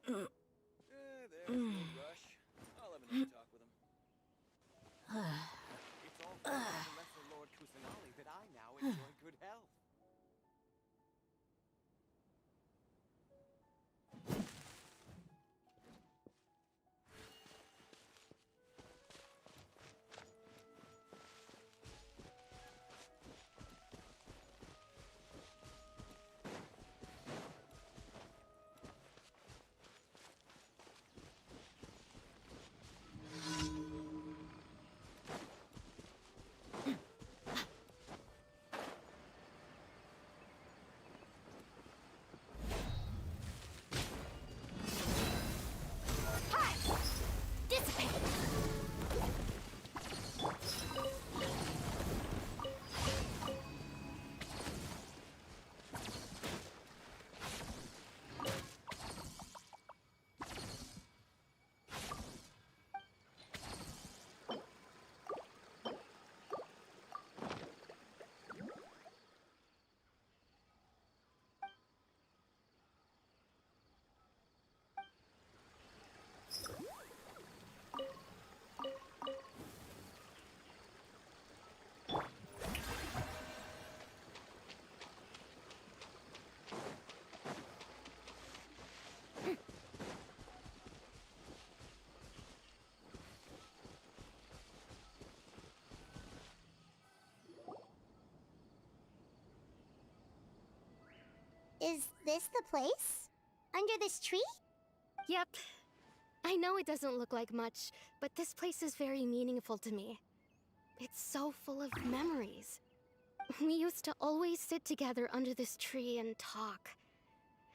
There's no rush. I'll have another talk with him. It's all thanks to Lesser Lord Kusanali that I now enjoy good health. Is this the place? Under this tree? Yep. I know it doesn't look like much, but this place is very meaningful to me. It's so full of memories. We used to always sit together under this tree and talk.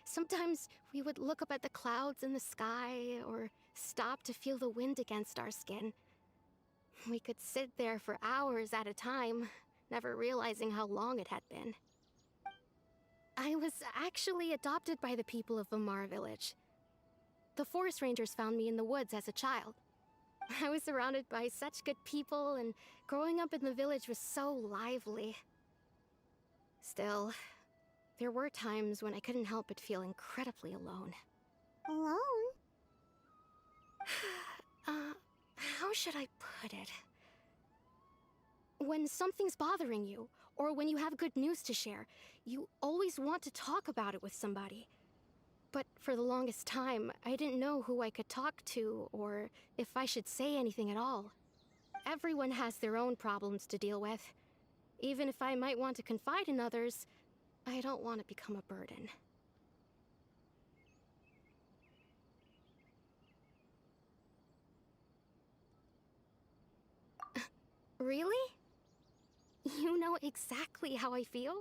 Sometimes we would look up at the clouds in the sky or stop to feel the wind against our skin. We could sit there for hours at a time, never realizing how long it had been. I was actually adopted by the people of Vamar village. The forest rangers found me in the woods as a child. I was surrounded by such good people, and growing up in the village was so lively. Still, there were times when I couldn't help but feel incredibly alone. Alone? How should I put it? When something's bothering you, or when you have good news to share, you always want to talk about it with somebody. But for the longest time, I didn't know who I could talk to, or if I should say anything at all. Everyone has their own problems to deal with. Even if I might want to confide in others, I don't want to become a burden. Really? You know exactly how I feel?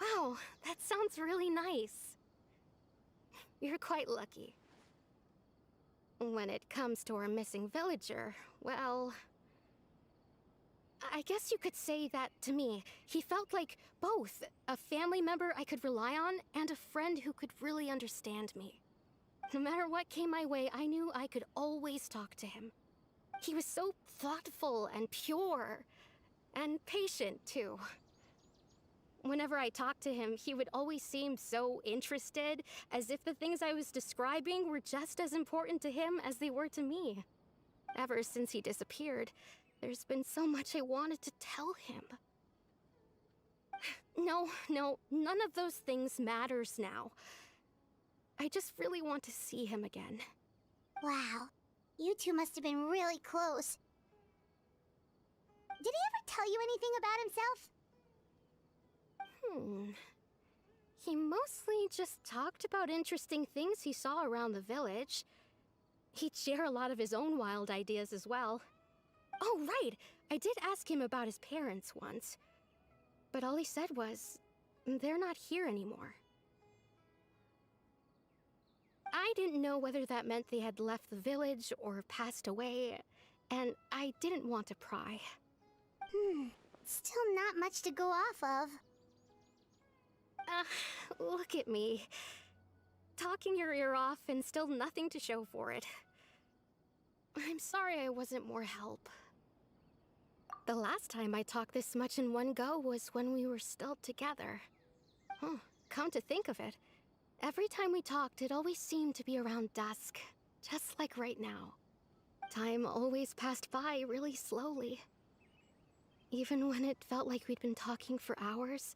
Wow, that sounds really nice. You're quite lucky. When it comes to our missing villager, well, I guess you could say that to me. He felt like both a family member I could rely on and a friend who could really understand me. No matter what came my way, I knew I could always talk to him. He was so thoughtful and pure, and patient too. Whenever I talked to him, he would always seem so interested, as if the things I was describing were just as important to him as they were to me. Ever since he disappeared, there's been so much I wanted to tell him. No, none of those things matters now. I just really want to see him again. Wow, you two must have been really close. Did he ever tell you anything about himself? He mostly just talked about interesting things he saw around the village. He'd share a lot of his own wild ideas as well. Oh, right! I did ask him about his parents once. But all he said was, they're not here anymore. I didn't know whether that meant they had left the village or passed away, and I didn't want to pry. Still not much to go off of. Look at me. Talking your ear off and still nothing to show for it. I'm sorry I wasn't more help. The last time I talked this much in one go was when we were still together. Huh, come to think of it, every time we talked, it always seemed to be around dusk, just like right now. Time always passed by really slowly. Even when it felt like we'd been talking for hours,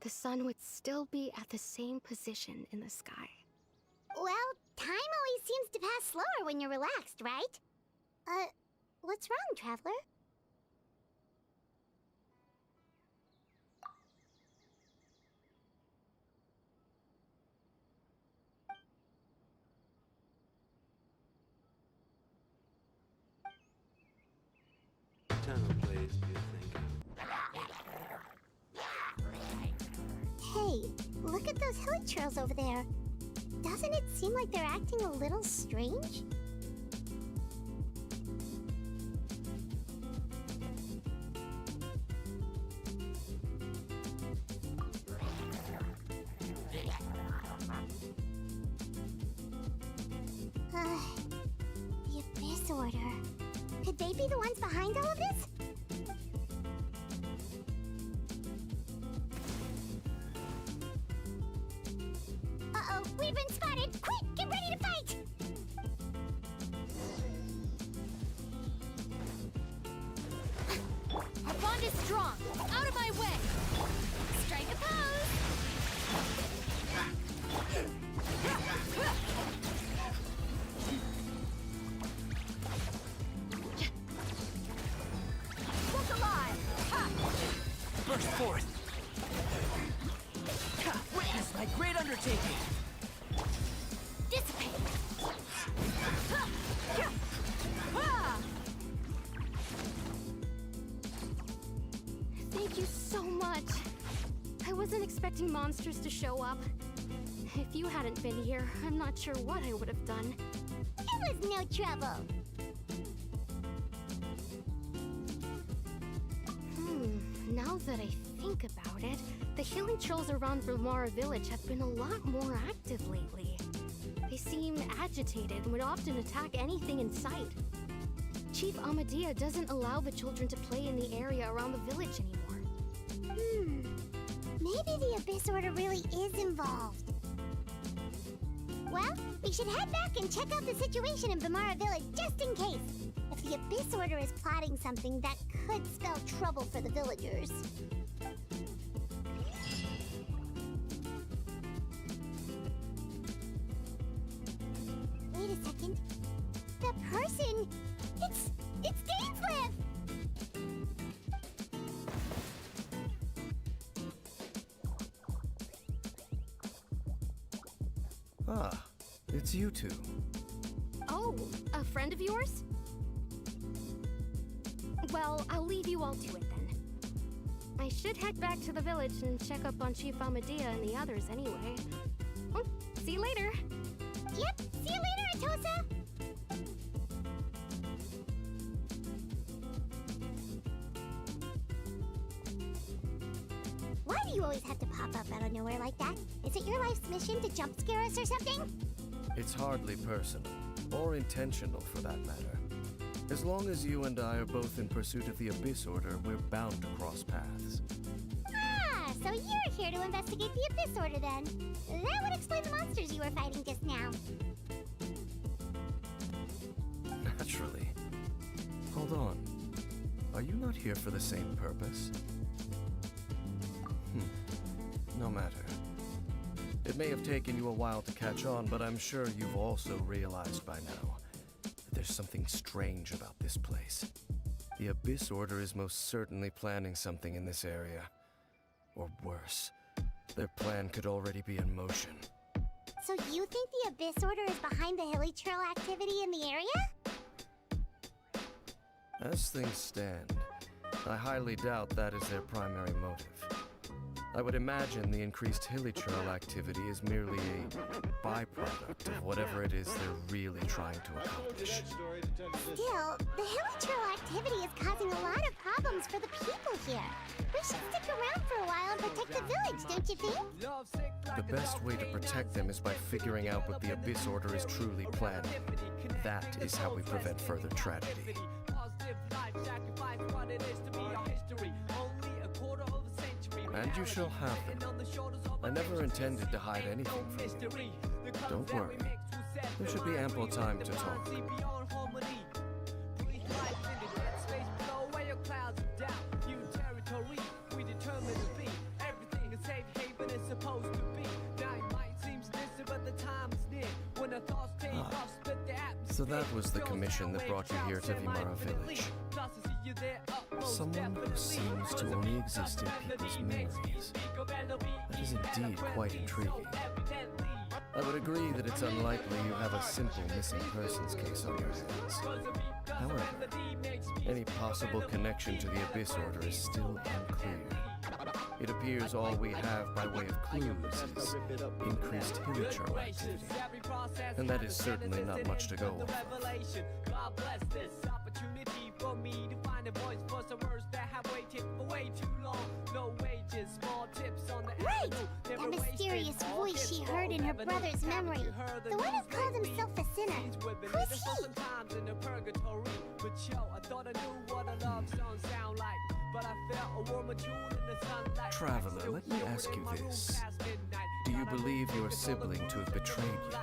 the sun would still be at the same position in the sky. Well, time always seems to pass slower when you're relaxed, right? What's wrong, Traveler? Tunnel plays, you think? Hey, look at those hilly trails over there. Doesn't it seem like they're acting a little strange? The Abyss Order. Could they be the ones behind all of this? Uh-oh, we've been spotted! Quick, get ready to fight! Our bond is strong! Out of my way! Strike a pose! Look alive! Burst forth! Witness my great undertaking! Dissipate! Thank you so much. I wasn't expecting monsters to show up. If you hadn't been here, I'm not sure what I would have done. It was no trouble. Now that I think about it, the healing trolls around Ramara village have been a lot more active lately. They seem agitated and would often attack anything in sight. Chief Amadea doesn't allow the children to play in the area around the village anymore. Maybe the Abyss Order really is involved. Well, we should head back and check out the situation in Bamara village just in case. If the Abyss Order is plotting something that could spell trouble for the villagers. Wait a second. The person! It's Dainsleif! Ah, it's you two. Oh, a friend of yours? Well, I'll leave you all to it then. I should head back to the village and check up on Chief Amadea and the others anyway. Oh, see you later. Yep, see you later, Atosa! Why do you always have to pop up out of nowhere like that? Is it your life's mission to jump scare us or something? It's hardly personal, or intentional for that matter. As long as you and I are both in pursuit of the Abyss Order, we're bound to cross paths. Ah, so you're here to investigate the Abyss Order then. That would explain the monsters you were fighting just now. Naturally. Hold on. Are you not here for the same purpose? No matter. It may have taken you a while to catch on, but I'm sure you've also realized by now that there's something strange about this place. The Abyss Order is most certainly planning something in this area. Or worse, their plan could already be in motion. So you think the Abyss Order is behind the hilly trail activity in the area? As things stand, I highly doubt that is their primary motive. I would imagine the increased hilly trail activity is merely a byproduct of whatever it is they're really trying to accomplish. Still, the hilly trail activity is causing a lot of problems for the people here. We should stick around for a while and protect the village, don't you think? The best way to protect them is by figuring out what the Abyss Order is truly planning. That is how we prevent further tragedy. Positive life, sacrifice what it is to be and you shall have them. I never intended to hide anything from you. Don't worry. There should be ample time to talk. So that was the commission that brought you here to Vimara Village. Someone who seems to only exist in people's memories. That is indeed quite intriguing. I would agree that it's unlikely you have a simple missing persons case on your hands. However, any possible connection to the Abyss Order is still unclear. It appears all we have by way of clues is increased hilichurl activity. And that is certainly not much to go off of. Right! That mysterious voice she heard in her brother's memory. The one who called himself a sinner. Who's he? Traveler, let me ask you this. Do you believe your sibling to have betrayed you?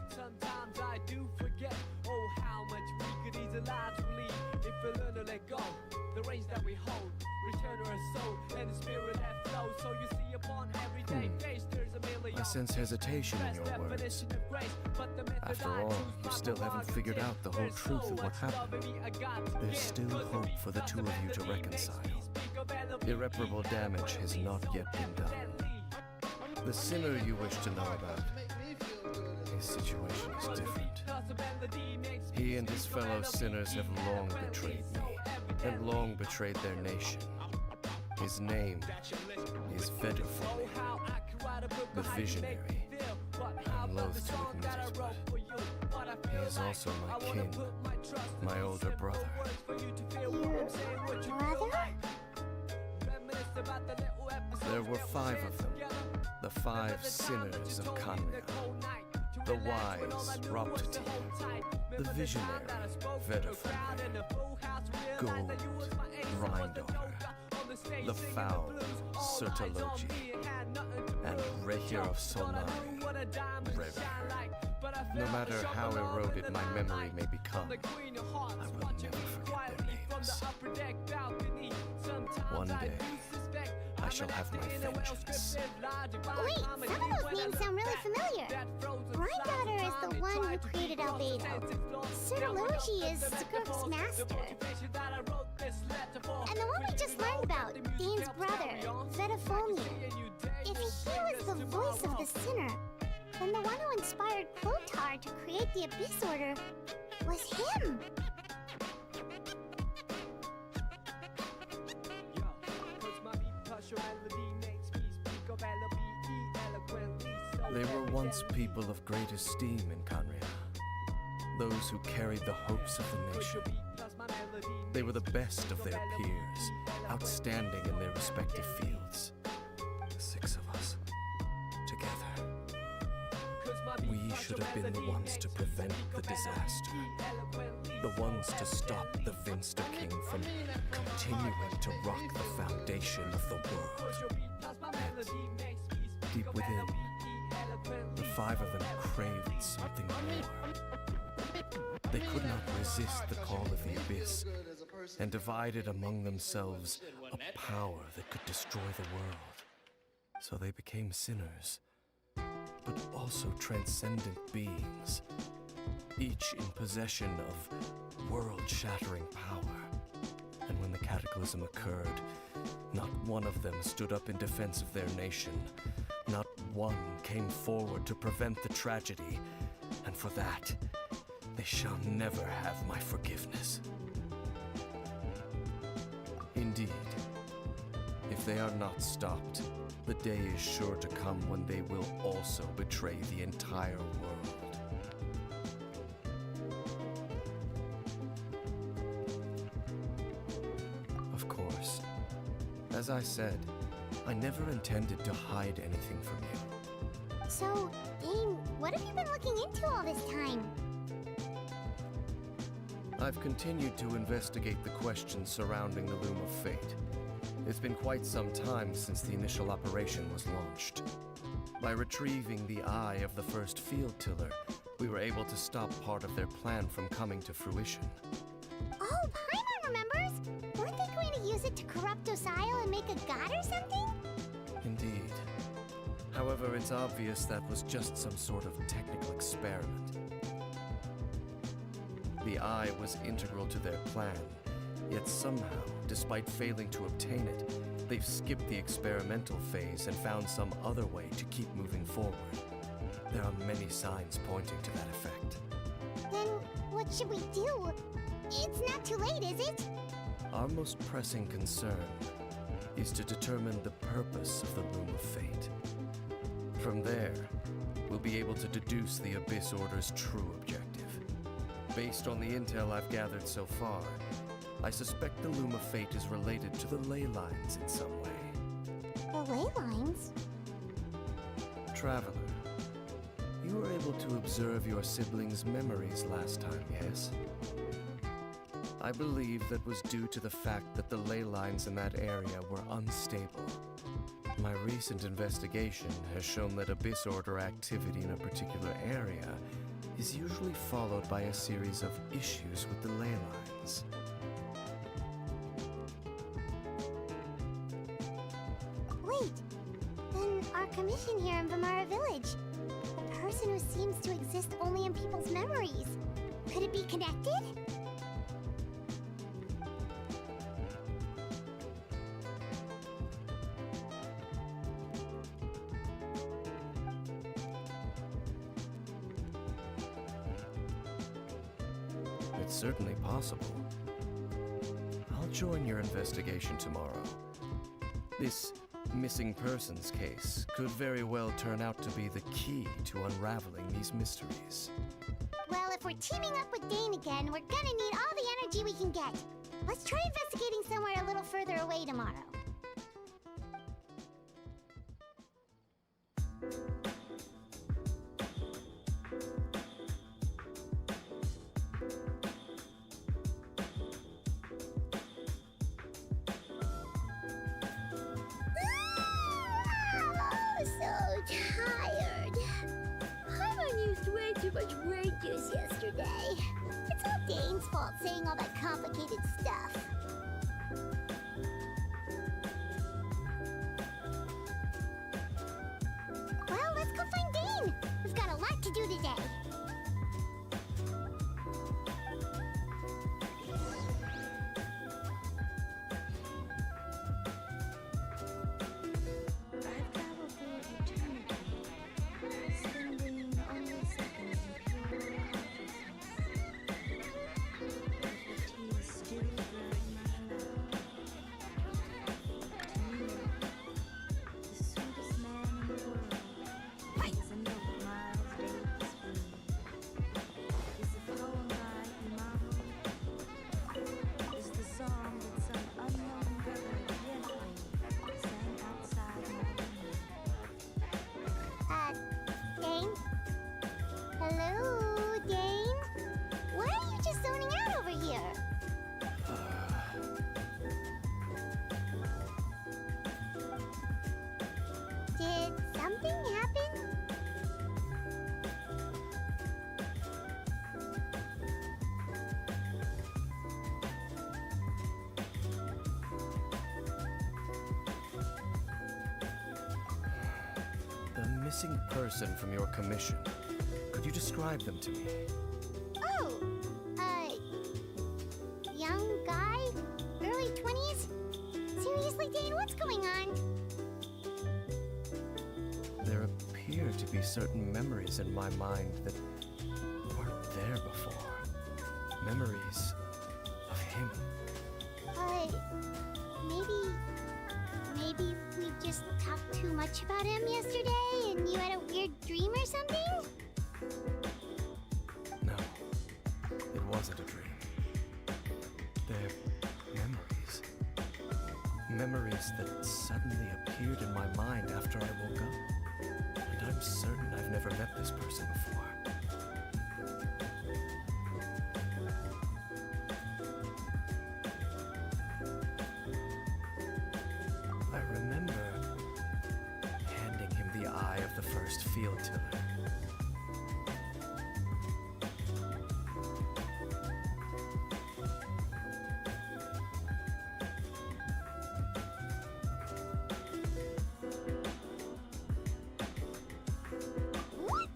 Sometimes I do forget, oh, how much we could ease lives we lead if we learn to let go. The reins that we hold, return to our soul and the spirit that flows. So you see upon everyday face, there's a million. I sense hesitation in your words. After all, you still haven't figured out the whole truth of what happened. There's still hope for the two of you to reconcile. Irreparable damage has not yet been done. The sinner you wish to know about, his situation is different. He and his fellow sinners have long betrayed me, and long betrayed their nation. His name is Vedderfall, the Visionary. I'm loath to admit it, but he is also my kin, my older brother. Your brother? There were 5 of them, the 5 sinners of Kanria. The wise, Raptati, the visionary, Vedderfall, Gold, Rhindaughter, the foul, Sertologi, and Regir of Solnari, Revir. No matter how eroded my memory may become, I will never forget their names. One day, I shall have my vengeance. Wait, some of those names sound really familiar. Rhindaughter is the one who created Albedo. Sertologi is Skirk's master. And the one we just learned about, Dane's brother, Vedderfall. If he was the voice of the sinner, then the one who inspired Clothar to create the Abyss Order was him. They were once people of great esteem in Kanria, those who carried the hopes of the nation. They were the best of their peers, outstanding in their respective fields. The 6 of us, together. We should have been the ones to prevent the disaster, the ones to stop the Vinster King from continuing to rock the foundation of the world. Yet, deep within, the 5 of them craved something more. They could not resist the call of the Abyss, and divided among themselves a power that could destroy the world. So they became sinners, but also transcendent beings, each in possession of world-shattering power. And when the cataclysm occurred, not one of them stood up in defense of their nation. Not one came forward to prevent the tragedy, and for that, they shall never have my forgiveness. Indeed, if they are not stopped, the day is sure to come when they will also betray the entire world. Of course, as I said, I never intended to hide anything from you. So, Dane, what have you been looking into all this time? I've continued to investigate the questions surrounding the Loom of Fate. It's been quite some time since the initial operation was launched. By retrieving the eye of the first field tiller, we were able to stop part of their plan from coming to fruition. Oh, Paimon remembers! Weren't they going to use it to corrupt Osile and make a god or something? Indeed. However, it's obvious that was just some sort of technical experiment. The eye was integral to their plan, yet somehow, despite failing to obtain it, they've skipped the experimental phase and found some other way to keep moving forward. There are many signs pointing to that effect. Then what should we do? It's not too late, is it? Our most pressing concern is to determine the purpose of the Loom of Fate. From there, we'll be able to deduce the Abyss Order's true objective. Based on the intel I've gathered so far, I suspect the Loom of Fate is related to the ley lines in some way. The ley lines? Traveler, you were able to observe your siblings' memories last time, yes? I believe that was due to the fact that the ley lines in that area were unstable. My recent investigation has shown that Abyss Order activity in a particular area is usually followed by a series of issues with the ley lines. Wait, then our commission here in Vamara Village, the person who seems to exist only in people's memories, could it be connected? It's certainly possible. I'll join your investigation tomorrow. This missing persons case could very well turn out to be the key to unraveling these mysteries. Well, if we're teaming up with Dane again, we're gonna need all the energy we can get. Let's try investigating somewhere a little further away tomorrow. So tired. Paimon used way too much brain juice yesterday. It's all Dane's fault saying all that complicated stuff. Well, let's go find Dane. We've got a lot to do today. I've traveled through eternity, spending only seconds in pure consciousness. The tea is still burning my love. To me, the sweetest man in the world is a note Miles Davis breathed. Is a poem by Imamo. Is the song that some unknown brother gently sang outside my window. Dane? Hello, Dane? Why are you just zoning out over here? Did something happen? The missing person from your commission. Could you describe them to me? Oh, young guy? Early 20s? Seriously, Dane, what's going on? There appear to be certain memories in my mind that weren't there before. Memories of him. Maybe we just talked too much about him yesterday and you had a weird dream or something? No, it wasn't a dream. They're memories. Memories that suddenly appeared in my mind after I woke up. And I'm certain I've never met this person before. first field tiller. What?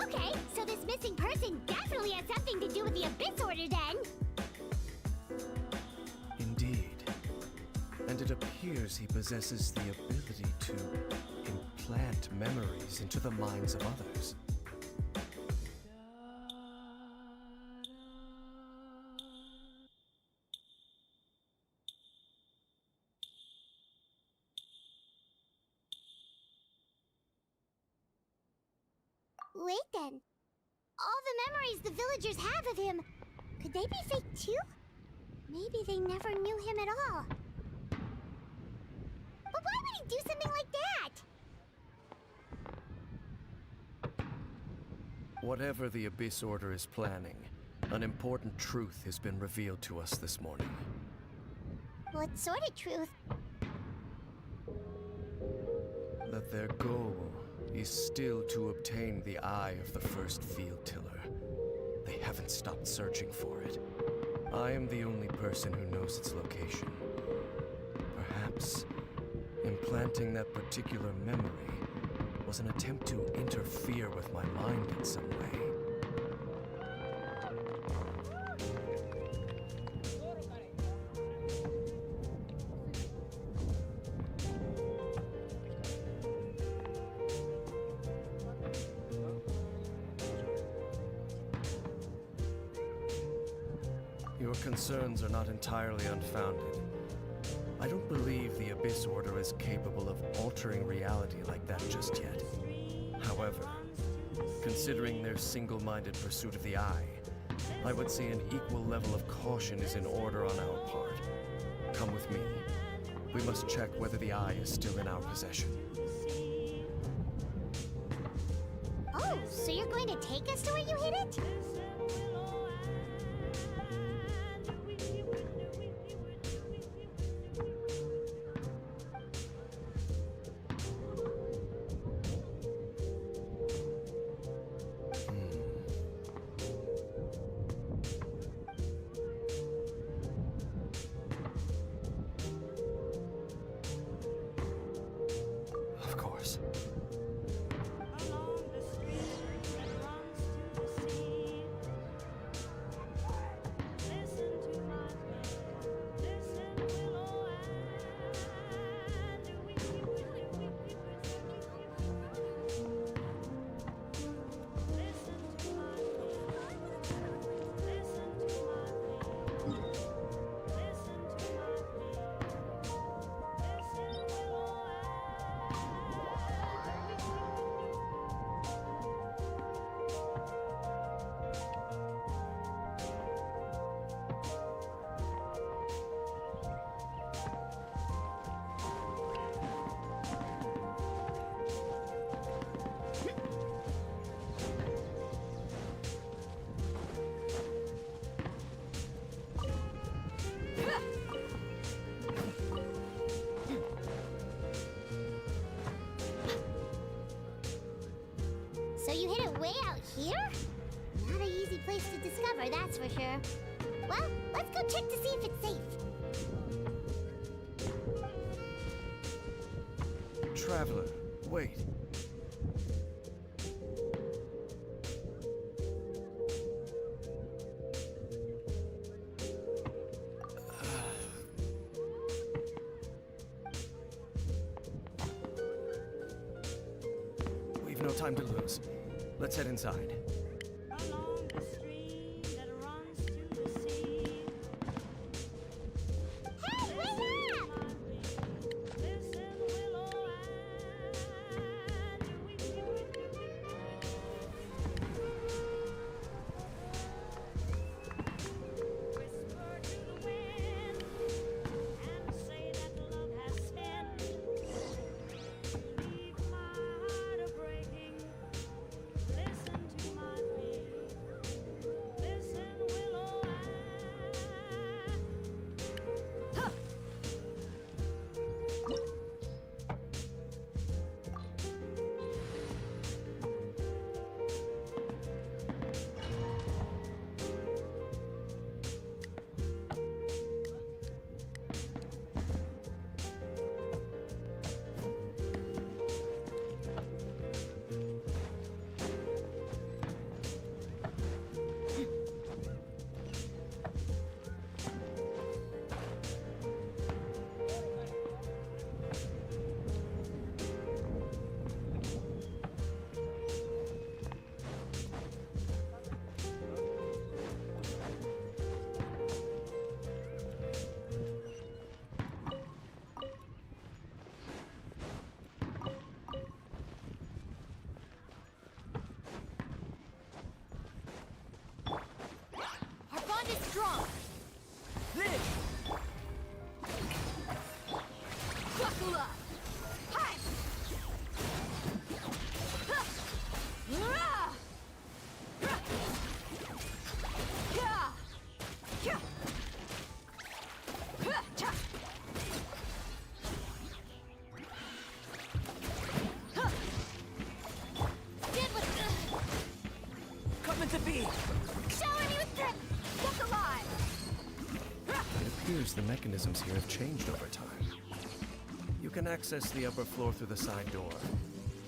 Okay, so this missing person definitely has something to do with the Abyss Order then. Indeed. And it appears he possesses the ability to implant memories into the minds of others. Wait then. All the memories the villagers have of him, could they be fake too? Maybe they never knew him at all. But why would he do something like that? Whatever the Abyss Order is planning, an important truth has been revealed to us this morning. What sort of truth? That their goal is still to obtain the eye of the first field tiller. They haven't stopped searching for it. I am the only person who knows its location. Perhaps implanting that particular memory was an attempt to interfere with my mind in some way. Your concerns are not entirely unfounded. I don't believe the Abyss Order is capable of altering reality like that just yet. However, considering their single-minded pursuit of the Eye, I would say an equal level of caution is in order on our part. Come with me. We must check whether the Eye is still in our possession. Oh, so you're going to take us to where you hid it? Of course. So you hid it way out here? Not an easy place to discover, that's for sure. Well, let's go check to see if it's safe. Traveler, wait. We've no time to lose. Let's head inside. Along the stream that runs to the sea. Hey, wait up! Listen, willow whisper to the wind and say that love has sinned. Leave my heart a breaking. Listen to my Dracula! Hi! Coming to be! Shower me with drip! Look alive! It appears the mechanisms here have changed over time. You can access the upper floor through the side door.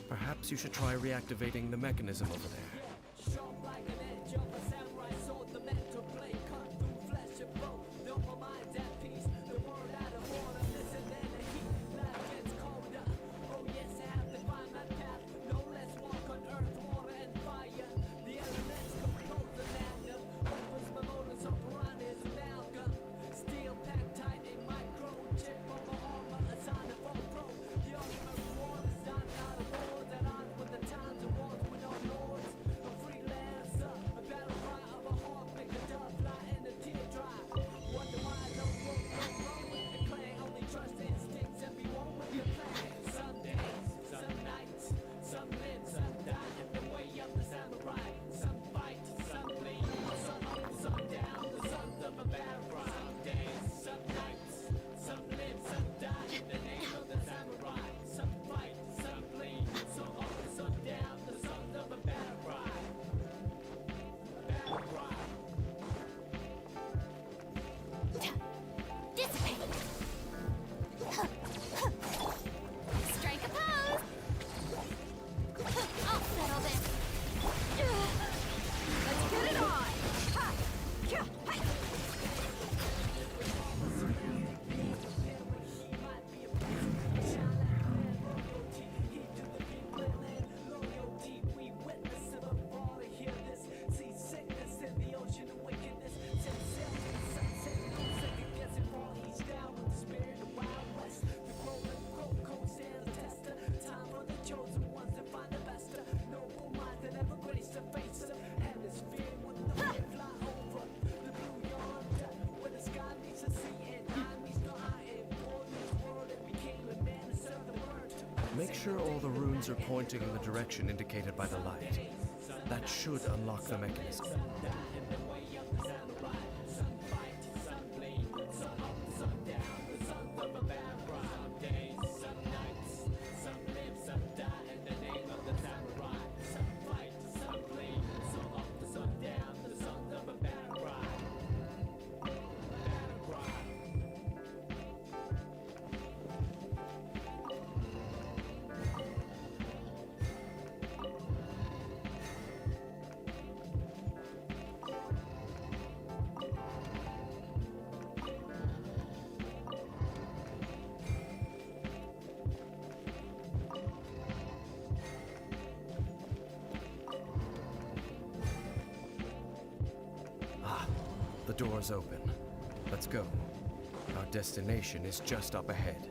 Perhaps you should try reactivating the mechanism over there. Sharp like an edge of a samurai sword, the mental blade cut through flesh and bone. Though my mind's at peace, the word out of order. Listen and the heat, life gets colder. Oh yes, I have to find my path. No less walk on earth, water and fire. The elements compose the magnum. Opens my motor, so piranhas amalgam. Steel packed tight in microchip on my armor, a sign of all pro. The ultimate reward is not out of war that odds with the times and wars with no lords. A freelancer, a battle cry of a hawk, make a dove fly in a teardrop. Wonder why no road, no road with the clan. Only trust instincts and be one with your plan. Some days, some nights, some live, some die in the way of the samurai. Some fight, some bleed, some up, some down, the sons of a bad ride. Some days, some nights, some live, some die in the name of the samurai. Some fight, some bleed, some up, some down, the sons of a bad ride. Bad ride. Dissipate! Strike a pose! I'll settle this. Let's get it on! Ha! Kya! Hi! Loyalty, we witness it up all to hear this. See sickness in the ocean of wickedness. Set sail to the sunset, no second guessing. Fall each down with the spirit of Wild West. The rolling cold stands the tester. Time for the chosen ones to find the best. Noble mind that ever graced the face of hemisphere with the wind fly over. The blue yonder, where the sky meets the sea and eye meets the eye. And for this world, it became a man to serve the word. Make sure all the runes are pointing in the direction indicated by the light. That should unlock the mechanism. The door's open. Let's go. Our destination is just up ahead.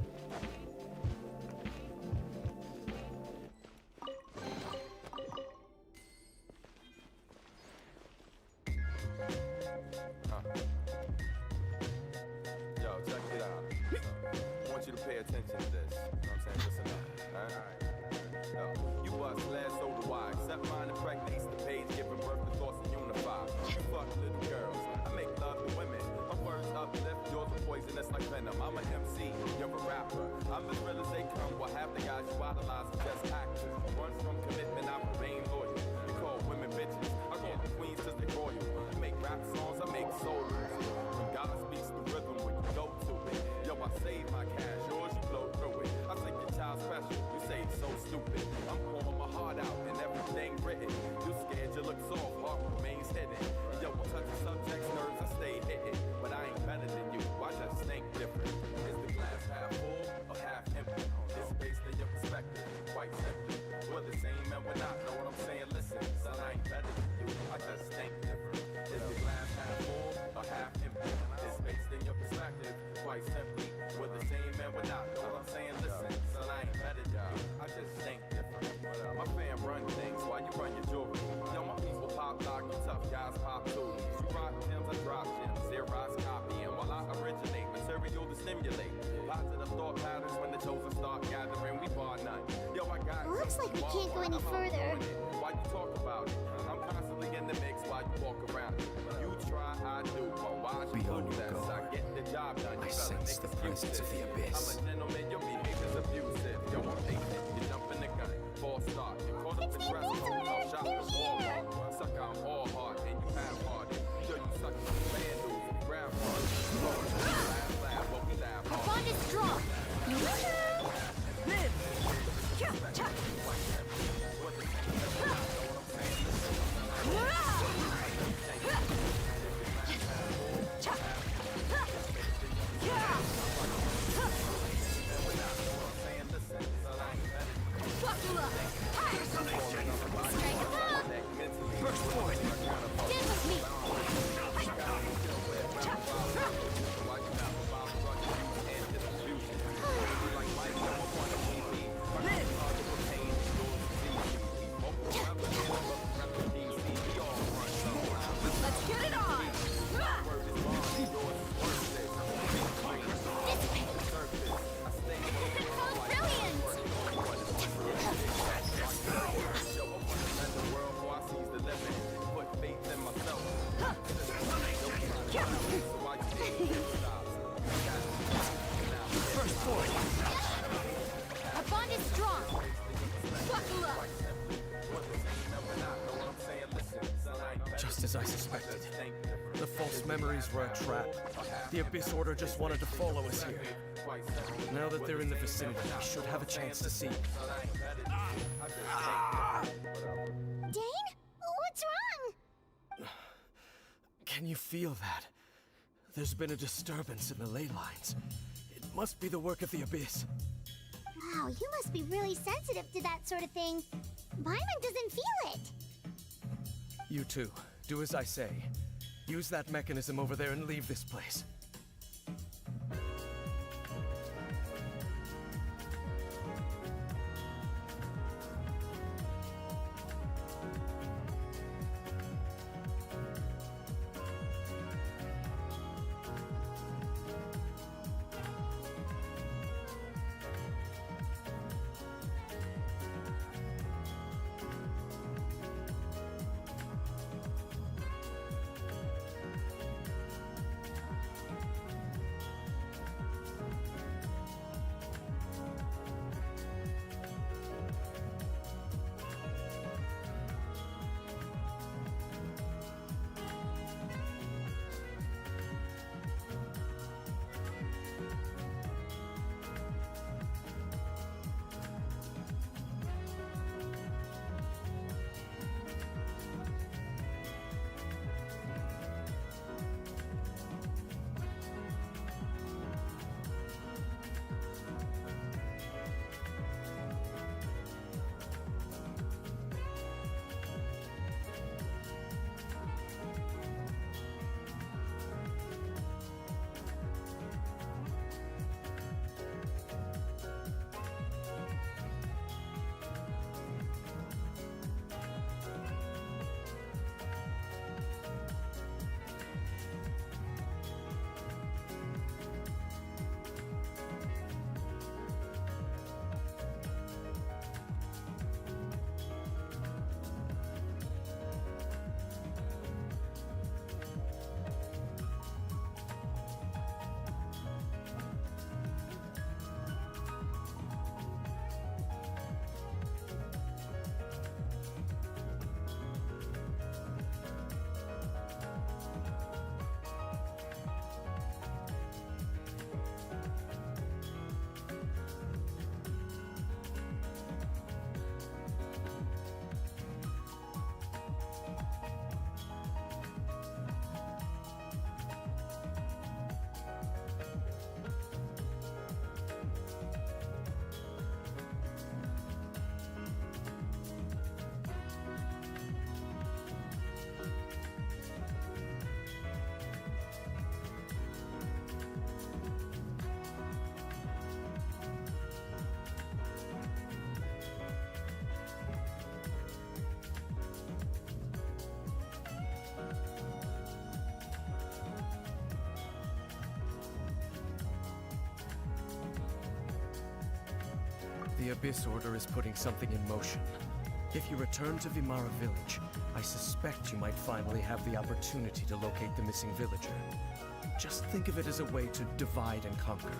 Yo, check it out. I want you to pay attention to this. You know what I'm saying? Listen up. Alright? Yo, you bust last over wide. Except mine impregnates the page, giving birth to thoughts and unify. Fuck little girls. I make love to women. My words uplift, yours are poisonous like venom. I'm an MC, you're a rapper. I'm as real as they come. While half the guys you idolize are just actors. Run from commitment, I remain loyal. You call women bitches. I call the queens cause they royal. You make rap songs, I make soul music. When God speaks the rhythm, when you go to it. Yo, I save my cash, yours you blow through it. I think your child special, you say it's so stupid. I'm pouring my heart out and everything written. You scared you look soft, heart remains hidden. And yo, I'm touching subjects, nerves, I stay hitting. But I ain't better than you, I just think different. Is the glass half full or half empty? It's based on your perspective, quite simply. We're the same and we're not, know what I'm saying? Listen, son, I ain't better than you, I just think different. Is the glass half full or half empty? It's based in your perspective, quite simply. We're the same and we're not, know what I'm saying? Listen, son, I ain't better than you, I just think different. My fam run things while you run your jewelry. Yo, my people pop lock, you tough guys pop tools. You rock gems, I drop gems, Xerox copying while I originate material to stimulate. Positive thought patterns when the chosen start gathering. We bar none. Yo, I got Looks like we can't go any further. Why you talk about it? I'm constantly in the mix while you walk around. You try, I do, but why should you Beyond do your that? guard, I get the job done. I You better sense make the presence of the excuses. abyss. I'm a gentleman, your behavior's abusive. Yo, I'm patient, you jumping the gun. False start, you caught up the dress code. I'll shop the ball. Suck out all hard, and you half-hearted. Yo, you suck the vandals, grab hard. Laugh, but we laugh Our hard. bond is strong. Live! Burst forth! Stand with me. Let's get it on! Oh, brilliant! Burst forth! Our bond is strong. Buckle up. Just as I suspected. The false memories were a trap. The Abyss Order just wanted to follow us here. Now that they're in the vicinity, we should have a chance to see. Dane? What's wrong? Can you feel that? There's been a disturbance in the ley lines. It must be the work of the Abyss. Wow, you must be really sensitive to that sort of thing. Paimon doesn't feel it. You too. Do as I say. Use that mechanism over there and leave this place. The Abyss Order is putting something in motion. If you return to Vimara Village, I suspect you might finally have the opportunity to locate the missing villager. Just think of it as a way to divide and conquer.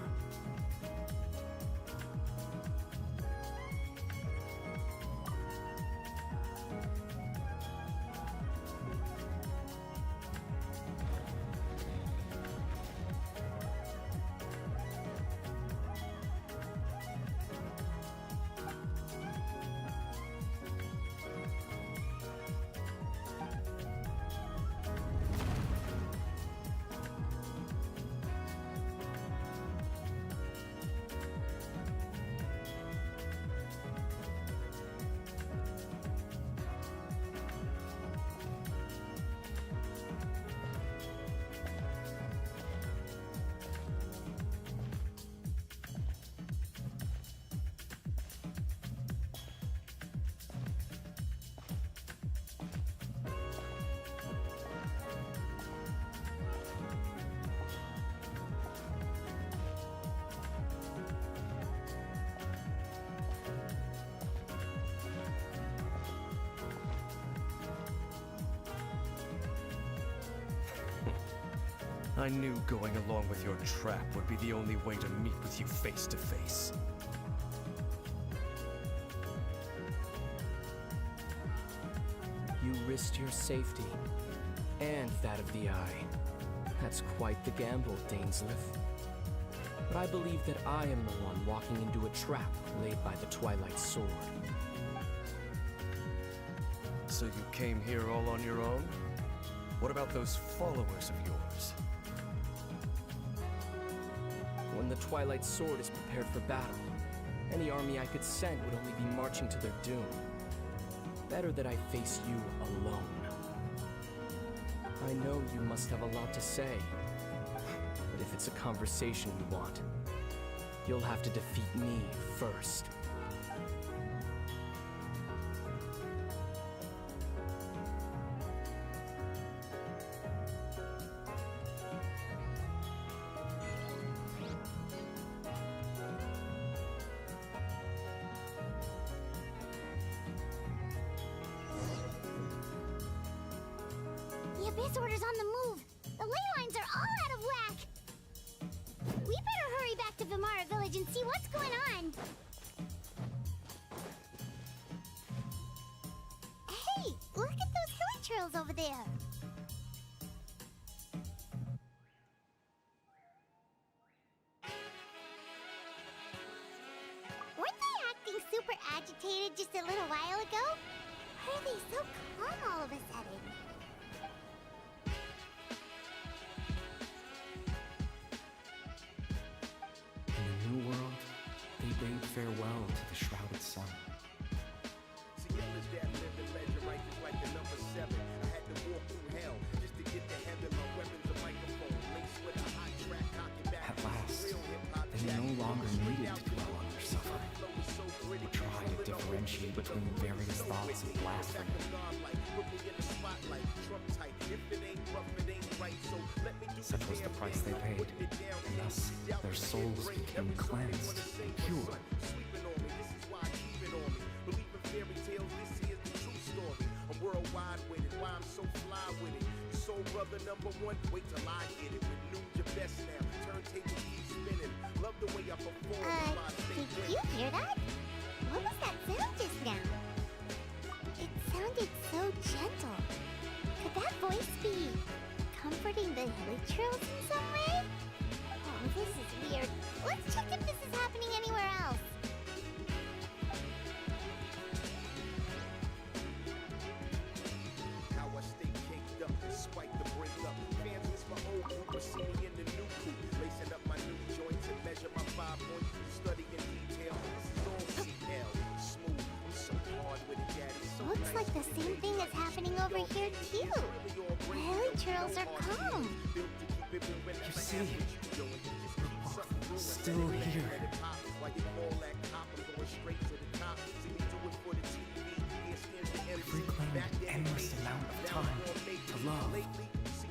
I knew going along with your trap would be the only way to meet with you face to face. You risked your safety, and that of the Eye. That's quite the gamble, Dainsleif. But I believe that I am the one walking into a trap laid by the Twilight Sword. So you came here all on your own? What about those followers of yours? When the Twilight Sword is prepared for battle, any army I could send would only be marching to their doom. Better that I face you alone. I know you must have a lot to say, but if it's a conversation you want, you'll have to defeat me first. The Abyss Order's on the move. The ley lines are all out of whack. We better hurry back to Vimara Village and see what's going on. Hey, look at those hilly trails over there. Weren't they acting super agitated just a little while ago? Why are they so calm all of a sudden? In the New World, they bade farewell to the shrouded sun. See, hell is that living legend, right? Just like the number 7. I had to walk through hell just to get to heaven. My weapon's a microphone, laced with a hot track, cocking back. At last, Real hip-hop they jack. no longer Straight needed out to dwell on their suffering, flow is so gritty. or try to differentiate between various thoughts of blasphemy. Such was the price they paid, and thus their souls became cleansed and pure. I'm worldwide with it, why I'm so fly with it. Soul brother number 1, wait till I get it. With new your best now, turntable keep spinning. Love the way I perform. Did you hear that? What was that sound just now? It sounded so gentle. Could that voice be comforting the hilly trails in some way? Oh, this is weird. Let's check if this is happening anywhere else. How I stay caked up despite the breakup. Fans miss my old group, but see me in the new coupe. Lacing up my new joints and measure my 5 points. Study in detail. This is all CL. Smooth. I'm so hard with it, daddy. So Looks nice like the with it, same baby. thing is happening over here too. The hilly trails are calm. You see, still here. We've reclaimed an endless amount of time to love.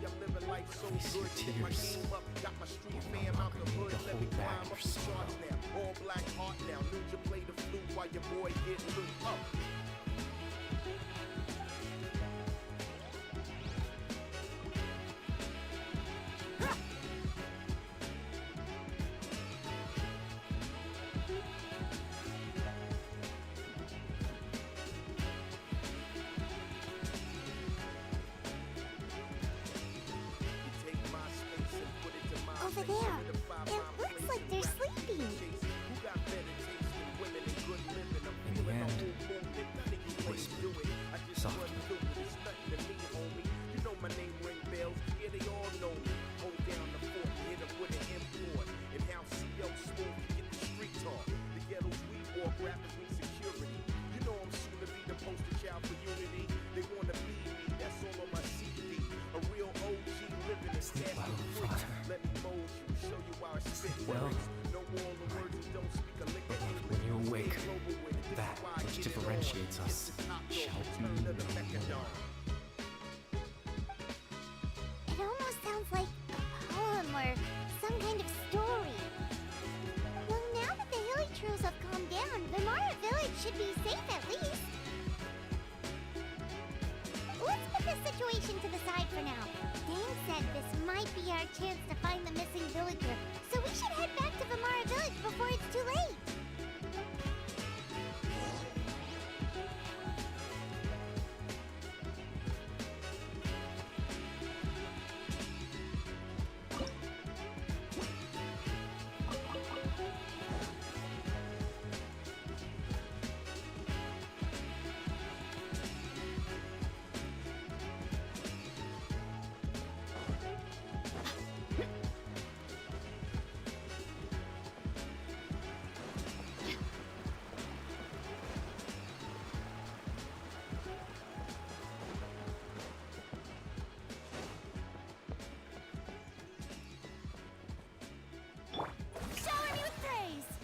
I'm living life so Face your good. Take my tears. game up, got my street You'll fam no out the longer hood. need to Let me hold back climb your up the sorrow. charts now. All black heart now. Ninja play the flute while your boy get loot up. Over there. It looks like they're sleeping. In the end, whisper softly. You know my name ring bells, yeah they all know me. Hold down the fort, hit 'em with an import. And how CO smooth, you get the street talk. The ghettos we walk, rappers need security. You know I'm soon to be the poster child for unity. They wanna be me, that's all on my CD. A real OG living in Sleep cash well, free. Father. Let me mold you, show you how I spit Well, lyrics. No more the words that don't speak a lick of English. when you awake, Stay global with it. This that is why I which get it on. differentiates us It's the top dog, shall return be of the no Mechadon. It almost sounds like a poem or some kind of story. Well, now that the hilly trolls have calmed down, Vimara Village should be safe at least. Let's put this situation to the side for now. Dane said this might be our chance to find the missing villager, so we should head back to Vimara Village before it's too late. Shower me with praise!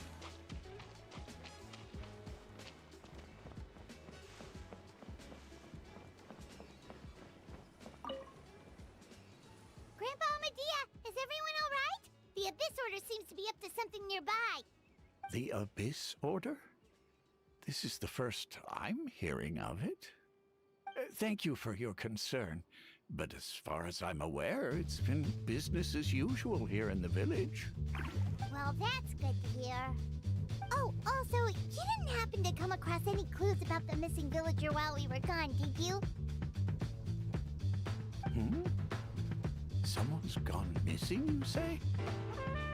Grandpa Medea, is everyone all right? The Abyss Order seems to be up to something nearby. The Abyss Order? This is the first I'm hearing of it. Thank you for your concern, but as far as I'm aware, it's been business as usual here in the village. Well, that's good to hear. Oh, also, you didn't happen to come across any clues about the missing villager while we were gone, did you? Hmm? Someone's gone missing, you say?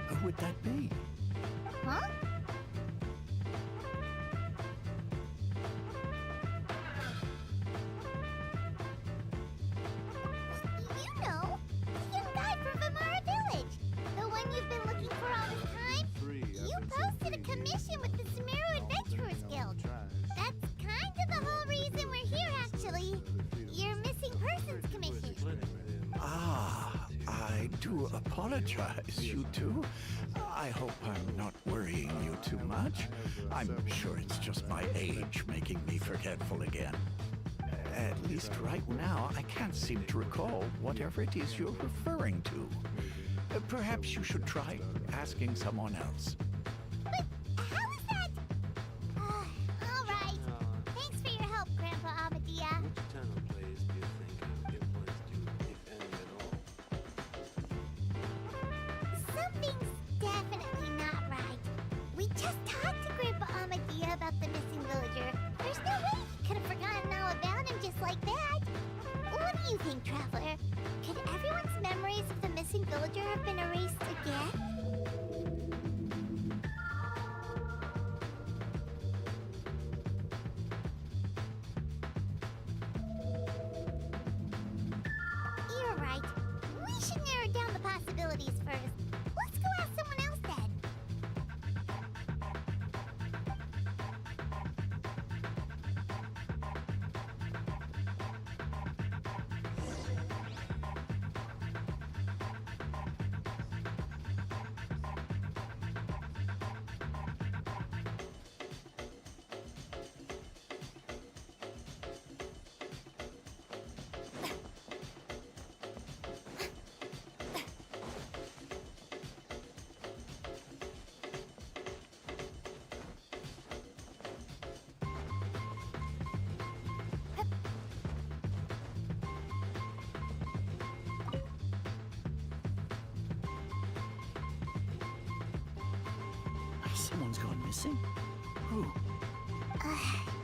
Who would that be? Huh? You know, the young guy from Vimara Village. The one you've been looking for all this time. You posted a commission with the Sumeru Adventurers Guild. That's kind of the whole reason we're here, actually. Your missing persons commission. Ah, I do apologize, you two. I hope I'm not worrying you too much. I'm sure it's just my age making me forgetful again. At least right now, I can't seem to recall whatever it is you're referring to. Perhaps you should try asking someone else. But how is that? All right. Thanks for your help, Grandpa Amadea. Which tunnel plays do you think it was to, if any at all? Something's definitely not right. We just talked to Grandpa Amadea about the missing villager. There's no way he could have forgotten all about him just like that. What do you think, Traveler? Could everyone's memories of the missing villager have been erased again? You're right. We should narrow down the possibilities first. Let's go ask someone else then. Someone's gone missing? Who?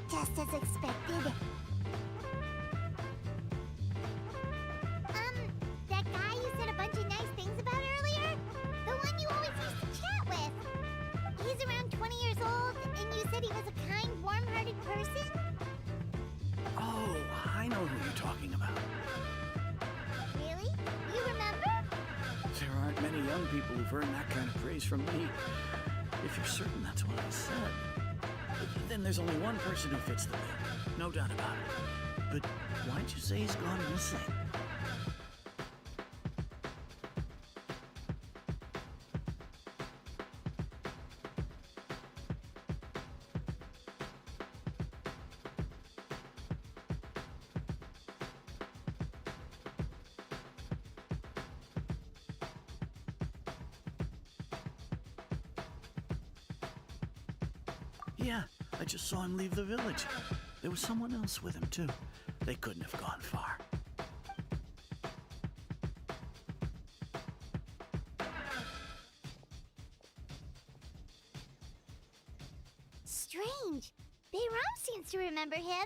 Just as expected. That guy you said a bunch of nice things about earlier? The one you always used to chat with. He's around 20 years old, and you said he was a kind, warm-hearted person? Oh, I know who you're talking about. Really? You remember? There aren't many young people who've earned that kind of praise from me. If you're certain that's what I said, then there's only one person who fits the bill. No doubt about it. But why'd you say he's gone missing? Yeah, I just saw him leave the village. There was someone else with him, too. They couldn't have gone far. Strange. Bayram seems to remember him.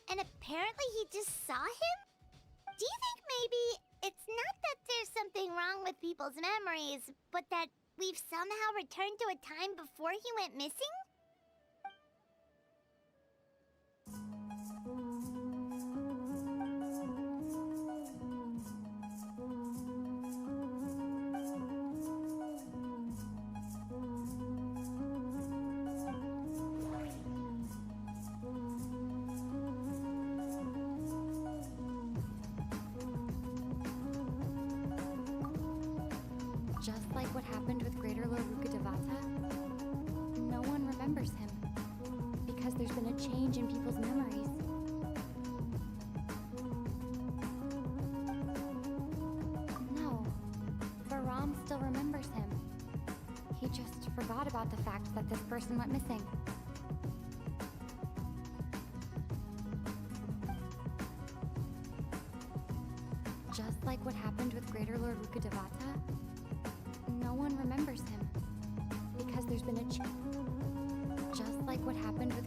And apparently he just saw him? Do you think maybe it's not that there's something wrong with people's memories, but that we've somehow returned to a time before he went missing? Just like what happened with Greater Lord Rukkhadevata, no one remembers him because there's been a change in people's memories. No, Baram still remembers him. He just forgot about the fact that this person went missing. Just like what happened with Greater Lord Rukkhadevata, no one remembers him because there's been a just like what happened with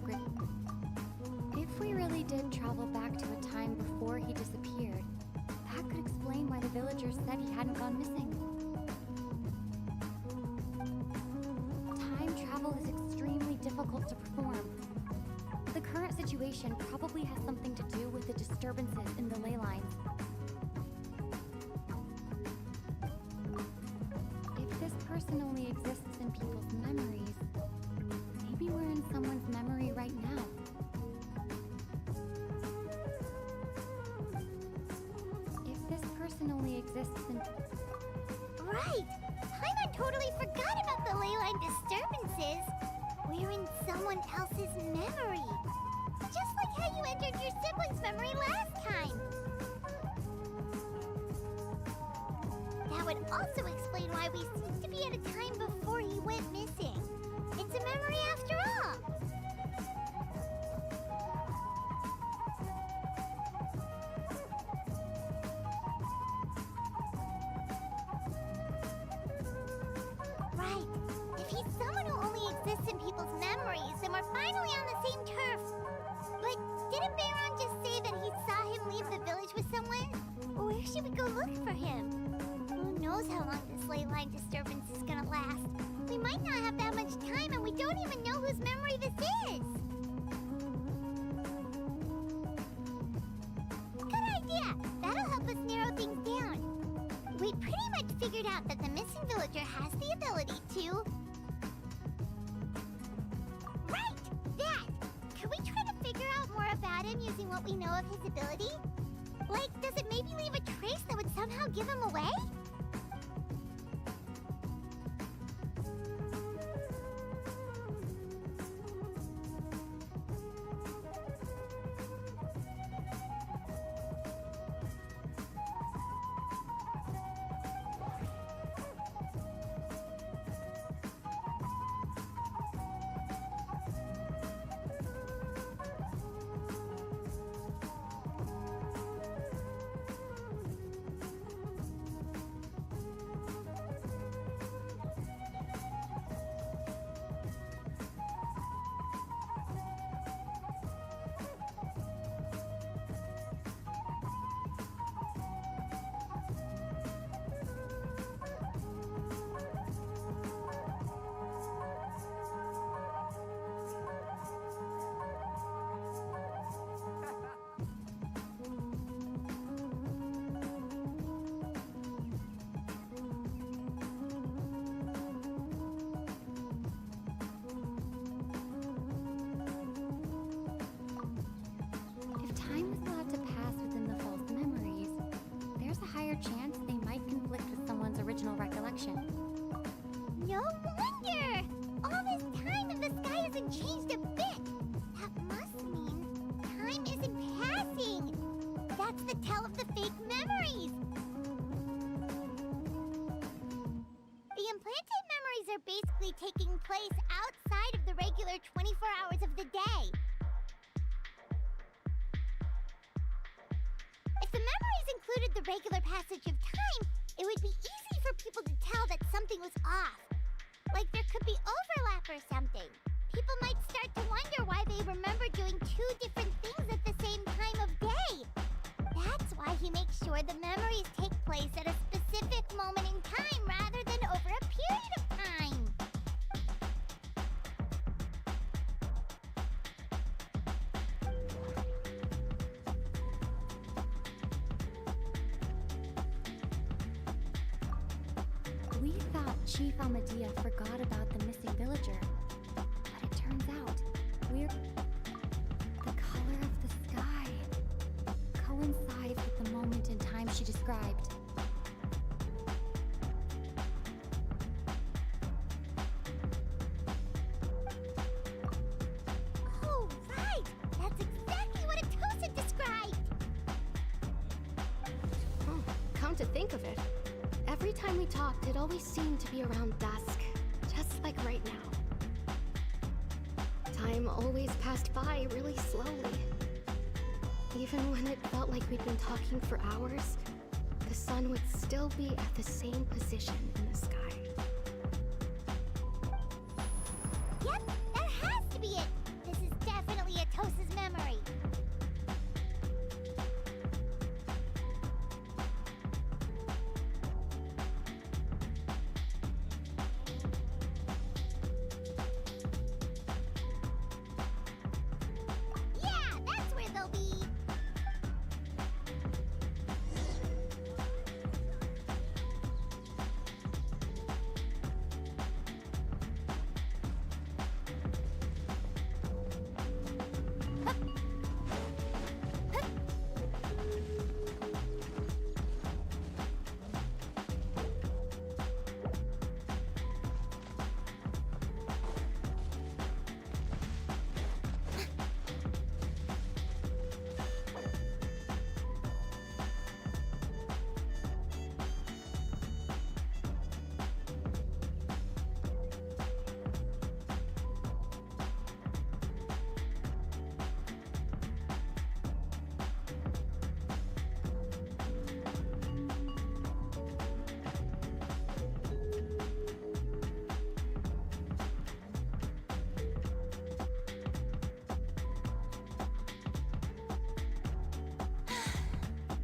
If we really did travel back to a time before he disappeared, that could explain why the villagers said he hadn't gone missing. Time travel is extremely difficult to perform. The current situation probably has something to do with the disturbances in the ley lines. Person only exists in people's memories. Maybe we're in someone's memory right now. If this person only exists in... Right! Paimon totally forgot about the ley line disturbances. We're in someone else's memory. Just like how you entered your sibling's memory last time. That would also explain why we seem to be at a time before he went missing. It's a memory after all. Right. If he's someone who only exists in people's memories, then we're finally on the same turf. But didn't Bayron just say that he saw him leave the village with someone? Where should we go look for him? Who knows how long this ley line disturbance is gonna last? We might not have that much time, and we don't even know whose memory this is. Good idea! That'll help us narrow things down. We pretty much figured out that the missing villager has the ability to... Right! That! Can we try to figure out more about him using what we know of his ability? Like, does it maybe leave a trace that would somehow give him away? changed a bit. That must mean time isn't passing. That's the tell of the fake memories. The implanted memories are basically taking place outside of the regular 24 hours of the day. If the memories included the regular passage of time, it would be easy for people to tell that something was off. Like there could be overlap or something. People might start to wonder why they remember doing two different things at the same time of day. That's why he makes sure the memories take place at a specific moment in time rather than over a period of time. We thought Chief Amadea forgot about the missing villager. But it turns out, the color of the sky coincides with the moment in time she described. Oh, right! That's exactly what Atosa described! Come to think of it, every time we talked, it always seemed to be around dusk, just like right now. Time always passed by really slowly. Even when it felt like we'd been talking for hours, the sun would still be at the same position in the sky. Yep, that has to be it! This is definitely Atosa's memory. Yeah, that's where they'll be.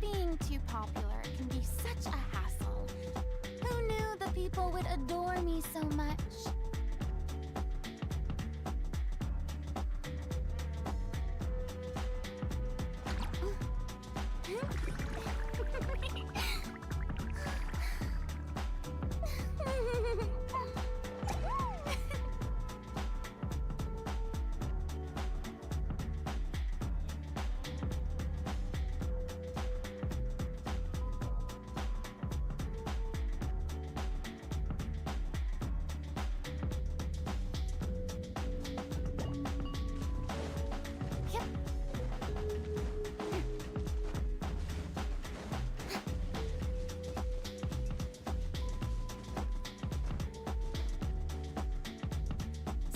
Being too popular can be such a hassle. Who knew the people would adore me so much?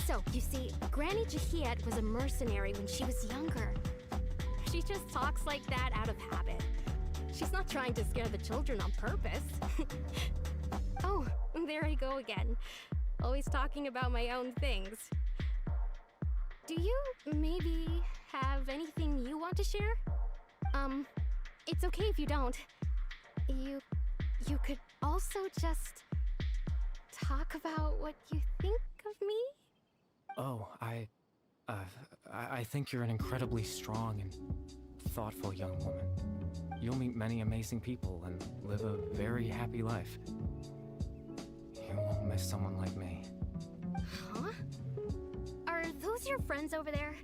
So, you see, Granny Jahiet was a mercenary when she was younger. She just talks like that out of habit. She's not trying to scare the children on purpose. Oh, there I go again. Always talking about my own things. Do you maybe have anything you want to share? It's okay if you don't. You could also just talk about what you think of me? Oh, I think you're an incredibly strong and thoughtful young woman. You'll meet many amazing people and live a very happy life. You won't miss someone like me. Huh? Are those your friends over there?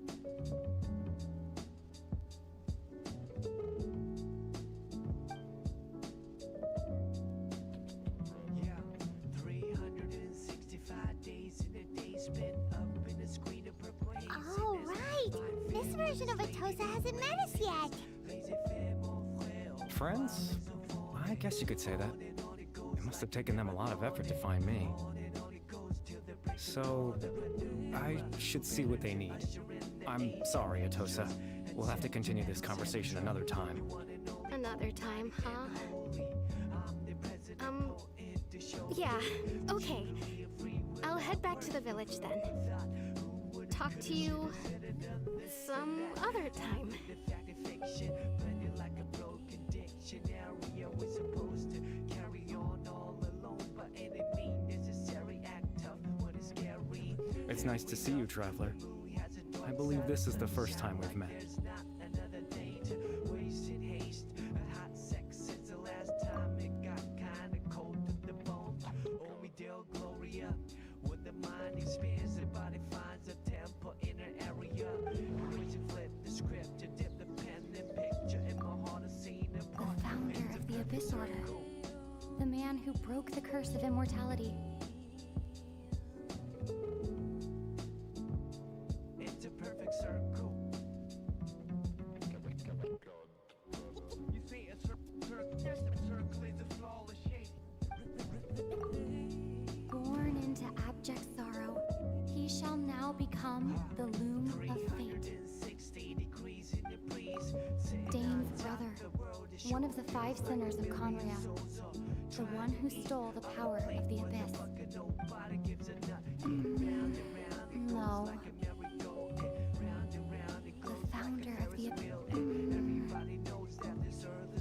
Yeah, 365 days in a day spent up in a screen of purple haze. version of Atosa hasn't met us yet. Friends? I guess you could say that. It must have taken them a lot of effort to find me. So, I should see what they need. I'm sorry, Atosa. We'll have to continue this conversation another time. Another time, huh? Yeah, okay. I'll head back to the village then. Talk to you some other time. It's nice to see you, Traveler. I believe this is the first time we've met. The founder of the Abyss Order. The man who broke the curse of immortality. It's a perfect circle. You see, a circle is a flawless shape. Born into abject sorrow, he shall now become the loom of fate. Dane's brother, one of the 5 sinners of Conria, the one who stole the power of the Abyss. No. The founder of the Abyss.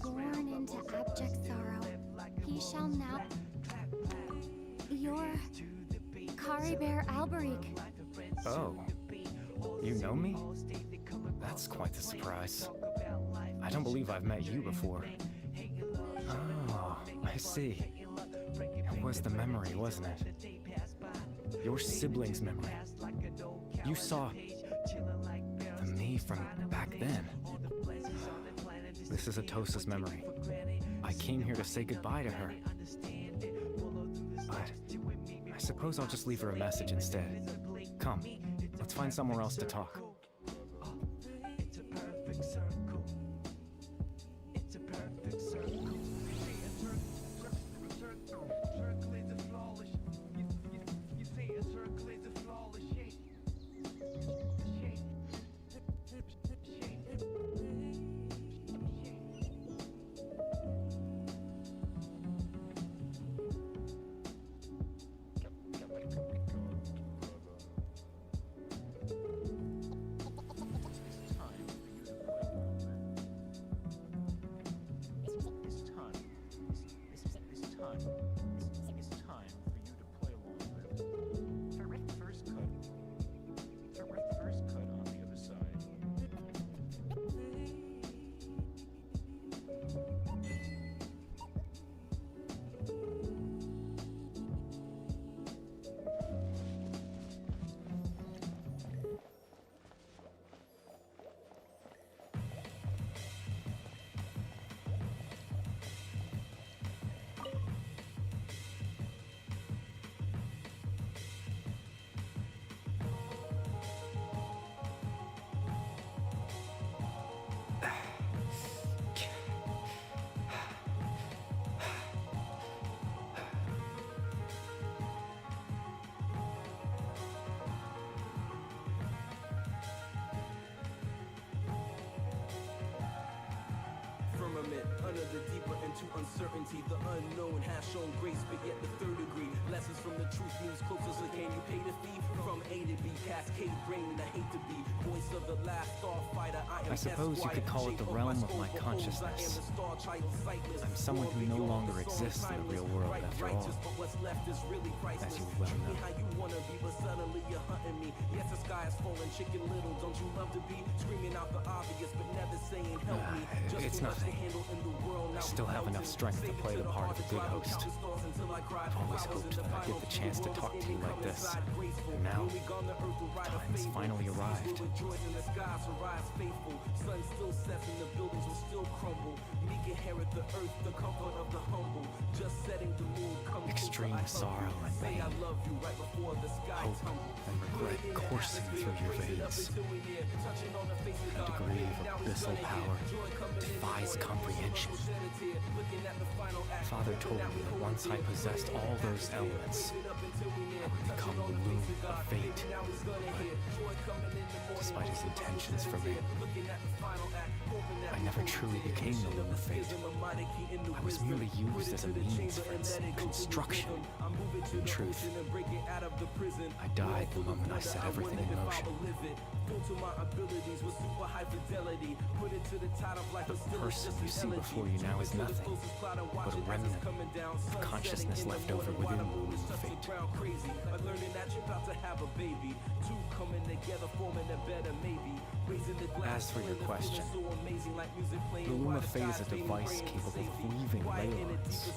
Born into abject sorrow, he shall now... You're... Caribert Alberic. Oh. You know me? That's quite the surprise. I don't believe I've met you before. Oh, I see. It was the memory, wasn't it? Your sibling's memory. You saw the me from back then. This is Atosa's memory. I came here to say goodbye to her. But I suppose I'll just leave her a message instead. Come, let's find somewhere else to talk. It's a perfect circle. It's a perfect circle. Circle is a flawless. You say a circle is a flawless shape. Under the deeper into uncertainty, the unknown has shown grace, but yet the third degree. Lessons from the truth moves closer, so can you pay the fee? From A to B, cascade bringing the hate to be. Voice of the last starfighter, I suppose you could call it the realm of my consciousness. I'm someone who no longer exists in the real world after all. As you well know. How you wanna be, but suddenly you're hunting me. Yes, the sky is falling, Chicken Little. Don't you love to be screaming out the obvious, but never saying help me? Just it's too much to nothing. handle I still have enough strength to play the part of a good host. I've always hoped that I'd get the chance to talk to you like this. And now, the time's finally arrived. Extreme sorrow and pain, hope and regret coursing through your veins. A degree of abyssal power defies comprehension. Father told me that once I possessed all those elements, I would become the loom of fate. But despite his intentions for me, I never truly became the loom of fate. I was merely used as a means for its construction. In truth, I died the moment I set everything in motion. The person you see before you now is nothing but a remnant of consciousness left over within the loom of fate. As for your question, the loom of fate is a device capable of weaving ley lines.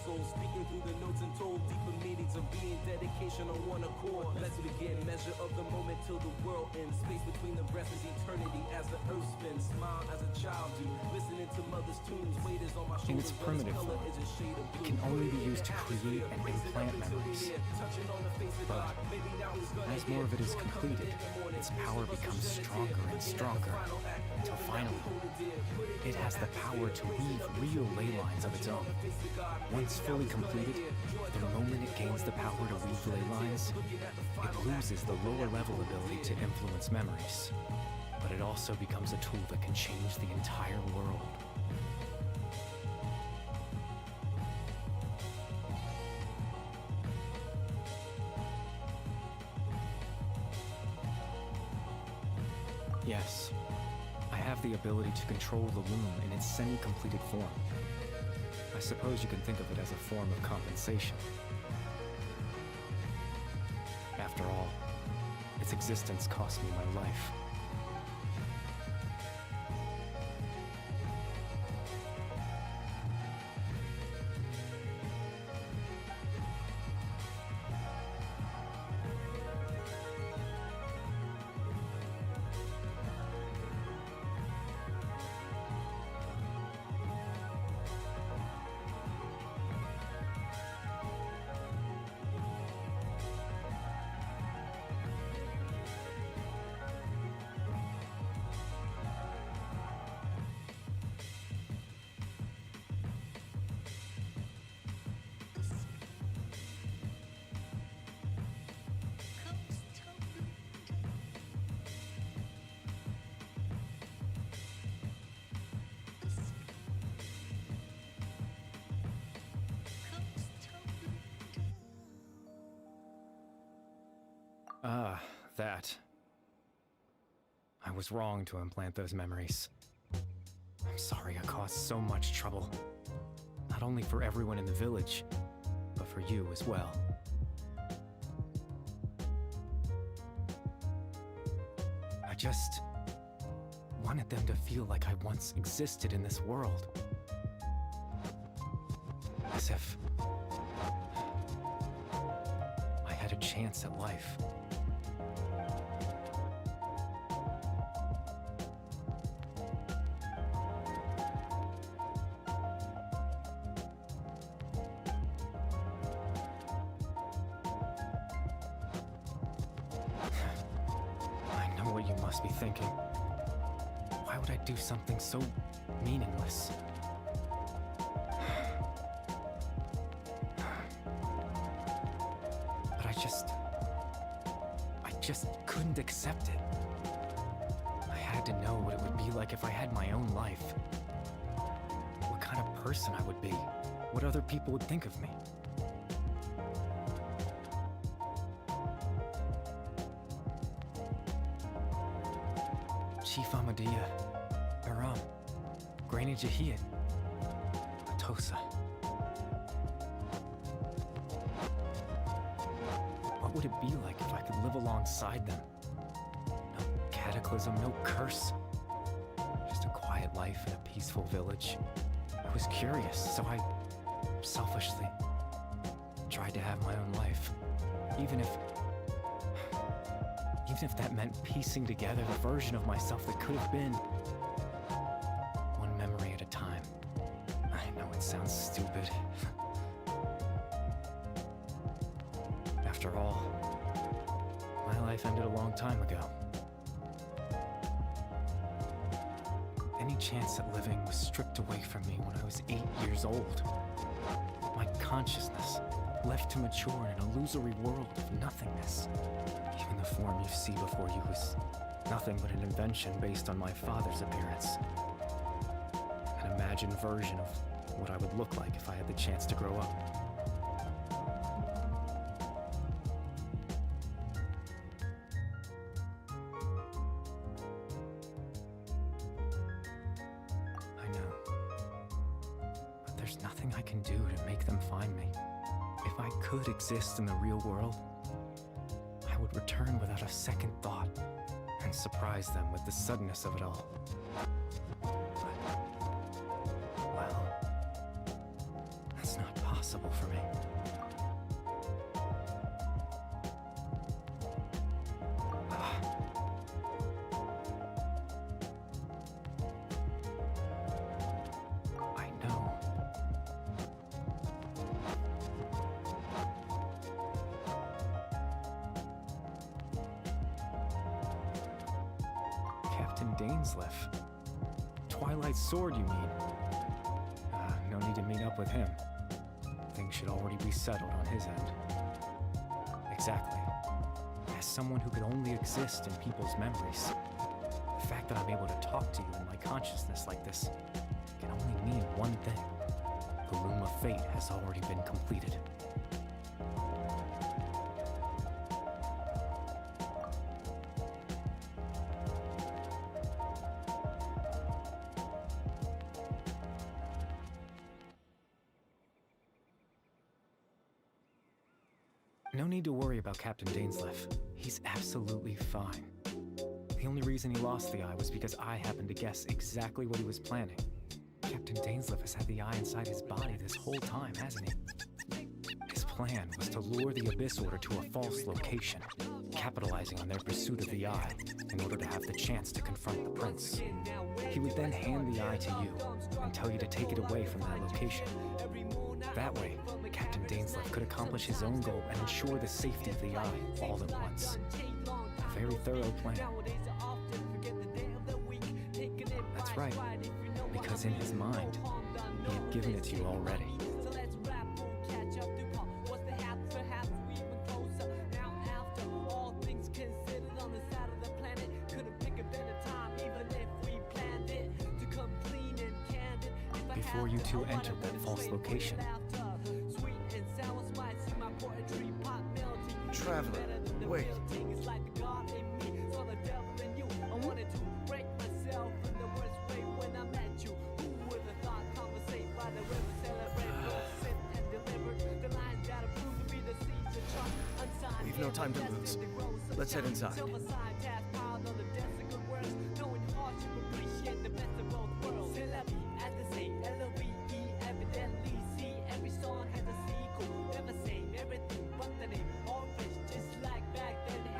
Let's begin. Measure of the moment till the world ends. Space between the breaths is eternity as the earth spins. Smile as a child do. Listening to mother's tunes. Weight is on my shoulders. In its primitive form, it can only be used to create and implant memories. But as more of it is completed, its power becomes stronger and stronger until finally it has the power to weave real ley lines of its own. Once fully completed, the moment it gains the power to weave ley lines, it loses the lower level ability to influence memories. But it also becomes a tool that can change the entire world. Yes, I have the ability to control the loom in its semi-completed form. I suppose you can think of it as a form of compensation. After all, its existence cost me my life. Ah, that. I was wrong to implant those memories. I'm sorry I caused so much trouble. Not only for everyone in the village, but for you as well. I just wanted them to feel like I once existed in this world. As if I had a chance at life. You must be thinking, why would I do something so meaningless? But I just couldn't accept it. I had to know what it would be like if I had my own life. What kind of person I would be, what other people would think of me. Chief Amadea, Aram, Granny Jahid, Atosa. What would it be like if I could live alongside them? No cataclysm, no curse. Just a quiet life in a peaceful village. It was curious, so I selfishly tried to have my own life. Even if that meant piecing together the version of myself that could have been. One memory at a time. I know it sounds stupid. After all, my life ended a long time ago. Any chance at living was stripped away from me when I was 8 years old. My consciousness left to mature in an illusory world of nothingness. Even the form you see before you was nothing but an invention based on my father's appearance. An imagined version of what I would look like if I had the chance to grow up. I know. But there's nothing I can do to make them find me. If I could exist in the real world, I would return without a second thought and surprise them with the suddenness of it all. But, well, that's not possible for me. I know. Captain Dainsleif. Twilight Sword, you mean? No need to meet up with him. Things should already be settled on his end. Exactly. As someone who could only exist in people's memories, the fact that I'm able to talk to you in my consciousness like this can only mean one thing. The Loom of Fate has already been completed. No need to worry about Captain Dainsleif. He's absolutely fine. The only reason he lost the eye was because I happened to guess exactly what he was planning. Captain Dainsleif has had the eye inside his body this whole time, hasn't he? His plan was to lure the Abyss Order to a false location, capitalizing on their pursuit of the eye in order to have the chance to confront the prince. He would then hand the eye to you and tell you to take it away from that location. That way, Captain Dainsleif could accomplish his own goal and ensure the safety of the eye all at once. A very thorough plan. That's right, because in his mind, he had given it to you already. Before you two entered that false location. Traveler, wait. We've no time to lose. Let's head inside.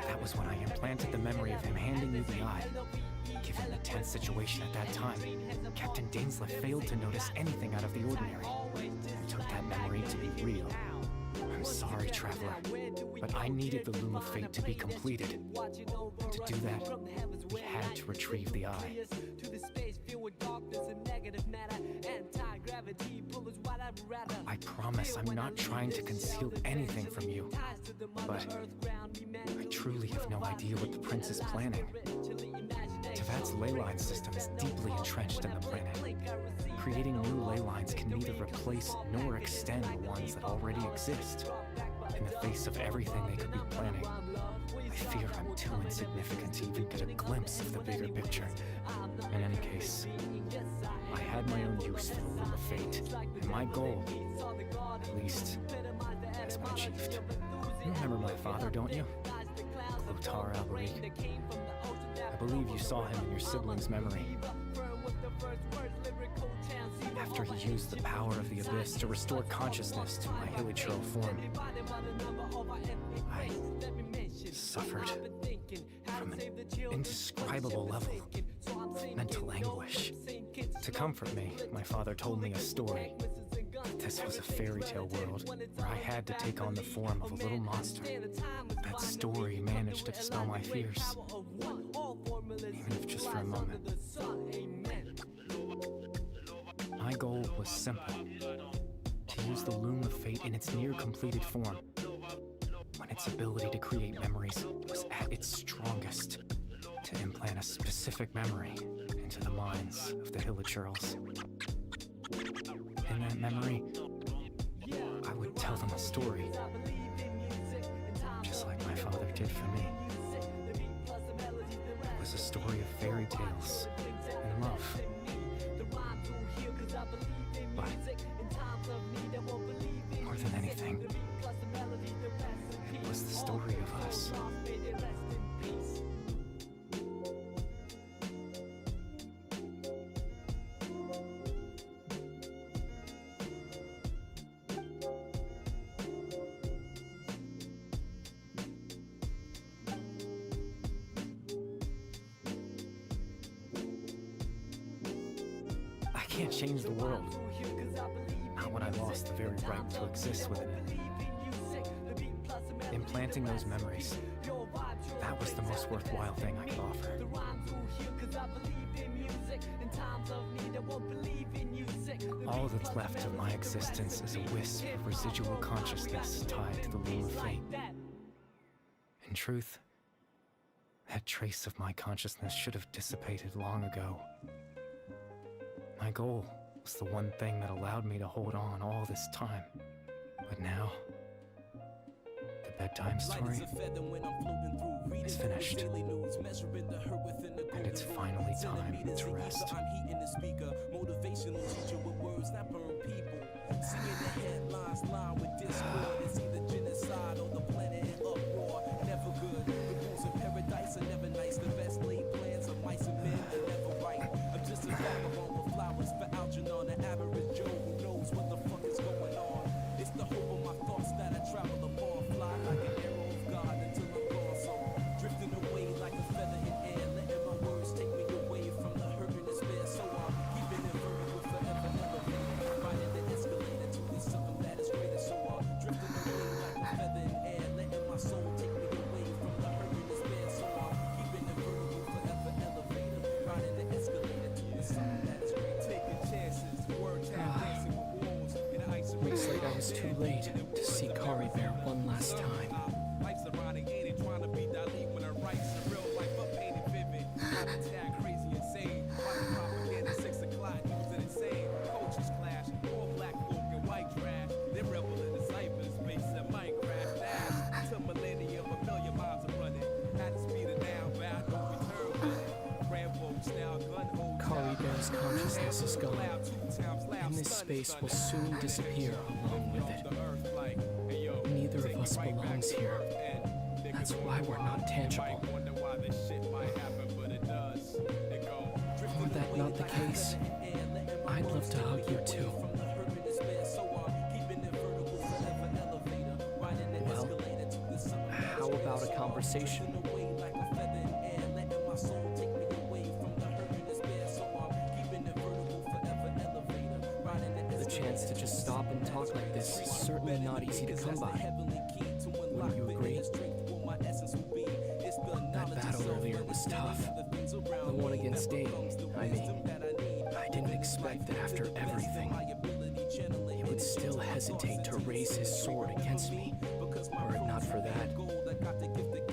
That was when I implanted the memory of him handing you the eye. Given the tense situation at that time, Captain Dainsleif failed to notice anything out of the ordinary. I took that memory to be real. I'm sorry, Traveler, but I needed the Loom of Fate to be completed. And to do that, we had to retrieve the eye. I promise I'm not trying to conceal anything from you, but I truly have no idea what the prince is planning. Teyvat's ley line system is deeply entrenched in the planet. Creating new ley lines can neither replace nor extend the ones that already exist. In the face of everything they could be planning, I fear I'm too insignificant to even get a glimpse of the bigger picture. In any case, I had my own use for the Loom of Fate, and my goal, at least, has been achieved. You remember my father, don't you? Clotar Alberik. I believe you saw him in your sibling's memory. After after he used the power of the Abyss to restore consciousness to my hilichurl form. I suffered from an indescribable level of mental anguish. To comfort me, my father told me a story. This was a fairy tale world where I had to take on the form of a little monster. That story managed to dispel my fears, even if just for a moment. My goal was simple: to use the Loom of Fate in its near-completed form, when its ability to create memories was at its strongest, to implant a specific memory into the minds of the hilichurls. In that memory, I would tell them a story, just like my father did for me. It was a story of fairy tales and love. But more than anything, it was the story of us. I can't change the world, not when I lost the very right to exist within it. Implanting those memories, that was the most worthwhile thing I could offer. All that's left of my existence is a wisp of residual consciousness tied to the Loom of Fate. In truth, that trace of my consciousness should have dissipated long ago. My goal was the one thing that allowed me to hold on all this time. But now, the bedtime story is finished. And it's finally time to rest. Motivational teacher with words that burn people. Singing the headlines line with discord. It's either genocide or the planet in uproar. Never good. The rules of paradise are never nice. The best laid plans of mice and men are never right. I'm just a vagabond with flowers for Algernon, an average Joe who knows what the fuck is going on. It's the hope of my thoughts that I travel upon. Fly like an arrow of God until I'm gone. So drifting away like a feather in air, letting my words take me away from the hurt and despair. So I'm keeping it vertical, forever elevated, riding the escalator to this something that is greater. So I'm drifting away like a feather in air, letting my soul take me away from the hurt and despair. So I'm keeping it vertical, forever elevated, riding the escalator to this something that is greater. Taking chances, word tap dancing with wolves in the ice. Looks like I was too late to see Kari Bear one last time. Life's ironic, ain't it trying to be Dali when I write the real life up painted vivid. I'm tag crazy insane. Watching propaganda 6 o'clock, news and insane. Coaches clash, all black folk and white trash. They rebel in the cyberspace that might crash dash. Till millennium, a million miles are running. At the speed of now, bound no return gunning. Rambo's now gun holds. Kari Bear's consciousness is gone, and this space will soon disappear along with it. Neither of us belongs here. That's why we're not tangible. Were that not the case, I'd love to hug you too. Well, how about a conversation? The chance to just stop and talk like this is certainly not easy to come by. Wouldn't you agree? That battle earlier was tough. The one against Dave, I mean. I didn't expect that after everything, he would still hesitate to raise his sword against me. Were it not for that,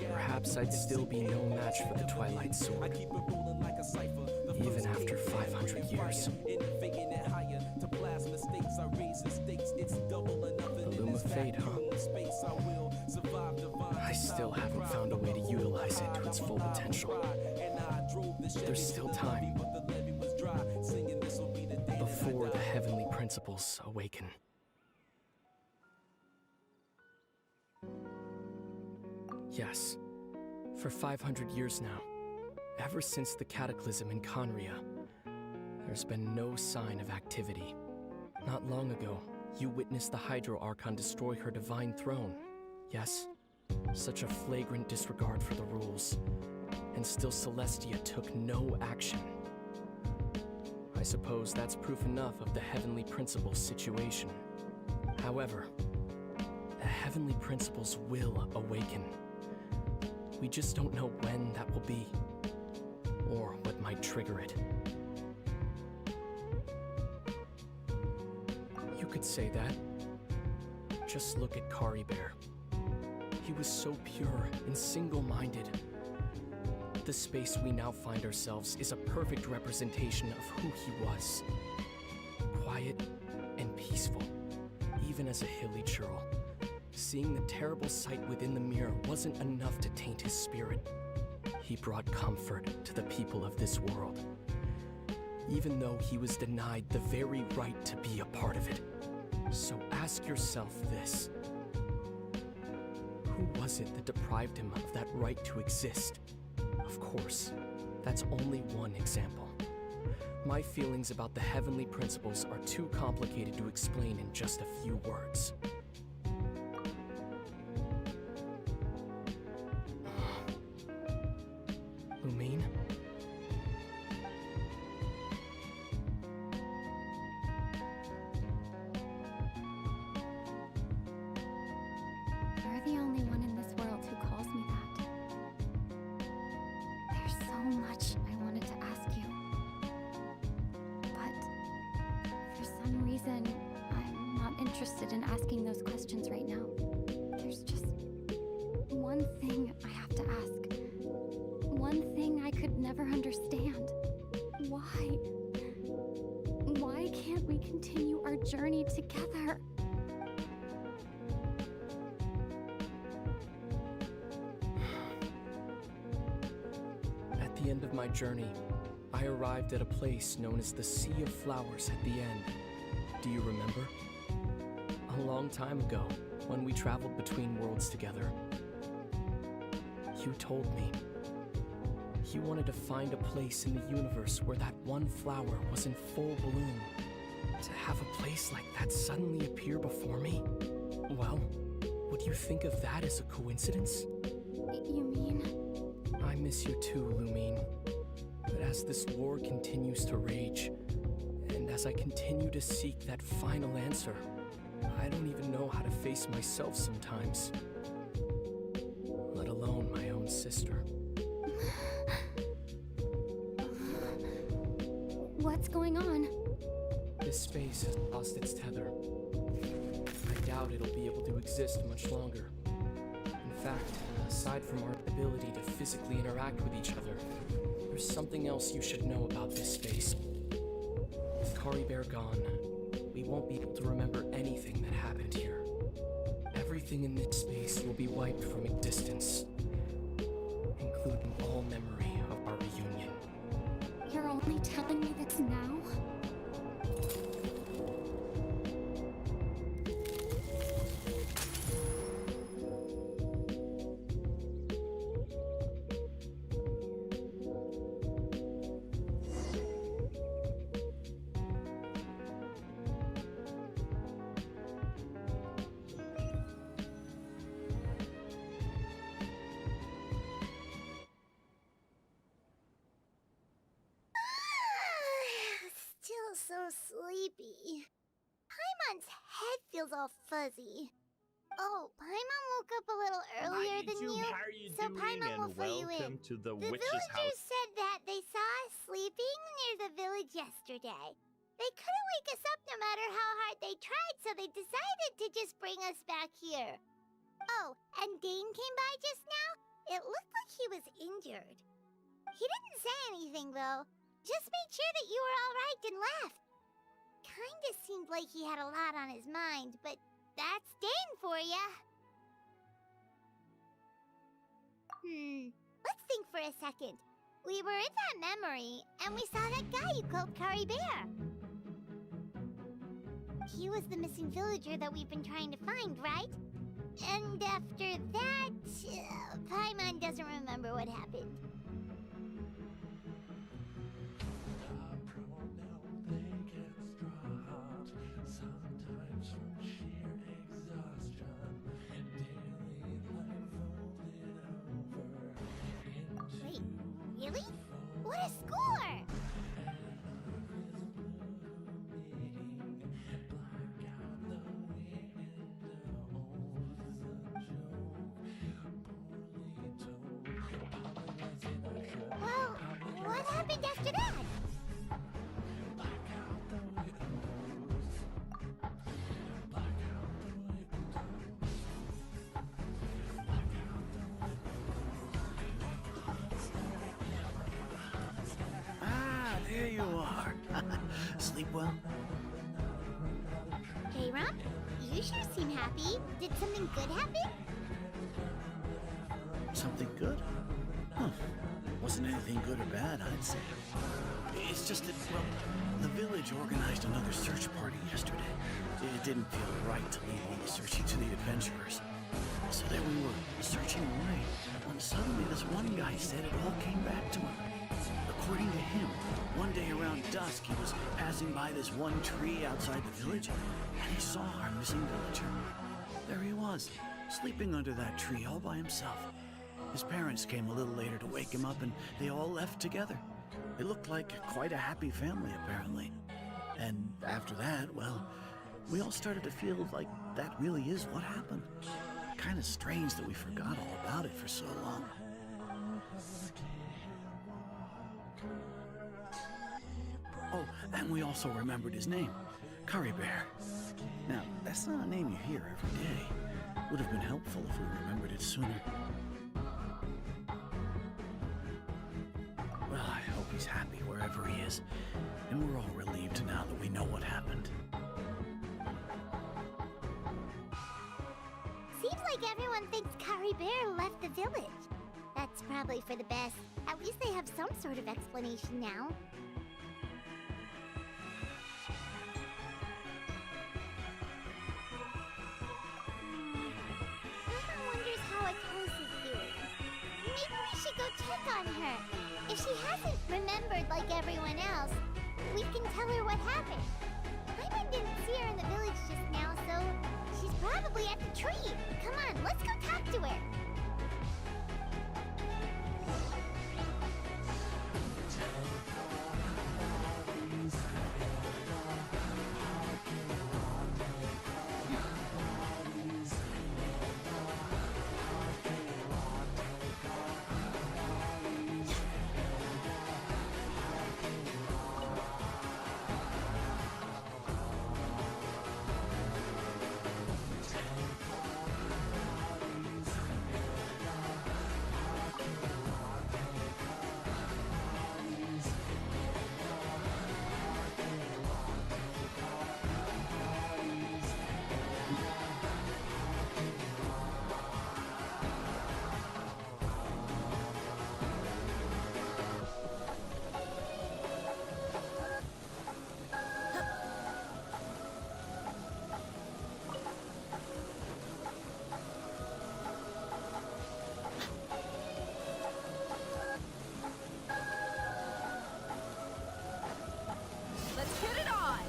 perhaps I'd still be no match for the Twilight Sword. Even after 500 years. The Loom of Fate, huh? I still haven't found a way to utilize it to its full potential. There's still time. Before the heavenly principles awaken. Yes, for 500 years now, ever since the cataclysm in Conria, there's been no sign of activity. Not long ago, you witnessed the Hydro Archon destroy her divine throne. Yes, such a flagrant disregard for the rules. And still Celestia took no action. I suppose that's proof enough of the Heavenly Principles situation. However, the Heavenly Principles will awaken. We just don't know when that will be, or what might trigger it. You could say that. Just look at Kari Bear. He was so pure and single-minded. The space we now find ourselves is a perfect representation of who he was. Quiet and peaceful, even as a hilly churl. Seeing the terrible sight within the mirror wasn't enough to taint his spirit. He brought comfort to the people of this world, even though he was denied the very right to be a part of it. So ask yourself this. Who was it that deprived him of that right to exist? Of course, that's only one example. My feelings about the Heavenly Principles are too complicated to explain in just a few words. Lumine? You're the only one in this world who calls me that. There's so much I wanted to ask you. But for some reason, I'm not interested in asking those questions right now. There's just one thing I have to ask. One thing I could never understand. Why? Why can't we continue our journey together? At the end of my journey, I arrived at a place known as the Sea of Flowers at the end. Do you remember? A long time ago, when we traveled between worlds together, you told me you wanted to find a place in the universe where that one flower was in full bloom. To have a place like that suddenly appear before me? Well, would you think of that as a coincidence? You mean? I miss you too, Lumine. But as this war continues to rage, and as I continue to seek that final answer, I don't even know how to face myself sometimes. Let alone my own sister. What's going on? This space has lost its tether. I doubt it'll be able to exist much longer. In fact, aside from our ability to physically interact with each other, there's something else you should know about this space. With Kari Bear gone, we won't be able to remember anything that happened here. Everything in this space will be wiped from existence, including all memory of our reunion. You're only telling me this now? Still so sleepy. Paimon's head feels all fuzzy. Oh, Paimon woke up a little earlier than you. How are you So doing? Paimon will And fill you welcome in. to the The witch's villagers house. said that they saw us sleeping near the village yesterday. They couldn't wake us up no matter how hard they tried, so they decided to just bring us back here. Oh, and Dane came by just now. It looked like he was injured. He didn't say anything, though. Just made sure that you were all right and left. Kinda seemed like he had a lot on his mind, but that's Dane for ya. Let's think for a second. We were in that memory, and we saw that guy you called Kari Bear. He was the missing villager that we've been trying to find, right? And after that, Paimon doesn't remember what happened. you are. Sleep well? Hey, Rom, you sure seem happy. Did something good happen? Something good? Huh. Wasn't anything good or bad, I'd say. It's just that, well, the village organized another search party yesterday. It didn't feel right to leave all the searching to the adventurers. So there we were, searching away, when suddenly this one guy said it all came back to him. According to him, one day around dusk, he was passing by this one tree outside the village, and he saw our missing villager. There he was, sleeping under that tree all by himself. His parents came a little later to wake him up, and they all left together. It looked like quite a happy family, apparently. And after that, well, we all started to feel like that really is what happened. Kind of strange that we forgot all about it for so long. Oh, and we also remembered his name, Curry Bear. Now, that's not a name you hear every day. Would have been helpful if we remembered it sooner. Well, I hope he's happy wherever he is, and we're all relieved now that we know what happened. Seems like everyone thinks Curry Bear left the village. That's probably for the best. At least they have some sort of explanation now. Mama wonders how Atos is doing. Maybe we should go check on her. If she hasn't remembered like everyone else, we can tell her what happened. Paimon didn't see her in the village just now, so she's probably at the tree. Come on, let's go talk to her. Let's get it on!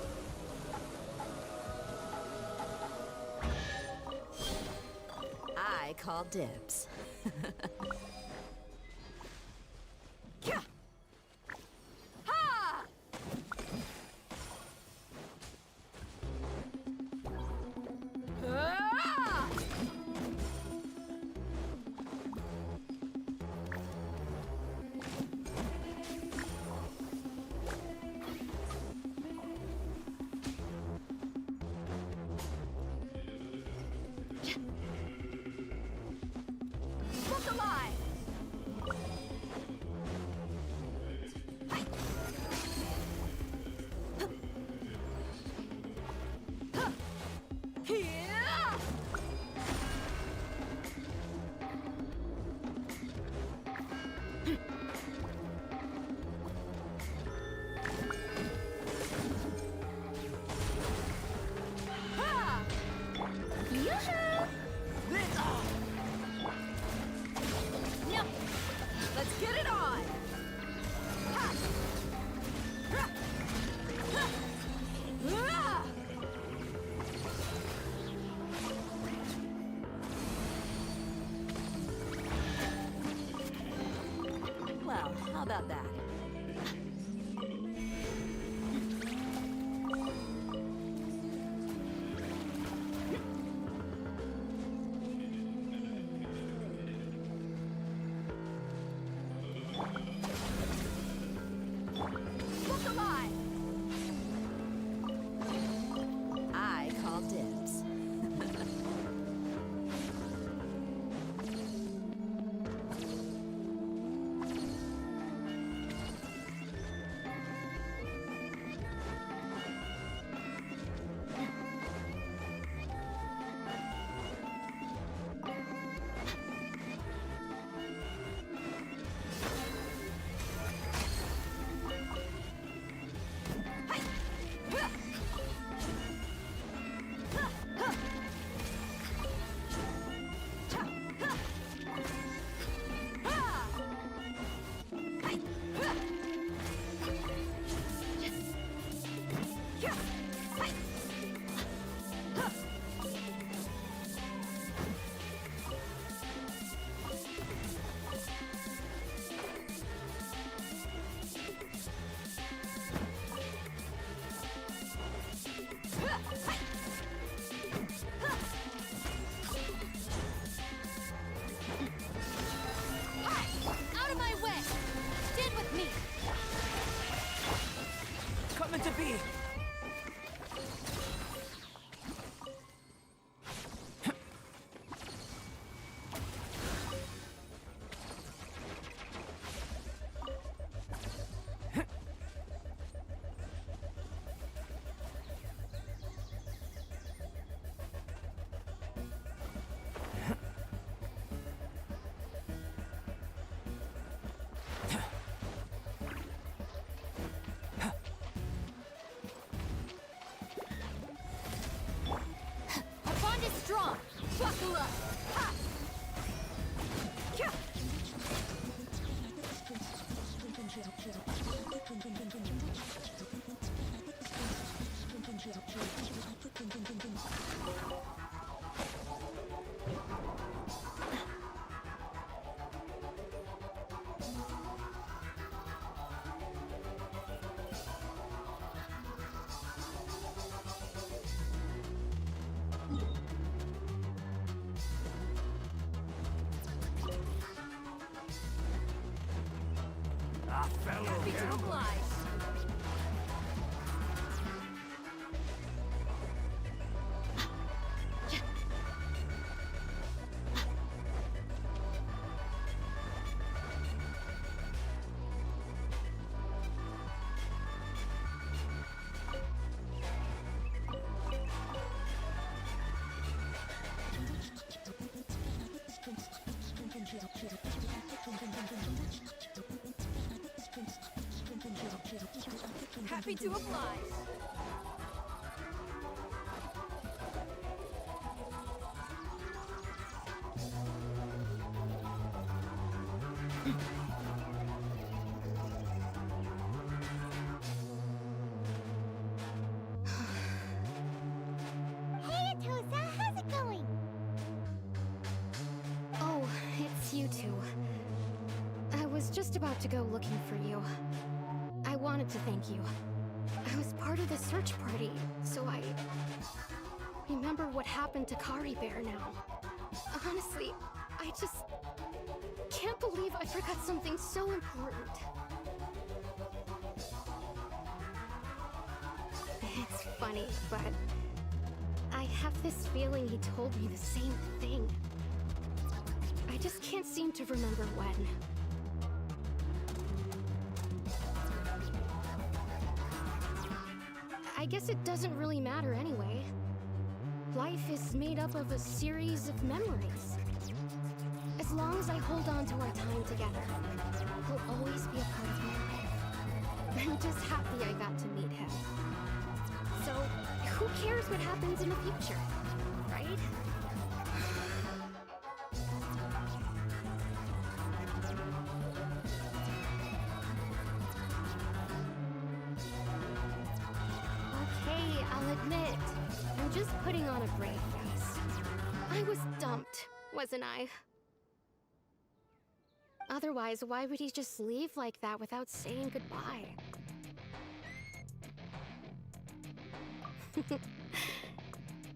I call dibs. Kya! Ha! Ah! Look alive! No! Let's get it on! Ha! Ha! Ha! Ah! Well, how about that? Look alive! I call dibs. fellow Happy to gambler. oblige. Happy to oblige. Hey, Atosa, how's it going? Oh, it's you two. I was just about to go looking for you. I wanted to thank you. I was part of the search party, so I remember what happened to Kari Bear now. Honestly, I just can't believe I forgot something so important. It's funny, but I have this feeling he told me the same thing. I just can't seem to remember when. I guess it doesn't really matter anyway. Life is made up of a series of memories. As long as I hold on to our time together, he'll always be a part of my life. I'm just happy I got to meet him. So, who cares what happens in the future, right? Okay, I'll admit, I'm just putting on a brave face. I was dumped, wasn't I? Otherwise, why would he just leave like that without saying goodbye?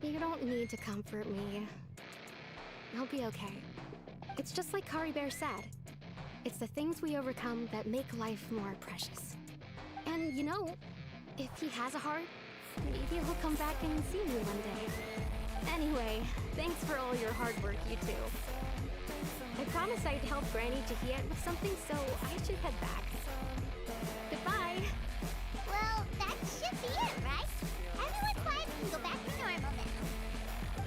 You don't need to comfort me. I'll be okay. It's just like Kari Bear said. It's the things we overcome that make life more precious. And you know, if he has a heart, maybe he'll come back and see me one day. Anyway, thanks for all your hard work, you two. I promised I'd help Granny Tahiyat with something, so I should head back. Goodbye! Well, that should be it, right? Everyone's fine and go back to normal then.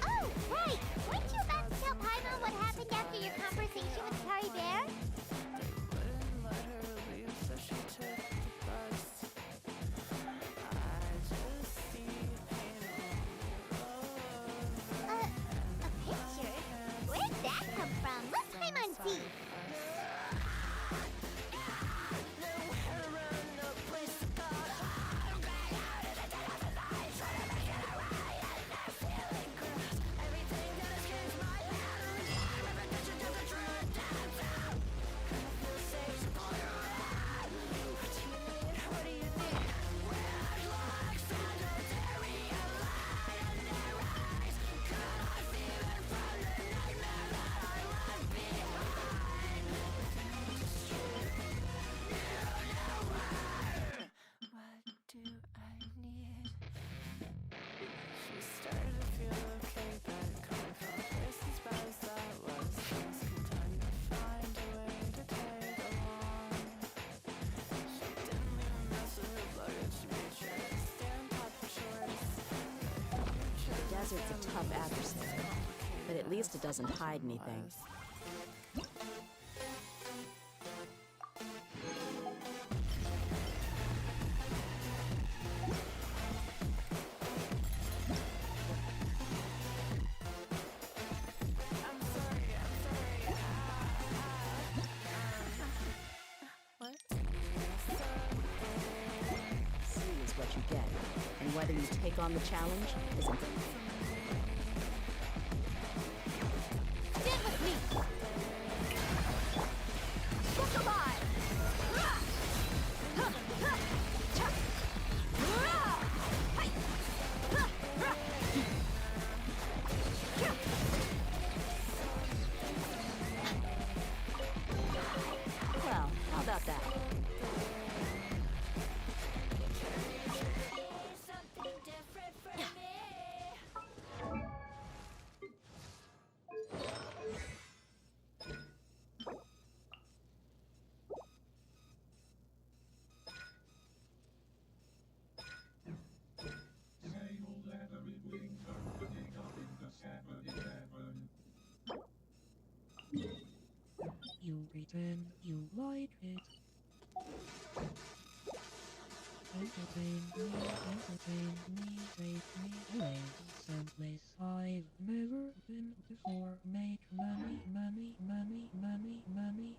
Oh, right! Weren't you about to tell Paimon what happened after your conversation with Kari Bear? A picture? Where'd that come from? Let Paimon see! Desert's a tough adversary, but at least it doesn't hide anything. See is what you get, and whether you take on the challenge isn't it. Stand with me! Look alive! Well, how about that? pretend you like it. Entertain me, take me away someplace I've never been before. Make money, money, money, money, money.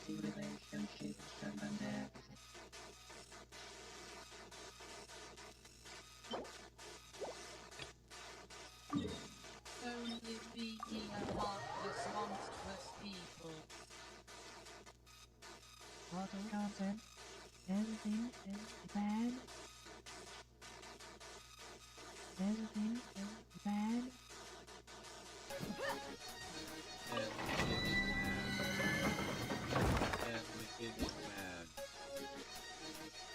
Relationships and only beating apart this monstrous people. Auto content. Everything is bad. Everything is bad. Everything is mad.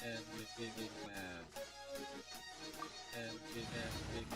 Everything is mad. Everything.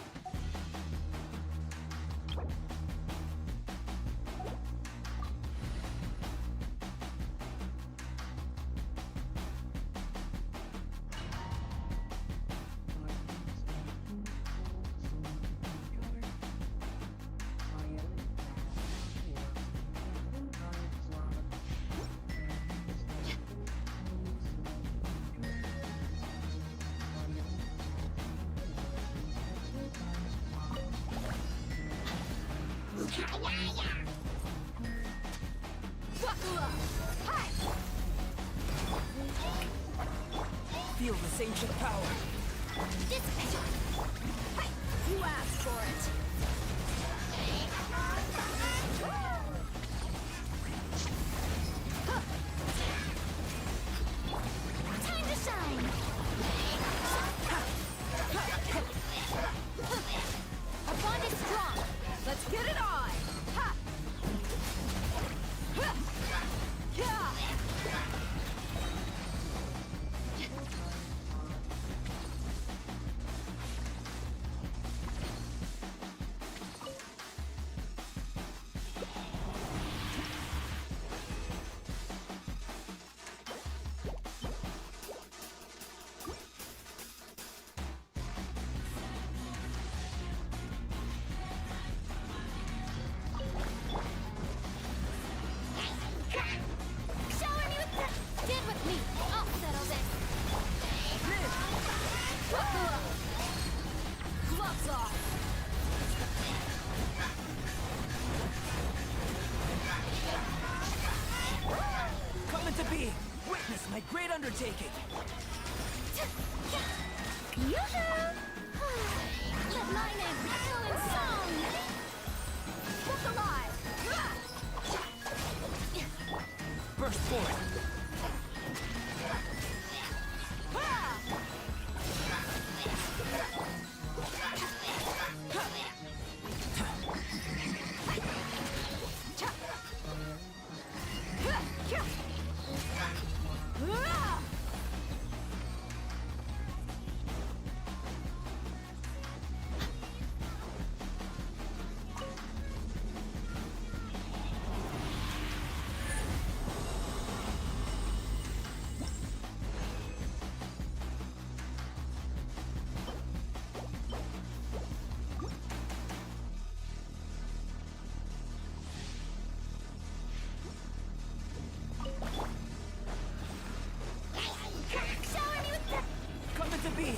Feel this ancient power. This you asked for it. Time to shine. Our bond is strong. Let's get it on. Ha! Yeah! Shower me with the... Get with me. I'll settle this. Buckle up. Gloves off. Coming to be. Witness my great undertaking. Yoo-hoo! Let my name echo in song. Look alive. Burst forth. Shower me with the... Coming to be.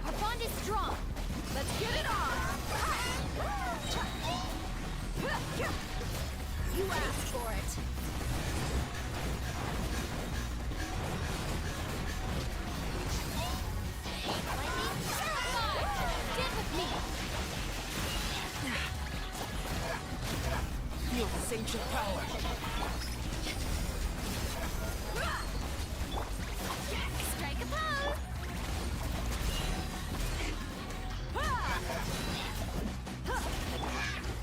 Our bond is strong. Let's get it on. You asked for it. Lightning terrified. Get with me. Feel this ancient power. Strike a pose.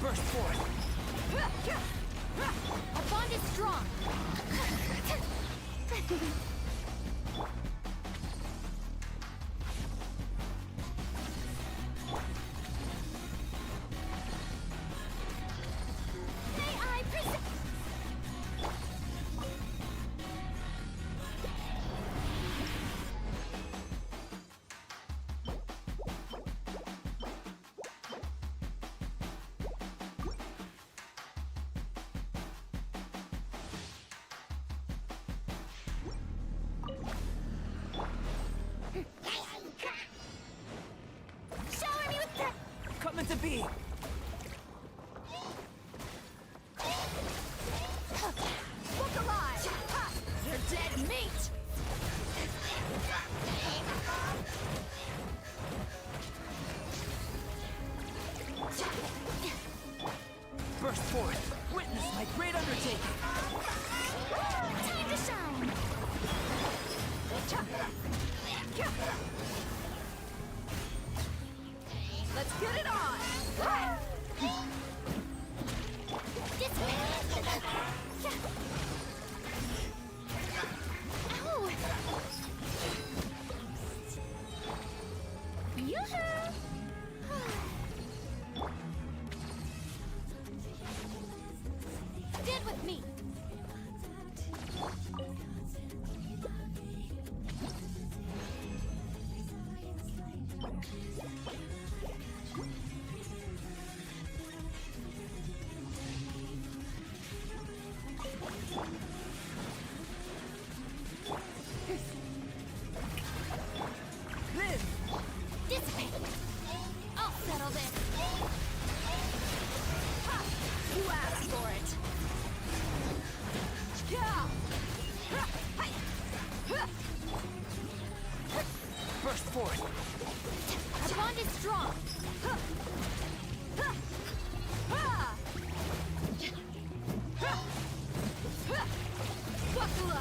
Burst forth. Our bond is strong. May I present... into being! Look alive! Ha! You're dead meat! Burst forth! Witness my great undertaking! Time to shine! Let's get it on! This way! Ow! Yoo-hoo! Stand with me! Live! This way! I'll settle this! Ha! You asked for it! Yeah! Burst forth! Our bond is strong! Buckle up!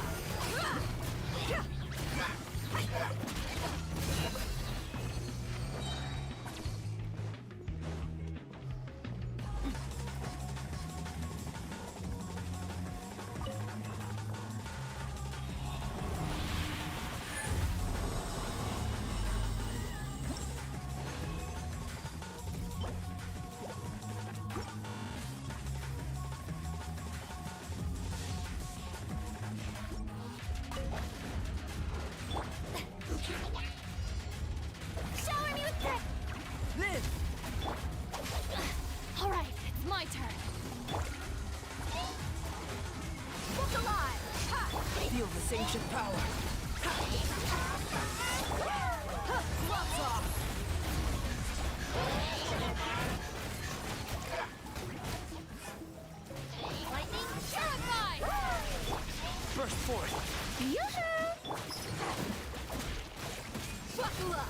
Shower me with that! Live! All right, it's my turn. Look alive! Ha! Feel this ancient power! Gloves off! Lightning terrified! Burst forth! Yoo-hoo! Buckle up!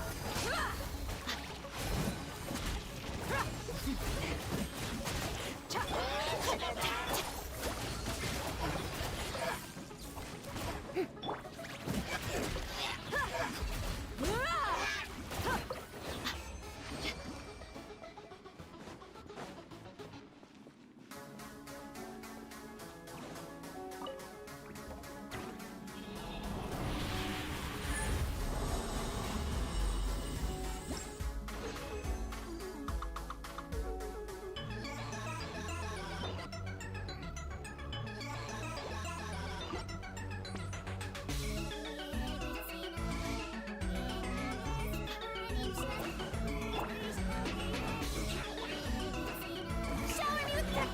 Shower me with that!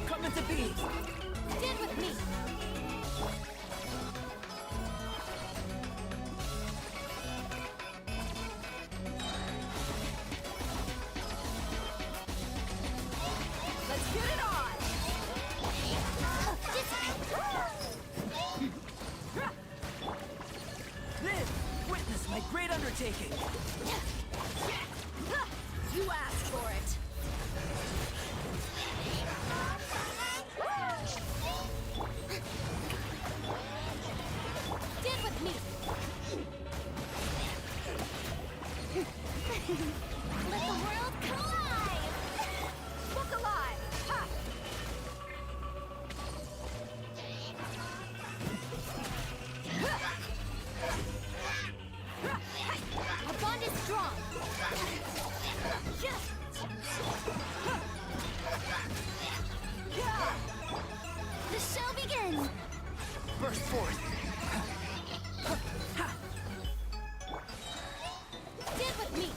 Come into being! Stand with me! Let's get it on! This Live! Witness my great undertaking! You asked for it! Stand with me! Let the world come alive! Look alive! Ha! Our bond is strong! The show begins! Burst forth! Stand with me!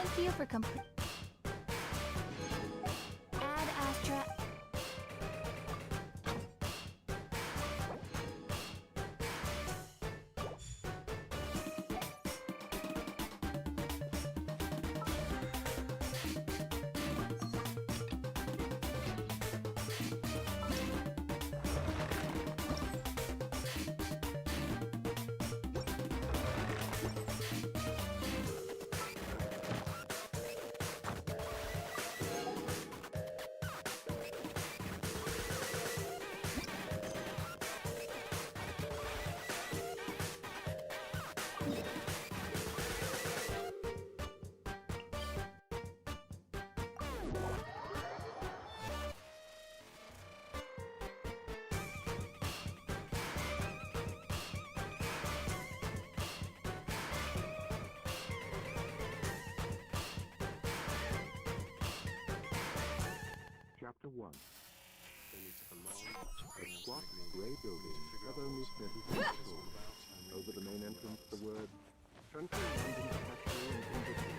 Thank you for Ad Astra. Chapter 1. Beneath a long, squat, grey building of only 30 feet tall. Over the main entrance, the words, Central London Factory and Industry.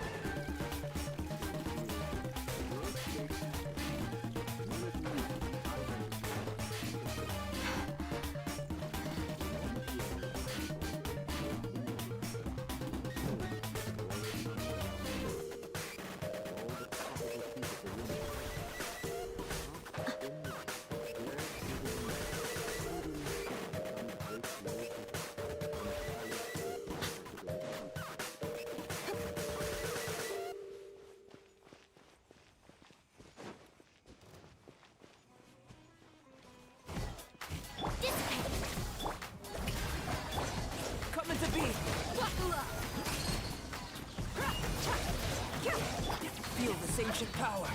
Coming to be! Buckle up! Feel this ancient power!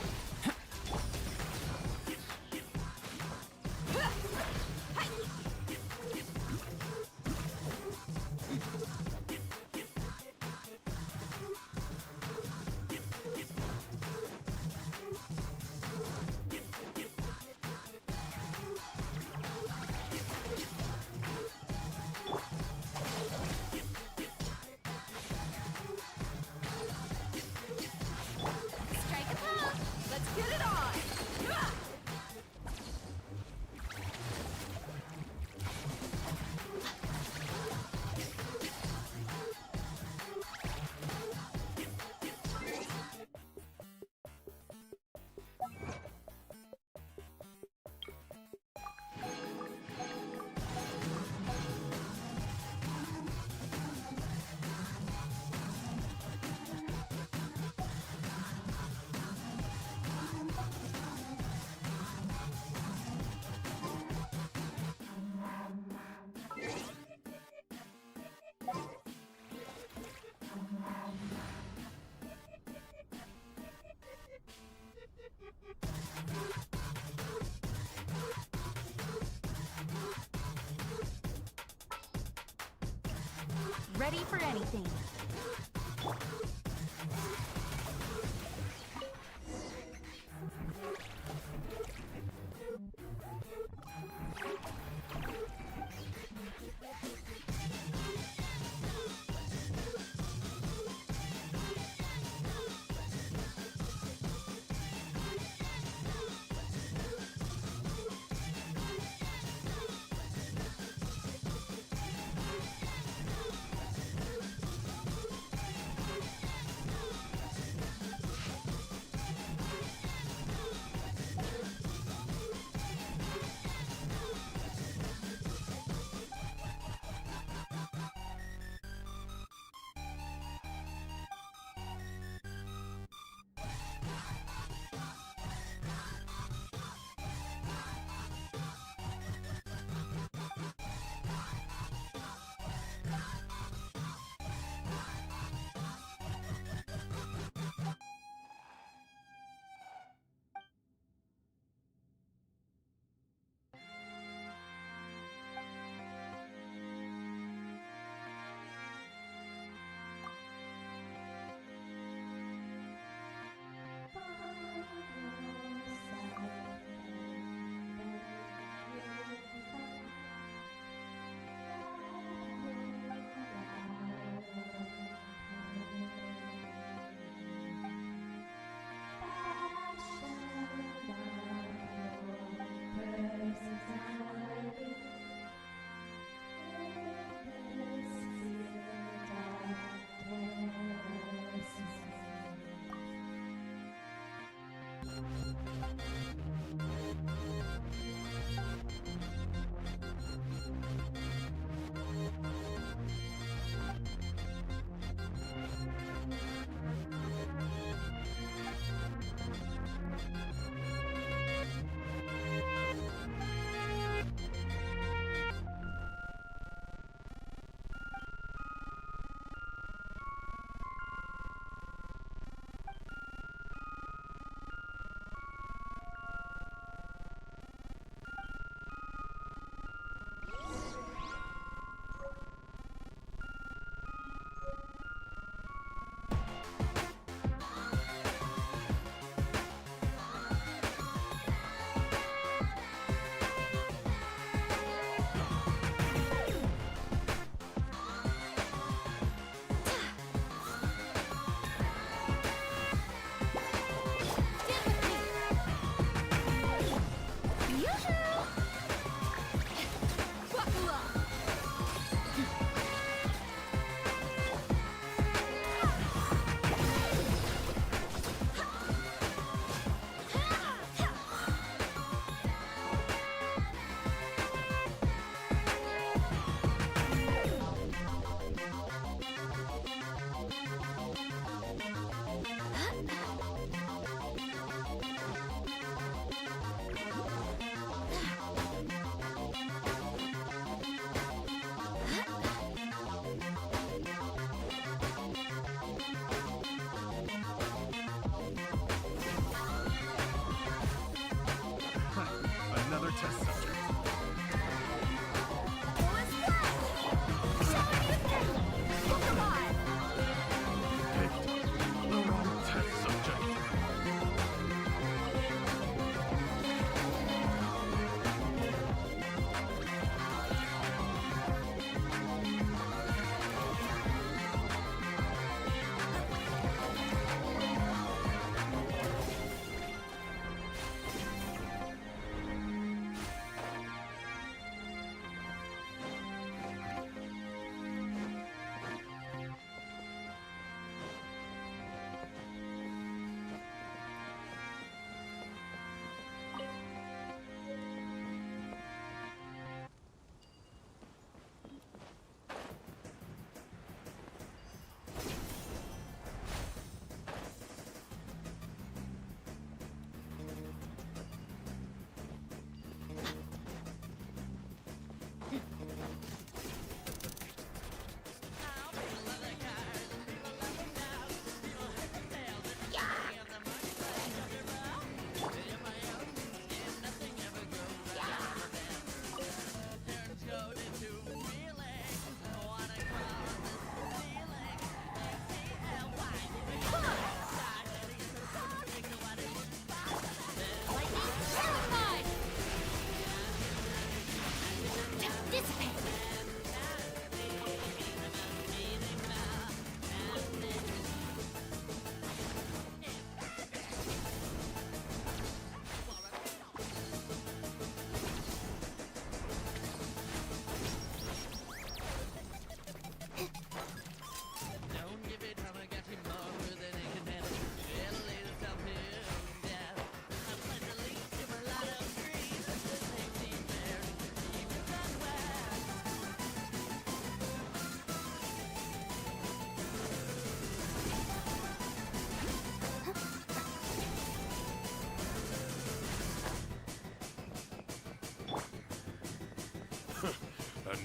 Strike a pose! Let's get it on! Ready for anything.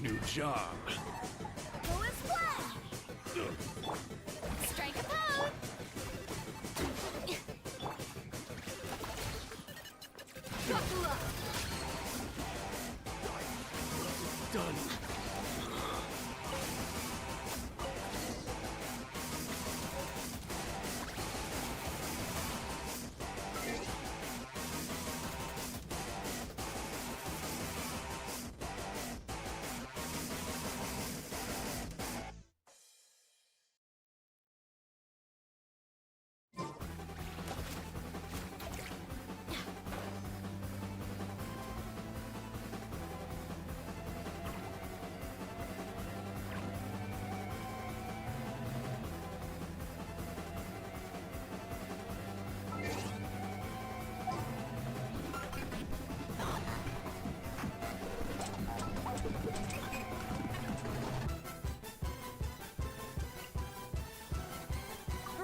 new job. Go and splash! Strike a pose! Buckle up! Done.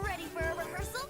Ready for a rehearsal?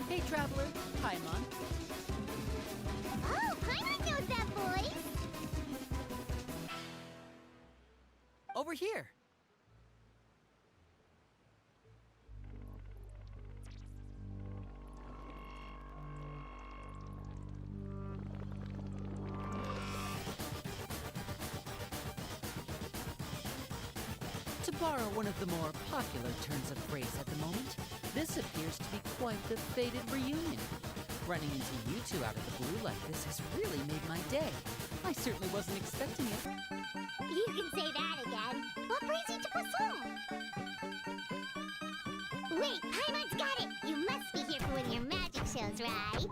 Hey, Traveler. Paimon. Oh, Paimon knows that voice! Over here. To borrow one of the more popular turns of phrase at the moment, this appears to be quite the fated reunion. Running into you two out of the blue like this has really made my day. I certainly wasn't expecting it. You can say that again. What brings you to Poisson? Wait, Paimon's got it! You must be here for one of your magic shows, right?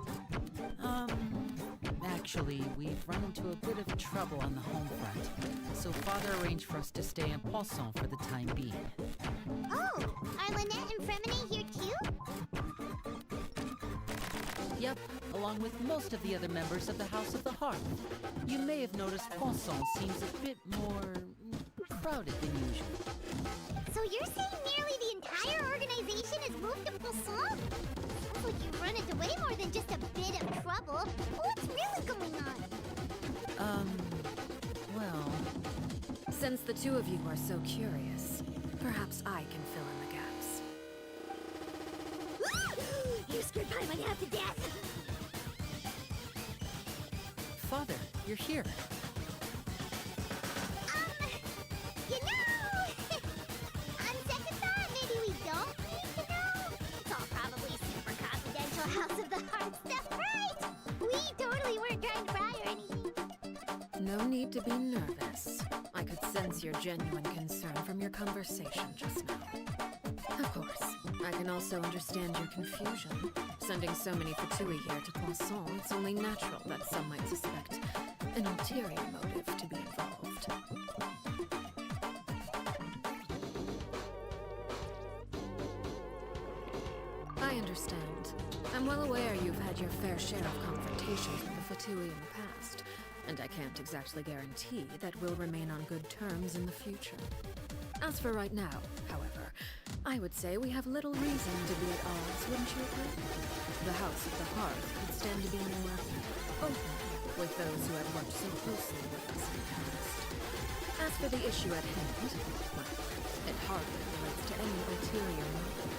Actually, we've run into a bit of trouble on the home front, so Father arranged for us to stay in Poisson for the time being. Oh, are Lynette and Fremine here too? Yep, along with most of the other members of the House of the Hearth. You may have noticed Poisson seems a bit more crowded than usual. So you're saying nearly the entire organization has moved to Poisson? Sounds like you've run into way more than just a bit of trouble. What's really going on? Well, since the two of you are so curious, perhaps I can fill in the gaps. You scared Paimon half to death! Father, you're here. You know, on second thought, maybe we don't need to know. It's all probably super confidential House of the Heart stuff, right? We totally weren't trying to pry or anything. No need to be nervous. I could sense your genuine concern from your conversation just now. Of course, I can also understand your confusion. Sending so many Fatui here to Poisson, it's only natural that some might suspect an ulterior motive to be involved. I understand. I'm well aware you've had your fair share of confrontations with the Fatui in the past, and I can't exactly guarantee that we'll remain on good terms in the future. As for right now, however, I would say we have little reason to be at odds, wouldn't you agree? The House of the Hearth could stand to be more open with those who have worked so closely with us in the past. As for the issue at hand, well, It hardly relates to any ulterior motive.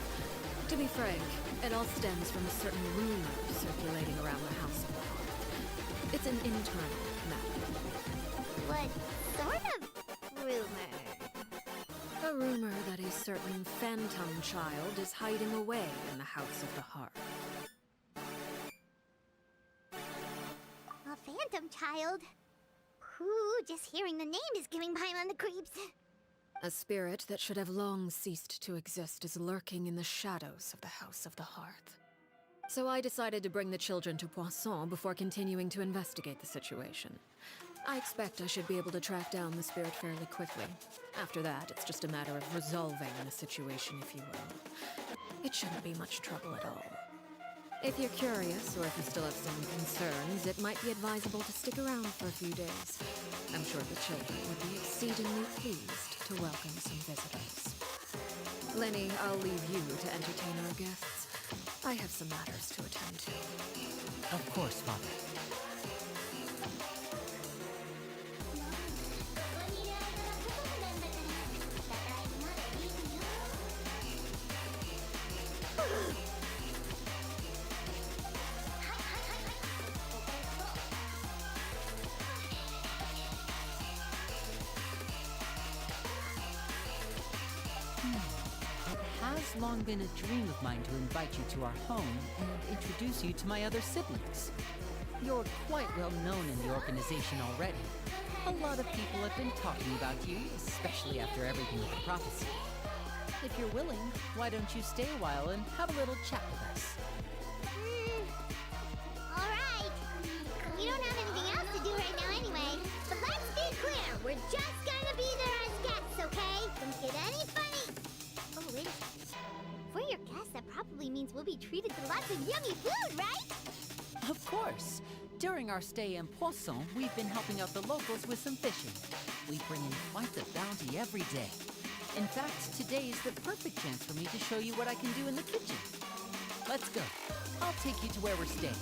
To be frank, it all stems from a certain rumor circulating around the House of the Hearth. It's an internal matter. What sort of rumor? A rumor that a certain phantom child is hiding away in the House of the Hearth. A phantom child? Ooh, just hearing the name is giving Paimon the creeps. A spirit that should have long ceased to exist is lurking in the shadows of the House of the Hearth. So I decided to bring the children to Poisson before continuing to investigate the situation. I expect I should be able to track down the spirit fairly quickly. After that, it's just a matter of resolving the situation, if you will. It shouldn't be much trouble at all. If you're curious, or if you still have some concerns, it might be advisable to stick around for a few days. I'm sure the children would be exceedingly pleased to welcome some visitors. Lenny, I'll leave you to entertain our guests. I have some matters to attend to. Of course, Father. It has long been a dream of mine to invite you to our home and introduce you to my other siblings. You're quite well known in the organization already. A lot of people have been talking about you, especially after everything with the prophecy. If you're willing, why don't you stay a while and have a little chat with us? Alright. We don't have anything else to do right now anyway. But let's be clear, we're just gonna be there as guests, okay? Don't get any funny. Oh, wait a second. For your guests, that probably means we'll be treated to lots of yummy food, right? Of course. During our stay in Poisson, we've been helping out the locals with some fishing. We bring in quite the bounty every day. In fact, today is the perfect chance for me to show you what I can do in the kitchen. Let's go. I'll take you to where we're staying.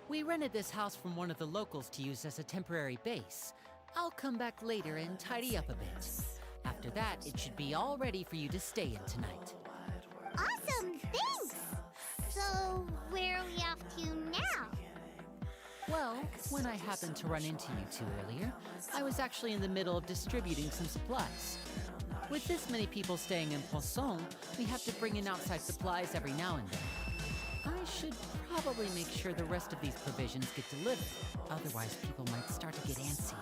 We rented this house from one of the locals to use as a temporary base. I'll come back later and tidy up a bit. After that, it should be all ready for you to stay in tonight. Awesome, thanks! So, where are we off to now? Well, when I happened to run into you two earlier, I was actually in the middle of distributing some supplies. With this many people staying in Poisson, we have to bring in outside supplies every now and then. I should probably make sure the rest of these provisions get delivered. Otherwise, people might start to get antsy.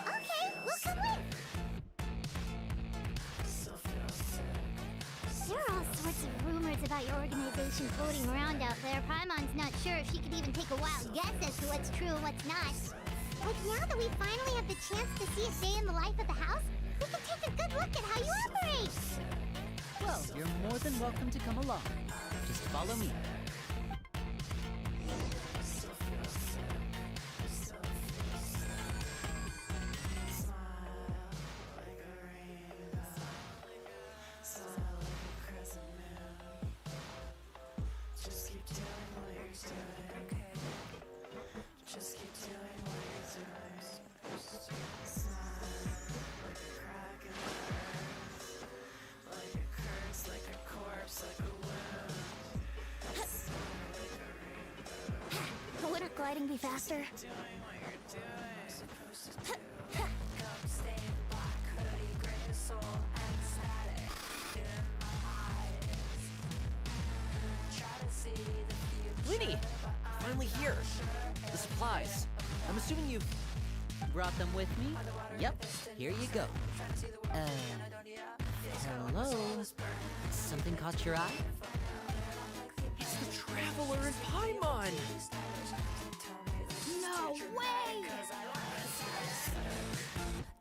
Okay, we'll come with. There are all sorts of rumors about your organization floating around out there. Paimon's not sure if she could even take a wild guess as to what's true and what's not. But now that we finally have the chance to see a day in the life of the house, we can take a good look at how you operate. Well, you're more than welcome to come along. Just follow me. Would gliding be faster? Winnie! For you've brought them with me? Yep, here you go. Hello? Something caught your eye? It's the Traveler in Paimon! No way!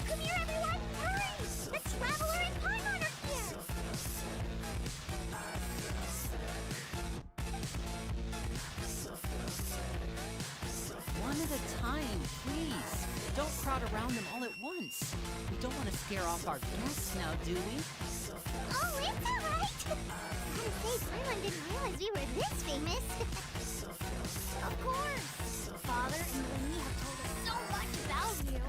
Come here, everyone! Hurry! The Traveler and Paimon are here! One at a time, please. Don't crowd around them all at once. We don't want to scare off our guests now, do we? Oh, it's alright! Gotta say, Paimon didn't realize we were this famous. Of course! Father and Winnie have told us so much about you.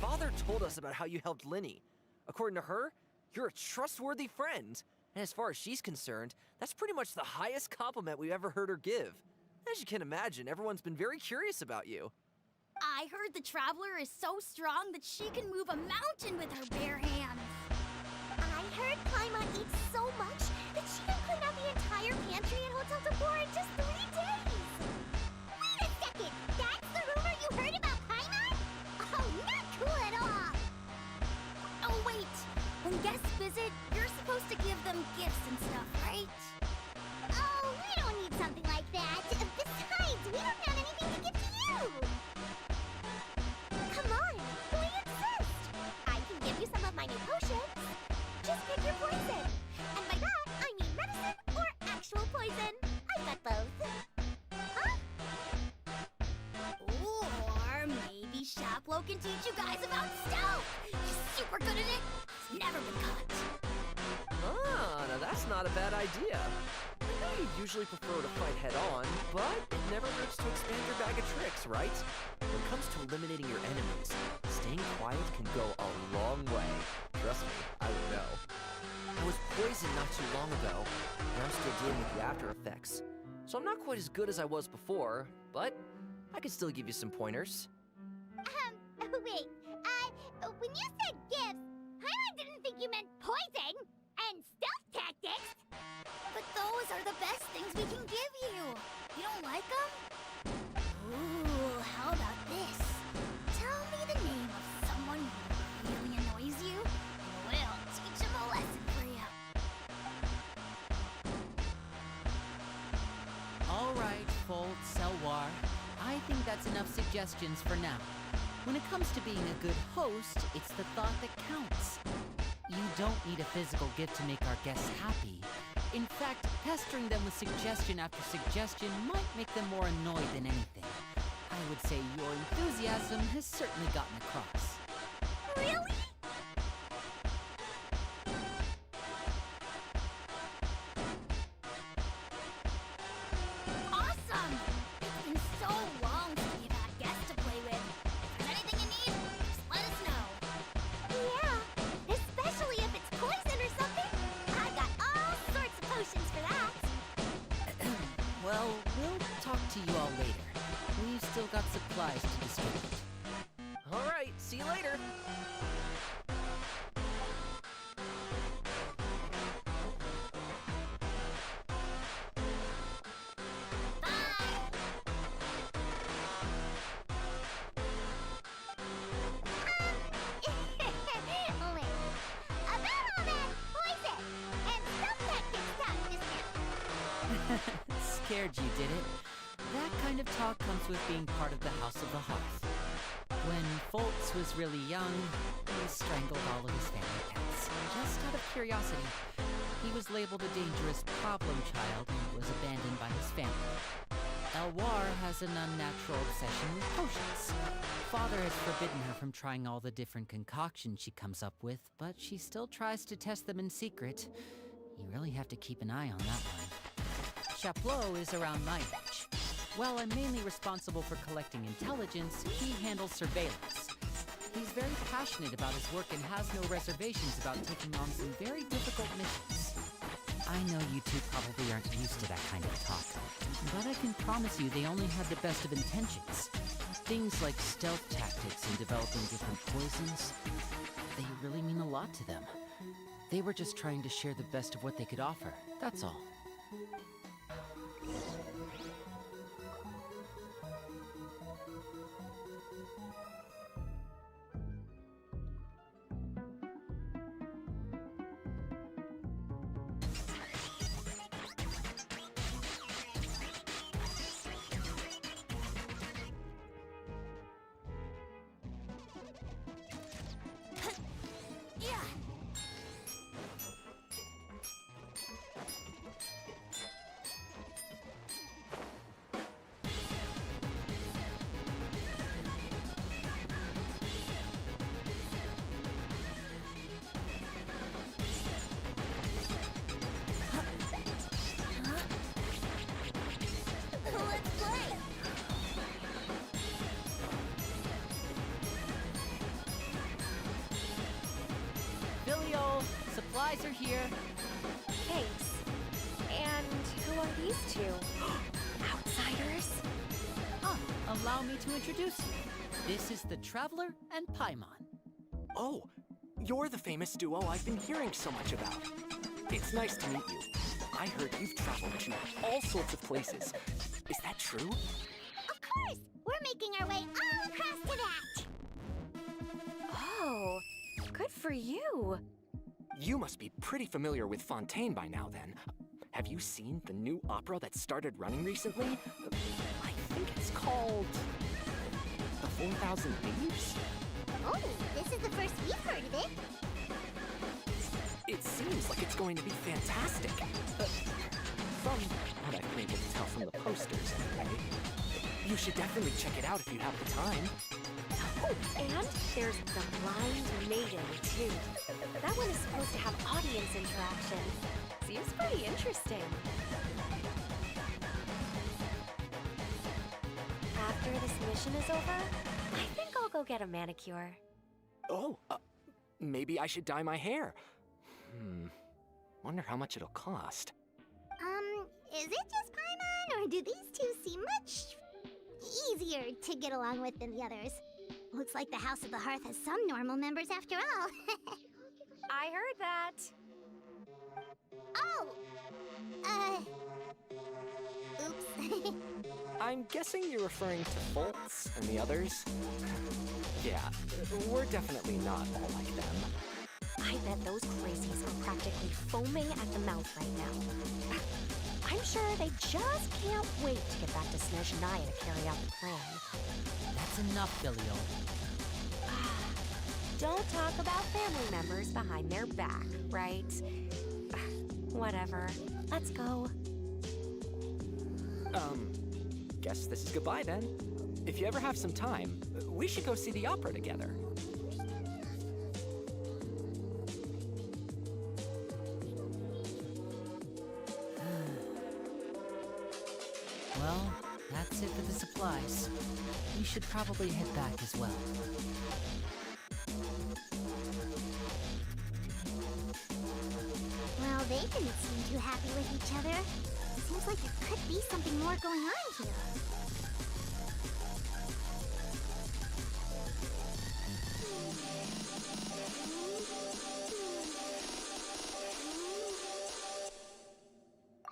Father told us about how you helped Linny. According to her, you're a trustworthy friend. And as far as she's concerned, that's pretty much the highest compliment we've ever heard her give. As you can imagine, everyone's been very curious about you. I heard the Traveler is so strong that she can move a mountain with her bare hands. I heard Paimon eats so much that she can clean out the entire pantry at Hotel Tabor in just 3 days. Wait a second! That's the rumor you heard about Paimon? Oh, not cool at all! Oh, wait! When guests visit, you're supposed to give them gifts and stuff, right? Oh, we don't need something like that. Besides, we don't have anything to give to you! Come on, who insist? I can give you some of my new potions. Just pick your poison. And by that, I mean medicine or actual poison. I've got both. Huh? Or maybe Shaplo can teach you guys about stealth. She's super good at it. It's never been caught. Ah, now that's not a bad idea. I know you usually prefer to fight head-on, but it never hurts to expand your bag of tricks, right? When it comes to eliminating your enemies, staying quiet can go a long way. Trust me, I would know. I was poisoned not too long ago, and I'm still dealing with the after effects. So I'm not quite as good as I was before, but I can still give you some pointers. Wait, when you said gifts, Paimon didn't think you meant poison and stealth tactics. But those are the best things we can give you. You don't like them? Ooh, how about this? Tell me the name of someone who really annoys you, and we'll teach him a lesson for you. All right, Fold, Selwar. I think that's enough suggestions for now. When it comes to being a good host, it's the thought that counts. You don't need a physical gift to make our guests happy. In fact, pestering them with suggestion after suggestion might make them more annoyed than anything. I would say your enthusiasm has certainly gotten across. Really? Awesome! It's been so long since we've had guests to play with. If there's anything you need, just let us know. Yeah, especially if it's poison or something. I got all sorts of potions for that. Well, we'll talk to you all later. We've still got supplies to distribute. All right, see you later. Oh, wait. About all that poison and stealth tactics talk just now. Scared you, did it? That kind of talk comes with being part of the House of the Hearth. When Foltz was really young, he strangled all of his family pets, just out of curiosity. He was labeled a dangerous problem child and was abandoned by his family. Elwar has an unnatural obsession with potions. Father has forbidden her from trying all the different concoctions she comes up with, but she still tries to test them in secret. You really have to keep an eye on that one. Chaplot is around my age. While I'm mainly responsible for collecting intelligence, he handles surveillance. He's very passionate about his work and has no reservations about taking on some very difficult missions. I know you two probably aren't used to that kind of talk, but I can promise you they only have the best of intentions. Things like stealth tactics and developing different poisons, they really mean a lot to them. They were just trying to share the best of what they could offer, that's all. Let's play! Billy-o, supplies are here. Thanks. And who are these two? Outsiders? Allow me to introduce you. This is the Traveler and Paimon. Oh, you're the famous duo I've been hearing so much about. It's nice to meet you. I heard you've traveled to all sorts of places. Is that true? Of course! We're making our way all across to that! Oh, good for you. You must be pretty familiar with Fontaine by now, then. Have you seen the new opera that started running recently? I think it's called... The 4,000 Thieves? Oh, this is the first we've heard of it. It seems like it's going to be fantastic. From what I've been able to tell from the posters, anyway. You should definitely check it out if you have the time. Oh, and there's the Blind Maiden, too. That one is supposed to have audience interaction. Seems pretty interesting. After this mission is over, I think I'll go get a manicure. Oh, maybe I should dye my hair. Wonder how much it'll cost. Is it just Paimon, or do these two seem much easier to get along with than the others? Looks like the House of the Hearth has some normal members after all. I heard that. Oh! Oops. I'm guessing you're referring to Foltz and the others? Yeah, we're definitely not all like them. I bet those crazies are practically foaming at the mouth right now. I'm sure they just can't wait to get back to Snezhnaya to carry out the plan. That's enough, Billy-o. Don't talk about family members behind their back, right? Whatever. Let's go. Guess this is goodbye then. If you ever have some time, we should go see the opera together. Well, that's it for the supplies. We should probably head back as well. Well, they didn't seem too happy with each other. Seems like there could be something more going on here.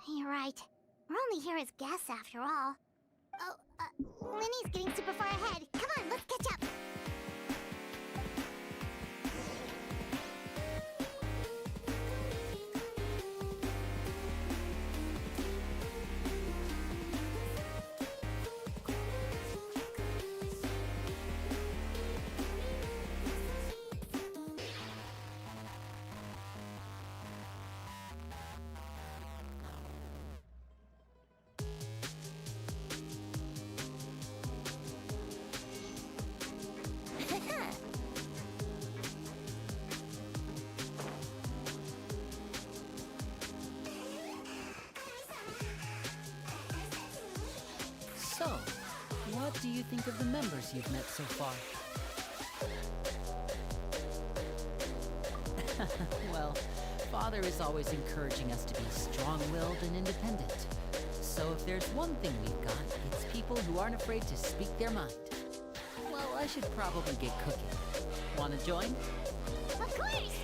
You're right. We're only here as guests after all. Oh, Winnie's getting super far ahead. Come on, let's catch up. So, what do you think of the members you've met so far? Well, Father is always encouraging us to be strong-willed and independent. So if there's one thing we've got, it's people who aren't afraid to speak their mind. Well, I should probably get cooking. Wanna join? Of course!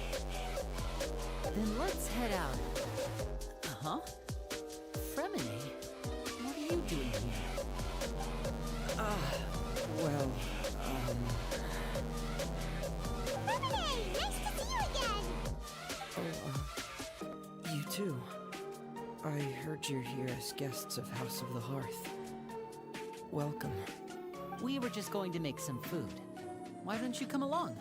Then let's head out. Uh-huh. Fremine, what are you doing here? Well, Fremine! Nice to see you again! Oh, you too. I heard you're here as guests of House of the Hearth. Welcome. We were just going to make some food. Why don't you come along?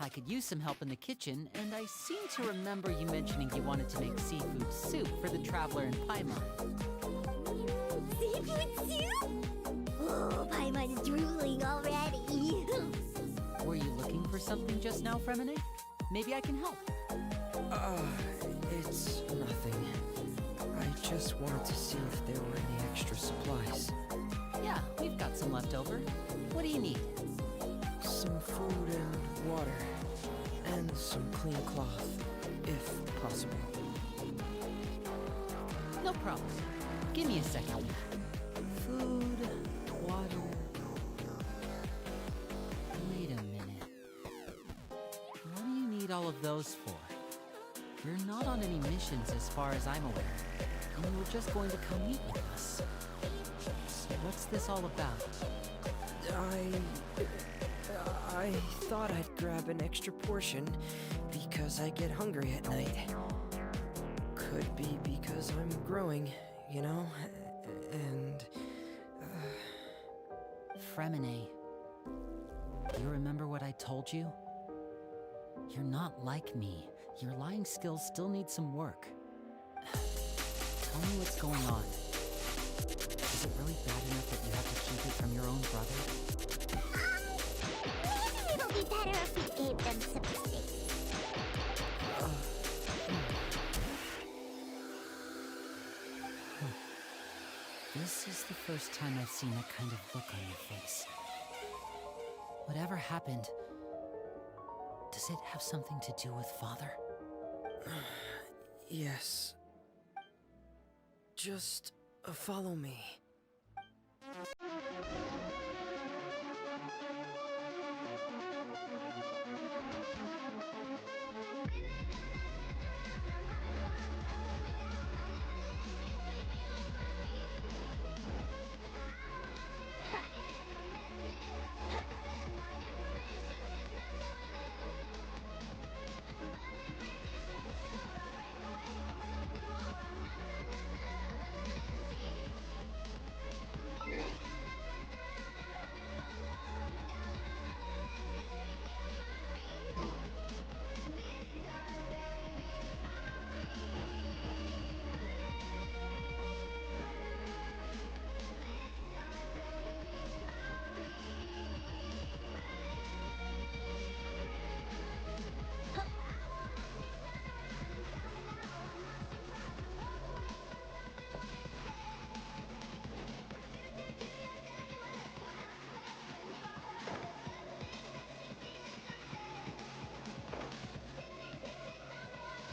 I could use some help in the kitchen, and I seem to remember you mentioning you wanted to make seafood soup for the traveler in Paimon. Seafood soup? Oh, Paimon's drooling already. Were you looking for something just now, Fremine? Maybe I can help. It's nothing. I just wanted to see if there were any extra supplies. Yeah, we've got some left over. What do you need? Some food and water. And some clean cloth, if possible. No problem. Give me a second. Food, water. Wait a minute. What do you need all of those for? You're not on any missions as far as I'm aware, and you were just going to come meet with us. So what's this all about? I thought I'd grab an extra portion because I get hungry at night. Could be because I'm growing, you know? And... Fremine, do you remember what I told you? You're not like me. Your lying skills still need some work. Tell me what's going on. Is it really bad enough that you have to keep it from your own brother? Maybe it'll be better if we gave them some space. This is the first time I've seen that kind of look on your face. Whatever happened, does it have something to do with Father? Yes. Just follow me.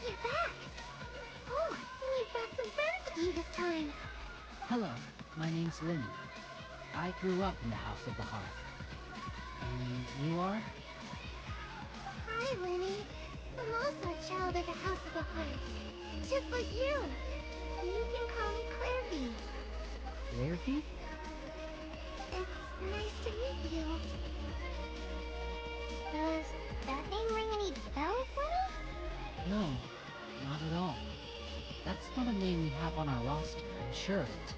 You're back! Oh, you've got some friends with you this time. Hello, my name's Linny. I grew up in the House of the Hearth. And you are? Hi, Lenny. I'm also a child of the House of the Heart. Just like you. You can call me Clairvy. Clairvy? It's nice to meet you. Does that name ring any bells, Lenny? No, not at all. That's not a name we have on our roster, I'm sure of it.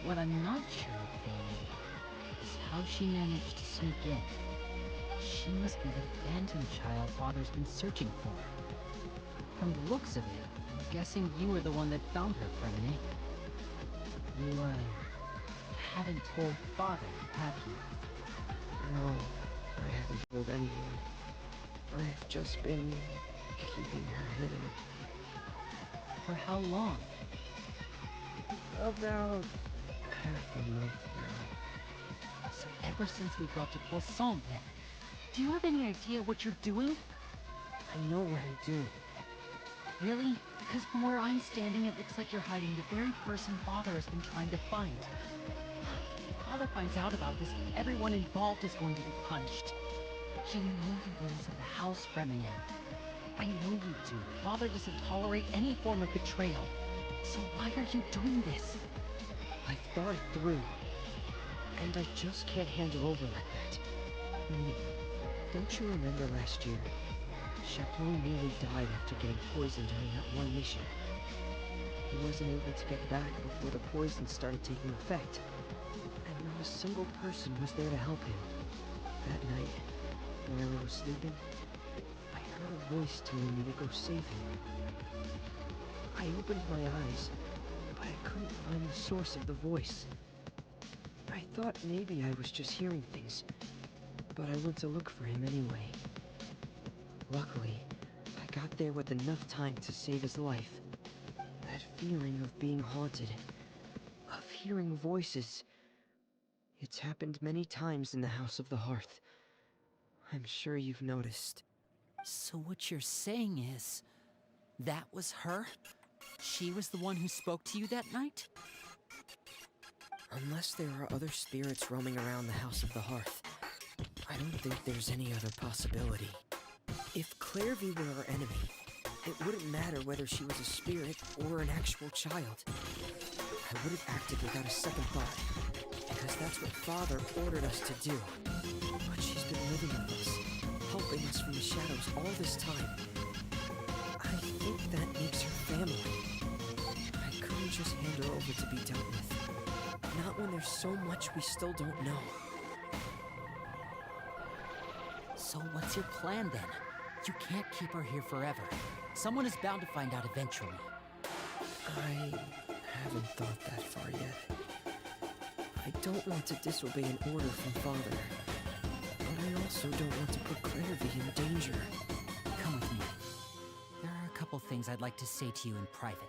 What I'm not sure of, though, is how she managed to sneak in. She must be the phantom child Father's been searching for. From the looks of it, I'm guessing you were the one that found her, Fremine. You, haven't told Father, have you? No, I haven't told anyone. I've just been keeping her hidden. For how long? About half a month now. So ever since we got to Poisson, then. Do you have any idea what you're doing? I know what I'm doing. Really? Because from where I'm standing, it looks like you're hiding the very person Father has been trying to find. If Father finds out about this, everyone involved is going to be punished. You know the rules of the house, Fremine. I know you do. Father doesn't tolerate any form of betrayal. So why are you doing this? I've thought it through. And I just can't hand her over like that. Minnie, don't you remember last year? Chapeau nearly died after getting poisoned during that one mission. He wasn't able to get back before the poison started taking effect. And not a single person was there to help him. That night, while we were sleeping, voice telling me to go save him. I opened my eyes, but I couldn't find the source of the voice. I thought maybe I was just hearing things, but I went to look for him anyway. Luckily, I got there with enough time to save his life. That feeling of being haunted, of hearing voices, it's happened many times in the House of the Hearth. I'm sure you've noticed. So what you're saying is, that was her? She was the one who spoke to you that night? Unless there are other spirits roaming around the House of the Hearth, I don't think there's any other possibility. If Clairvy were our enemy, it wouldn't matter whether she was a spirit or an actual child. I would have acted without a second thought, because that's what Father ordered us to do. But she's been living with us, helping us from the shadows all this time. I think that makes her family. I couldn't just hand her over to be dealt with. Not when there's so much we still don't know. So what's your plan then? You can't keep her here forever. Someone is bound to find out eventually. I haven't thought that far yet. I don't want to disobey an order from Father, but I also don't want to put Clairvy in danger. Come with me. There are a couple things I'd like to say to you in private.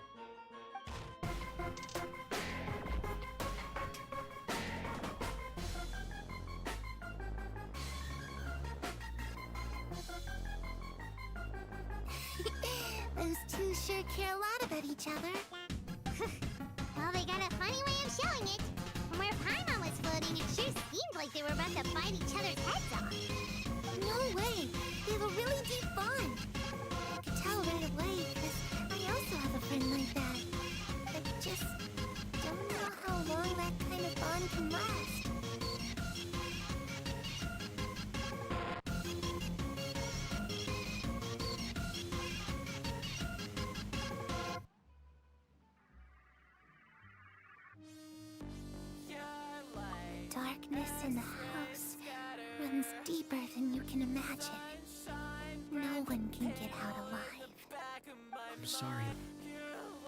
Those two sure care a lot about each other. Well, they got a funny way of showing it. From where Paimon was floating, it sure seemed like they were about to bite each other's heads off. No way! They have a really deep bond. I could tell right away, because I also have a friend like that. I just don't know how long that kind of bond can last. Darkness in the house runs deeper than you can imagine. No one can get out alive. I'm sorry.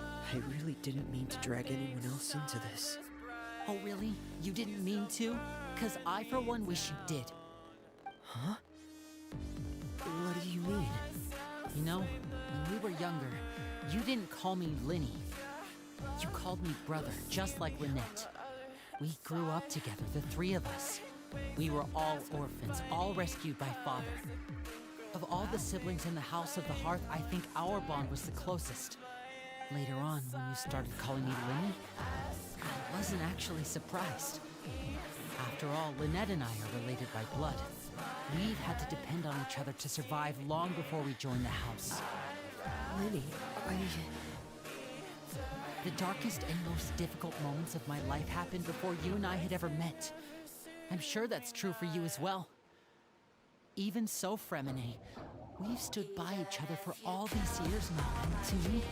I really didn't mean to drag anyone else into this. Oh really? You didn't mean to? 'Cause I for one wish you did. Huh? What do you mean? You know, when we were younger, you didn't call me Linny. You called me brother, just like Lynette. We grew up together, the three of us. We were all orphans, all rescued by Father. Of all the siblings in the House of the Hearth, I think our bond was the closest. Later on, when you started calling me Linny, I wasn't actually surprised. After all, Lynette and I are related by blood. We've had to depend on each other to survive long before we joined the house. Linny, The darkest and most difficult moments of my life happened before you and I had ever met. I'm sure that's true for you as well. Even so, Fremine, we've stood by each other for all these years now, and to me,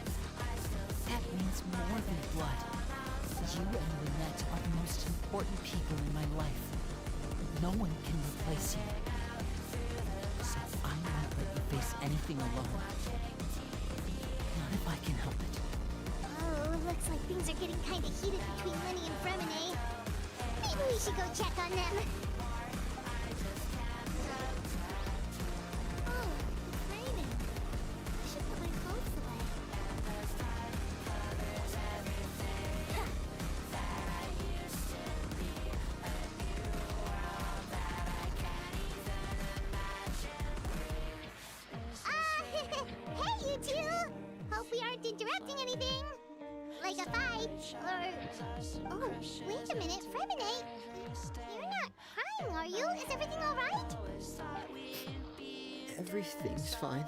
that means more than blood. You and Lynette are the most important people in my life. No one can replace you. So I won't let you face anything alone. Not if I can help it. Oh, looks like things are getting kinda heated between Linny and Fremine. Maybe we should go check on them. Oh, it's raining. I should put my clothes away. Hey, you two! Hope we aren't interrupting anything. Like a fight, or... Oh, wait a minute, Fremine. You're not crying, are you? Is everything alright? Everything's fine.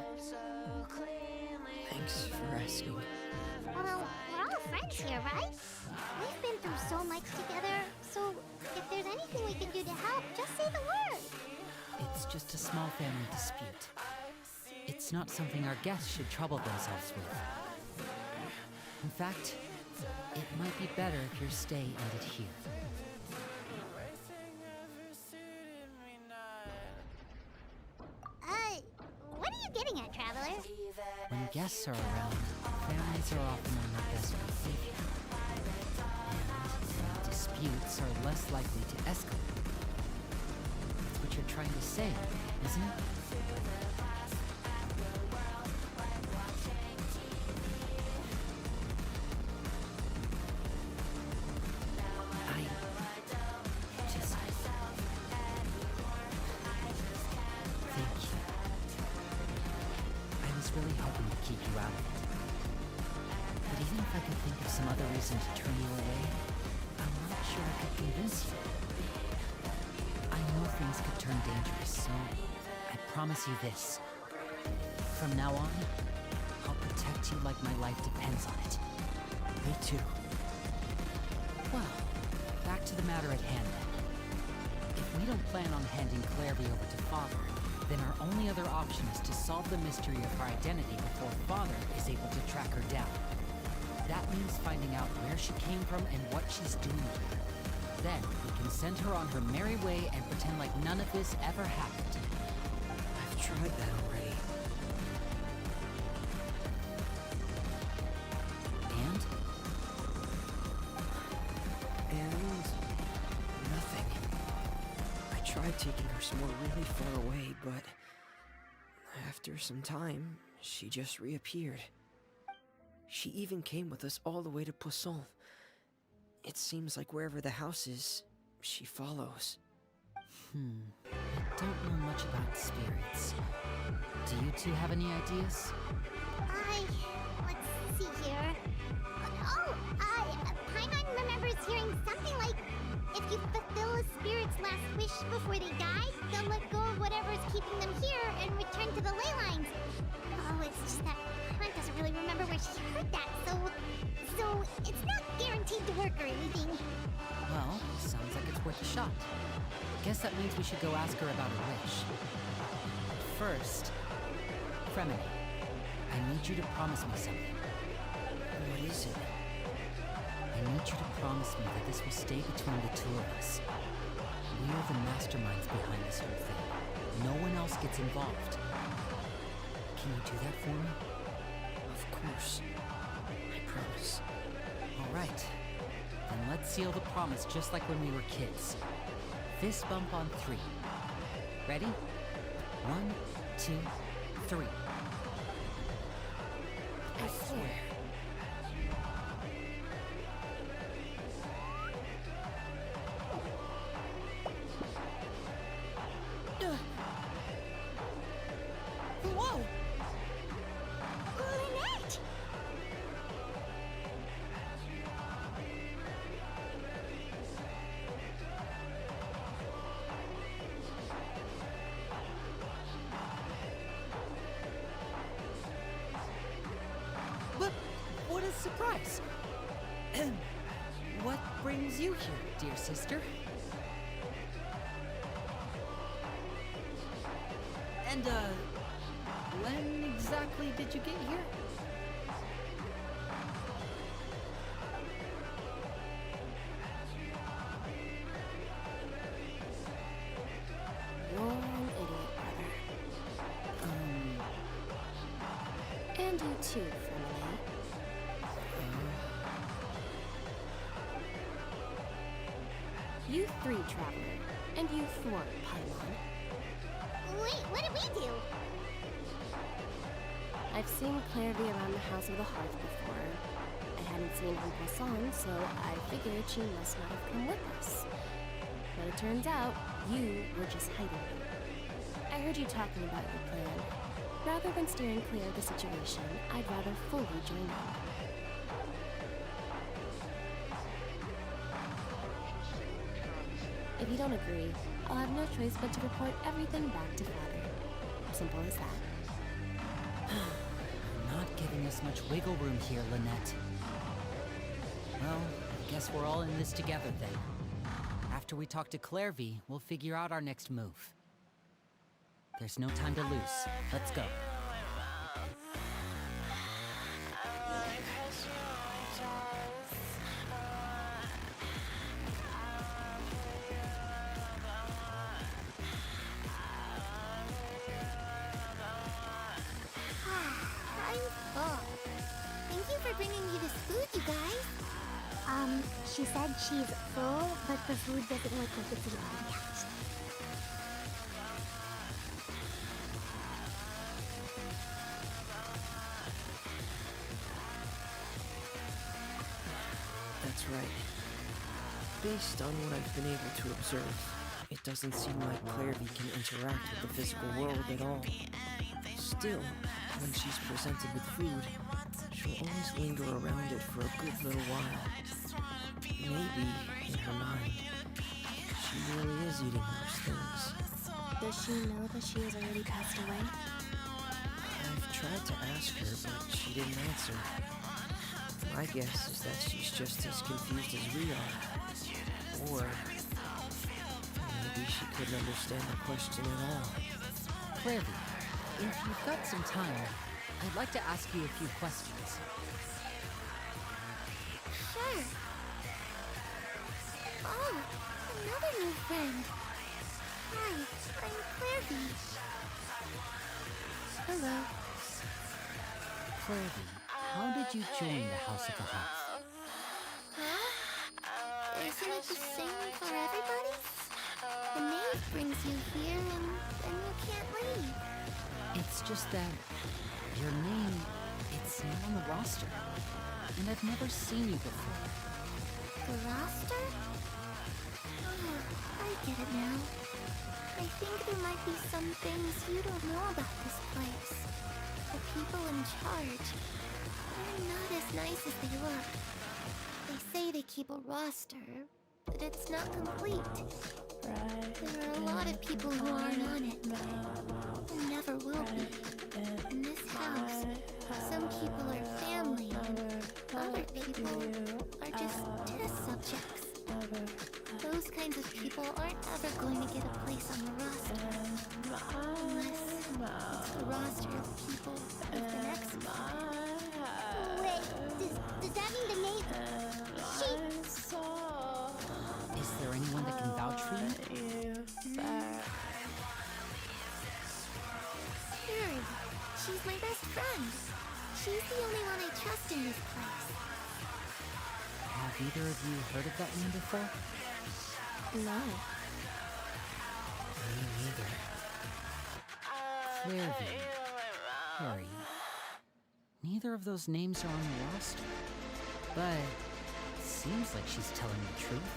Thanks for asking. Well, we're all friends here, right? We've been through so much together, so if there's anything we can do to help, just say the word. It's just a small family dispute. It's not something our guests should trouble themselves with. In fact, it might be better if your stay ended here. What are you getting at, Travis? traveler. When guests are around, families are often on their best behavior. And disputes are less likely to escalate. That's what you're trying to say, isn't it? Some other reason to turn you away, I'm not sure I could convince you. I know things could turn dangerous, so I promise you this. From now on, I'll protect you like my life depends on it. Me too. Well, back to the matter at hand then. If we don't plan on handing Clairby over to Father, then our only other option is to solve the mystery of her identity before Father is able to track her down. That means finding out where she came from and what she's doing here. Then, we can send her on her merry way and pretend like none of this ever happened. I've tried that already. And? And nothing. I tried taking her somewhere really far away, but after some time, she just reappeared. She even came with us all the way to Poisson. It seems like wherever the house is, she follows. I don't know much about spirits. Do you two have any ideas? Let's see here. Paimon remembers hearing something like, if you fulfill a spirit's last wish before they die, they'll let go of whatever's keeping them here and return to the ley lines. Oh, it's just that Paimon doesn't really remember where she heard that, so it's not guaranteed to work or anything. Well, sounds like it's worth a shot. Guess that means we should go ask her about her wish. First, Fremini, I need you to promise me something. What is it? I need you to promise me that this will stay between the two of us. We are the masterminds behind this whole thing. No one else gets involved. Can you do that for me? Of course. I promise. All right. Then let's seal the promise just like when we were kids. Fist bump on 3. Ready? 1, 2, 3. I swear. Whoa! Lynette! But what a surprise! What brings you here, dear sister? And, when exactly did you get here? You're an idiot, brother. And you too, Fremini. You 3, Traveler. And you 4, Paimon. Wait, what did we do? I've seen Clairby around the House of the Hearth before. I hadn't seen her in Poisson, so I figured she must not have come with us. But it turns out, you were just hiding her. I heard you talking about your plan. Rather than steering clear of the situation, I'd rather fully join in. If you don't agree, I'll have no choice but to report everything back to Father. Simple as that. Not giving us much wiggle room here, Lynette. Well, I guess we're all in this together then. After we talk to Clairby, we'll figure out our next move. There's no time to lose. Let's go. She said she's full, but the food doesn't look like it's eaten yet. That's right. Based on what I've been able to observe, it doesn't seem like Clairvy can interact with the physical world at all. Still, when she's presented with food, she'll always linger around it for a good little while. Maybe, in her mind, she really is eating those things. Does she know that she has already passed away? I've tried to ask her, but she didn't answer. My guess is that she's just as confused as we are. Or maybe she couldn't understand the question at all. Clairvy, if you've got some time, I'd like to ask you a few questions. Sure. Oh, another new friend. Hi, I'm Clairvy. Hello. Clairvy, how did you join the House of the House? Huh? Isn't it the same for everybody? The name brings you here and then you can't leave. It's just that your name, it's not on the roster. And I've never seen you before. The roster? Oh, I get it now. I think there might be some things you don't know about this place. The people in charge, they're not as nice as they look. They say they keep a roster, but it's not complete. There are a lot of people who aren't on it, and never will be. In this house, some people are family, and other people are just test subjects. Those kinds of people aren't ever going to get a place on the roster. Unless it's the roster of people who've been executed. Wait, does that mean the name? Is there anyone that can vouch for you? Sure, she's my best friend. She's the only one I trust in this place. Have either of you heard of that name before? No. Me neither. Clairvy, Harry. Neither of those names are on the roster. But it seems like she's telling the truth.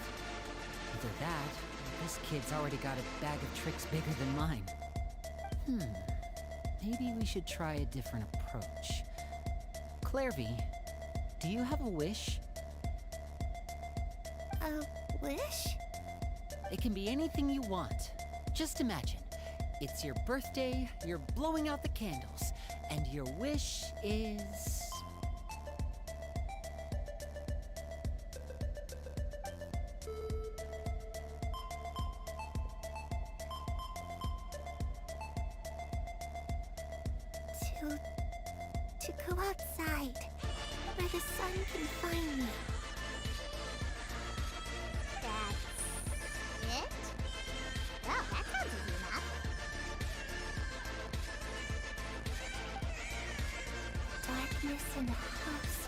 Either that, or this kid's already got a bag of tricks bigger than mine. Maybe we should try a different approach. Clairvy, do you have a wish? A wish? It can be anything you want. Just imagine. It's your birthday, you're blowing out the candles, and your wish is... To go outside, where the sun can find me. That's it? Well, that sounds easy enough. Darkness in the house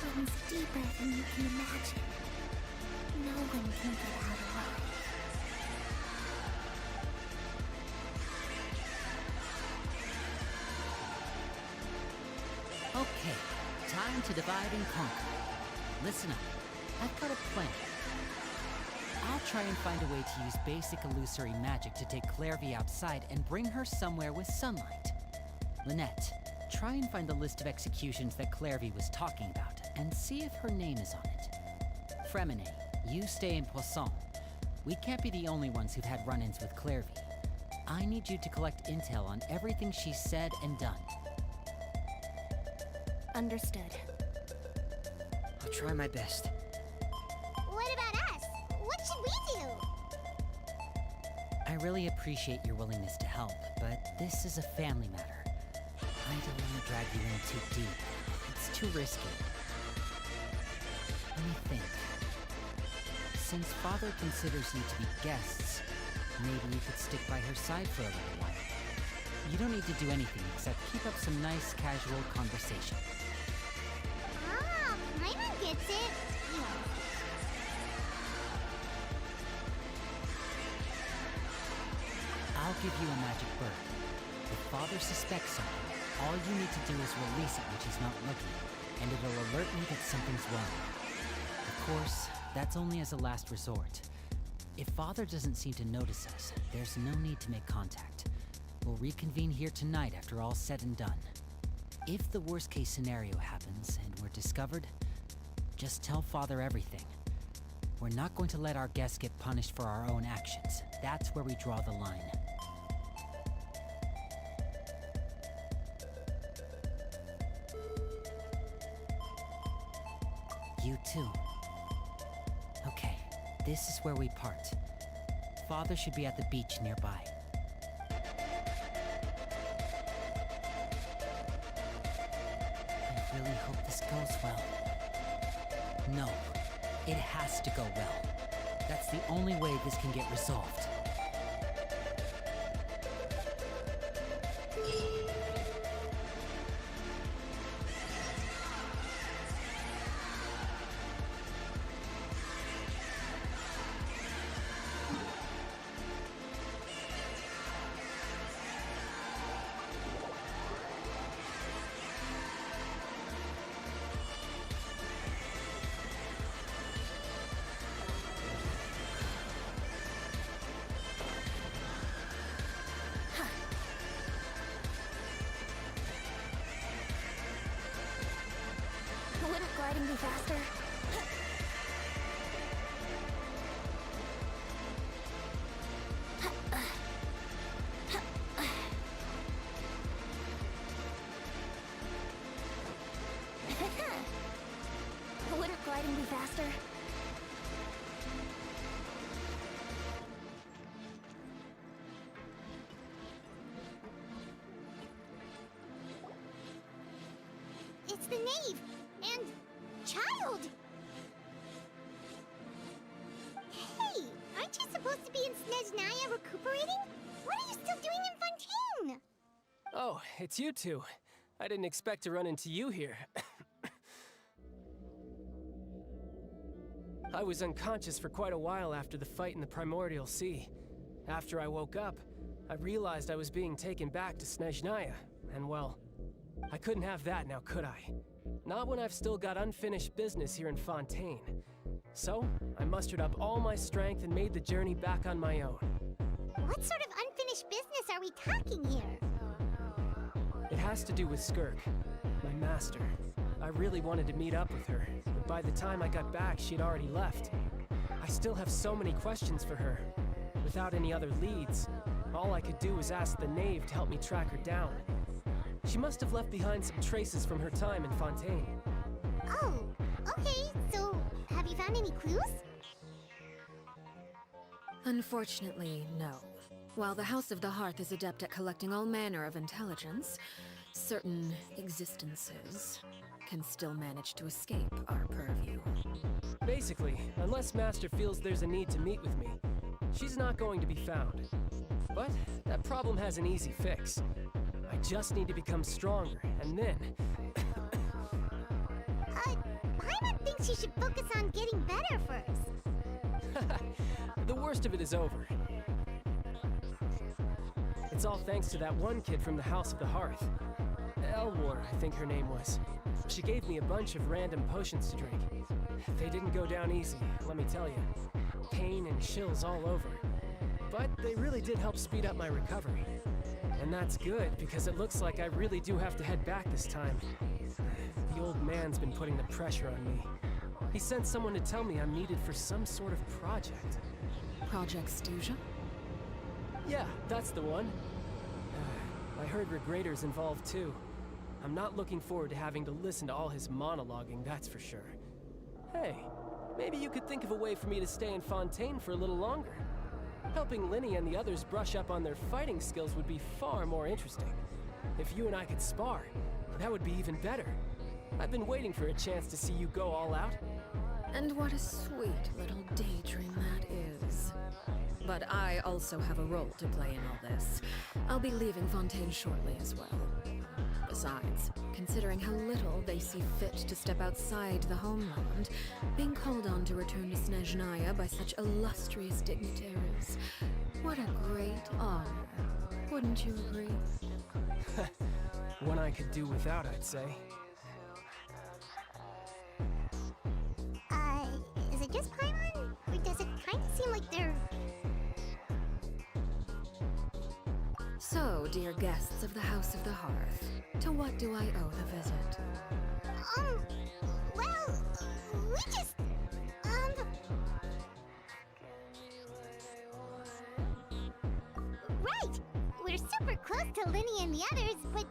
runs deeper than you can imagine. No one can get out alive. Okay, time to divide and conquer. Listen up, I've got a plan. I'll try and find a way to use basic illusory magic to take Clairvy outside and bring her somewhere with sunlight. Lynette, try and find the list of executions that Clairvy was talking about, and see if her name is on it. Fremine, you stay in Poisson. We can't be the only ones who've had run-ins with Clairvy. I need you to collect intel on everything she's said and done. Understood. I'll try my best. What about us? What should we do? I really appreciate your willingness to help, but this is a family matter. I don't want to drag you in too deep. It's too risky. Let me think. Since Father considers you to be guests, maybe you could stick by her side for a little while. You don't need to do anything except keep up some nice, casual conversation. Ah, Paimon gets it. I'll give you a magic bird. If Father suspects something, all you need to do is release it when she's not looking, and it'll alert me that something's wrong. Of course, that's only as a last resort. If Father doesn't seem to notice us, there's no need to make contact. We'll reconvene here tonight after all's said and done. If the worst-case scenario happens and we're discovered, just tell Father everything. We're not going to let our guests get punished for our own actions. That's where we draw the line. You too. Okay, this is where we part. Father should be at the beach nearby. I really hope this goes well. No, it has to go well. That's the only way this can get resolved. Wouldn't gliding be faster? Wouldn't gliding be faster? It's the knave! And child! Hey, aren't you supposed to be in Snezhnaya recuperating? What are you still doing in Fontaine? Oh, it's you two. I didn't expect to run into you here. I was unconscious for quite a while after the fight in the Primordial Sea. After I woke up, I realized I was being taken back to Snezhnaya, and well, I couldn't have that now, could I? Not when I've still got unfinished business here in Fontaine. So, I mustered up all my strength and made the journey back on my own. What sort of unfinished business are we talking here? It has to do with Skirk, my master. I really wanted to meet up with her, but by the time I got back, she'd already left. I still have so many questions for her. Without any other leads, all I could do was ask the knave to help me track her down. She must have left behind some traces from her time in Fontaine. Oh, okay, so have you found any clues? Unfortunately, no. While the House of the Hearth is adept at collecting all manner of intelligence, certain existences can still manage to escape our purview. Basically, unless Master feels there's a need to meet with me, she's not going to be found. But that problem has an easy fix. I just need to become stronger, and then... Paimon thinks you should focus on getting better first. The worst of it is over. It's all thanks to that one kid from the House of the Hearth. Elwar, I think her name was. She gave me a bunch of random potions to drink. They didn't go down easy, let me tell you. Pain and chills all over. But they really did help speed up my recovery. And that's good, because it looks like I really do have to head back this time. The old man's been putting the pressure on me. He sent someone to tell me I'm needed for some sort of project. Project Stuja? Yeah, that's the one. I heard Regrader's involved too. I'm not looking forward to having to listen to all his monologuing, that's for sure. Hey, maybe you could think of a way for me to stay in Fontaine for a little longer. Helping Linny and the others brush up on their fighting skills would be far more interesting. If you and I could spar, that would be even better. I've been waiting for a chance to see you go all out. And what a sweet little daydream that is. But I also have a role to play in all this. I'll be leaving Fontaine shortly as well. Besides, considering how little they see fit to step outside the homeland, being called on to return to Snezhnaya by such illustrious dignitaries, what a great honor. Wouldn't you agree? One I could do without, I'd say. Is it just Paimon? Or does it kind of seem like they're... So, dear guests of the House of the Hearth, to what do I owe the visit? Well, we just... Right! We're super close to Linny and the others, but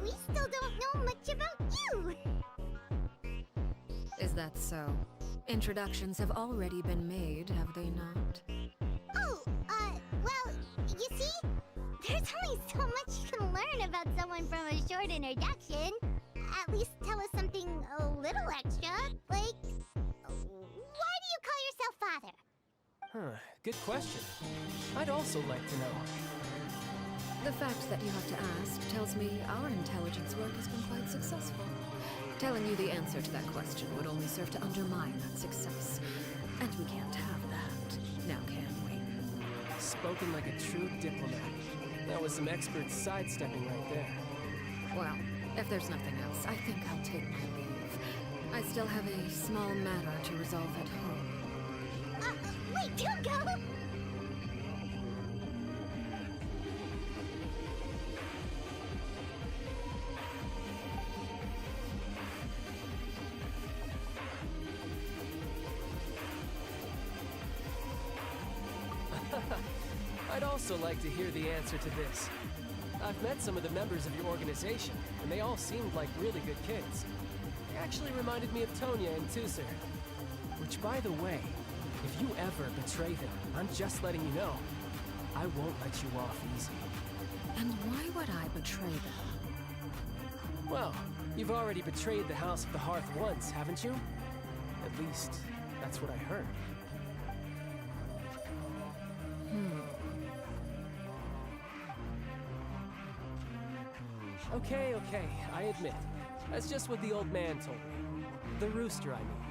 we still don't know much about you! Is that so? Introductions have already been made, have they not? Oh, well, you see? There's only so much you can learn about someone from a short introduction. At least tell us something a little extra, like... Why do you call yourself father? Huh, good question. I'd also like to know. The fact that you have to ask tells me our intelligence work has been quite successful. Telling you the answer to that question would only serve to undermine that success. And we can't have that, now can we? Spoken like a true diplomat. That was some expert sidestepping right there. Well, if there's nothing else, I think I'll take my leave. I still have a small matter to resolve at home. Wait, don't go! I'd also like to hear the answer to this. I've met some of the members of your organization, and they all seemed like really good kids. They actually reminded me of Tonya and Tusser. Which, by the way, if you ever betray them, I'm just letting you know, I won't let you off easy. And why would I betray them? Well, you've already betrayed the House of the Hearth once, haven't you? At least, that's what I heard. Okay, I admit. That's just what the old man told me. The rooster, I mean.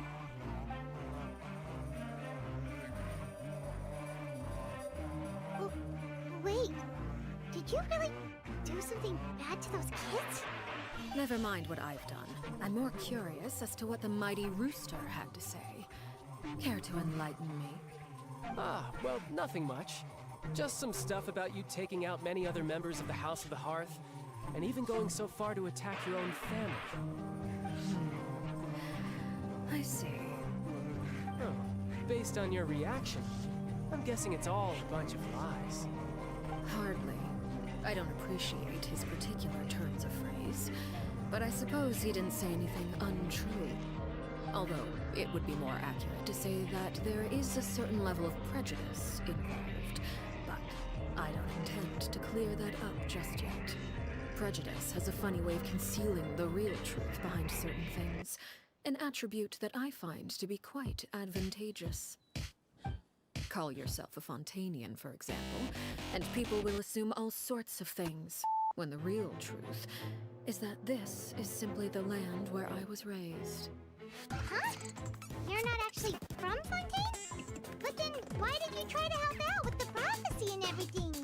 Wait, did you really do something bad to those kids? Never mind what I've done. I'm more curious as to what the mighty rooster had to say. Care to enlighten me? Ah, well, nothing much. Just some stuff about you taking out many other members of the House of the Hearth, and even going so far to attack your own family. I see. Oh, based on your reaction, I'm guessing it's all a bunch of lies. Hardly. I don't appreciate his particular turns of phrase, but I suppose he didn't say anything untrue. Although, it would be more accurate to say that there is a certain level of prejudice involved, but I don't intend to clear that up just yet. Prejudice has a funny way of concealing the real truth behind certain things, an attribute that I find to be quite advantageous. Call yourself a Fontanian, for example, and people will assume all sorts of things, when the real truth is that this is simply the land where I was raised. Huh? You're not actually from Fontaine? But then why did you try to help out with the prophecy and everything?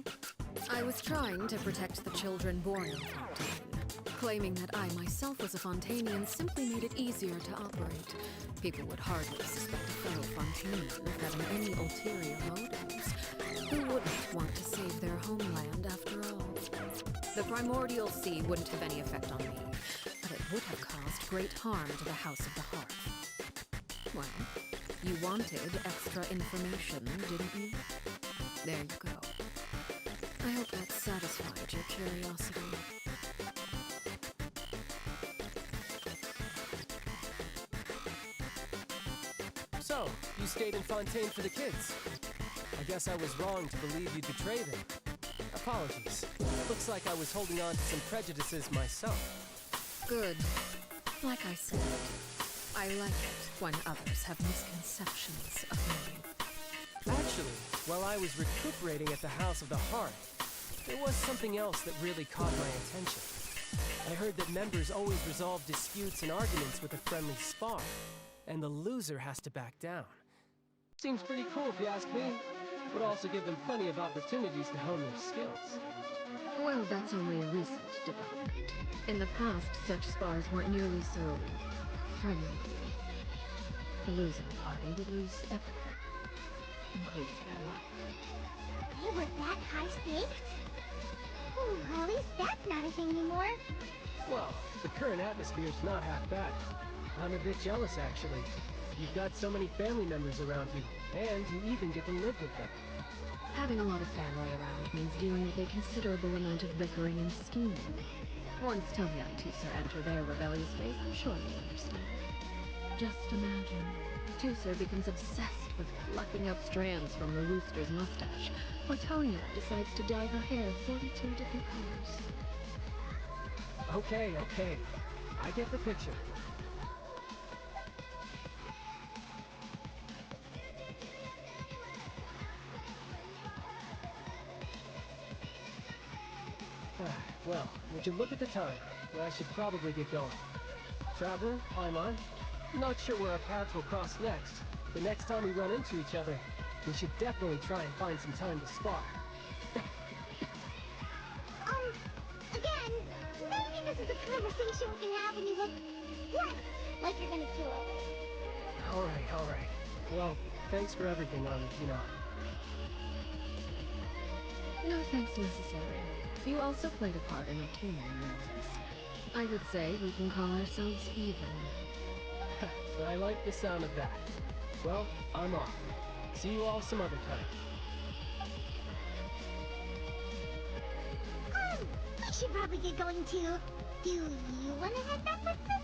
I was trying to protect the children born in Fontaine. Claiming that I myself was a Fontanian simply made it easier to operate. People would hardly suspect a fellow Fontanian of having any ulterior motives. Who wouldn't want to save their homeland after all? The primordial sea wouldn't have any effect on me, but it would have caused great harm to the House of the Hearth. Well, you wanted extra information, didn't you? There you go. I hope that satisfied your curiosity. So, you stayed in Fontaine for the kids. I guess I was wrong to believe you'd betray them. Apologies. Looks like I was holding on to some prejudices myself. Good. Like I said, I like it when others have misconceptions of me. Actually, while I was recuperating at the House of the Hearth, there was something else that really caught my attention. I heard that members always resolve disputes and arguments with a friendly spar, and the loser has to back down. Seems pretty cool if you ask me. Would also give them plenty of opportunities to hone their skills. Well, that's only a recent development. In the past, such spars weren't nearly so friendly. The losing party would lose everything, including their life. They were that high stakes? At least that's not a thing anymore. Well, the current atmosphere's not half bad. I'm a bit jealous, actually. You've got so many family members around you, and you even get to live with them. Having a lot of family around means dealing with a considerable amount of bickering and scheming. Once Teyvat and Teucer enter their rebellious phase, I'm sure you'll understand. Just imagine. Teucer becomes obsessed with plucking out strands from the rooster's mustache, or Teyvat decides to dye her hair 42 different colors. Okay. I get the picture. Well, would you look at the time? I should probably get going. Traveler, Paimon, not sure where our paths will cross next. The next time we run into each other, we should definitely try and find some time to spar. Again, maybe this is a conversation we can have when you look less like you're gonna kill it. Alright. Well, thanks for everything, No thanks necessary. You also played a part in obtaining roses. I would say we can call ourselves even. I like the sound of that. Well, I'm off. See you all some other time. We should probably get going too. Do you want to head back with them?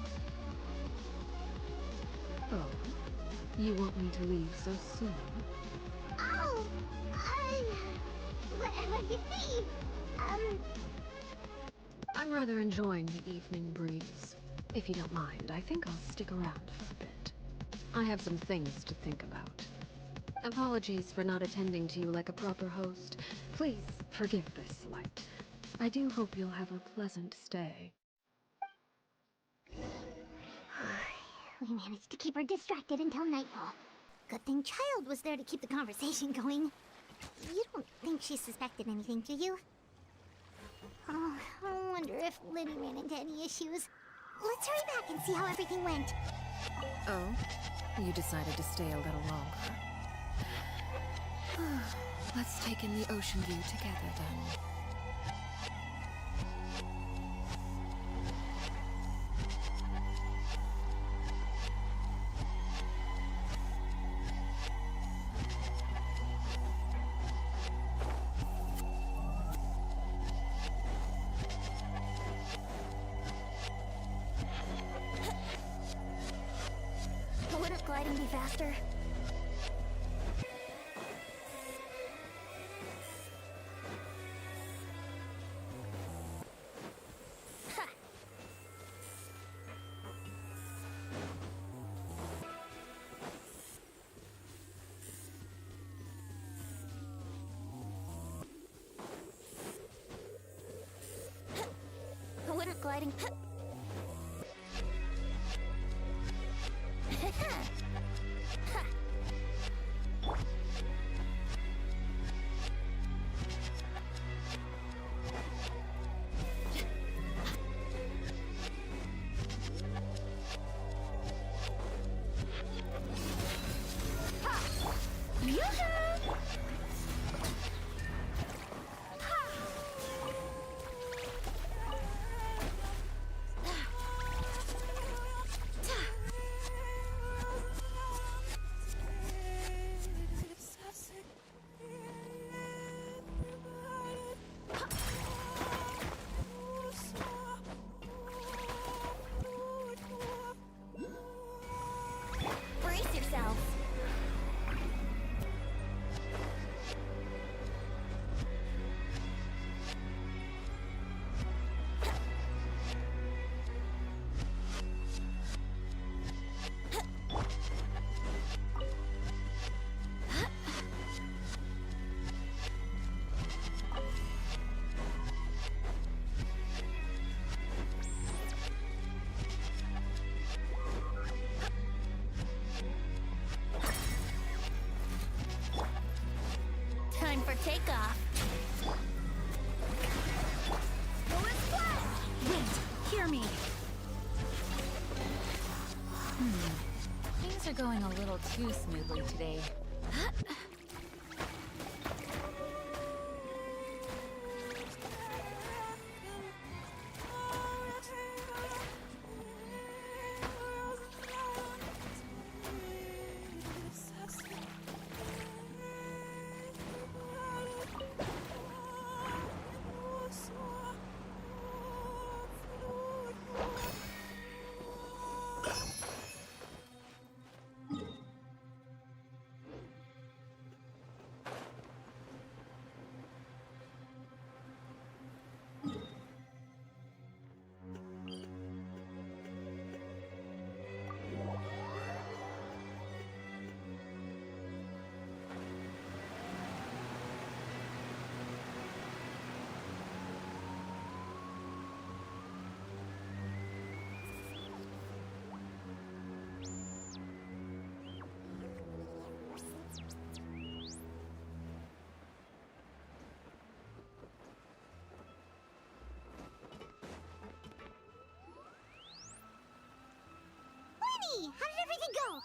Oh, you want me to leave so soon? Oh, whatever you see. I'm rather enjoying the evening breeze. If you don't mind, I think I'll stick around for a bit. I have some things to think about. Apologies for not attending to you like a proper host. Please forgive this slight. I do hope you'll have a pleasant stay. We managed to keep her distracted until nightfall. Good thing Child was there to keep the conversation going. You don't think she suspected anything, do you? Oh, I wonder if Liddy ran into any issues. Let's hurry back and see how everything went. Oh? You decided to stay a little longer. Let's take in the ocean view together, then. Wouldn't gliding be faster? Wouldn't gliding... takeoff. Wait, hear me. Things are going a little too smoothly today. Lenny, how did everything go?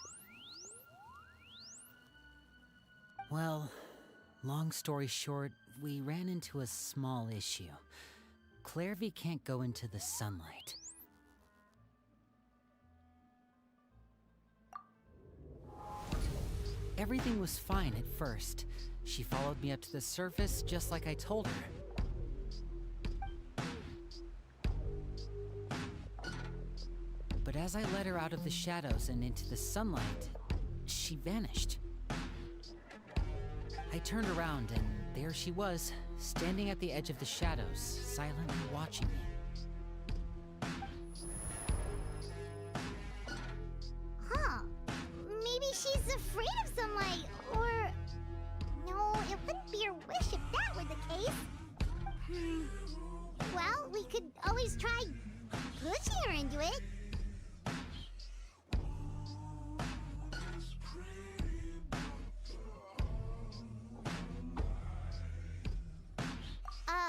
Well, long story short, we ran into a small issue. Clairvy can't go into the sunlight. Everything was fine at first. She followed me up to the surface just like I told her. But as I led her out of the shadows and into the sunlight, she vanished. I turned around and there she was, standing at the edge of the shadows, silently watching me. Huh. Maybe she's afraid of sunlight, or... No, it wouldn't be her wish if that were the case. Well, we could always try pushing her into it.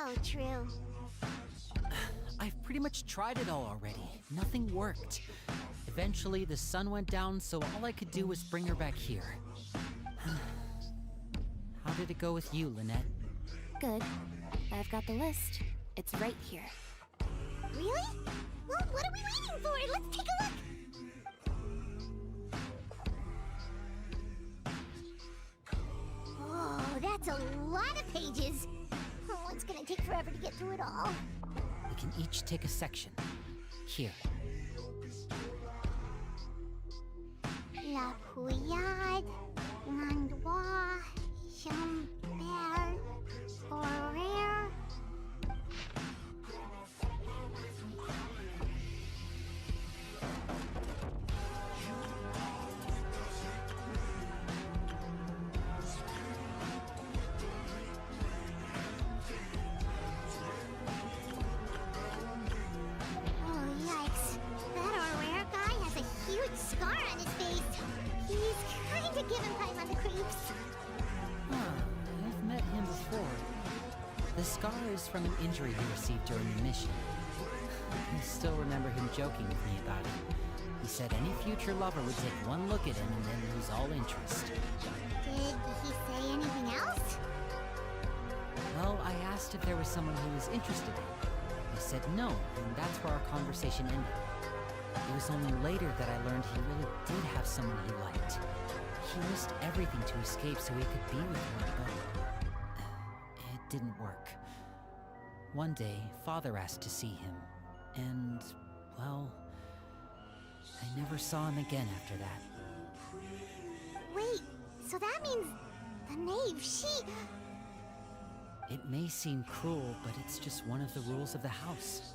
Oh, true. I've pretty much tried it all already. Nothing worked. Eventually, the sun went down, so all I could do was bring her back here. How did it go with you, Lynette? Good. I've got the list. It's right here. Really? Well, what are we waiting for? Let's take a look! Oh, that's a lot of pages. Oh, it's gonna take forever to get through it all. We can each take a section. Here. La Pouillade, l'endroit, Chambert, horaire. Oh, yikes. That horaire guy has a huge scar on his face. He's kinda giving Paimon the creeps. I've met him before. The scar is from an injury he received during the mission. I still remember him joking with me about it. He said any future lover would take one look at him and then lose all interest. Did he say anything else? Well, I asked if there was someone he was interested in. He said no, and that's where our conversation ended. It was only later that I learned he really did have someone he liked. He risked everything to escape so he could be with her, but it didn't work. One day, Father asked to see him, and, well, I never saw him again after that. Wait, so that means the knave, she... It may seem cruel, but it's just one of the rules of the house.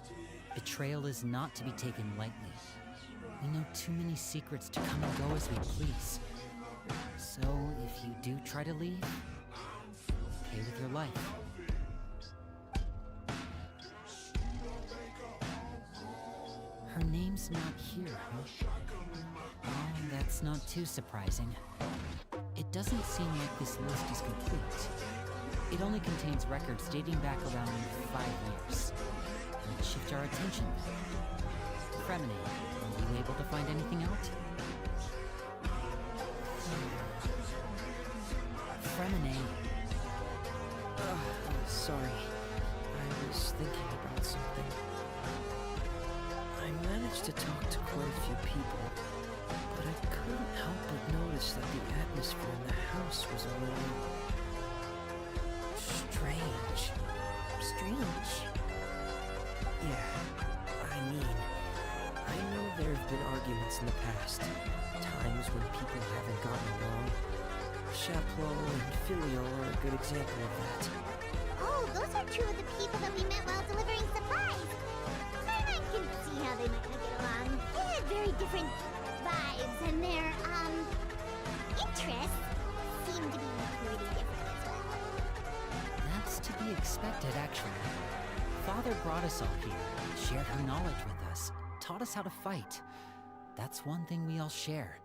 Betrayal is not to be taken lightly. We know too many secrets to come and go as we please. So, if you do try to leave, pay with your life. Her name's not here, huh? Well, that's not too surprising. It doesn't seem like this list is complete. It only contains records dating back around 5 years. Let's shift our attention. Fremine, were you able to find anything out? Fremine. Sorry. I was thinking about something. I managed to talk to quite a few people, but I couldn't help but notice that the atmosphere in the house was a little strange. Strange? Yeah, I know there have been arguments in the past, times when people haven't gotten along. Chaplot and Filio are a good example of that. Oh, those are two of the people that we met while delivering supplies. I can see how they might not get along. They had very different vibes, and their, interests seem to be pretty different as well. That's to be expected, actually. Father brought us all here, shared her knowledge with us, taught us how to fight. That's one thing we all share.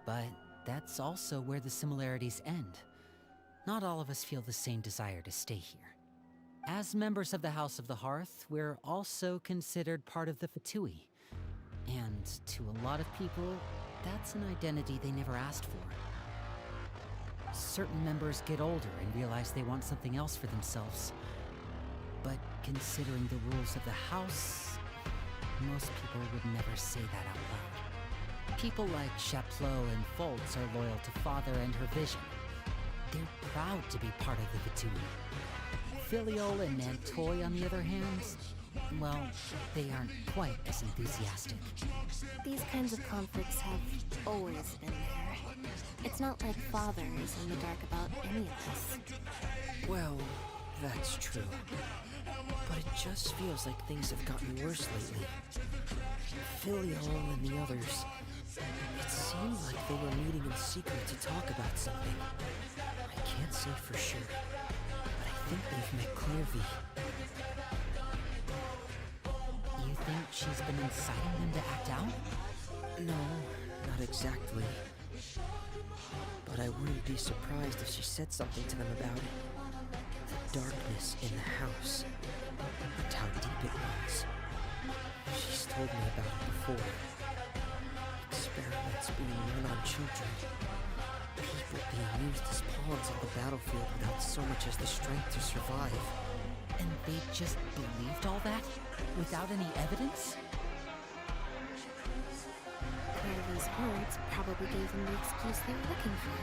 But that's also where the similarities end. Not all of us feel the same desire to stay here. As members of the House of the Hearth, we're also considered part of the Fatui. And to a lot of people, that's an identity they never asked for. Certain members get older and realize they want something else for themselves. But considering the rules of the House, most people would never say that out loud. People like Chaplot and Foltz are loyal to Father and her vision. They're proud to be part of the Fatui. Filiol and Nantoy, on the other hand, well, they aren't quite as enthusiastic. These kinds of conflicts have always been there. It's not like Father is in the dark about any of this. Well, that's true. But it just feels like things have gotten worse lately. Filiol and the others, it seemed like they were meeting in secret to talk about something. I can't say for sure, but I think they've met Clairvy. You think she's been inciting them to act out? No, not exactly. But I wouldn't be surprised if she said something to them about it. The darkness in the house, and how deep it runs. She's told me about it before. Experiments being run on children. People being used as pawns on the battlefield without so much as the strength to survive. And they just believed all that? Without any evidence? Clairvy's words probably gave them the excuse they were looking for.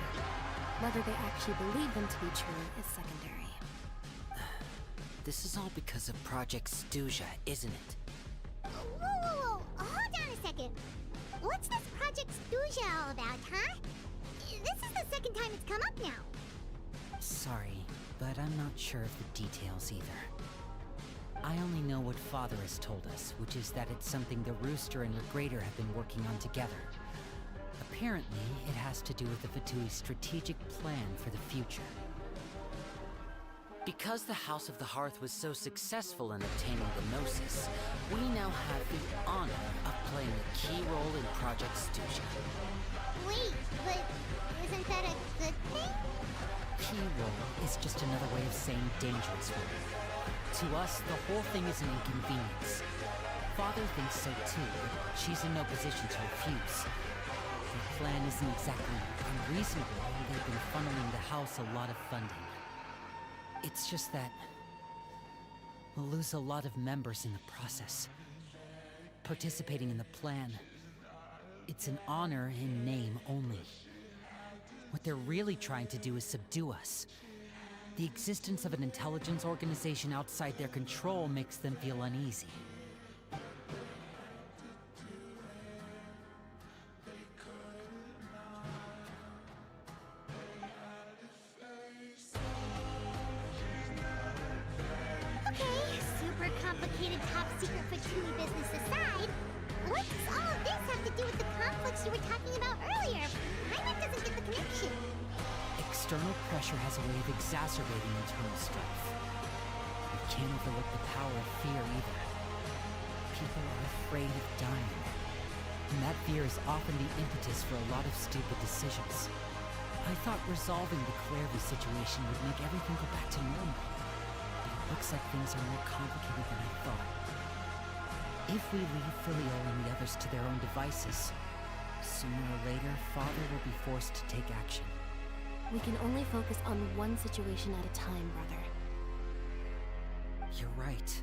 Whether they actually believe them to be true is secondary. This is all because of Project Stuja, isn't it? Whoa, hold on a second. What's this Project Stuja all about, huh? This is the second time it's come up now. Sorry, but I'm not sure of the details either. I only know what Father has told us, which is that it's something the Rooster and Regrader have been working on together. Apparently, it has to do with the Fatui's strategic plan for the future. Because the House of the Hearth was so successful in obtaining the Gnosis, we now have the honor of playing a key role in Project Stuja. Wait, but isn't that a good thing? Key role is just another way of saying dangerous one. To us, the whole thing is an inconvenience. Father thinks so too, but she's in no position to refuse. The plan isn't exactly unreasonable, and they've been funneling the house a lot of funding. It's just that we'll lose a lot of members in the process. Participating in the plan, it's an honor in name only. What they're really trying to do is subdue us. The existence of an intelligence organization outside their control makes them feel uneasy. Okay, super complicated top secret Fatui business aside, what does all of this have to do with the conflicts you were talking about earlier? Paimon doesn't get the connection. External pressure has a way of exacerbating internal strife. We can't overlook the power of fear either. People are afraid of dying. And that fear is often the impetus for a lot of stupid decisions. I thought resolving the Clairvy situation would make everything go back to normal. But it looks like things are more complicated than I thought. If we leave Filial and the others to their own devices, sooner or later, Father will be forced to take action. We can only focus on one situation at a time, brother. You're right.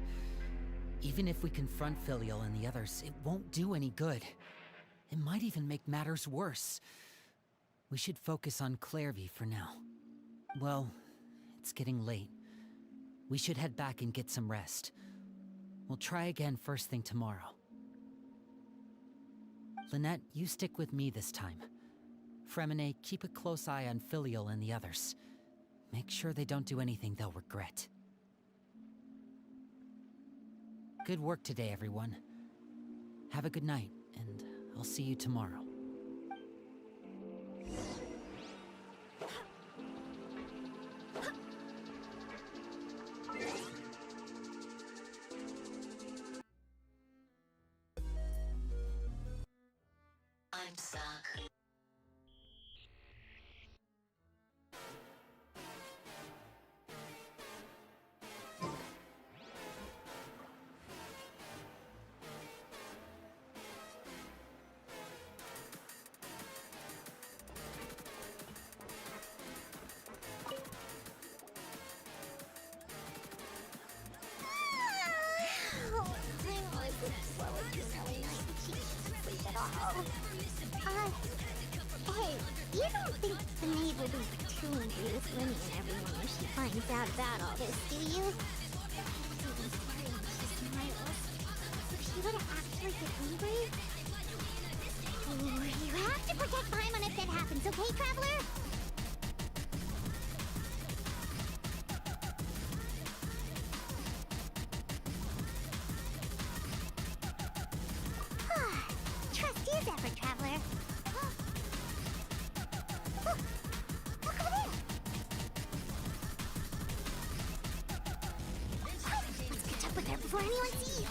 Even if we confront Filial and the others, it won't do any good. It might even make matters worse. We should focus on Clairvy for now. Well, it's getting late. We should head back and get some rest. We'll try again first thing tomorrow. Lynette, you stick with me this time. Fremine, keep a close eye on Filial and the others. Make sure they don't do anything they'll regret. Good work today, everyone. Have a good night, and I'll see you tomorrow. I'm stuck. Hey, you don't think the maid will be too angry with Winnie and everyone when she finds out about all this, do you? If she were to actually get angry... Ooh, you have to protect Paimon if that happens, okay, Traveler? Trust is effort, Traveler. Look over there. Let's catch up with her before anyone sees.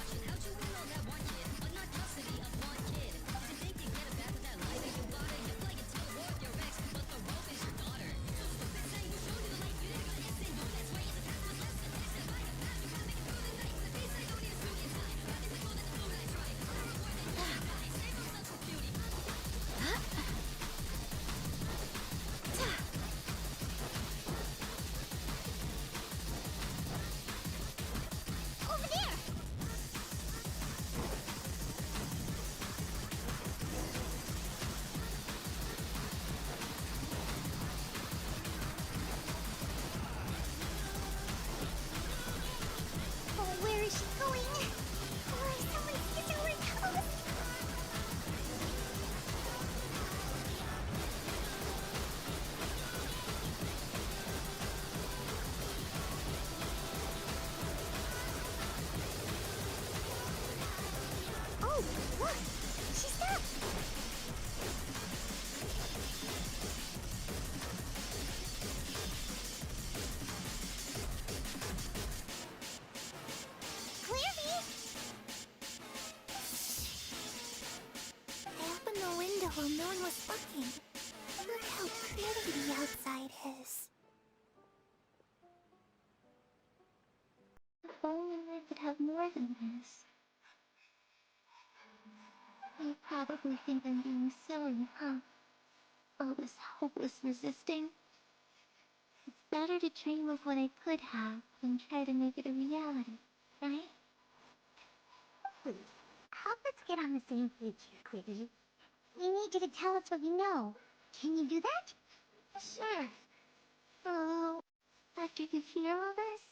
Over there! Oh, where is she going? Oh, someone sees her where it goes. Oh, look! She stopped! Clairvy! I opened the window while no one was looking. Look how pretty the outside is. If only I could have more than this. You probably think I'm being silly, huh? All this hopeless resisting. It's better to dream of what I could have than try to make it a reality, right? Please, help us get on the same page here, Quiggy. We need you to tell us what you know. Can you do that? Sure. Oh, after you hear all this,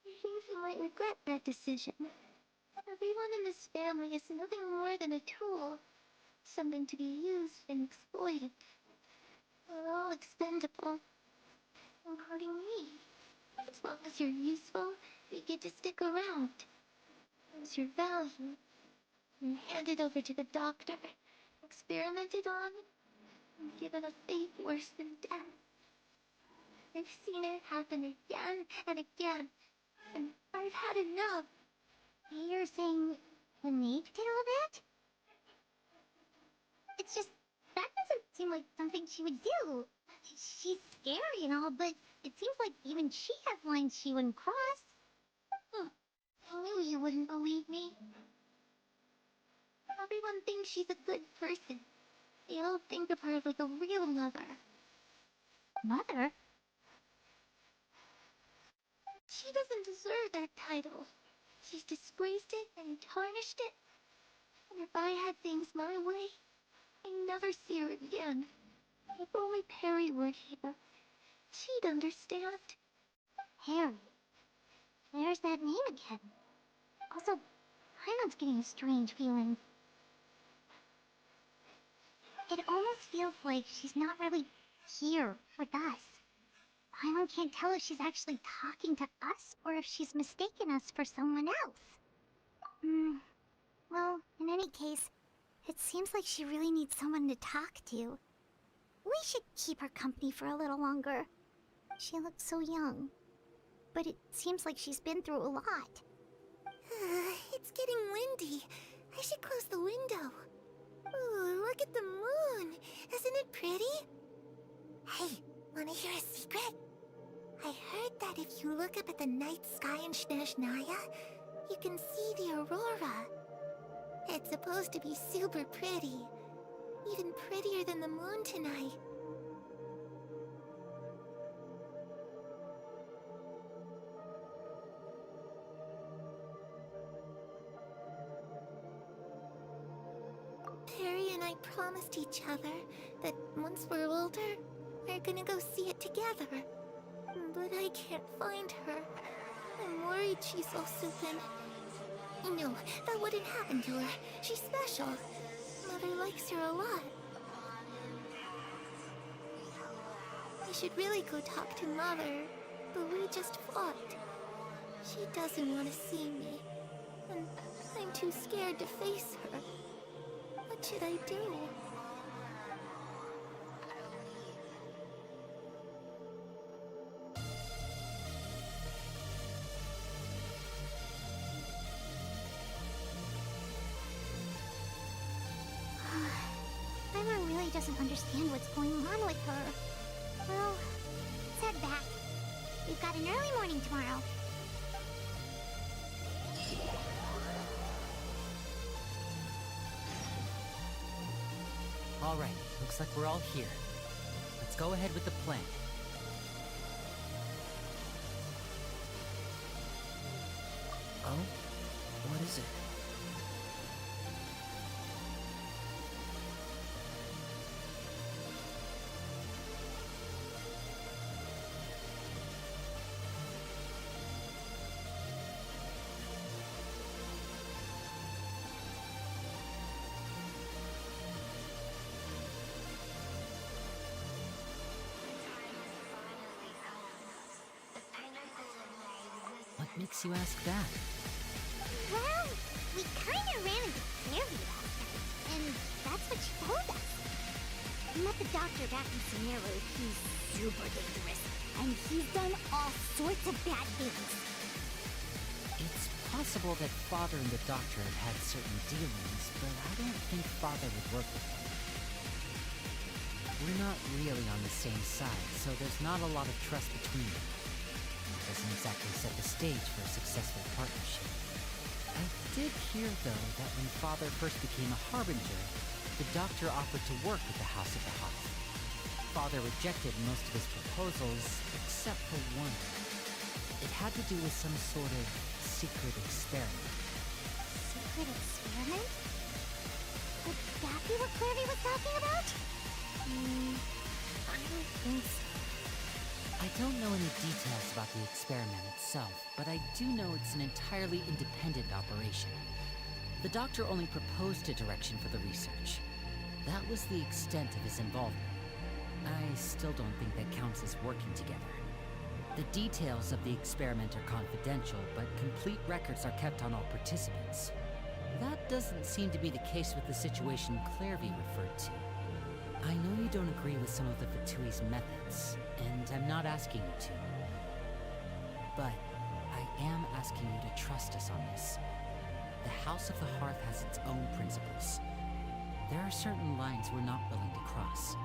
I think you might regret that decision. Everyone in this family is nothing more than a tool. Something to be used and exploited. We're all expendable. Including me. As long as you're useful, you get to stick around. Once you're valued, you're handed over to the doctor, experimented on, and given a fate worse than death. I've seen it happen again and again, and I've had enough. You're saying the maid did all that? It's just, that doesn't seem like something she would do. She's scary and all, but it seems like even she has lines she wouldn't cross. I knew you wouldn't believe me. Everyone thinks she's a good person. They all think of her like a real mother. Mother? She doesn't deserve that title. She's disgraced it and tarnished it. And if I had things my way, I'd never see her again. If only Perry were here, she'd understand. Harry. There's that name again. Also, Hyman's getting a strange feeling. It almost feels like she's not really here with us. Hyman can't tell if she's actually talking to us or if she's mistaken us for someone else. Well, in any case, it seems like she really needs someone to talk to. We should keep her company for a little longer. She looks so young. But it seems like she's been through a lot. It's getting windy. I should close the window. Ooh, look at the moon. Isn't it pretty? Hey, wanna hear a secret? I heard that if you look up at the night sky in Snezhnaya, you can see the aurora. It's supposed to be super pretty. Even prettier than the moon tonight. Perry and I promised each other that once we're older, we're gonna go see it together. But I can't find her. I'm worried she's all soupin. No, that wouldn't happen to her. She's special. Mother likes her a lot. I should really go talk to Mother, but we just fought. She doesn't want to see me, and I'm too scared to face her. What should I do? Emma really doesn't understand what's going on with her. Well, let's head back. We've got an early morning tomorrow. Alright, looks like we're all here. Let's go ahead with the plan. Oh? What is it? What makes you ask that? Well, we kind of ran into Clary last night, and that's what she told us. We met the doctor back in Sumeru. He's super dangerous, and he's done all sorts of bad things. It's possible that Father and the Doctor have had certain dealings, but I don't think Father would work with him. We're not really on the same side, so there's not a lot of trust between them. Doesn't exactly set the stage for a successful partnership. I did hear, though, that when Father first became a Harbinger, the Doctor offered to work with the House of the Hearth. Father rejected most of his proposals, except for one. It had to do with some sort of secret experiment. Secret experiment? Would that be what Clary was talking about? I don't think so. I don't know any details about the experiment itself, but I do know it's an entirely independent operation. The Doctor only proposed a direction for the research. That was the extent of his involvement. I still don't think that counts as working together. The details of the experiment are confidential, but complete records are kept on all participants. That doesn't seem to be the case with the situation Clairvy referred to. I know you don't agree with some of the Fatui's methods, and I'm not asking you to. But I am asking you to trust us on this. The House of the Hearth has its own principles. There are certain lines we're not willing to cross.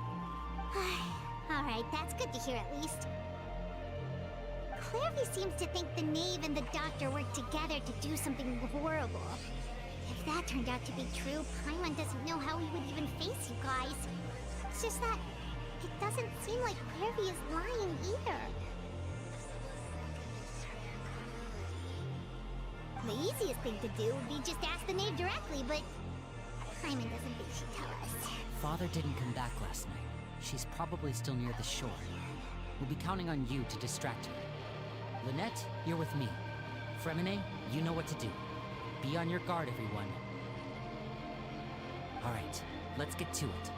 Alright, that's good to hear at least. Clairvy seems to think the knave and the doctor worked together to do something horrible. If that turned out to be true, Paimon doesn't know how he would even face you guys. It's just that it doesn't seem like Clairvy is lying either. The easiest thing to do would be just ask the knave directly, but Paimon doesn't think she'd tell us. Father didn't come back last night. She's probably still near the shore. We'll be counting on you to distract her. Lynette, you're with me. Fremine, you know what to do. Be on your guard, everyone. Alright, let's get to it.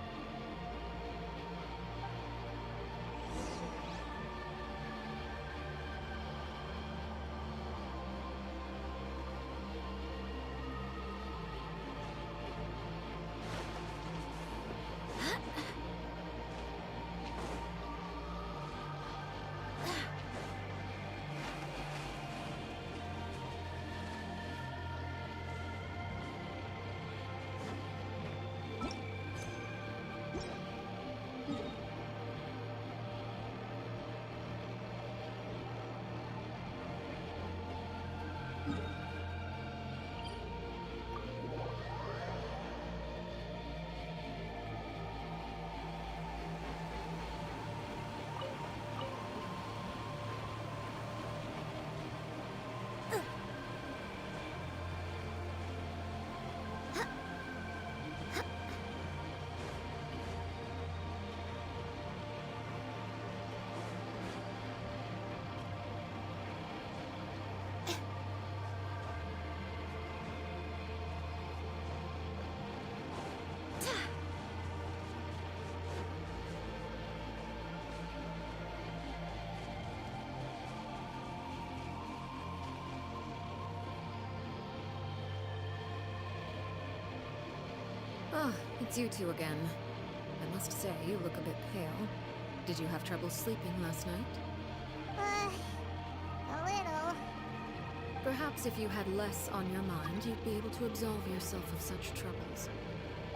Ah, it's you two again. I must say, you look a bit pale. Did you have trouble sleeping last night? A little. Perhaps if you had less on your mind, you'd be able to absolve yourself of such troubles.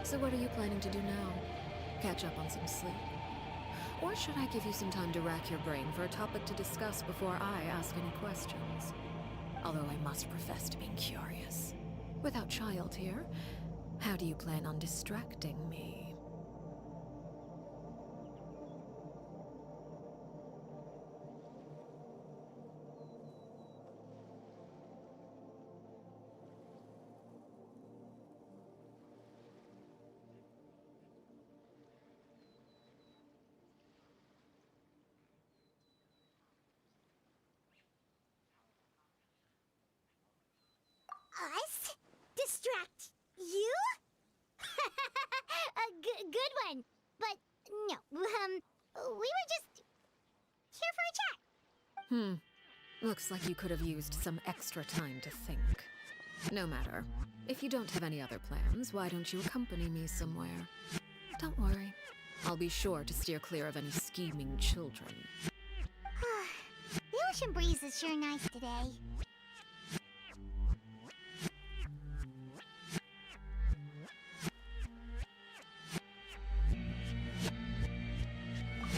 So what are you planning to do now? Catch up on some sleep? Or should I give you some time to rack your brain for a topic to discuss before I ask any questions? Although I must profess to being curious. Without child here, how do you plan on distracting me? Us? Distract you? Good one. But no, we were just here for a chat. Looks like you could have used some extra time to think. No matter. If you don't have any other plans, why don't you accompany me somewhere? Don't worry. I'll be sure to steer clear of any scheming children. The ocean breeze is sure nice today.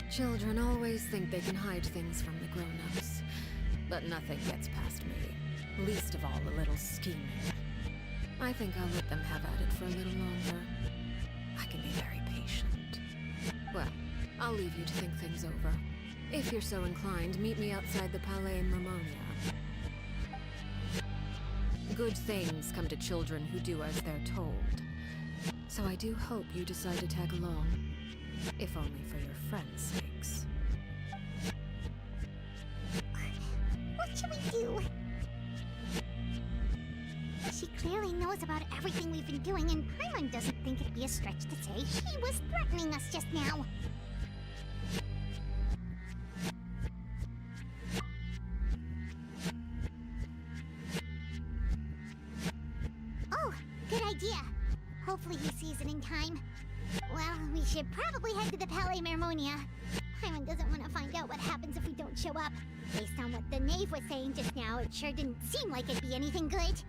Children always think they can hide things from the grown-ups. But nothing gets past me. Least of all a little scheming. I think I'll let them have at it for a little longer. I can be very patient. Well, I'll leave you to think things over. If you're so inclined, meet me outside the Palais Marmonia. Good things come to children who do as they're told. So I do hope you decide to tag along. If only for your friends' sakes. What should we do? She clearly knows about everything we've been doing, and Paimon doesn't think it'd be a stretch to say she was threatening us just now. Oh, good idea. Hopefully he sees it in time. Well, we should probably head to the Palais Marmonia. Paimon doesn't want to find out what happens if we don't show up. Based on what the knave was saying just now, it sure didn't seem like it'd be anything good.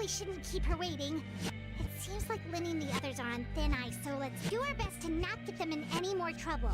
we shouldn't keep her waiting. It seems like Linny and the others are on thin ice, so let's do our best to not get them in any more trouble.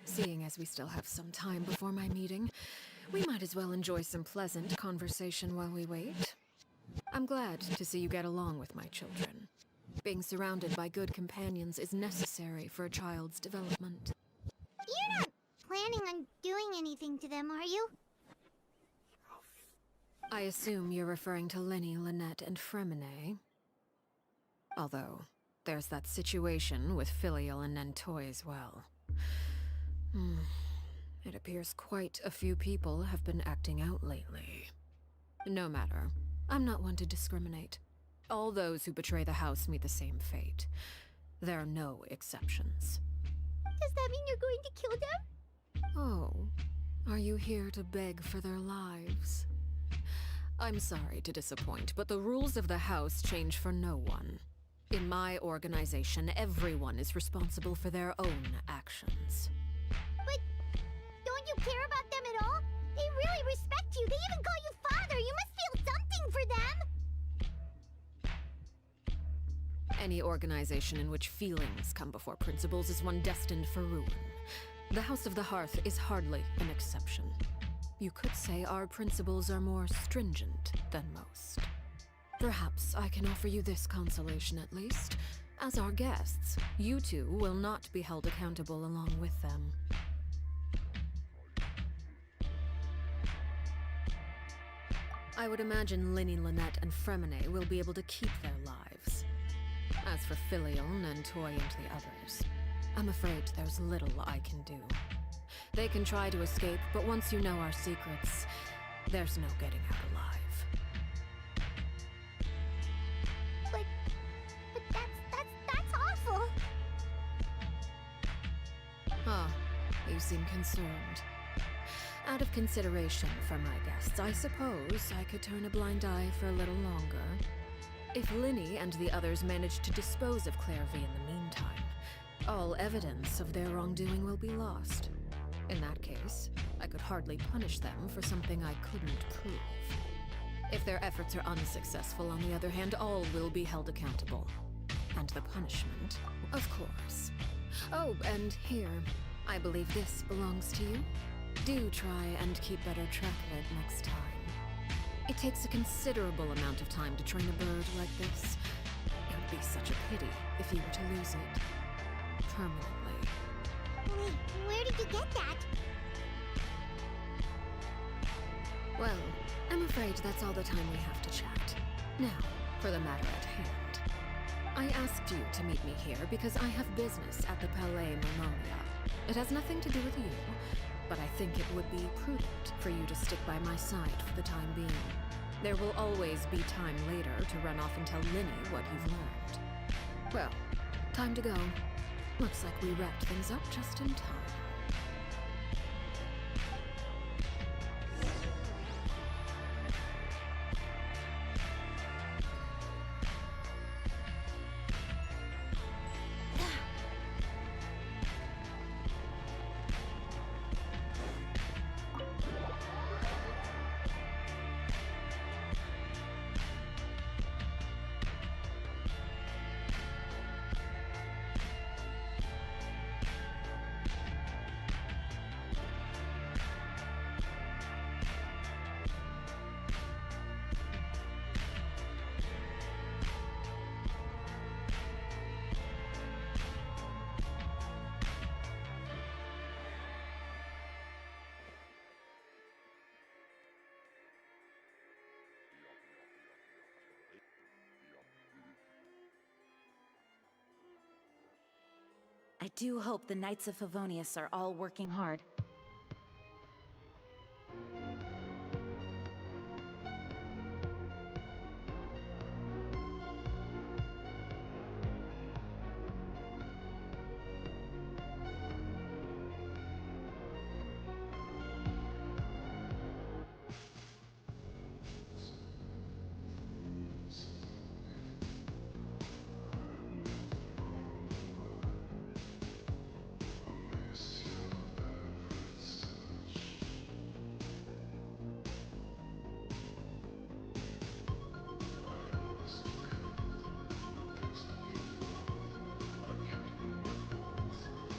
Seeing as we still have some time before my meeting, we might as well enjoy some pleasant conversation while we wait. I'm glad to see you get along with my children. Being surrounded by good companions is necessary for a child's development. You're not planning on doing anything to them, are you? I assume you're referring to Linny, Lynette, and Fremine. Although, there's that situation with Filial and Nentoy as well. It appears quite a few people have been acting out lately. No matter. I'm not one to discriminate. All those who betray the house meet the same fate. There are no exceptions. Does that mean you're going to kill them? Oh, are you here to beg for their lives? I'm sorry to disappoint, but the rules of the house change for no one. In my organization, everyone is responsible for their own actions. But don't you care about them at all? They really respect you. They even call you father. You must feel something for them. Any organization in which feelings come before principles is one destined for ruin. The House of the Hearth is hardly an exception. You could say our principles are more stringent than most. Perhaps I can offer you this consolation at least. As our guests, you two will not be held accountable along with them. I would imagine Linny, Lynette, and Fremine will be able to keep their lives. As for Filial, Nentoy, and the others, I'm afraid there's little I can do. They can try to escape, but once you know our secrets, there's no getting out alive. But that's awful. Ah, you seem concerned. Out of consideration for my guests, I suppose I could turn a blind eye for a little longer. If Linny and the others manage to dispose of Clairvy in the meantime, all evidence of their wrongdoing will be lost. In that case, I could hardly punish them for something I couldn't prove. If their efforts are unsuccessful, on the other hand, all will be held accountable. And the punishment, of course. Oh, and here, I believe this belongs to you. Do try and keep better track of it next time. It takes a considerable amount of time to train a bird like this. It would be such a pity if you were to lose it permanently. Wait, where did you get that? Well, I'm afraid that's all the time we have to chat. Now, for the matter at hand. I asked you to meet me here because I have business at the Palais Mermonia. It has nothing to do with you, but I think it would be prudent for you to stick by my side for the time being. There will always be time later to run off and tell Linny what you've learned. Well, time to go. Looks like we wrapped things up just in time. do hope the Knights of Favonius are all working hard.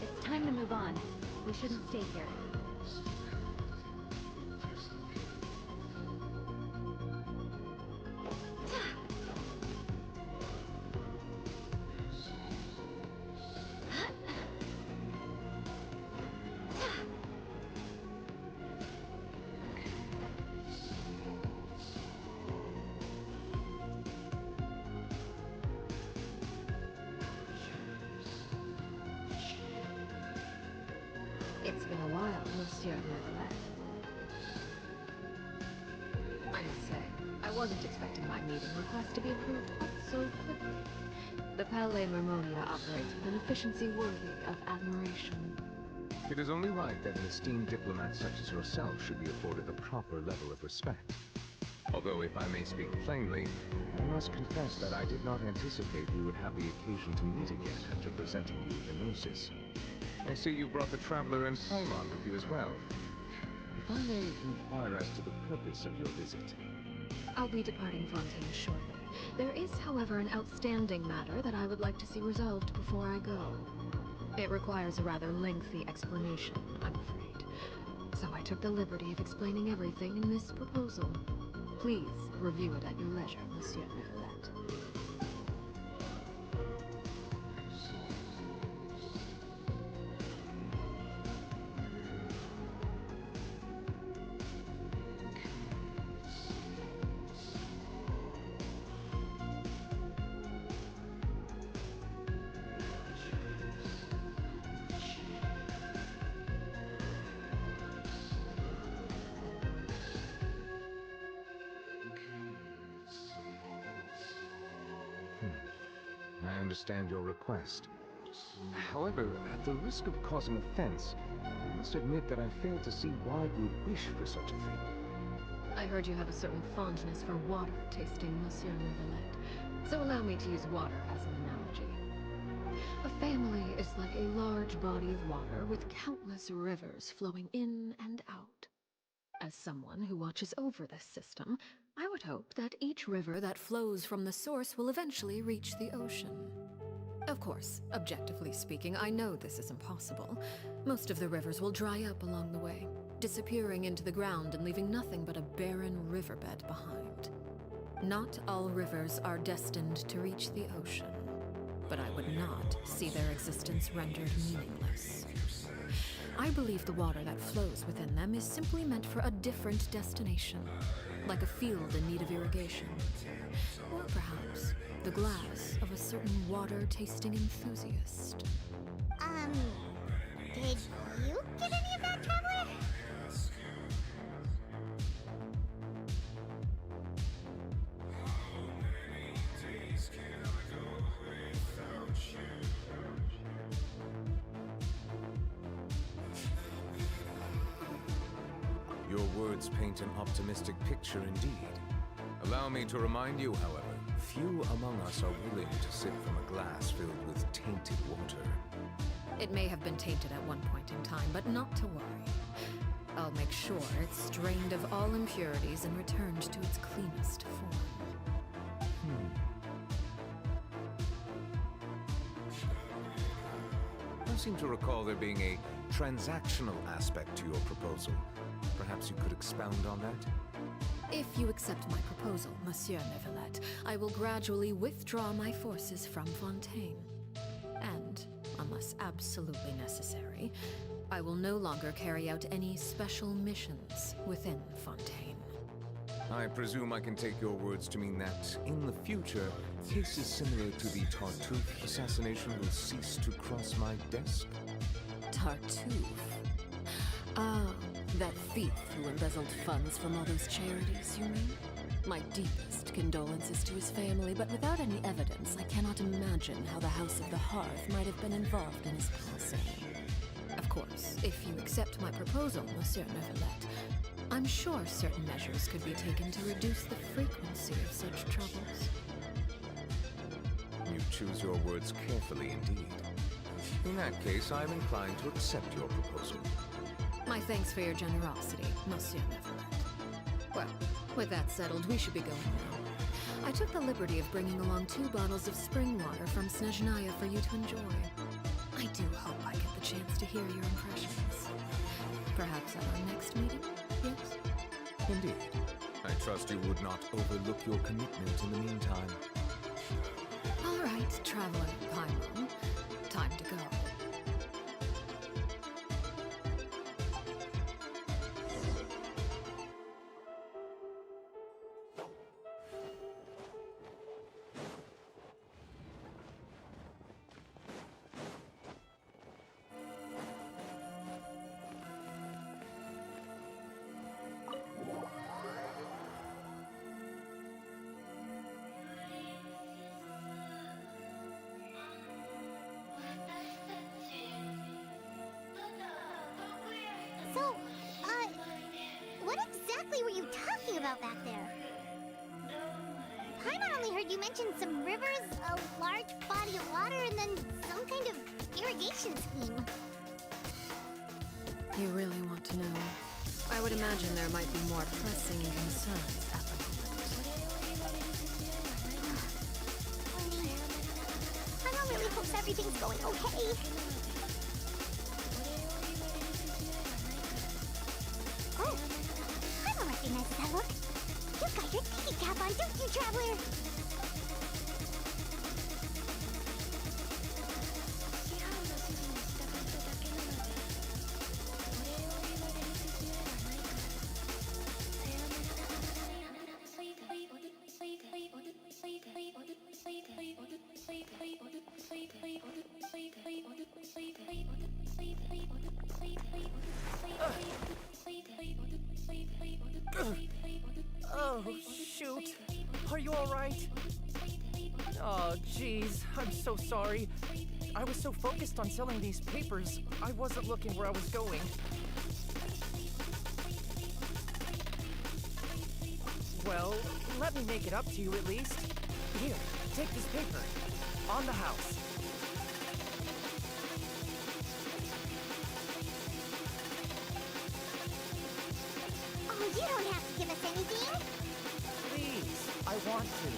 It's time to move on. We shouldn't stay here. It's been a while, Monsieur Neverland. I must say, I wasn't expecting my meeting request to be approved quite so quickly. The Palais Mermonia operates with an efficiency worthy of admiration. It is only right that an esteemed diplomat such as yourself should be afforded the proper level of respect. Although, if I may speak plainly, I must confess that I did not anticipate we would have the occasion to meet again after presenting you with the notice. I see you brought the Traveler and Paimon with you as well. If I may inquire as to the purpose of your visit. I'll be departing Fontaine shortly. There is, however, an outstanding matter that I would like to see resolved before I go. It requires a rather lengthy explanation, I'm afraid. So I took the liberty of explaining everything in this proposal. Please review it at your leisure, Monsieur Neverland. I understand your request. However, at the risk of causing offense, I must admit that I fail to see why you would wish for such a thing. I heard you have a certain fondness for water tasting, Monsieur Neverland. So allow me to use water as an analogy. A family is like a large body of water with countless rivers flowing in and out. As someone who watches over this system, I would hope that each river that flows from the source will eventually reach the ocean. Of course, objectively speaking, I know this is impossible. Most of the rivers will dry up along the way, disappearing into the ground and leaving nothing but a barren riverbed behind. Not all rivers are destined to reach the ocean, but I would not see their existence rendered meaningless. I believe the water that flows within them is simply meant for a different destination, like a field in need of irrigation. Or perhaps the glass of a certain water-tasting enthusiast. Did you get any of that, Traveler? Your words paint an optimistic picture indeed. Allow me to remind you, however, few among us are willing to sip from a glass filled with tainted water. It may have been tainted at one point in time, but not to worry. I'll make sure it's drained of all impurities and returned to its cleanest form. I seem to recall there being a transactional aspect to your proposal. Perhaps you could expound on that? If you accept my proposal, Monsieur Neverlet, I will gradually withdraw my forces from Fontaine. And, unless absolutely necessary, I will no longer carry out any special missions within Fontaine. I presume I can take your words to mean that, in the future, cases similar to the Tartuffe assassination will cease to cross my desk? Tartuffe? Ah, that thief who embezzled funds from all those charities, you mean? My deepest condolences to his family, but without any evidence, I cannot imagine how the House of the Hearth might have been involved in his passing. Of course, if you accept my proposal, Monsieur Neuvillette, I'm sure certain measures could be taken to reduce the frequency of such troubles. You choose your words carefully indeed. In that case, I am inclined to accept your proposal. My thanks for your generosity, Monsieur Neuvillette. Well, with that settled, we should be going now. I took the liberty of bringing along 2 bottles of spring water from Snezhnaya for you to enjoy. I do hope I get the chance to hear your impressions. Perhaps at our next meeting, yes? Indeed. I trust you would not overlook your commitment in the meantime. All right, Traveler Paimon. Time to go. So, what exactly were you talking about back there? Paimon only heard you mention some rivers, a large body of water, and then some kind of irrigation scheme. You really want to know? I would imagine there might be more pressing concerns at the moment. Paimon really hopes everything's going okay. Oh, Paimon recognizes that look. You've got your thinking cap on, don't you, Traveler? Oh, shoot. Are you alright? Oh, jeez. I'm so sorry. I was so focused on selling these papers, I wasn't looking where I was going. Well, let me make it up to you at least. Here, take this paper. On the house. Oh, you don't have to give us anything. Please, I want to.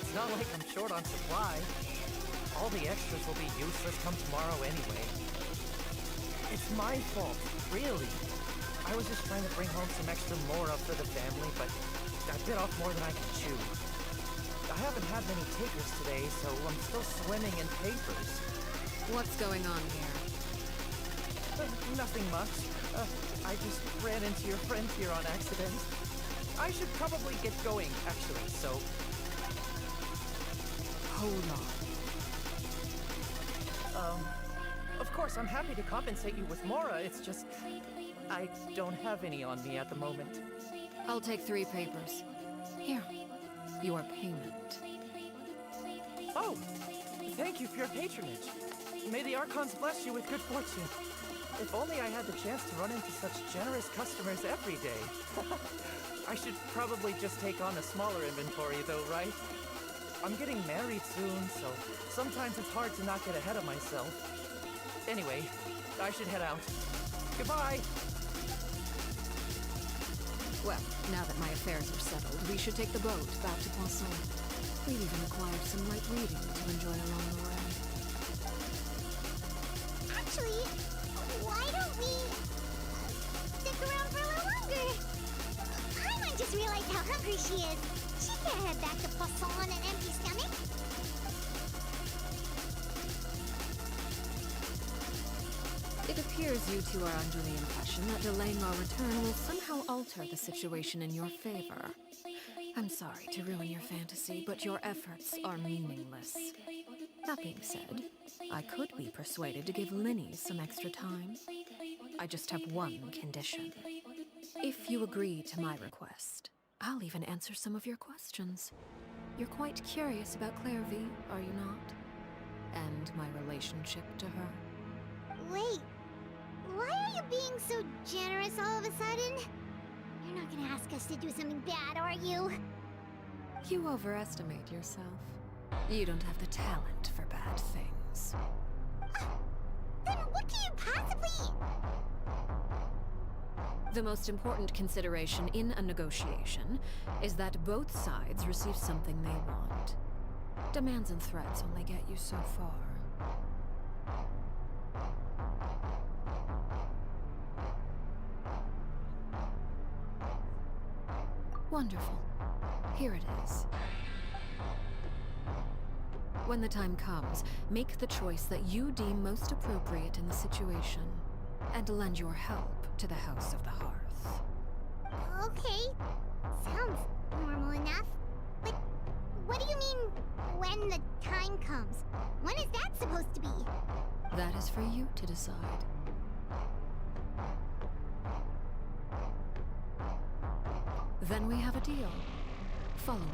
It's not like I'm short on supply. All the extras will be useless come tomorrow anyway. It's my fault, really. I was just trying to bring home some extra mora for the family, but I bit off more than I can chew. I haven't had many takers today, so I'm still swimming in papers. What's going on here? Nothing much. I just ran into your friend here on accident. I should probably get going, actually, so... Hold on. Of course, I'm happy to compensate you with mora, it's just... I don't have any on me at the moment. I'll take 3 papers. Here, your payment. Oh, thank you for your patronage. May the Archons bless you with good fortune. If only I had the chance to run into such generous customers every day. I should probably just take on a smaller inventory though, right? I'm getting married soon, so sometimes it's hard to not get ahead of myself. Anyway, I should head out. Goodbye! Well, now that my affairs are settled, we should take the boat back to Poisson. We've even acquired some light reading to enjoy along the way. Actually, why don't we stick around for a little longer? Paimon just realized how hungry she is. She can't head back to Poisson on an empty stomach. It appears appears you two are under the impression that delaying our return will somehow alter the situation in your favor. I'm sorry to ruin your fantasy, but your efforts are meaningless. That being said, I could be persuaded to give Linny some extra time. I just have one condition. If you agree to my request, I'll even answer some of your questions. You're quite curious about Clairvy, are you not? And my relationship to her? Wait, why are you being so generous all of a sudden? You're not gonna ask us to do something bad, are you? You overestimate yourself. You don't have the talent for bad things. Then what do you possibly... The most important consideration in a negotiation is that both sides receive something they want. Demands and threats only get you so far. Wonderful. Here it is. When the time comes, make the choice that you deem most appropriate in the situation, and lend your help to the House of the Hearth. Okay, sounds normal enough. But what do you mean, when the time comes? When is that supposed to be? That is for you to decide. Then we have a deal. Follow me.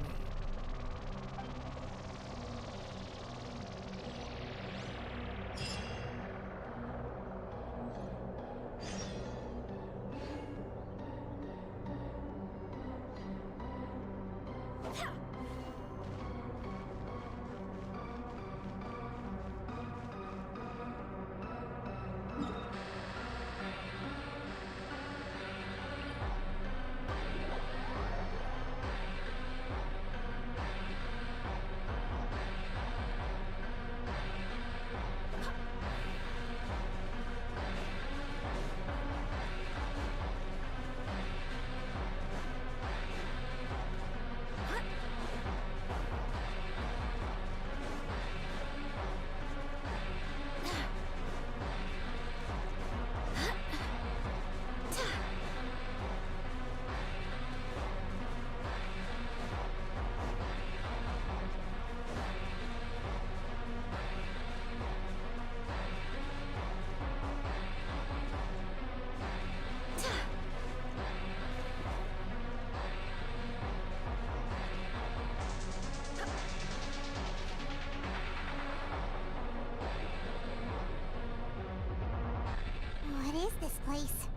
What is this place?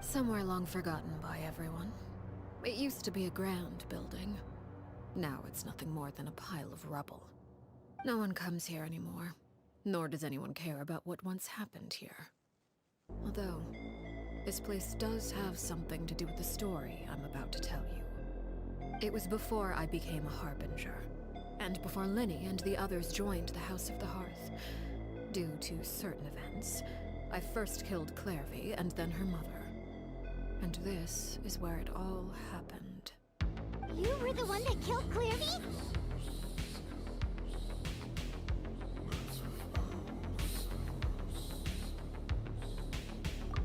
Somewhere long forgotten by everyone. It used to be a grand building. Now it's nothing more than a pile of rubble. No one comes here anymore, nor does anyone care about what once happened here. Although, this place does have something to do with the story I'm about to tell you. It was before I became a Harbinger, and before Linny and the others joined the House of the Hearth. Due to certain events, I first killed Clairvy and then her mother. And this is where it all happened. You were the one that killed Clairvy?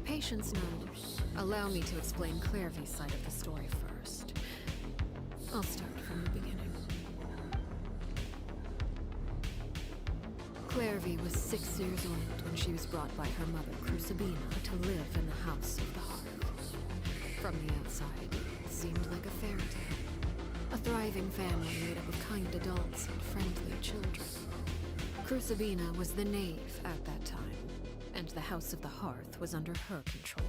Patience now. Allow me to explain Clairvy's side of the story first. I'll start from the beginning. Clairvy was 6 years old when she was brought by her mother, Crucibina, to live in the House of the Hearth. From the outside, it seemed like a fairy tale. A thriving family made up of kind adults and friendly children. Crucibina was the knave at that time, and the House of the Hearth was under her control.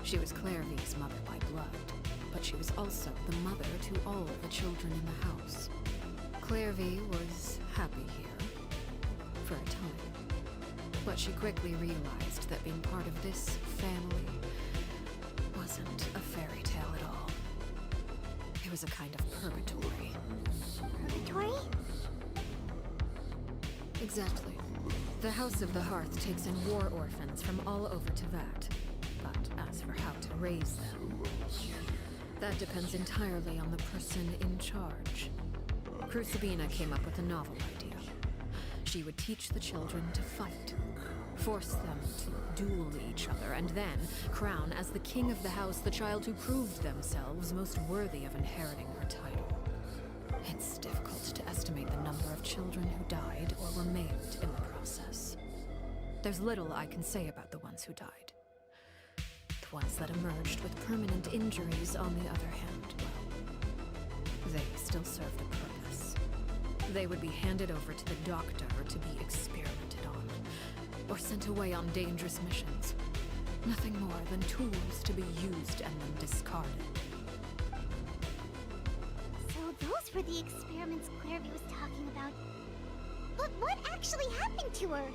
She was Clairvy's mother by blood, but she was also the mother to all the children in the house. Clairvy was happy here, for a time. But she quickly realized that being part of this family wasn't a fairy tale at all. It was a kind of purgatory. Purgatory? Exactly. The House of the Hearth takes in war orphans from all over Teyvat. But as for how to raise them, that depends entirely on the person in charge. Crucibina came up with a novel idea. She would teach the children to fight. force them to duel each other, and then crown as the king of the house the child who proved themselves most worthy of inheriting her title. It's difficult to estimate the number of children who died or were maimed in the process. There's little I can say about the ones who died. The ones that emerged with permanent injuries, on the other hand, well, they still served a purpose. They would be handed over to the doctor to be experimented on, or sent away on dangerous missions. Nothing more than tools to be used and then discarded. So those were the experiments Clairvy was talking about. But what actually happened to her?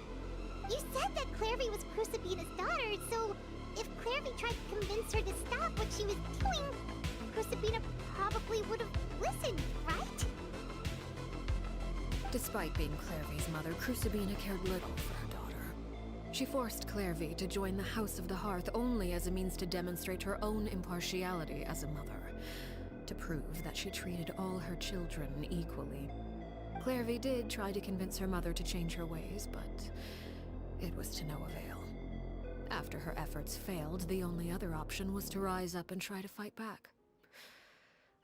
You said that Clairvy was Crucibina's daughter, so if Clairvy tried to convince her to stop what she was doing, Crucibina probably would have listened, right? Despite being Clairvy's mother, Crucibina cared little for her daughter. She forced Clairvy to join the House of the Hearth only as a means to demonstrate her own impartiality as a mother, to prove that she treated all her children equally. Clairvy did try to convince her mother to change her ways, but it was to no avail. After her efforts failed, the only other option was to rise up and try to fight back.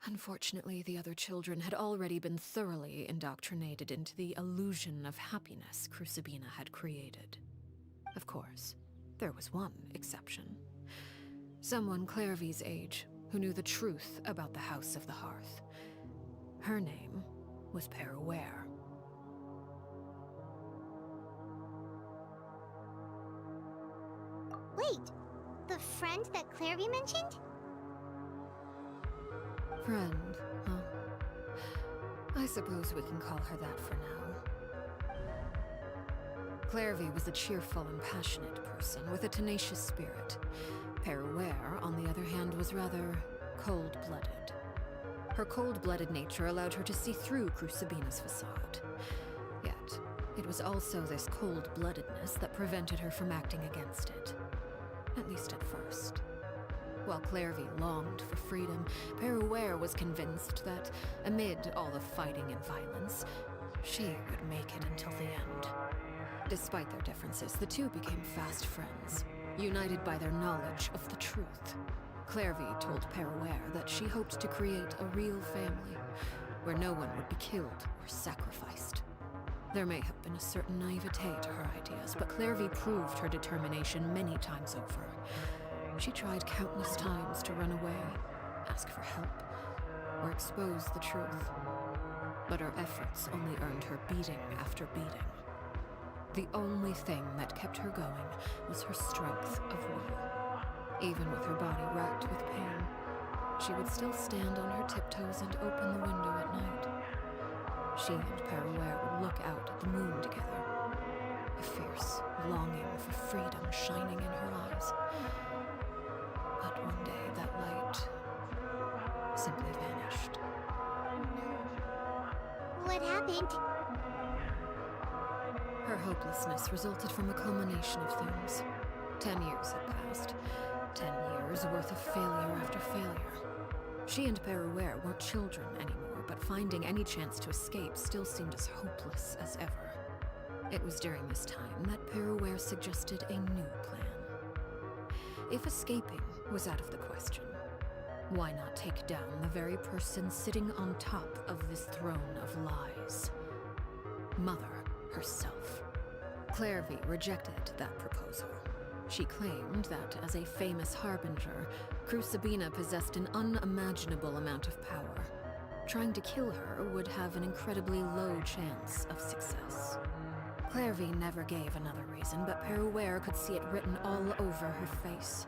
Unfortunately, the other children had already been thoroughly indoctrinated into the illusion of happiness Crucibina had created. Of course, there was one exception. Someone Clairvy's age who knew the truth about the House of the Hearth. Her name was Peruere. Wait, the friend that Clairvy mentioned? Friend, huh? I suppose we can call her that for now. Clairvy was a cheerful and passionate person with a tenacious spirit. Peruere, on the other hand, was rather cold-blooded. Her cold-blooded nature allowed her to see through Crucibina's facade. Yet, it was also this cold-bloodedness that prevented her from acting against it. At least at first. While Clairvy longed for freedom, Peruere was convinced that, amid all the fighting and violence, she would make it until the end. Despite their differences, the two became fast friends, united by their knowledge of the truth. Clairvy told Peruere that she hoped to create a real family, where no one would be killed or sacrificed. There may have been a certain naivete to her ideas, but Clairvy proved her determination many times over. She tried countless times to run away, ask for help, or expose the truth. But her efforts only earned her beating after beating. The only thing that kept her going was her strength of will. Even with her body racked with pain, she would still stand on her tiptoes and open the window at night. She and Peruere would look out at the moon together, a fierce longing for freedom shining in her eyes. But one day that light simply vanished. What happened? Her hopelessness resulted from a culmination of things. 10 years had passed. 10 years worth of failure after failure. She and Peruere weren't children anymore, but finding any chance to escape still seemed as hopeless as ever. It was during this time that Peruere suggested a new plan. If escaping was out of the question, why not take down the very person sitting on top of this throne of lies? Mother herself. Clairvy rejected that proposal. She claimed that, as a famous harbinger, Crucibina possessed an unimaginable amount of power. Trying to kill her would have an incredibly low chance of success. Clairvy never gave another reason, but Peruere could see it written all over her face.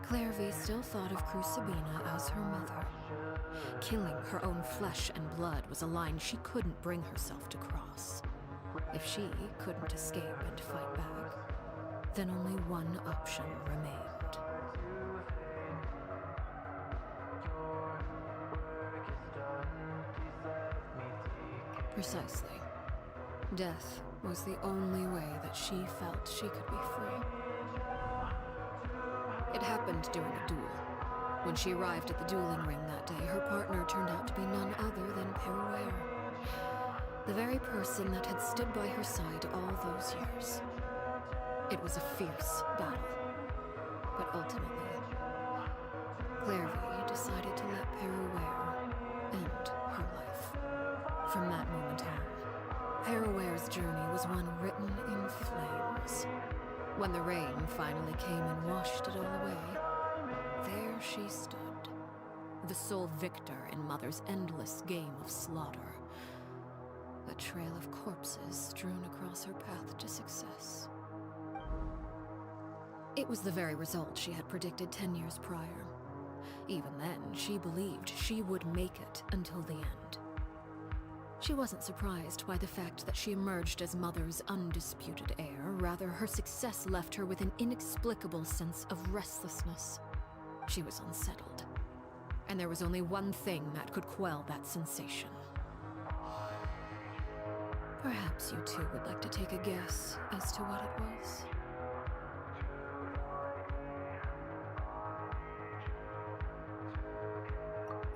Clairvy still thought of Crucibina as her mother. Killing her own flesh and blood was a line she couldn't bring herself to cross. If she couldn't escape and fight back, then only one option remained. Precisely. Death was the only way that she felt she could be free. It happened during a duel. When she arrived at the dueling ring that day, her partner turned out to be none other than Peruere. The very person that had stood by her side all those years. It was a fierce battle. But ultimately, Clairvy decided to let Peruware end her life. From that moment on, Peruware's journey was one written in flames. When the rain finally came and washed it all away, there she stood, the sole victor in Mother's endless game of slaughter. A trail of corpses strewn across her path to success. It was the very result she had predicted 10 years prior. Even then, she believed she would make it until the end. She wasn't surprised by the fact that she emerged as Mother's undisputed heir. Rather, her success left her with an inexplicable sense of restlessness. She was unsettled, and there was only one thing that could quell that sensation. Perhaps you two would like to take a guess as to what it was.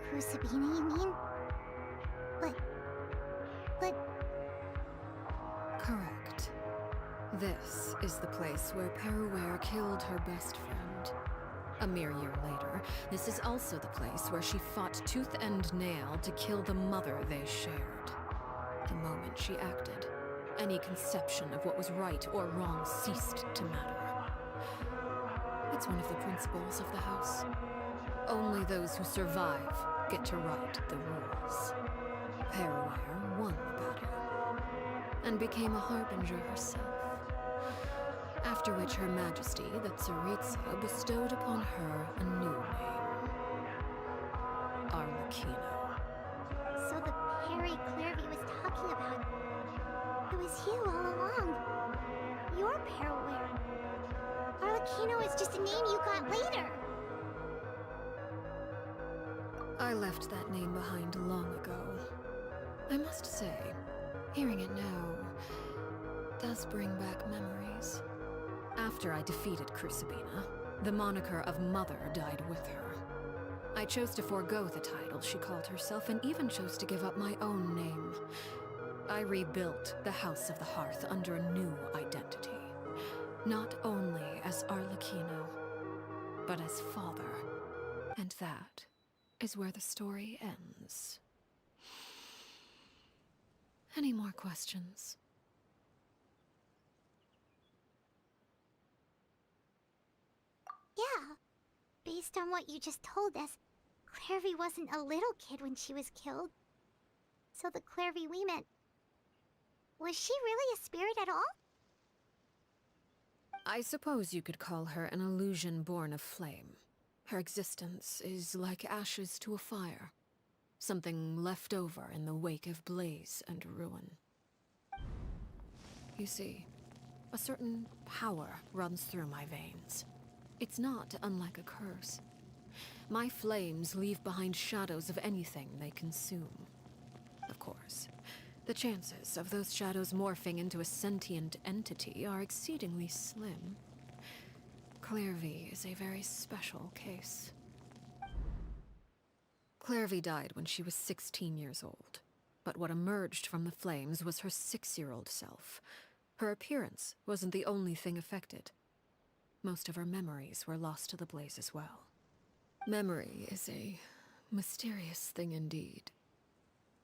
Crucibina, you mean? But... Correct. This is the place where Peruware killed her best friend. A mere year later, this is also the place where she fought tooth and nail to kill the mother they shared. The moment she acted, any conception of what was right or wrong ceased to matter. It's one of the principles of the house. Only those who survive get to write the rules. Peruware won the battle, and became a harbinger herself. After which Her Majesty, the Tsaritsa, bestowed upon her a new name. Arlecchino. So the Perry Clairvy was talking about... It was you all along. You're Peruware. Arlecchino is just a name you got later. I left that name behind long ago. I must say, hearing it now does bring back memories. After I defeated Crucibina, the moniker of Mother died with her. I chose to forego the title she called herself, and even chose to give up my own name. I rebuilt the House of the Hearth under a new identity. Not only as Arlecchino, but as father. And that is where the story ends. Any more questions? Yeah. Based on what you just told us, Clairvy wasn't a little kid when she was killed. So the Clairvy we met... Was she really a spirit at all? I suppose you could call her an illusion born of flame. Her existence is like ashes to a fire. Something left over in the wake of blaze and ruin. You see, a certain power runs through my veins. It's not unlike a curse. My flames leave behind shadows of anything they consume. Of course, the chances of those shadows morphing into a sentient entity are exceedingly slim. Clairvy is a very special case. Clairvy died when she was 16 years old, but what emerged from the flames was her 6-year-old self. Her appearance wasn't the only thing affected. Most of her memories were lost to the blaze as well. Memory is a mysterious thing indeed.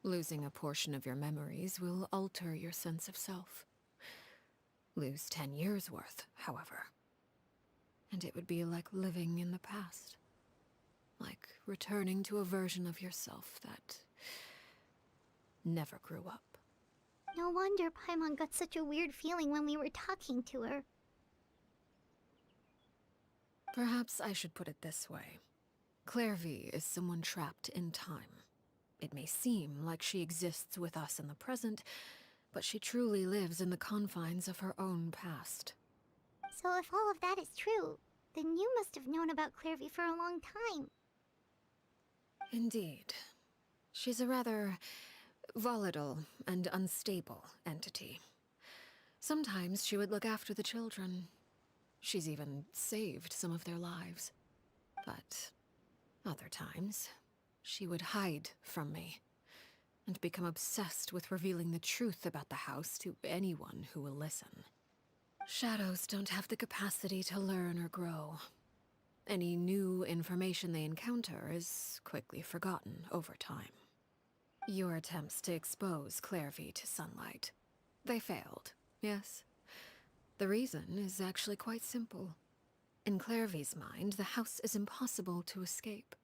Losing a portion of your memories will alter your sense of self. Lose 10 years' worth, however, and it would be like living in the past. Like returning to a version of yourself that never grew up. No wonder Paimon got such a weird feeling when we were talking to her. Perhaps I should put it this way. Clairvy is someone trapped in time. It may seem like she exists with us in the present, but she truly lives in the confines of her own past. So if all of that is true, then you must have known about Clairvy for a long time. Indeed. She's a rather volatile and unstable entity. Sometimes she would look after the children. She's even saved some of their lives. But other times, she would hide from me and become obsessed with revealing the truth about the house to anyone who will listen. Shadows don't have the capacity to learn or grow. Any new information they encounter is quickly forgotten over time. Your attempts to expose Clairvy to sunlight. They failed, yes? The reason is actually quite simple. In Clairvy's mind, the house is impossible to escape,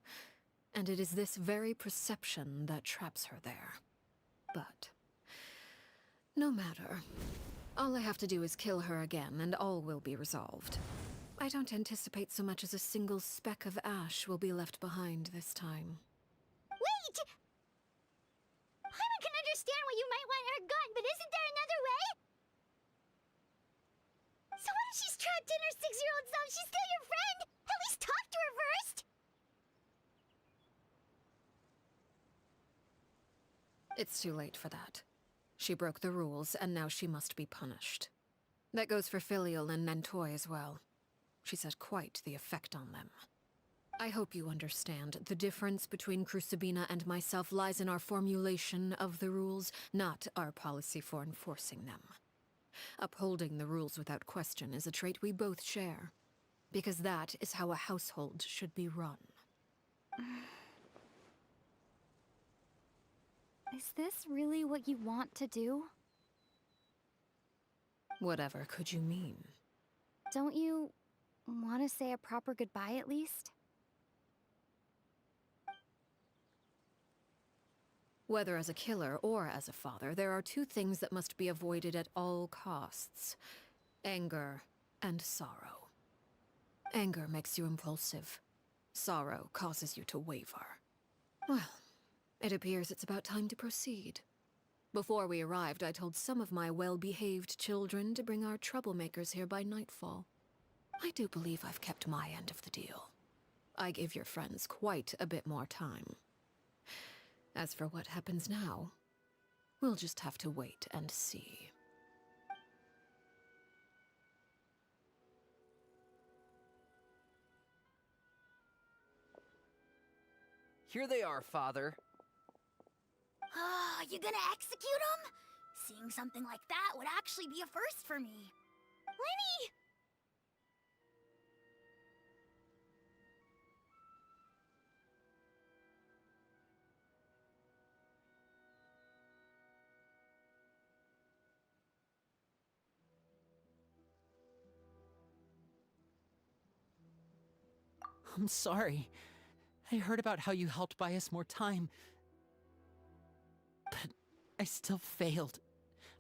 and it is this very perception that traps her there. But no matter. All I have to do is kill her again, and all will be resolved. I don't anticipate so much as a single speck of ash will be left behind this time. Wait! Paimon can understand why you might want her gone, but isn't there another way? So what if she's trapped in her 6-year-old self? She's still your friend! At least talk to her first! It's too late for that. She broke the rules, and now she must be punished. That goes for Filial and Nantoy as well. She's had quite the effect on them. I hope you understand. The difference between Crucibina and myself lies in our formulation of the rules, not our policy for enforcing them. Upholding the rules without question is a trait we both share, because that is how a household should be run. Is this really what you want to do? Whatever could you mean? Don't you want to say a proper goodbye at least? Whether as a killer or as a father, there are two things that must be avoided at all costs: anger and sorrow. Anger makes you impulsive. Sorrow causes you to waver. Well, it appears it's about time to proceed. Before we arrived, I told some of my well-behaved children to bring our troublemakers here by nightfall. I do believe I've kept my end of the deal. I gave your friends quite a bit more time. As for what happens now, we'll just have to wait and see. Here they are, Father. You gonna execute him? Seeing something like that would actually be a first for me. Lenny! I'm sorry. I heard about how you helped buy us more time. But I still failed.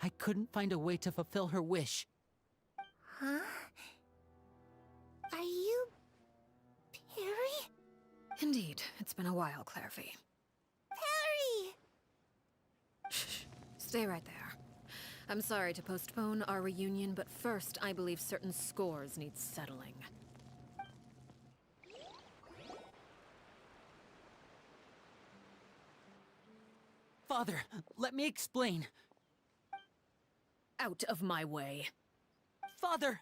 I couldn't find a way to fulfill her wish. Huh? Are you... Perry? Indeed, it's been a while, Clairvy. Perry! Shh, stay right there. I'm sorry to postpone our reunion, but first I believe certain scores need settling. Father, let me explain. Out of my way. Father!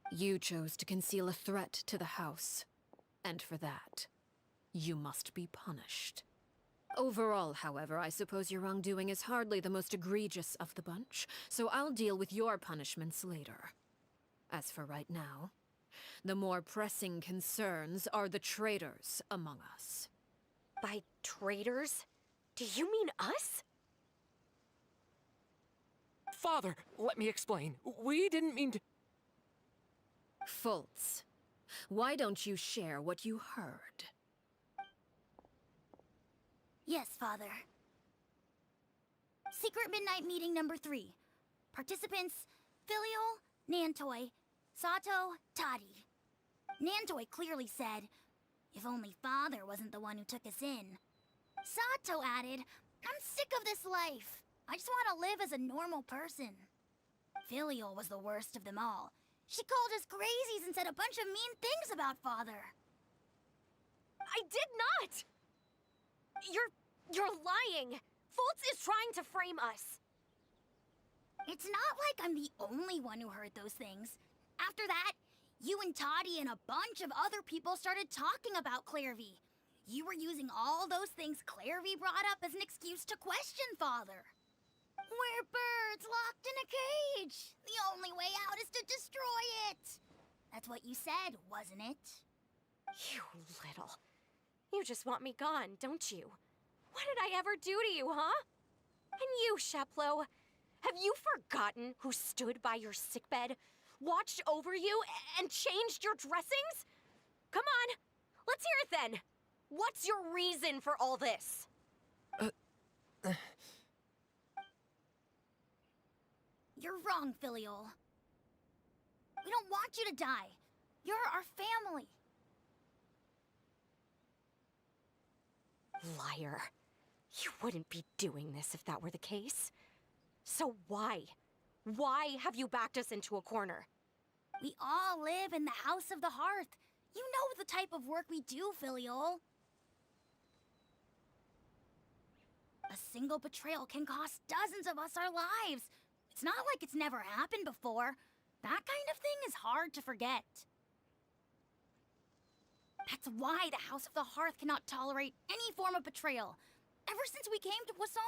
You chose to conceal a threat to the house. And for that, you must be punished. Overall, however, I suppose your wrongdoing is hardly the most egregious of the bunch, so I'll deal with your punishments later. As for right now, the more pressing concerns are the traitors among us. By traitors? Do you mean us? Father, let me explain. We didn't mean to... Fultz, why don't you share what you heard? Yes, Father. Secret Midnight Meeting number 3. Participants, Filial, Nantoy, Sato, Toddy. Nantoy clearly said, if only Father wasn't the one who took us in. Sato added, I'm sick of this life. I just want to live as a normal person. Filial was the worst of them all. She called us crazies and said a bunch of mean things about Father. I did not! You're lying! Fultz is trying to frame us! It's not like I'm the only one who heard those things. After that, you and Toddy and a bunch of other people started talking about Clairvy. You were using all those things Clairvy brought up as an excuse to question Father. We're birds locked in a cage. The only way out is to destroy it. That's what you said, wasn't it? You little. You just want me gone, don't you? What did I ever do to you, huh? And you, Sheplo, have you forgotten who stood by your sickbed, watched over you, and changed your dressings? Come on, let's hear it then. What's your reason for all this? You're wrong, Filial. We don't want you to die. You're our family. Liar. You wouldn't be doing this if that were the case. So why? Why have you backed us into a corner? We all live in the House of the Hearth. You know the type of work we do, Filial. A single betrayal can cost dozens of us our lives. It's not like it's never happened before. That kind of thing is hard to forget. That's why the House of the Hearth cannot tolerate any form of betrayal. Ever since we came to Poisson,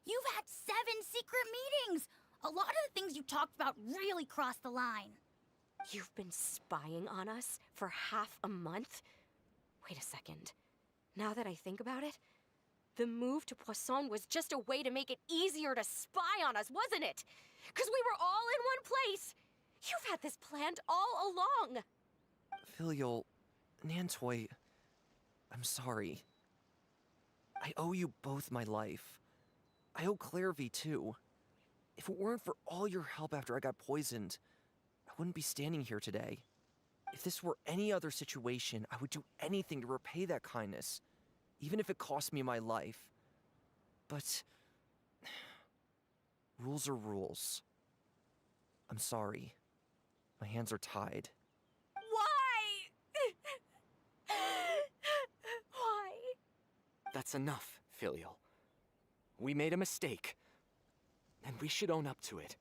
you've had 7 secret meetings. A lot of the things you talked about really crossed the line. You've been spying on us for half a month? Wait a second. Now that I think about it, the move to Poisson was just a way to make it easier to spy on us, wasn't it? Because we were all in one place. You've had this planned all along. Filial, Nantoy, I'm sorry. I owe you both my life. I owe Clairvy too. If it weren't for all your help after I got poisoned, I wouldn't be standing here today. If this were any other situation, I would do anything to repay that kindness, even if it cost me my life. But rules are rules. I'm sorry. My hands are tied. Why? Why? That's enough, Filial. We made a mistake, and we should own up to it.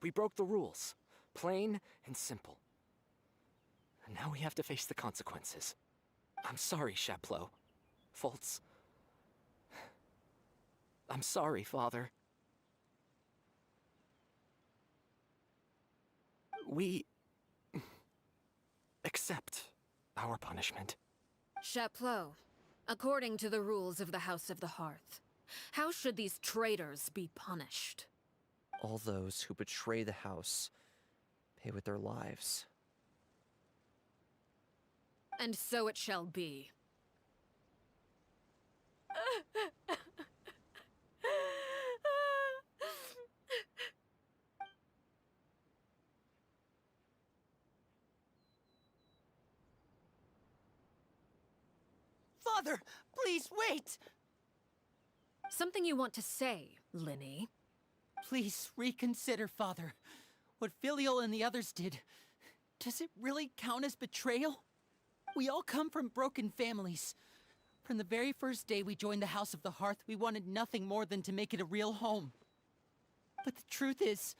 We broke the rules, plain and simple. And now we have to face the consequences. I'm sorry, Sheplo. Foltz. I'm sorry, Father. We accept our punishment. Chapleau, according to the rules of the House of the Hearth, how should these traitors be punished? All those who betray the house pay with their lives. And so it shall be. Father, please wait! Something you want to say, Linny? Please reconsider, Father. What Filial and the others did, does it really count as betrayal? We all come from broken families. From the very first day we joined the House of the Hearth, we wanted nothing more than to make it a real home. But the truth is,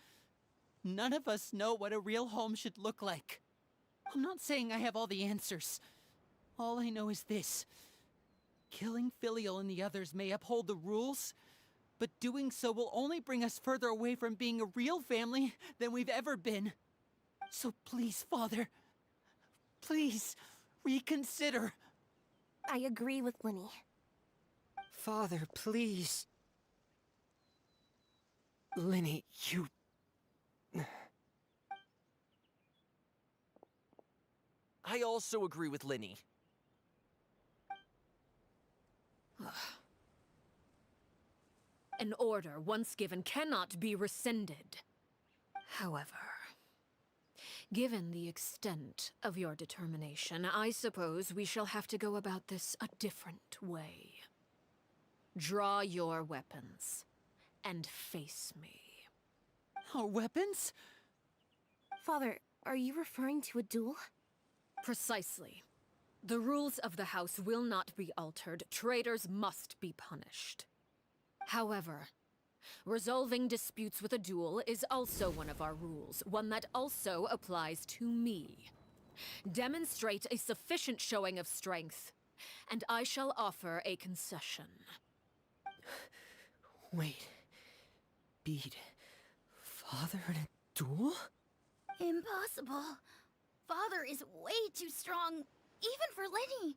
none of us know what a real home should look like. I'm not saying I have all the answers. All I know is this. Killing Filial and the others may uphold the rules, but doing so will only bring us further away from being a real family than we've ever been. So please, Father, please reconsider. I agree with Linny. Father, please. Linny, you... I also agree with Linny. An order once given cannot be rescinded. However, given the extent of your determination, I suppose we shall have to go about this a different way. Draw your weapons and face me. Our weapons? Father, are you referring to a duel? Precisely. The rules of the house will not be altered. Traitors must be punished. However, resolving disputes with a duel is also one of our rules, one that also applies to me. Demonstrate a sufficient showing of strength, and I shall offer a concession. Wait, beat Father in a duel? Impossible. Father is way too strong, even for Lenny.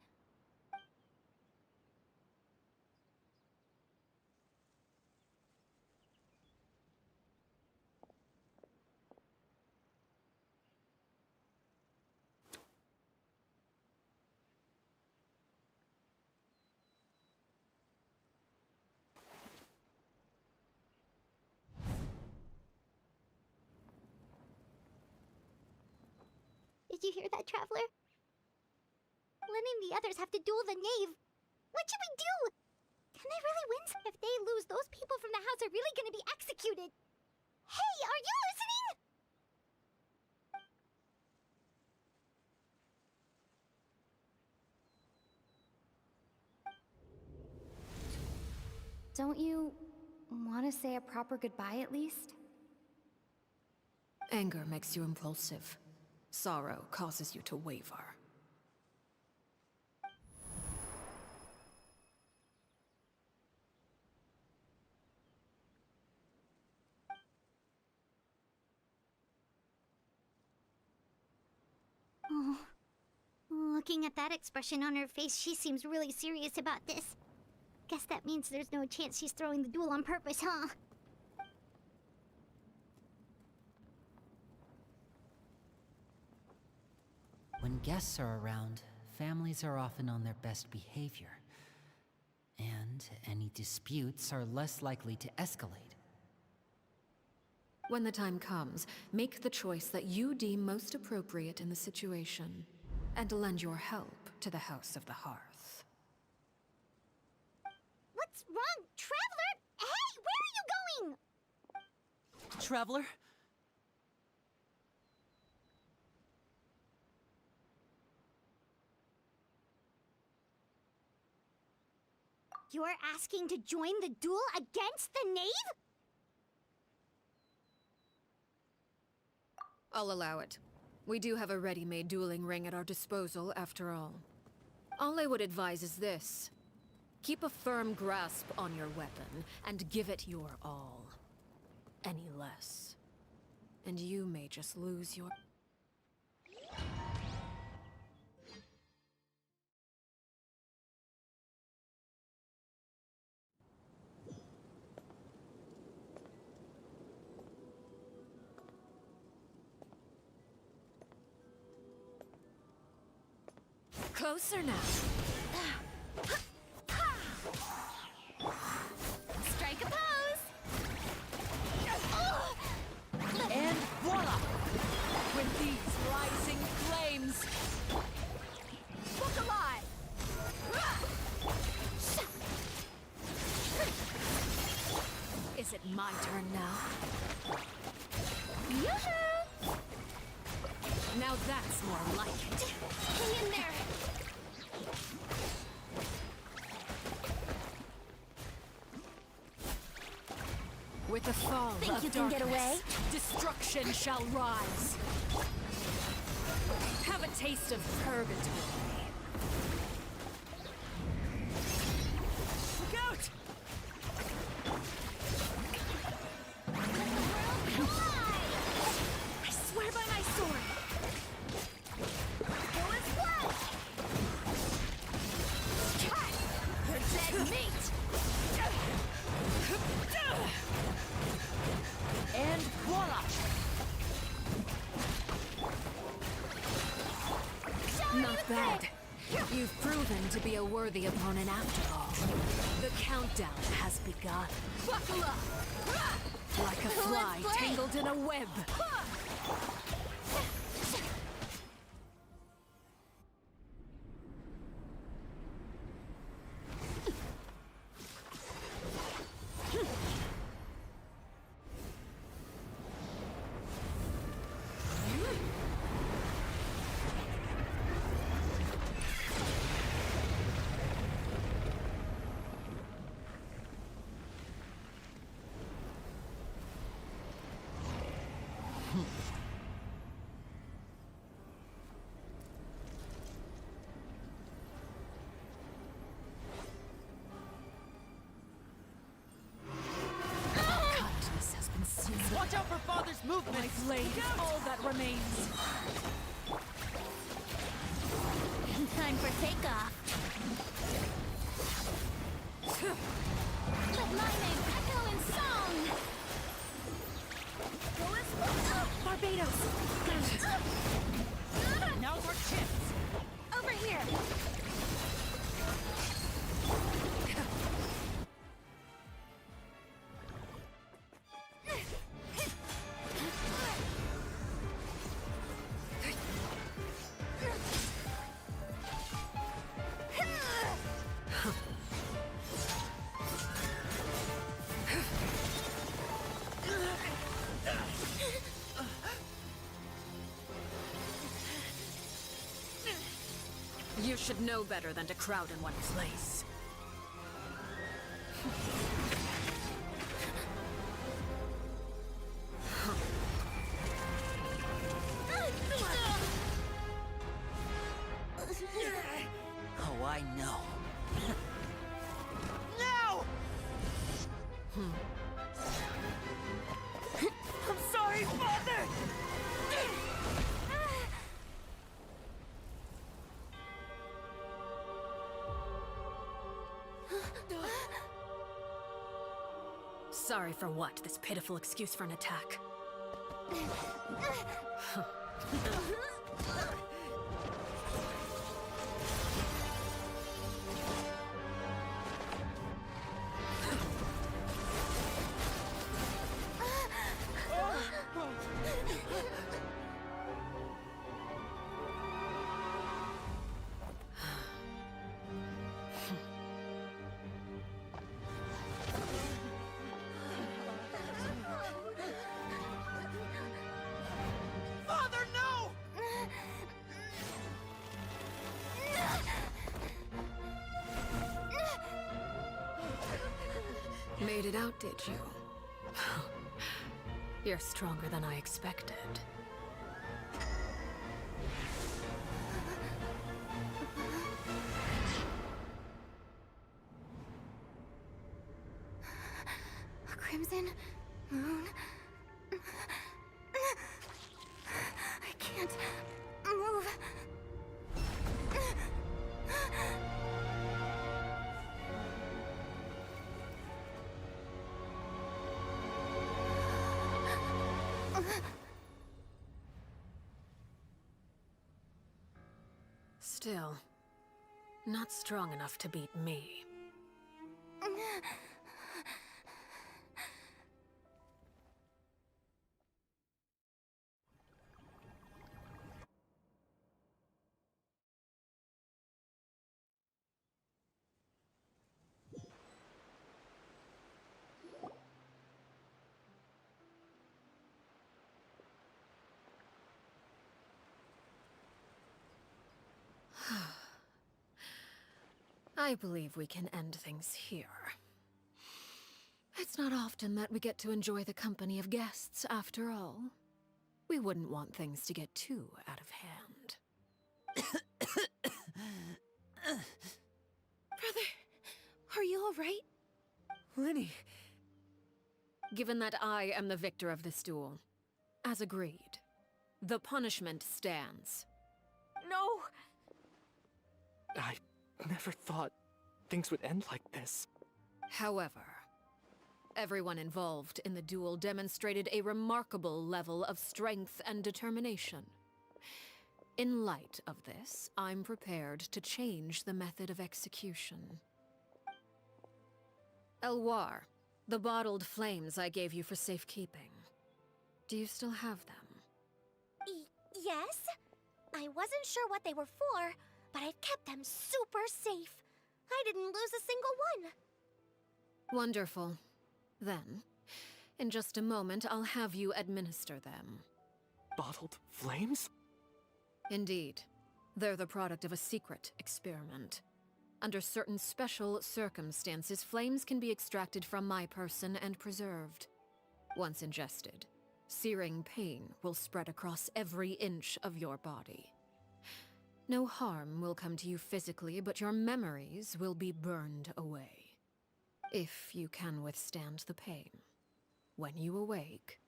Did you hear that, Traveler? Lenny and the others have to duel the knave. What should we do? Can they really win? If they lose, those people from the house are really gonna be executed. Hey, are you listening? Don't you want to say a proper goodbye at least? Anger makes you impulsive. Sorrow causes you to waver. Oh. Looking at that expression on her face, she seems really serious about this. Guess that means there's no chance she's throwing the duel on purpose, huh? When guests are around, families are often on their best behavior. And any disputes are less likely to escalate. When the time comes, make the choice that you deem most appropriate in the situation, and lend your help to the House of the Hearth. What's wrong, Traveler? Hey, where are you going? Traveler? You're asking to join the duel against the knave? I'll allow it. We do have a ready-made dueling ring at our disposal, after all. All I would advise is this. Keep a firm grasp on your weapon, and give it your all. Any less, and you may just lose your... Closer now. Strike a pose! And voila! With these rising flames! Look alive! Is it my turn now? Yoo-hoo! Now that's more like it. Hang in there! With the fall Think of you can get away? destruction shall rise. Have a taste of purgatory. Look out! I swear by my sword! You're dead meat! And voila! Not bad. You've proven to be a worthy opponent after all. The countdown has begun. Buckle up! Like a fly Let's play. tangled in a web. all that remains. Time for takeoff. Let my name echo in song. Barbados! Now's our chance! Over here! You should know better than to crowd in one place. Oh, I know. No! I'm sorry, Father! Sorry for what? This pitiful excuse for an attack. Father, no! Made it out, did you? You're stronger than I expected. A crimson moon. I can't move. Still, not strong enough to beat me. I believe we can end things here. It's not often that we get to enjoy the company of guests, after all. We wouldn't want things to get too out of hand. Brother, are you all right? Linny. Given that I am the victor of this duel, as agreed, the punishment stands. No! I never thought things would end like this. However, everyone involved in the duel demonstrated a remarkable level of strength and determination. In light of this, I'm prepared to change the method of execution. Elwar, the bottled flames I gave you for safekeeping. Do you still have them? Yes? I wasn't sure what they were for, but I've kept them super safe. I didn't lose a single one. Wonderful. Then, in just a moment, I'll have you administer them. Bottled flames? Indeed. They're the product of a secret experiment. Under certain special circumstances, flames can be extracted from my person and preserved. Once ingested, searing pain will spread across every inch of your body. No harm will come to you physically, but your memories will be burned away. If you can withstand the pain. When you awake,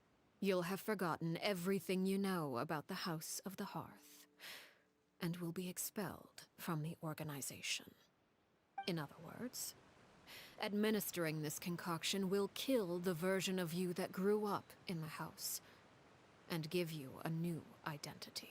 you'll have forgotten everything you know about the House of the Hearth, and will be expelled from the organization. In other words, administering this concoction will kill the version of you that grew up in the house, and give you a new identity.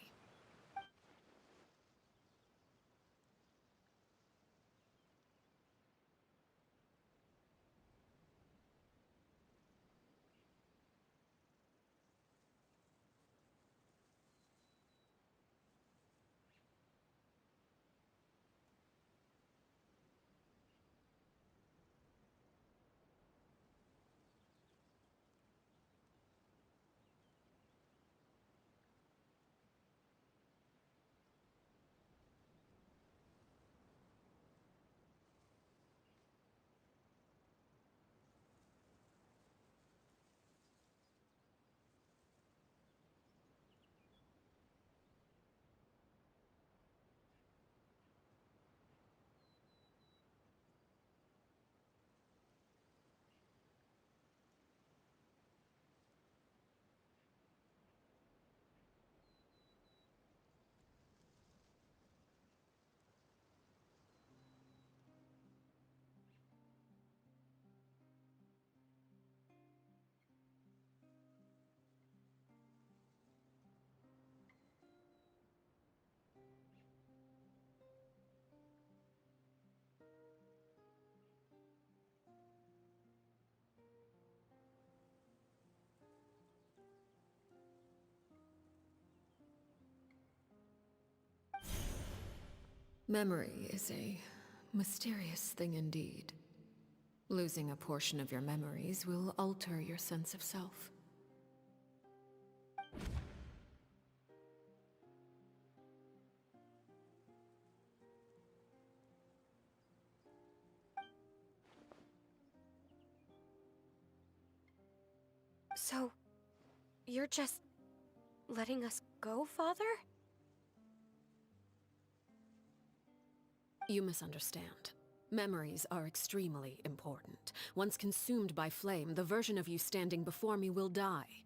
Memory is a mysterious thing indeed. Losing a portion of your memories will alter your sense of self. So, you're just letting us go, Father? You misunderstand. Memories are extremely important. Once consumed by flame, the version of you standing before me will die,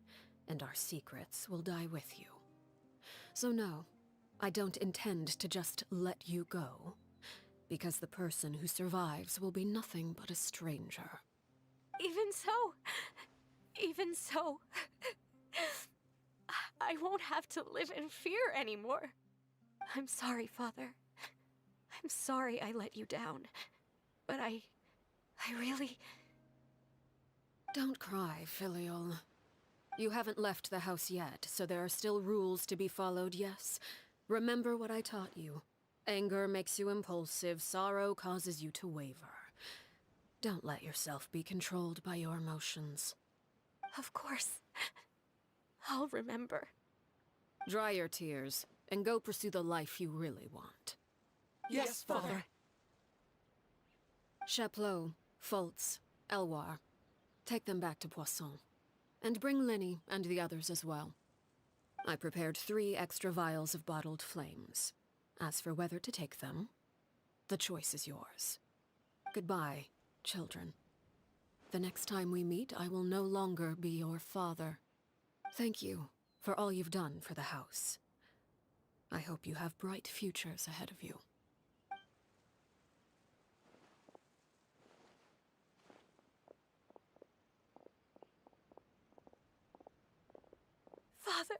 and our secrets will die with you. So no, I don't intend to just let you go, because the person who survives will be nothing but a stranger. Even so, I won't have to live in fear anymore. I'm sorry, Father. I'm sorry I let you down. But I really... Don't cry, Filial. You haven't left the house yet, so there are still rules to be followed, yes? Remember what I taught you. Anger makes you impulsive, sorrow causes you to waver. Don't let yourself be controlled by your emotions. Of course. I'll remember. Dry your tears, and go pursue the life you really want. Yes, Father. Chaplot, Fultz, Elwar. Take them back to Poisson. And bring Linny and the others as well. I prepared 3 extra vials of bottled flames. As for whether to take them, the choice is yours. Goodbye, children. The next time we meet, I will no longer be your father. Thank you for all you've done for the house. I hope you have bright futures ahead of you. Father!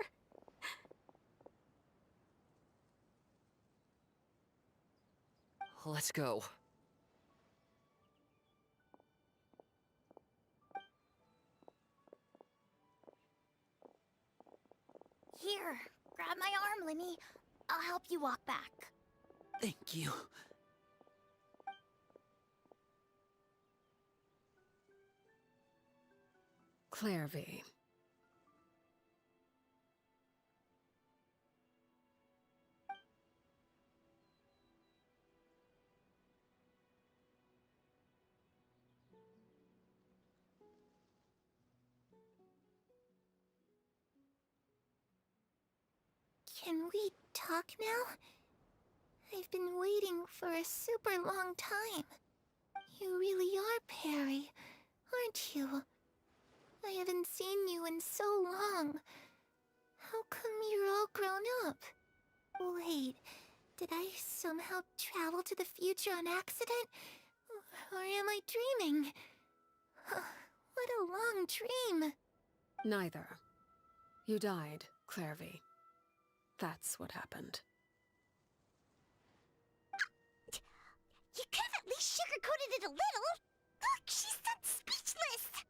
Let's go. Here, grab my arm, Linny. I'll help you walk back. Thank you. Clairvy. Can we talk now? I've been waiting for a super long time. You really are Perry, aren't you? I haven't seen you in so long. How come you're all grown up? Wait, did I somehow travel to the future on accident? Or am I dreaming? What a long dream. Neither. You died, Clairvy. That's what happened. You could have at least sugarcoated it a little. Look, she's done speechless.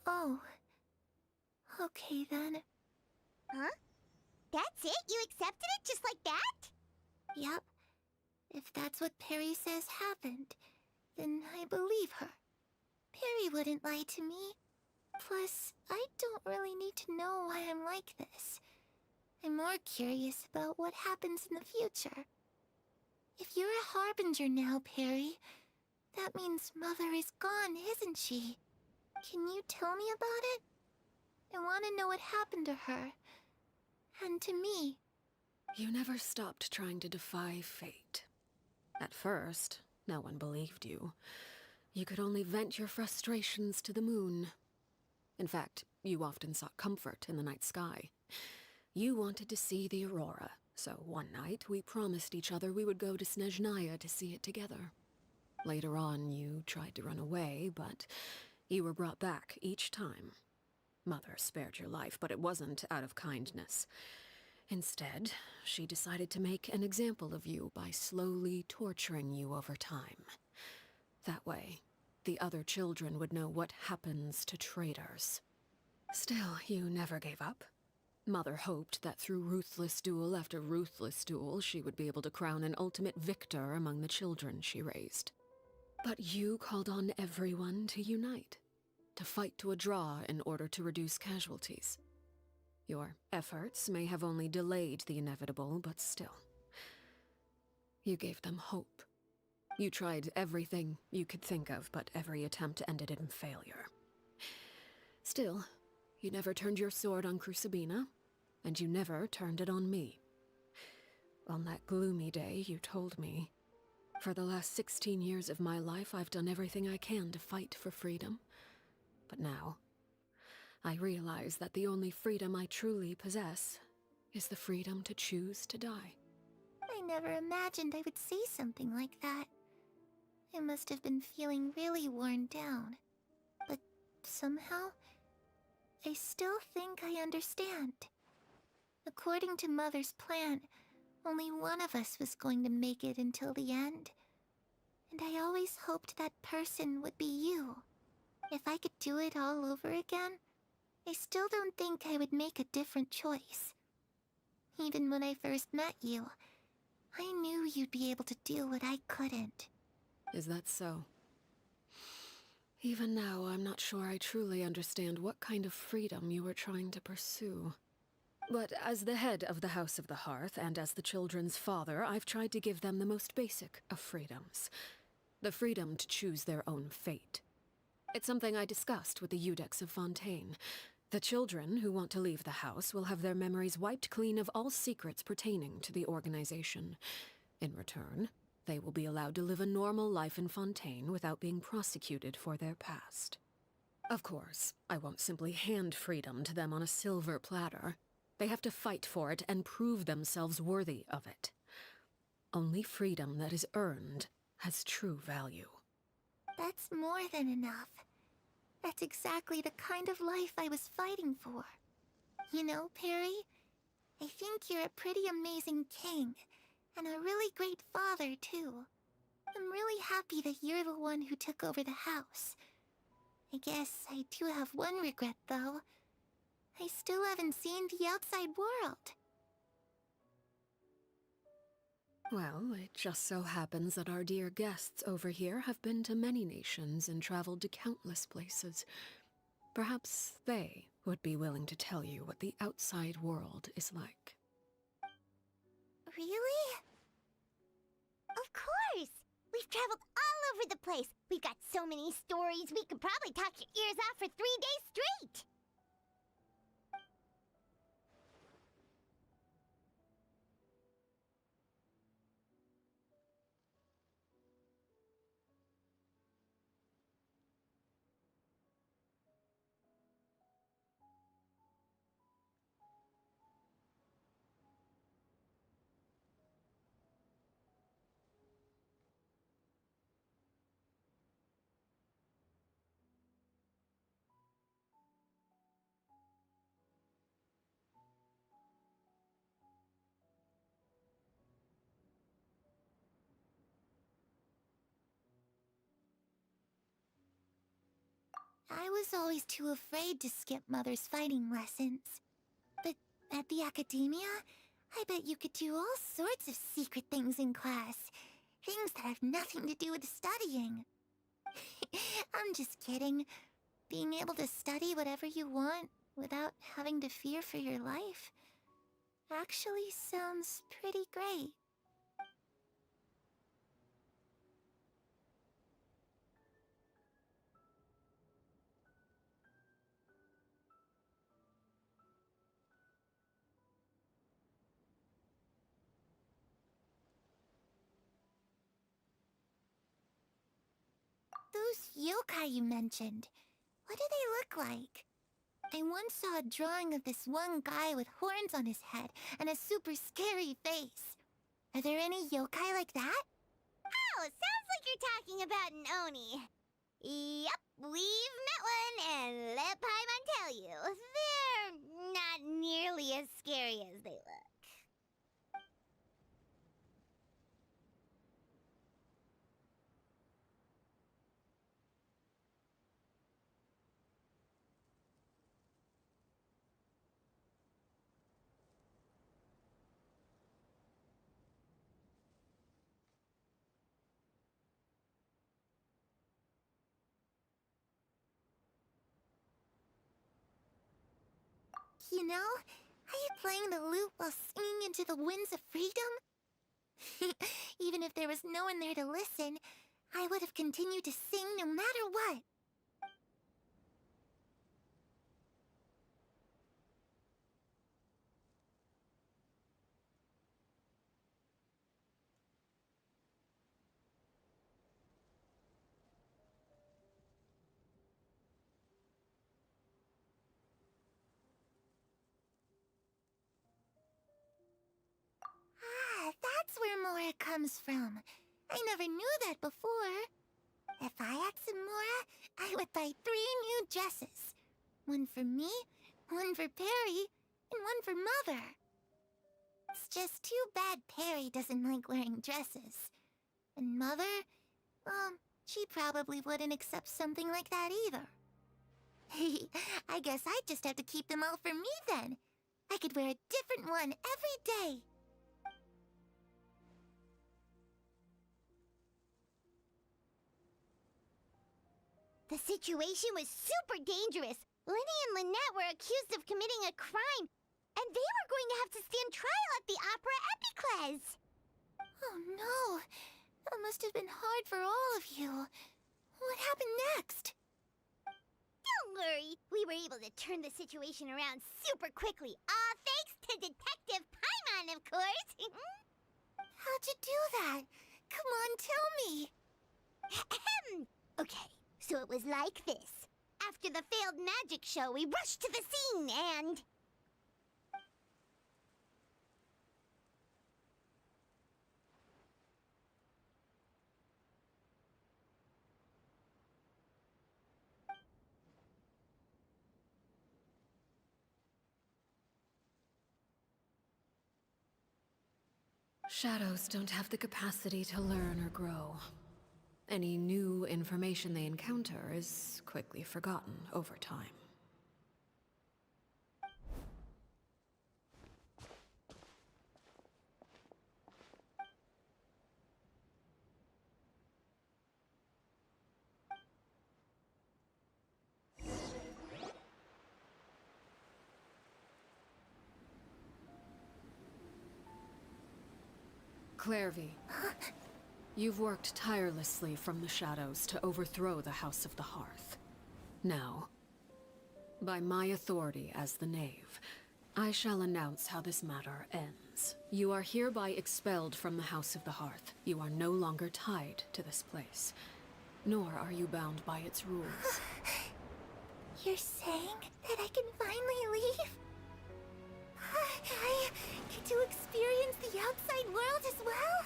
Oh. Okay then. Huh? That's it? You accepted it just like that? Yep. If that's what Perry says happened, then I believe her. Perry wouldn't lie to me. Plus, I don't really need to know why I'm like this. I'm more curious about what happens in the future. If you're a harbinger now, Perry, that means Mother is gone, isn't she? Can you tell me about it? I want to know what happened to her. And to me. You never stopped trying to defy fate. At first, no one believed you. You could only vent your frustrations to the moon. In fact, you often sought comfort in the night sky. You wanted to see the aurora, so one night we promised each other we would go to Snezhnaya to see it together. Later on, you tried to run away, but you were brought back each time. Mother spared your life, but it wasn't out of kindness. Instead, she decided to make an example of you by slowly torturing you over time. That way, the other children would know what happens to traitors. Still, you never gave up. Mother hoped that through ruthless duel after ruthless duel, she would be able to crown an ultimate victor among the children she raised. But you called on everyone to unite, to fight to a draw in order to reduce casualties. Your efforts may have only delayed the inevitable, but still. You gave them hope. You tried everything you could think of, but every attempt ended in failure. Still, you never turned your sword on Crucibina, and you never turned it on me. On that gloomy day, you told me, "For the last 16 years of my life, I've done everything I can to fight for freedom. But now, I realize that the only freedom I truly possess is the freedom to choose to die." I never imagined I would say something like that. I must have been feeling really worn down. But somehow, I still think I understand. According to Mother's plan, only one of us was going to make it until the end. And I always hoped that person would be you. If I could do it all over again, I still don't think I would make a different choice. Even when I first met you, I knew you'd be able to do what I couldn't. Is that so? Even now, I'm not sure I truly understand what kind of freedom you were trying to pursue. But as the head of the House of the Hearth, and as the children's father, I've tried to give them the most basic of freedoms. The freedom to choose their own fate. It's something I discussed with the Eudex of Fontaine. The children who want to leave the house will have their memories wiped clean of all secrets pertaining to the organization. In return, they will be allowed to live a normal life in Fontaine without being prosecuted for their past. Of course, I won't simply hand freedom to them on a silver platter. They have to fight for it and prove themselves worthy of it. Only freedom that is earned has true value. That's more than enough. That's exactly the kind of life I was fighting for. You know, Perry, I think you're a pretty amazing king, and a really great father, too. I'm really happy that you're the one who took over the house. I guess I do have one regret, though. I still haven't seen the outside world. Well, it just so happens that our dear guests over here have been to many nations and traveled to countless places. Perhaps they would be willing to tell you what the outside world is like. Really? Of course! We've traveled all over the place. We've got so many stories, we could probably talk your ears off for 3 days straight! I was always too afraid to skip Mother's fighting lessons. But at the academia, I bet you could do all sorts of secret things in class. Things that have nothing to do with studying. I'm just kidding. Being able to study whatever you want without having to fear for your life actually sounds pretty great. Those yokai you mentioned, what do they look like? I once saw a drawing of this one guy with horns on his head and a super scary face. Are there any yokai like that? Oh, sounds like you're talking about an Oni. Yep, we've met one, and let Paimon tell you, they're not nearly as scary as they look. You know, are you playing the lute while singing into the winds of freedom? Even if there was no one there to listen, I would have continued to sing no matter what. Ah, that's where Mora comes from. I never knew that before. If I had some Mora, I would buy 3 new dresses. One for me, one for Perry, and one for Mother. It's just too bad Perry doesn't like wearing dresses. And Mother, she probably wouldn't accept something like that either. I guess I'd just have to keep them all for me then. I could wear a different one every day. The situation was super dangerous. Lenny and Lynette were accused of committing a crime, and they were going to have to stand trial at the Opera Epicles. Oh no, that must have been hard for all of you. What happened next? Don't worry, we were able to turn the situation around super quickly, all thanks to Detective Paimon, of course. How'd you do that? Come on, tell me. Okay. So it was like this. After the failed magic show, we rushed to the scene and... Shadows don't have the capacity to learn or grow. Any new information they encounter is quickly forgotten over time. Clairvy, you've worked tirelessly from the shadows to overthrow the House of the Hearth. Now, by my authority as the Knave, I shall announce how this matter ends. You are hereby expelled from the House of the Hearth. You are no longer tied to this place, nor are you bound by its rules. You're saying that I can finally leave? I get to experience the outside world as well?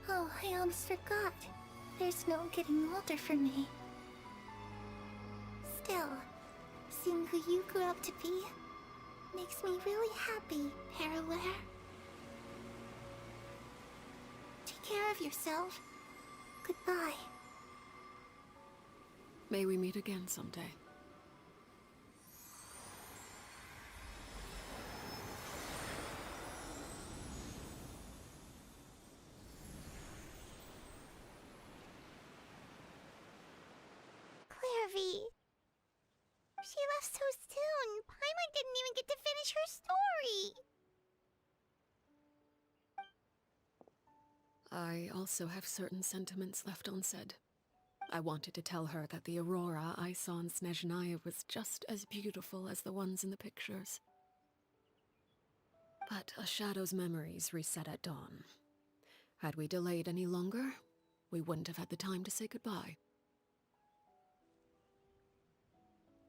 Oh, I almost forgot. There's no getting older for me. Still, seeing who you grew up to be makes me really happy, Parallare. Take care of yourself. Goodbye. May we meet again someday. Clairvy. She left so soon. Paimon didn't even get to finish her story. I also have certain sentiments left unsaid. I wanted to tell her that the aurora I saw in Snezhnaya was just as beautiful as the ones in the pictures. But a shadow's memories reset at dawn. Had we delayed any longer, we wouldn't have had the time to say goodbye.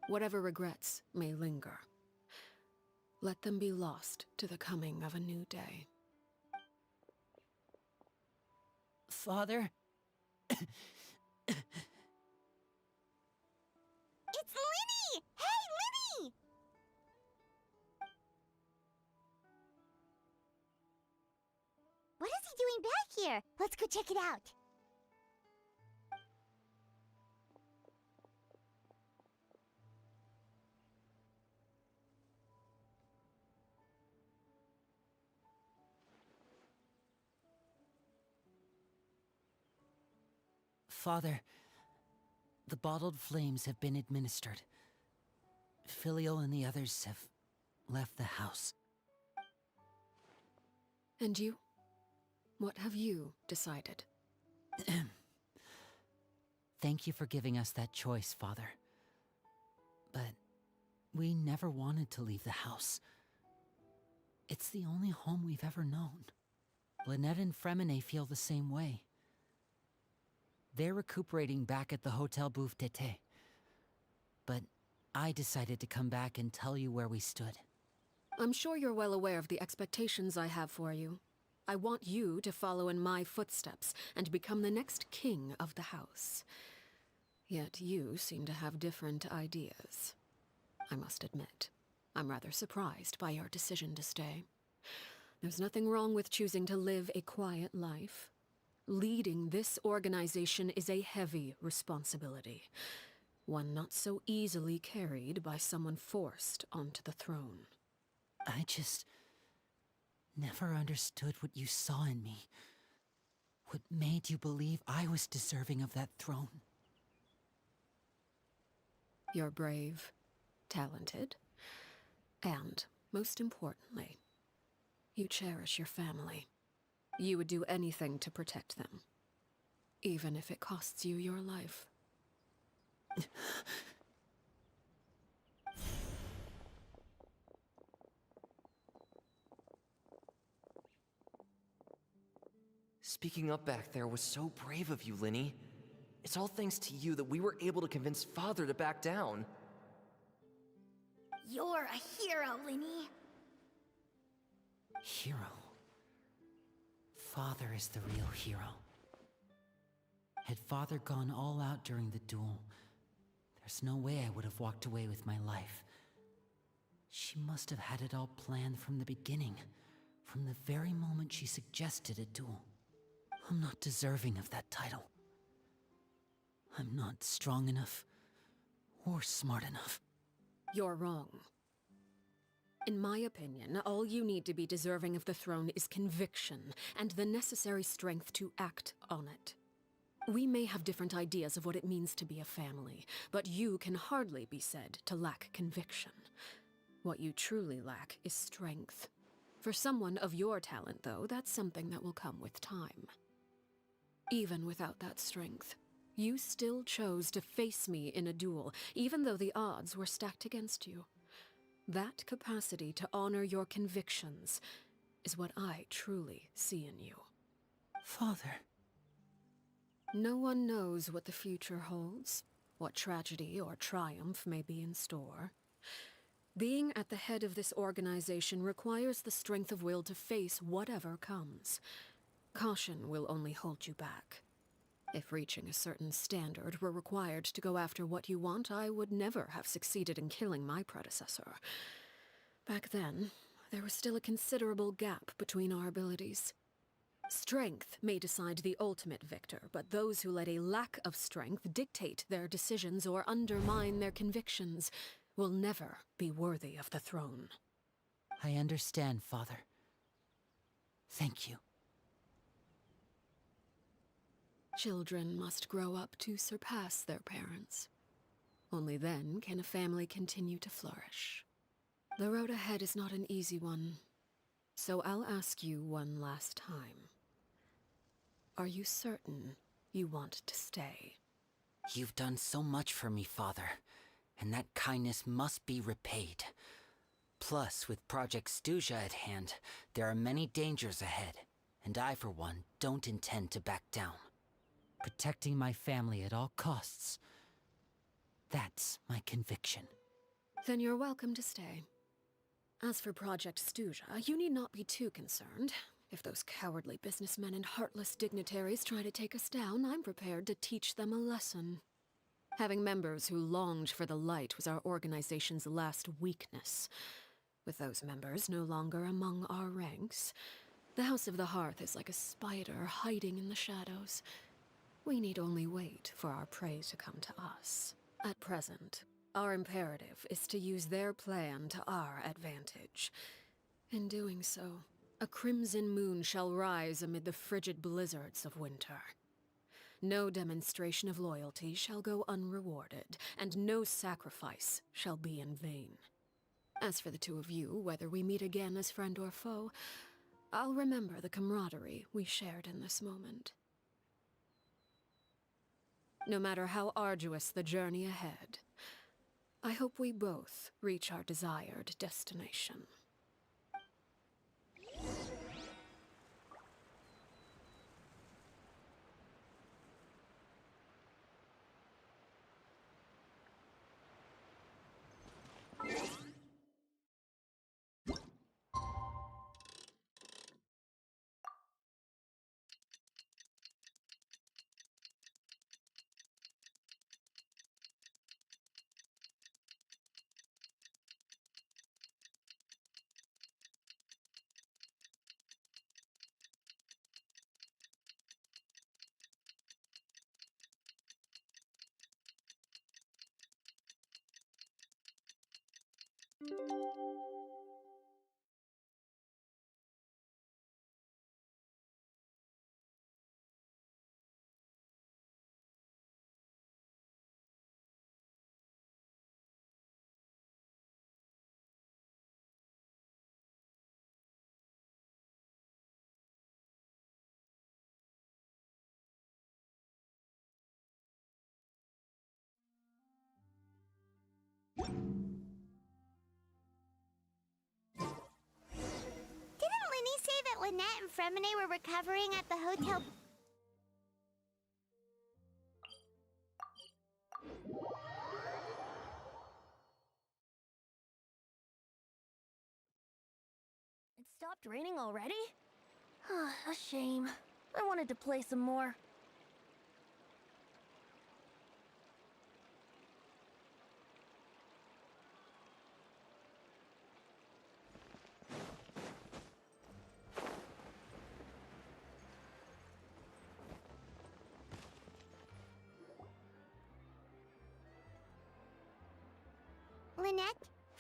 Whatever regrets may linger, let them be lost to the coming of a new day. Father? It's Linny! Hey, Linny! What is he doing back here? Let's go check it out. Father, the bottled flames have been administered. Filial and the others have left the house. And you? What have you decided? Thank you for giving us that choice, Father. But we never wanted to leave the house. It's the only home we've ever known. Lynette and Fremine feel the same way. They're recuperating back at the Hotel Bouffe d'été. But I decided to come back and tell you where we stood. I'm sure you're well aware of the expectations I have for you. I want you to follow in my footsteps and become the next king of the house. Yet you seem to have different ideas. I must admit, I'm rather surprised by your decision to stay. There's nothing wrong with choosing to live a quiet life. Leading this organization is a heavy responsibility, one not so easily carried by someone forced onto the throne. I just never understood what you saw in me. What made you believe I was deserving of that throne? You're brave, talented, and, most importantly, you cherish your family. You would do anything to protect them, even if it costs you your life. Speaking up back there was so brave of you, Linny. It's all thanks to you that we were able to convince Father to back down. You're a hero, Linny. Hero. Father is the real hero. Had Father gone all out during the duel, there's no way I would have walked away with my life. She must have had it all planned from the beginning, from the very moment she suggested a duel. I'm not deserving of that title. I'm not strong enough or smart enough. You're wrong. In my opinion, all you need to be deserving of the throne is conviction and the necessary strength to act on it. We may have different ideas of what it means to be a family, but you can hardly be said to lack conviction. What you truly lack is strength. For someone of your talent, though, that's something that will come with time. Even without that strength, you still chose to face me in a duel, even though the odds were stacked against you. That capacity to honor your convictions is what I truly see in you. Father. No one knows what the future holds, what tragedy or triumph may be in store. Being at the head of this organization requires the strength of will to face whatever comes. Caution will only hold you back. If reaching a certain standard were required to go after what you want, I would never have succeeded in killing my predecessor. Back then, there was still a considerable gap between our abilities. Strength may decide the ultimate victor, but those who let a lack of strength dictate their decisions or undermine their convictions will never be worthy of the throne. I understand, Father. Thank you. Children must grow up to surpass their parents. Only then can a family continue to flourish. The road ahead is not an easy one, so I'll ask you one last time. Are you certain you want to stay? You've done so much for me, Father, and that kindness must be repaid. Plus, with Project Stuja at hand, there are many dangers ahead, and I, for one, don't intend to back down. Protecting my family at all costs. That's my conviction. Then you're welcome to stay. As for Project Stuja, you need not be too concerned. If those cowardly businessmen and heartless dignitaries try to take us down, I'm prepared to teach them a lesson. Having members who longed for the light was our organization's last weakness. With those members no longer among our ranks, the House of the Hearth is like a spider hiding in the shadows. We need only wait for our prey to come to us. At present, our imperative is to use their plan to our advantage. In doing so, a crimson moon shall rise amid the frigid blizzards of winter. No demonstration of loyalty shall go unrewarded, and no sacrifice shall be in vain. As for the two of you, whether we meet again as friend or foe, I'll remember the camaraderie we shared in this moment. No matter how arduous the journey ahead, I hope we both reach our desired destination. Didn't Linny say that Lynette and Fremine were recovering at the hotel? It stopped raining already? A shame. I wanted to play some more.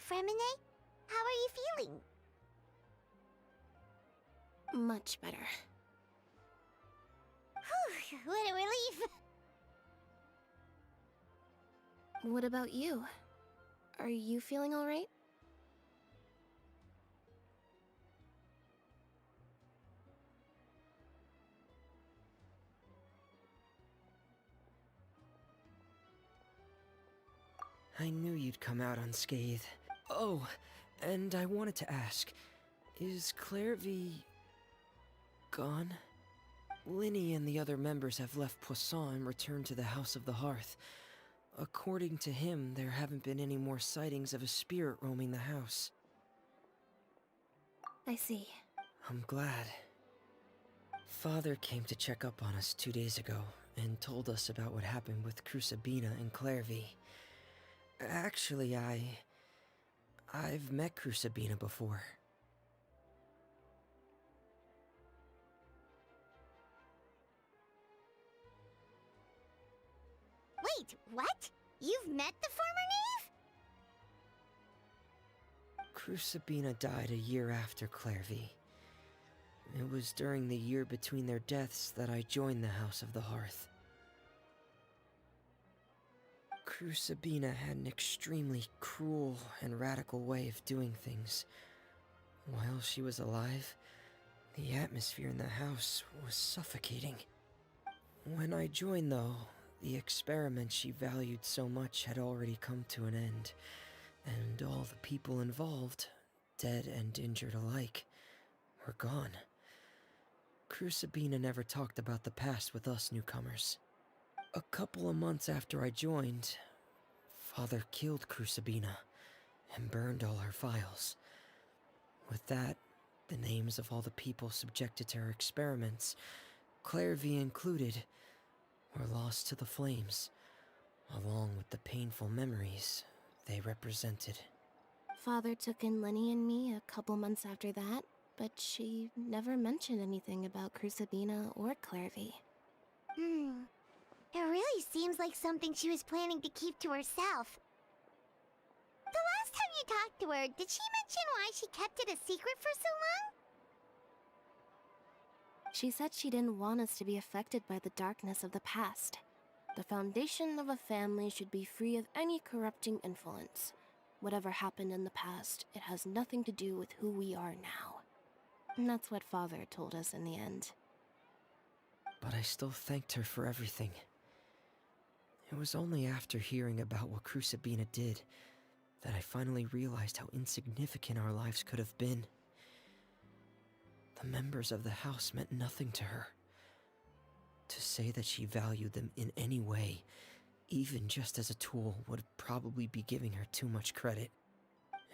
Fremine? How are you feeling? Much better. Whew, what a relief! What about you? Are you feeling alright? I knew you'd come out unscathed. Oh, and I wanted to ask, is Clairvy gone? Linny and the other members have left Poisson and returned to the House of the Hearth. According to him, there haven't been any more sightings of a spirit roaming the house. I see. I'm glad. Father came to check up on us 2 days ago and told us about what happened with Crucibina and Clairvy. Actually, I've met Crucibina before. Wait, what? You've met the former knave? Crucibina died a year after Clairvy. It was during the year between their deaths that I joined the House of the Hearth. Crucibina had an extremely cruel and radical way of doing things. While she was alive, the atmosphere in the house was suffocating. When I joined, though, the experiment she valued so much had already come to an end, and all the people involved, dead and injured alike, were gone. Crucibina never talked about the past with us newcomers. A couple of months after I joined, Father killed Crucibina and burned all her files. With that, the names of all the people subjected to her experiments, Clairvy included, were lost to the flames, along with the painful memories they represented. Father took in Lenny and me a couple months after that, but she never mentioned anything about Crucibina or Clairvy. It really seems like something she was planning to keep to herself. The last time you talked to her, did she mention why she kept it a secret for so long? She said she didn't want us to be affected by the darkness of the past. The foundation of a family should be free of any corrupting influence. Whatever happened in the past, it has nothing to do with who we are now. And that's what Father told us in the end. But I still thanked her for everything. It was only after hearing about what Crucibina did that I finally realized how insignificant our lives could have been. The members of the house meant nothing to her. To say that she valued them in any way, even just as a tool, would probably be giving her too much credit.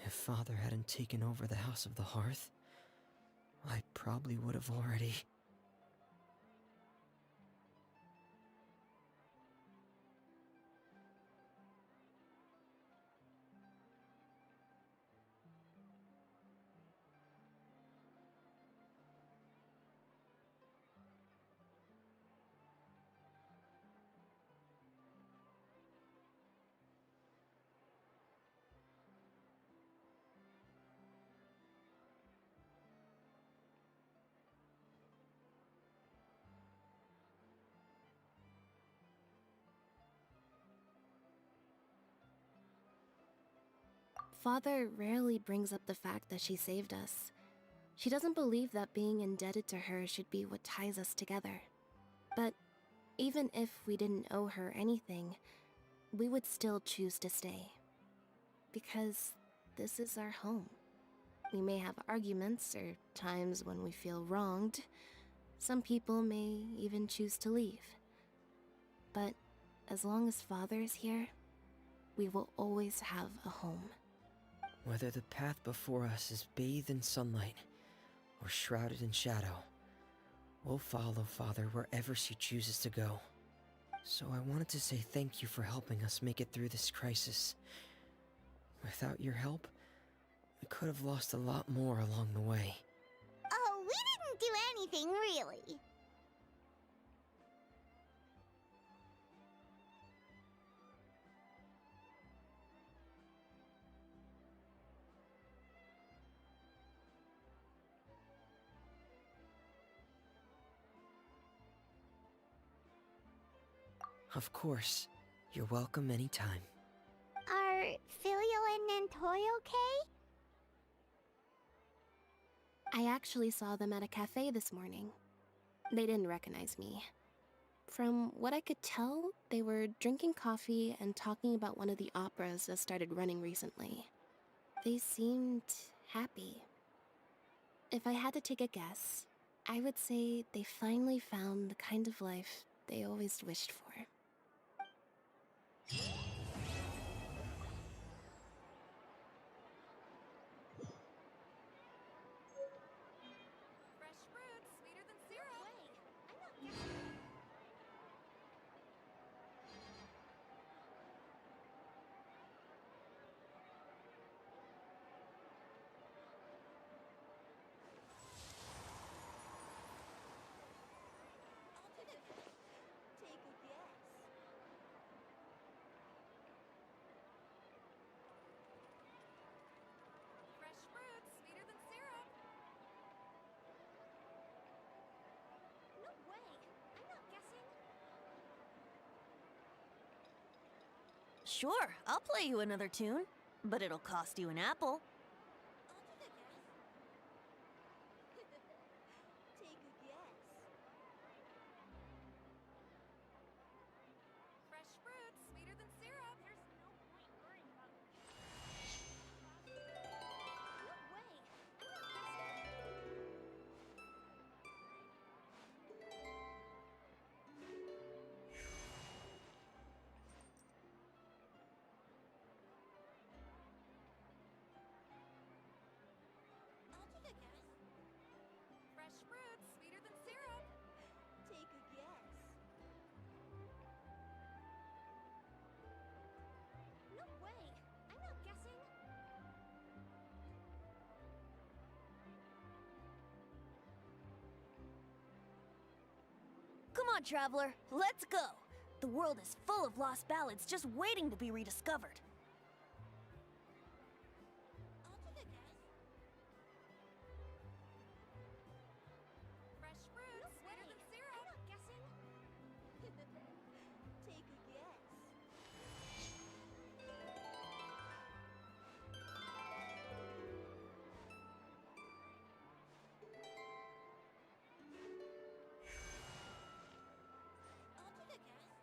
If Father hadn't taken over the House of the Hearth, I probably would have already... Father rarely brings up the fact that she saved us. She doesn't believe that being indebted to her should be what ties us together. But even if we didn't owe her anything, we would still choose to stay. Because this is our home. We may have arguments or times when we feel wronged. Some people may even choose to leave. But as long as Father is here, we will always have a home. Whether the path before us is bathed in sunlight or shrouded in shadow, we'll follow Father wherever she chooses to go. So I wanted to say thank you for helping us make it through this crisis. Without your help, we could have lost a lot more along the way. Oh, we didn't do anything, really. Of course. You're welcome anytime. Are Filial and Nantoy okay? I actually saw them at a cafe this morning. They didn't recognize me. From what I could tell, they were drinking coffee and talking about one of the operas that started running recently. They seemed happy. If I had to take a guess, I would say they finally found the kind of life they always wished for. Fresh fruit, sweeter than syrup. I'm not guessing. Take a guess. Fresh fruit, sweeter than syrup. No way! I'm not guessing. Sure, I'll play you another tune, but it'll cost you an apple. Take a guess. Fresh fruit, sweeter than syrup. There's no point worrying about the future. No way! I'm not guessing. I'll take a guess. Fresh fruit, sweeter than syrup. Take a guess. No way! I'm not guessing. Come on, traveler, let's go! The world is full of lost ballads just waiting to be rediscovered. I'll take a guess. Fresh fruit, sweeter than syrup. I'm not guessing. Take a guess. I'll take a guess.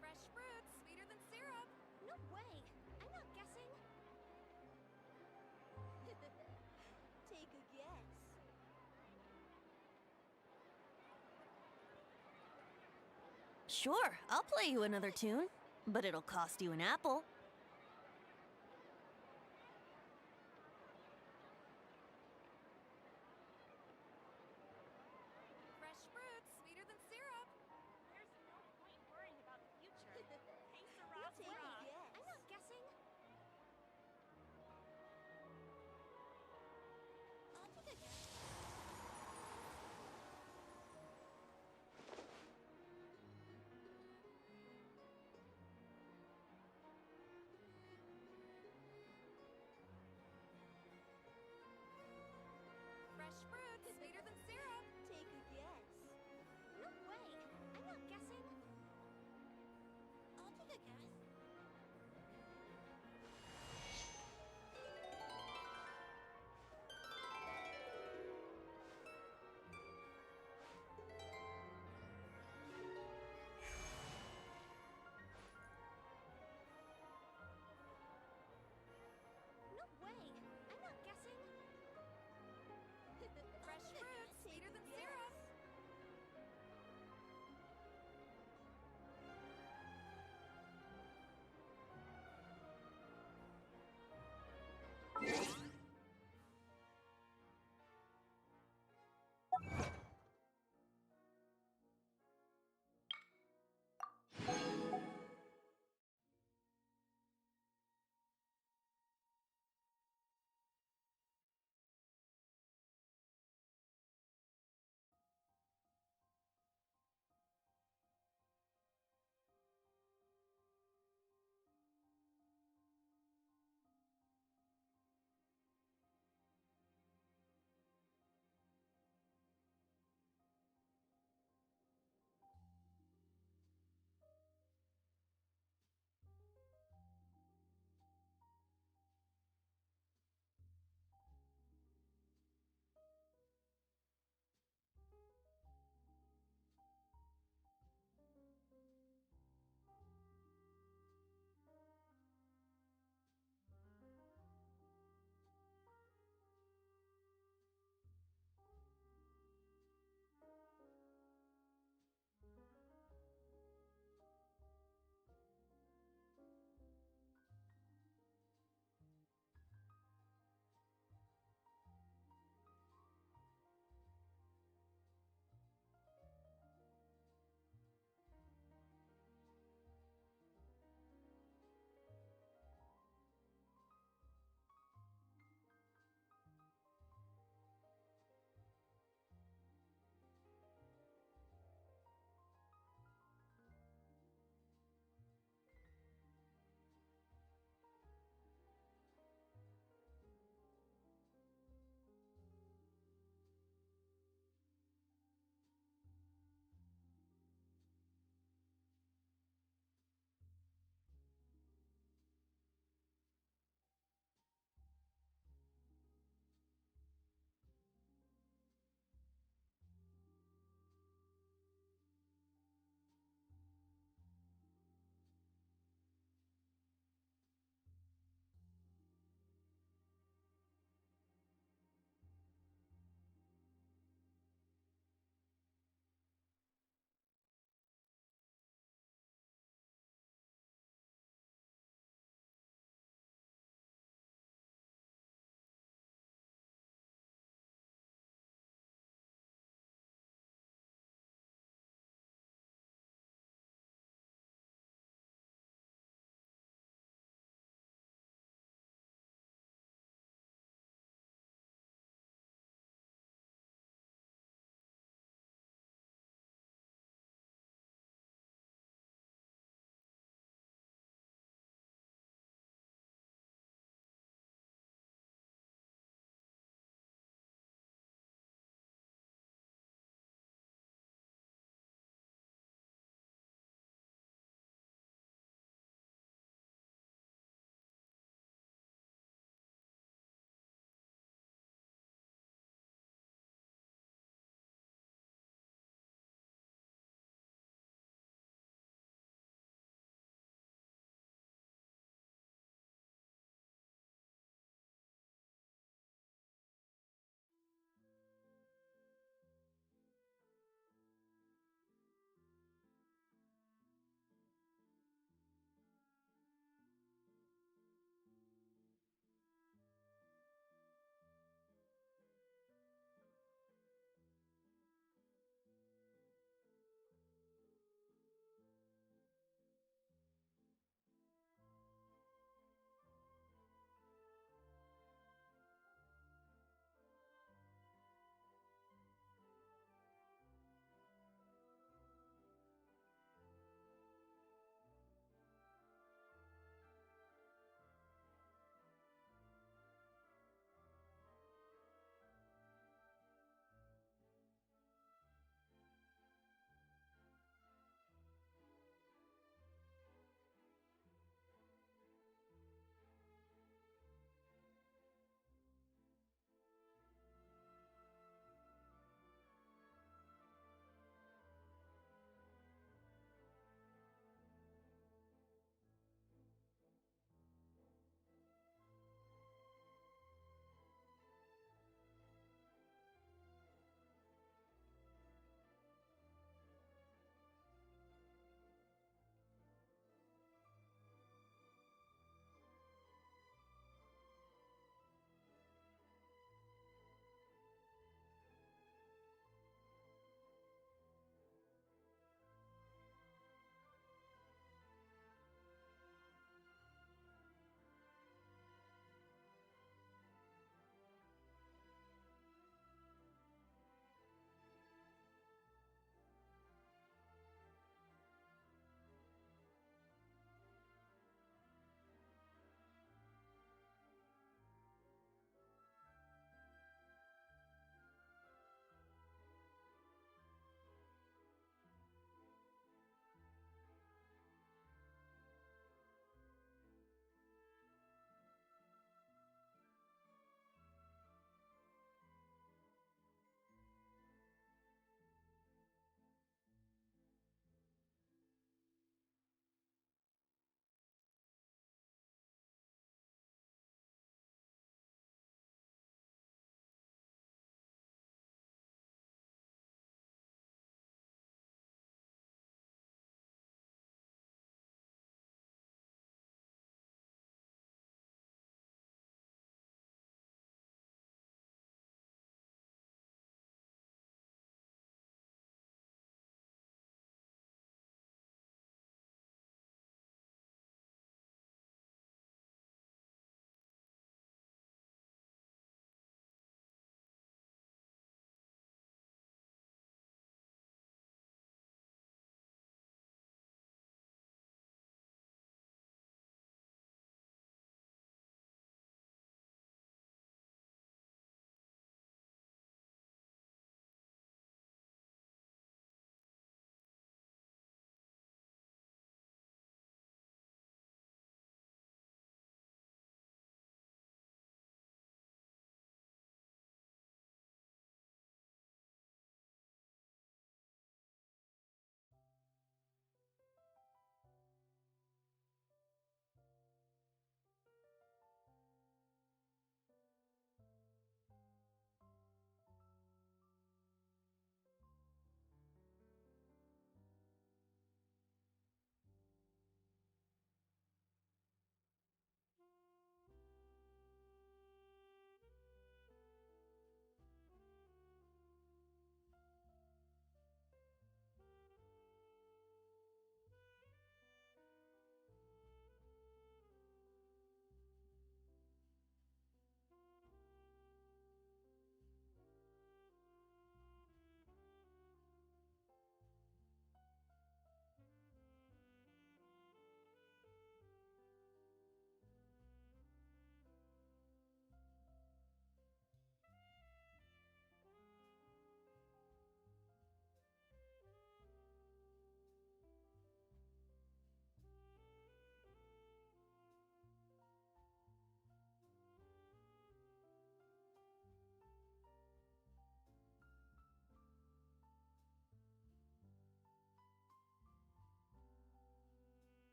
Fresh fruit, sweeter than syrup. No way! I'm not guessing. Take a guess. Sure, I'll play you another tune, but it'll cost you an apple. Fresh fruit, sweeter than syrup. There's no point worrying about the future. Hey, Sarah, Take a guess. I'm not guessing. I'll take a guess.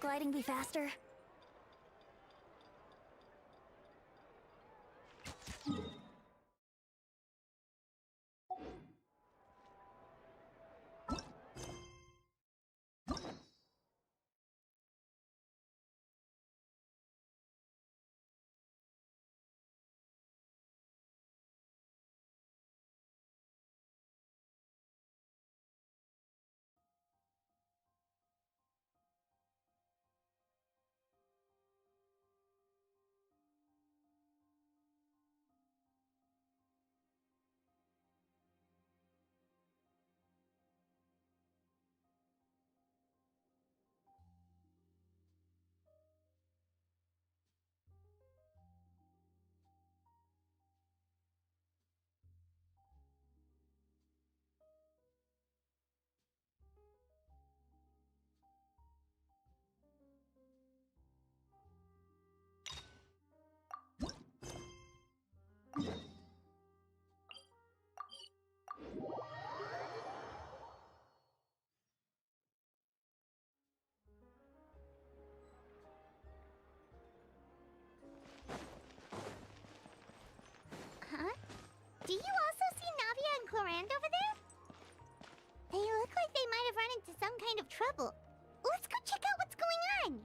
gliding be faster? Huh? Do you also see Navia and Clorand over there? They look like they might have run into some kind of trouble. Let's go check out what's going on!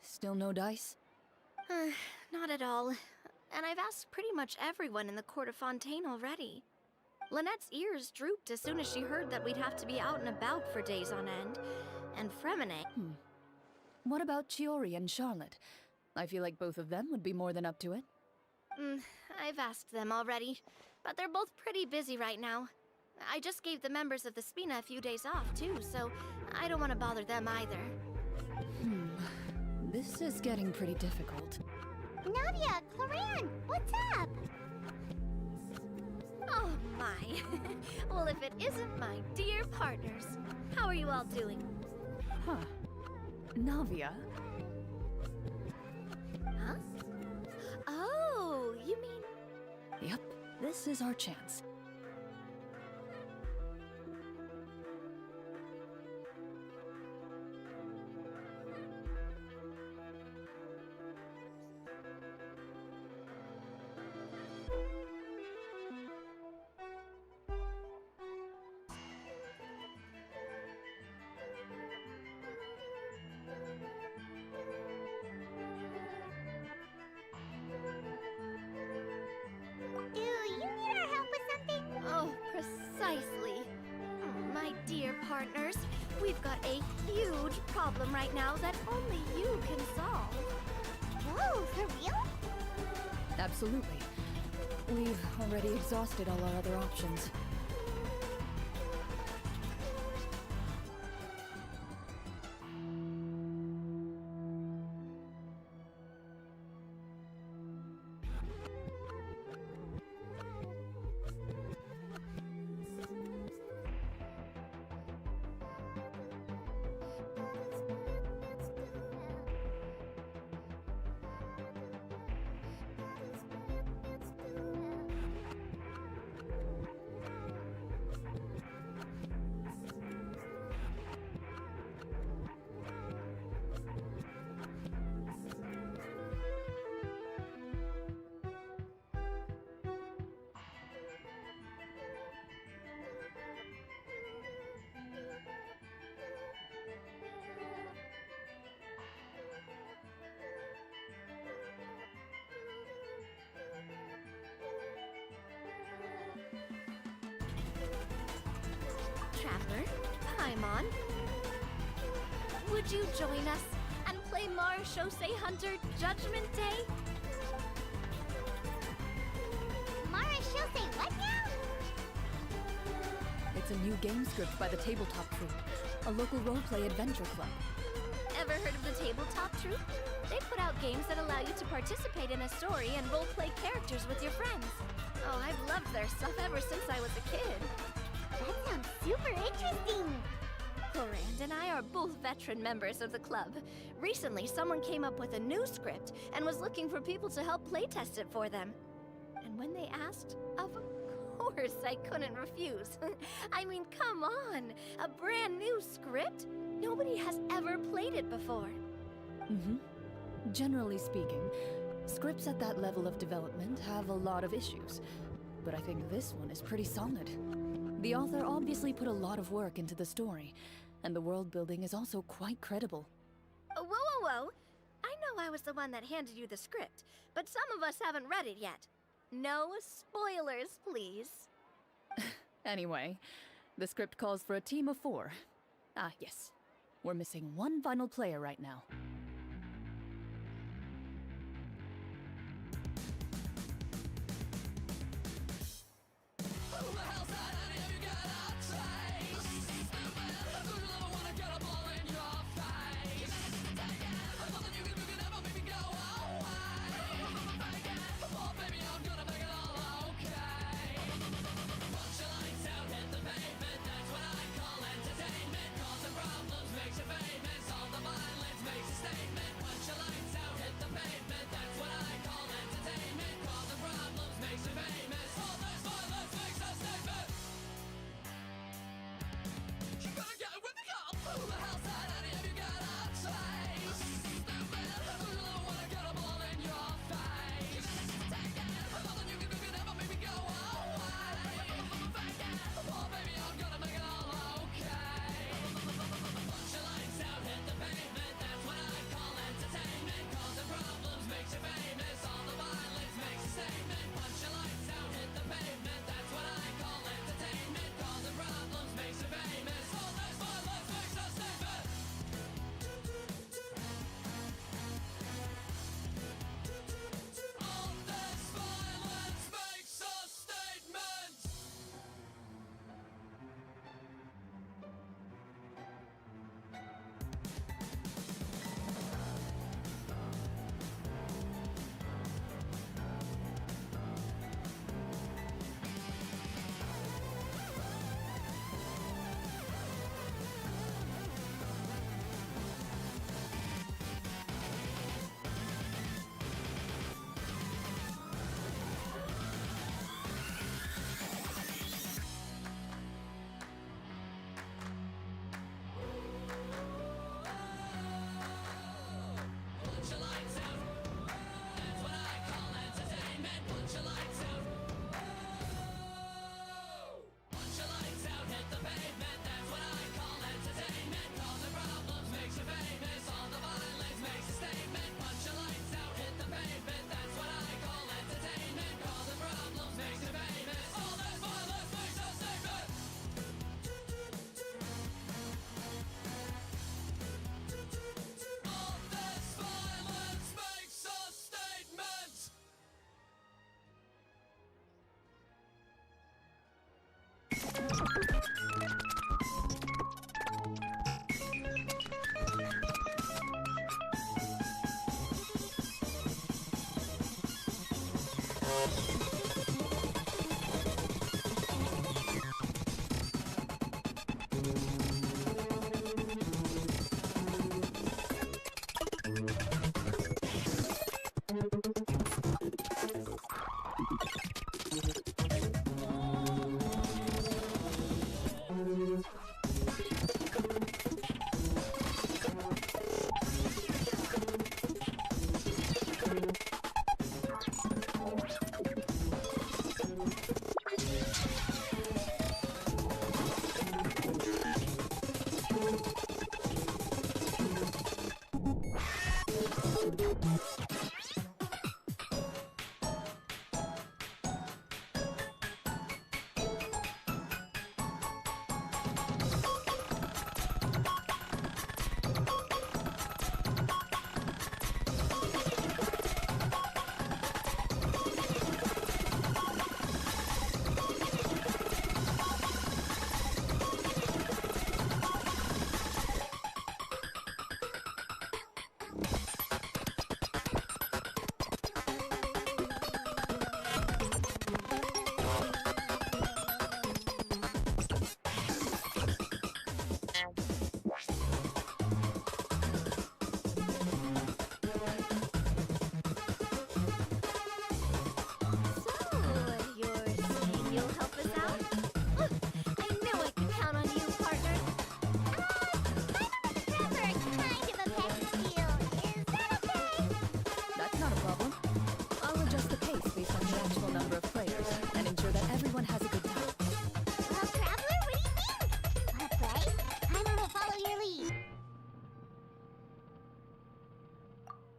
Still no dice? Not at all. And I've asked pretty much everyone in the court of Fontaine already. Lynette's ears drooped as soon as she heard that we'd have to be out and about for days on end. And Fremine... What about Chiori and Charlotte? I feel like both of them would be more than up to it. I've asked them already, but they're both pretty busy right now. I just gave the members of the Spina a few days off, too, so I don't want to bother them either. This is getting pretty difficult. Navia, Clorand, what's up? Oh my. Well, if it isn't my dear partners. How are you all doing? Huh. Navia? Huh? Oh, you mean... Yep, this is our chance. Do you need our help with something? Oh, precisely. My dear partners, we've got a huge problem right now that only you can solve. Whoa, for real? Absolutely. We've already exhausted all our other options. Traveler, Paimon, would you join us and play Marechaussee Hunter Judgment Day? Marechaussee what now? It's a new game script by the Tabletop Troupe, a local roleplay adventure club. Ever heard of the Tabletop Troupe? They put out games that allow you to participate in a story and roleplay characters with your friends. Oh, I've loved their stuff ever since I was a kid. That sounds super interesting. Clorand and I are both veteran members of the club. Recently, someone came up with a new script and was looking for people to help playtest it for them. And when they asked, of course, I couldn't refuse. I mean, come on. A brand new script? Nobody has ever played it before. Mm-hmm. Generally speaking, scripts at that level of development have a lot of issues. But I think this one is pretty solid. The author obviously put a lot of work into the story, and the world building is also quite credible. Whoa, whoa, whoa. I know I was the one that handed you the script, but some of us haven't read it yet. No spoilers, please. Anyway, the script calls for a team of 4. Ah, yes. We're missing one final player right now.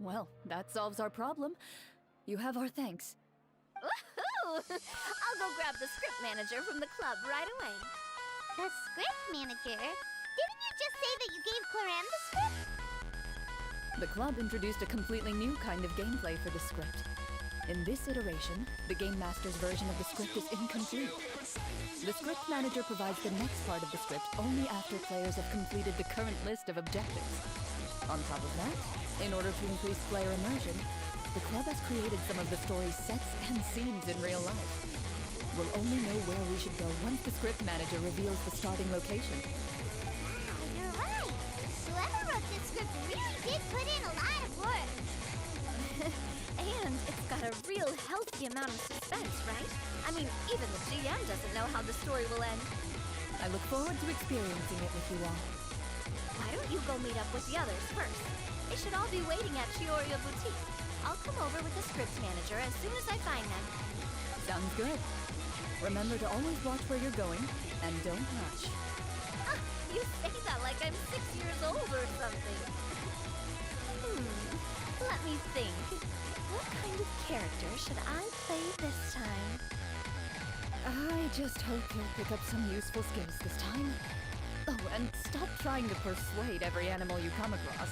Well, that solves our problem. You have our thanks. Woohoo! I'll go grab the script manager from the club right away. The script manager? Didn't you just say that you gave Clorem the script? The club introduced a completely new kind of gameplay for the script. In this iteration, the Game Master's version of the script is incomplete. The script manager provides the next part of the script only after players have completed the current list of objectives. On top of that, in order to increase player immersion, the club has created some of the story's sets and scenes in real life. We'll only know where we should go once the script manager reveals the starting location. You're right. Whoever wrote this script really did put in a lot of work. And it's got a real healthy amount of suspense, right? I mean, even the GM doesn't know how the story will end. I look forward to experiencing it with you all. Why don't you go meet up with the others first? They should all be waiting at Chioria Boutique. I'll come over with the script manager as soon as I find them. Sounds good. Remember to always watch where you're going, and don't rush. Ah, you say that like I'm 6 years old or something. Let me think. What kind of character should I play this time? I just hope you'll pick up some useful skills this time. Oh, and stop trying to persuade every animal you come across.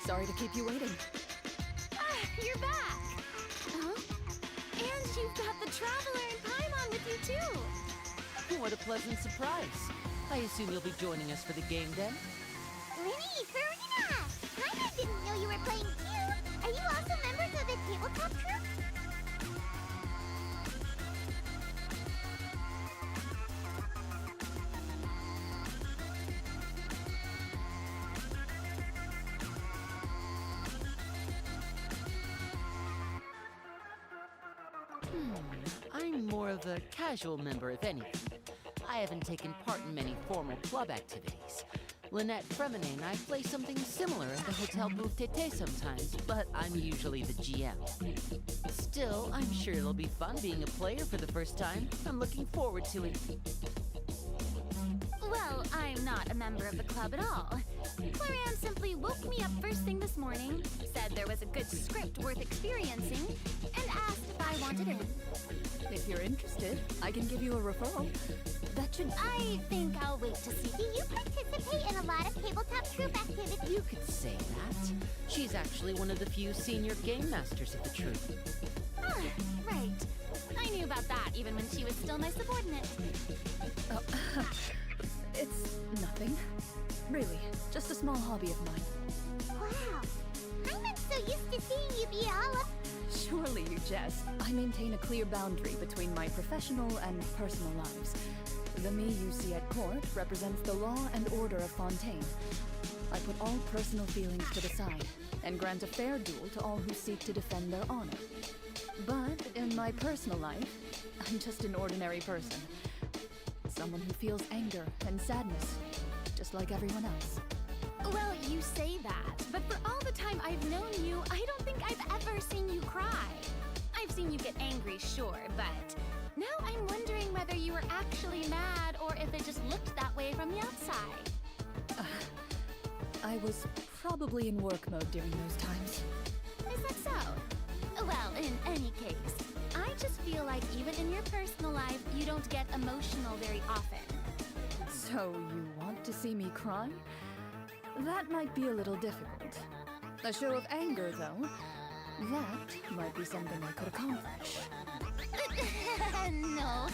Sorry to keep you waiting. Ah, you're back! Huh? And you've got the Traveler and Paimon with you too! What a pleasant surprise. I assume you'll be joining us for the game then? Winnie, Farina! I didn't know you were playing too! Are you also members of the tabletop troupe? I'm more of a casual member, if anything. I haven't taken part in many formal club activities. Lynette, Fremine, and I play something similar at the Hotel Booth Tété sometimes, but I'm usually the GM. Still, I'm sure it'll be fun being a player for the first time. I'm looking forward to it. Well, I'm not a member of the club at all. Clarion simply woke me up first thing this morning, said there was a good script worth experiencing, and asked if I wanted in. If you're interested, I can give you a referral. That should... I think I'll wait to see. Do you participate in a lot of tabletop troupe activities? You could say that. She's actually one of the few senior game masters of the troupe. Ah, right. I knew about that even when she was still my subordinate. Oh, it's nothing. Really, just a small hobby of mine. Wow. I'm not so used to seeing you be all up. Surely you jest. I maintain a clear boundary between my professional and personal lives. The me you see at court represents the law and order of Fontaine. I put all personal feelings to the side and grant a fair duel to all who seek to defend their honor. But in my personal life, I'm just an ordinary person. Someone who feels anger and sadness, just like everyone else. Well, you say that, but for all the time I've known you, I don't think I've ever seen you cry. I've seen you get angry, sure, but now I'm wondering whether you were actually mad or if it just looked that way from the outside. I was probably in work mode during those times. Is that so? Well, in any case, I just feel like even in your personal life, you don't get emotional very often. So you want to see me cry? That might be a little difficult. A show of anger, though, that might be something I could accomplish. No,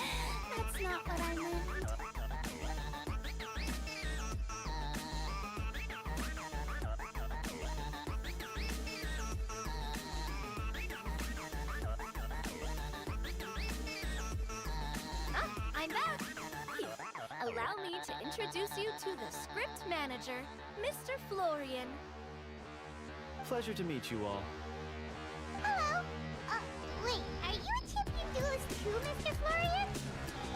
that's not what I meant. I'm back! Here, allow me to introduce you to the script manager, Mr. Florian. Pleasure to meet you all. Hello. Wait, are you a champion duelist too, Mr. Florian?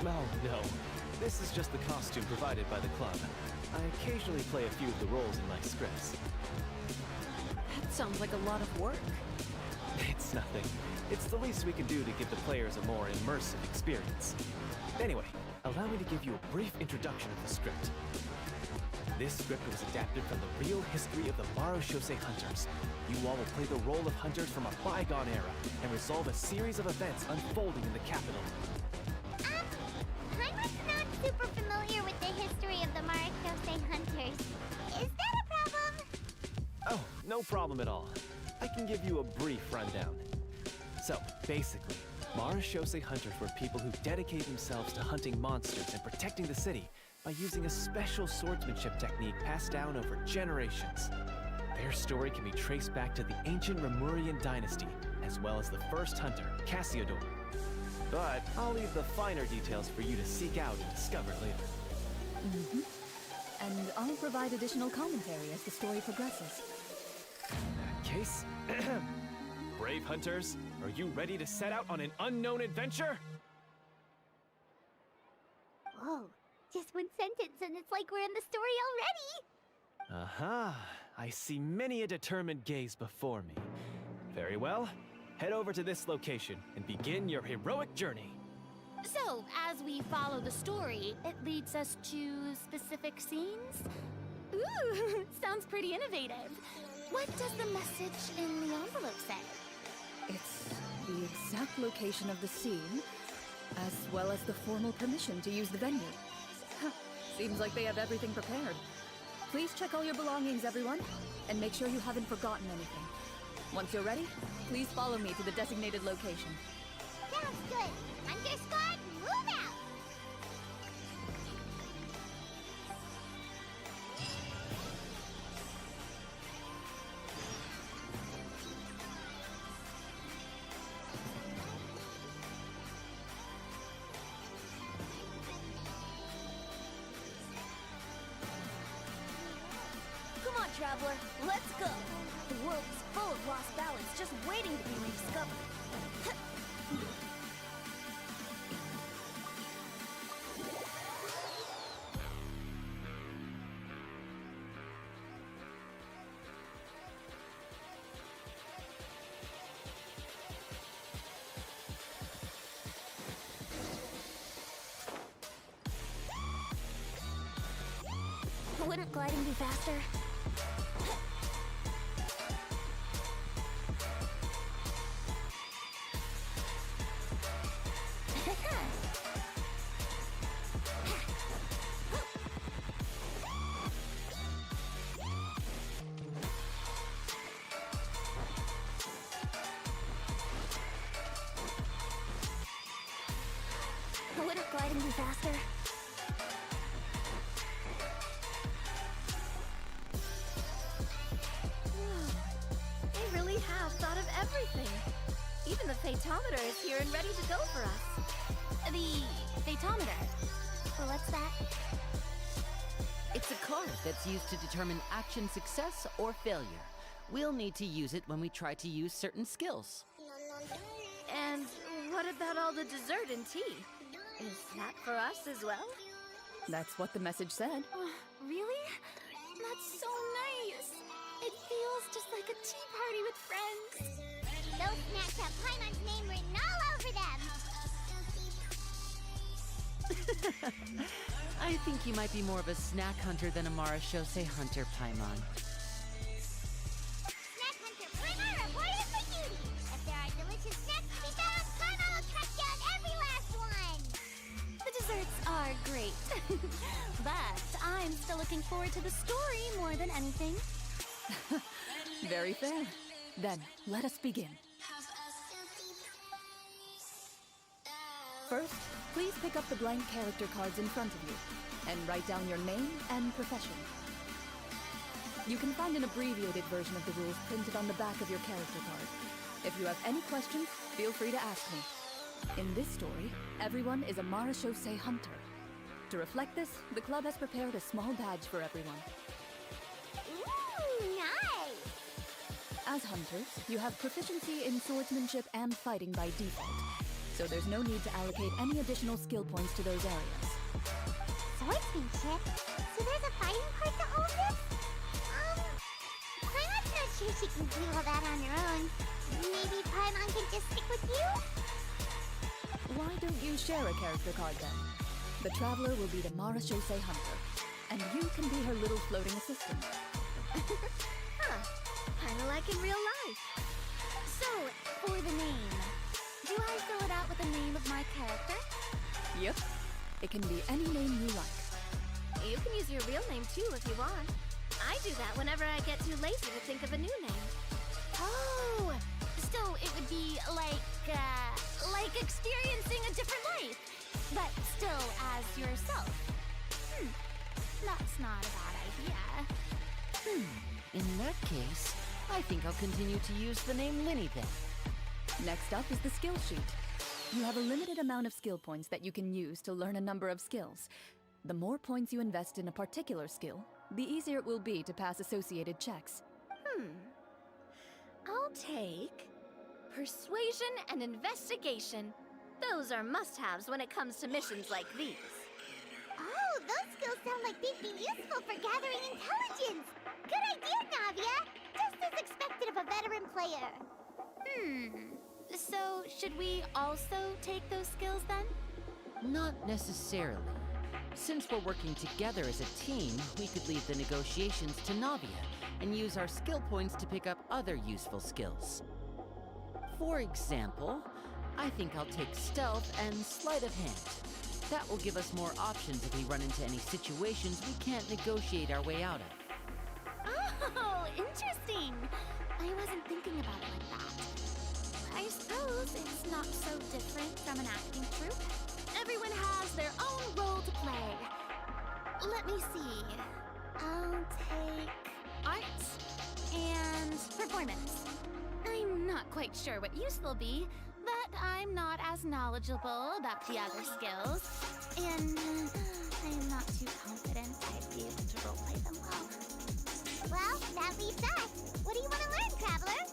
Oh, no. This is just the costume provided by the club. I occasionally play a few of the roles in my scripts. That sounds like a lot of work. It's nothing. It's the least we can do to give the players a more immersive experience. Anyway, allow me to give you a brief introduction of the script. This script was adapted from the real history of the Marushose Hunters. You all will play the role of hunters from a bygone era and resolve a series of events unfolding in the capital. I'm not super familiar with the history of the Marushose Hunters. Is that a problem? Oh, no problem at all. I can give you a brief rundown. So, basically, Marushose Hunters were people who dedicate themselves to hunting monsters and protecting the city by using a special swordsmanship technique passed down over generations. Their story can be traced back to the ancient Remurian dynasty, as well as the first hunter, Cassiodor. But I'll leave the finer details for you to seek out and discover later. Mm-hmm. And I'll provide additional commentary as the story progresses. In that case, brave hunters, are you ready to set out on an unknown adventure? Whoa, just one sentence and it's like we're in the story already! Aha, I see many a determined gaze before me. Very well, head over to this location and begin your heroic journey. So, as we follow the story, it leads us to specific scenes? Ooh, sounds pretty innovative. What does the message in the envelope say? It's the exact location of the scene, as well as the formal permission to use the venue. Seems like they have everything prepared. Please check all your belongings, everyone, and make sure you haven't forgotten anything. Once you're ready, please follow me to the designated location. Sounds good. Hunter Squad, move out! Come on, Traveler, let's go! The world is full of lost ballads just waiting to be rediscovered. Wouldn't gliding be faster? Wouldn't gliding be faster? They really have thought of everything. Even the Fatometer is here and ready to go for us. The Fatometer? What's that? It's a card that's used to determine action success or failure. We'll need to use it when we try to use certain skills. And what about all the dessert and tea? Is that for us as well? That's what the message said. Oh, really? That's so nice. It feels just like a tea party with friends. Those snacks have Paimon's name written all over them. I think you might be more of a snack hunter than a Marachose hunter, Paimon. Snack Hunter Paimon reported for duty. If there are delicious snacks to be found, Paimon will track down every last one. The desserts are great. But I'm still looking forward to the story more than anything. Very fair. Then, let us begin. First, please pick up the blank character cards in front of you and write down your name and profession. You can find an abbreviated version of the rules printed on the back of your character card. If you have any questions, feel free to ask me. In this story, everyone is a Marachose hunter. To reflect this, the club has prepared a small badge for everyone. Ooh, nice! As hunters, you have proficiency in swordsmanship and fighting by default, so there's no need to allocate any additional skill points to those areas. Swordsmanship? So there's a fighting part to all this? Paimon's not sure she can do all that on her own. Maybe Paimon can just stick with you? Why don't you share a character card then? The Traveler will be the Marachose hunter, and you can be her little floating assistant. Huh. Kinda like in real life. So, for the name, do I fill it out with the name of my character? Yep. It can be any name you like. You can use your real name too if you want. I do that whenever I get too lazy to think of a new name. Oh! So it would be like experiencing a different life, but still as yourself. That's not a bad idea. In that case, I think I'll continue to use the name Linny then. Next up is the skill sheet. You have a limited amount of skill points that you can use to learn a number of skills. The more points you invest in a particular skill, the easier it will be to pass associated checks. I'll take persuasion and investigation. Those are must-haves when it comes to missions like these. Oh, those skills sound like they'd be useful for gathering intelligence. Good idea, Navia. Just as expected of a veteran player. So should we also take those skills then? Not necessarily. Since we're working together as a team, we could leave the negotiations to Navia and use our skill points to pick up other useful skills. For example, I think I'll take stealth and sleight of hand. That will give us more options if we run into any situations we can't negotiate our way out of. Oh, interesting. I wasn't thinking about it like that. I suppose it's not so different from an acting troupe. Everyone has their own role to play. Let me see. I'll take arts and performance. I'm not quite sure what use they'll be, but I'm not as knowledgeable about the other skills, and I'm not too confident I'd be able to roleplay them well. Well, that leaves us. What do you want to learn, Traveler?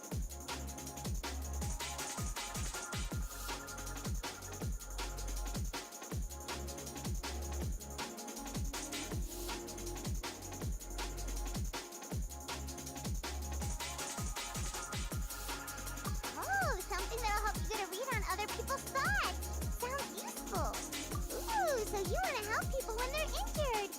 Oh, something that'll help you get a read on other people's thoughts. Sounds useful. Ooh, so you want to help people when they're injured.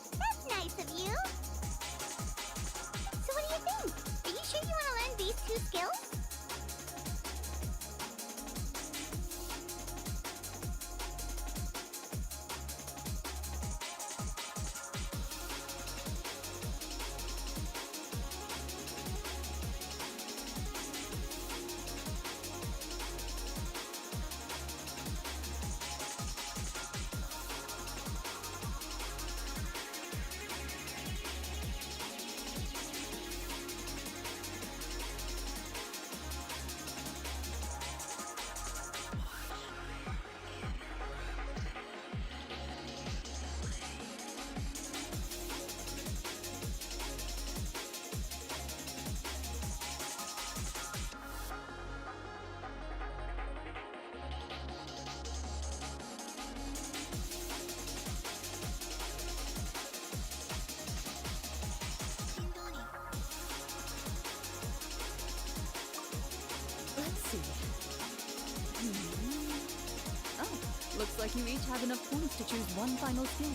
like you each have enough points to choose one final skill.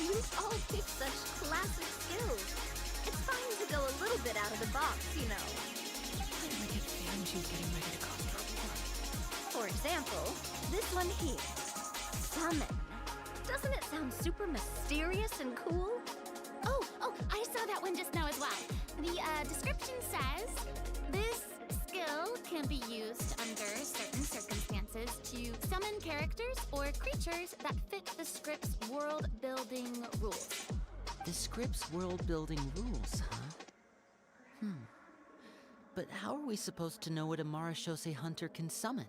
You all pick such classic skills. It's fine to go a little bit out of the box, you know. I get the feeling she's getting ready to cause trouble. For example, this one here. Summon. Doesn't it sound super mysterious and cool? Oh, I saw that one just now as well. The description says, this skill can be used under certain circumstances to summon characters or creatures that fit the script's world-building rules. The script's world-building rules, huh? But how are we supposed to know what a Marashose hunter can summon?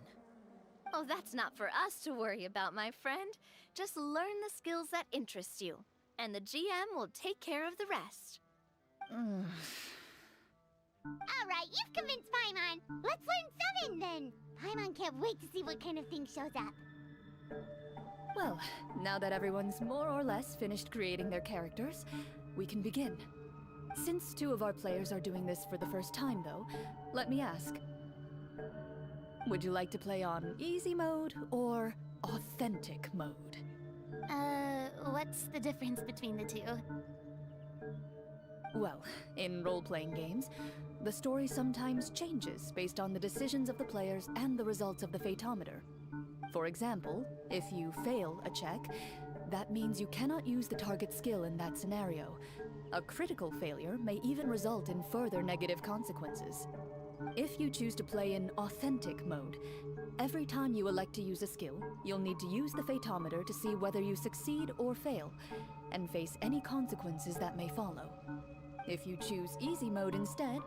Oh, that's not for us to worry about, my friend. Just learn the skills that interest you, and the GM will take care of the rest. Alright, you've convinced Paimon. Let's learn summon then. Paimon can't wait to see what kind of thing shows up. Well, now that everyone's more or less finished creating their characters, we can begin. Since 2 of our players are doing this for the first time, though, let me ask. Would you like to play on easy mode or authentic mode? What's the difference between the two? Well, in role-playing games, the story sometimes changes based on the decisions of the players and the results of the Fatometer. For example, if you fail a check, that means you cannot use the target skill in that scenario. A critical failure may even result in further negative consequences. If you choose to play in authentic mode, every time you elect to use a skill, you'll need to use the Fatometer to see whether you succeed or fail, and face any consequences that may follow. If you choose easy mode instead,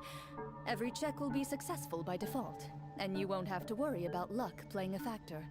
every check will be successful by default, and you won't have to worry about luck playing a factor.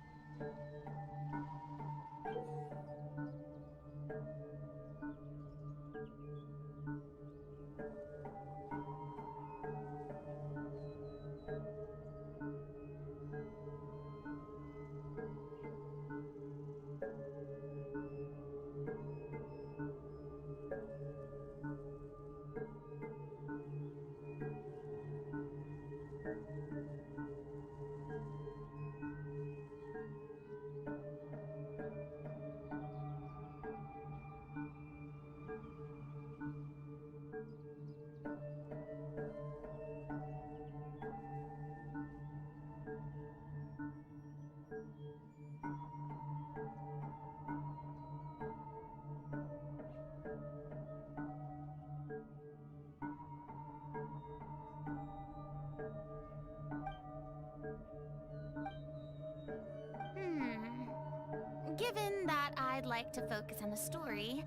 Given that I'd like to focus on the story,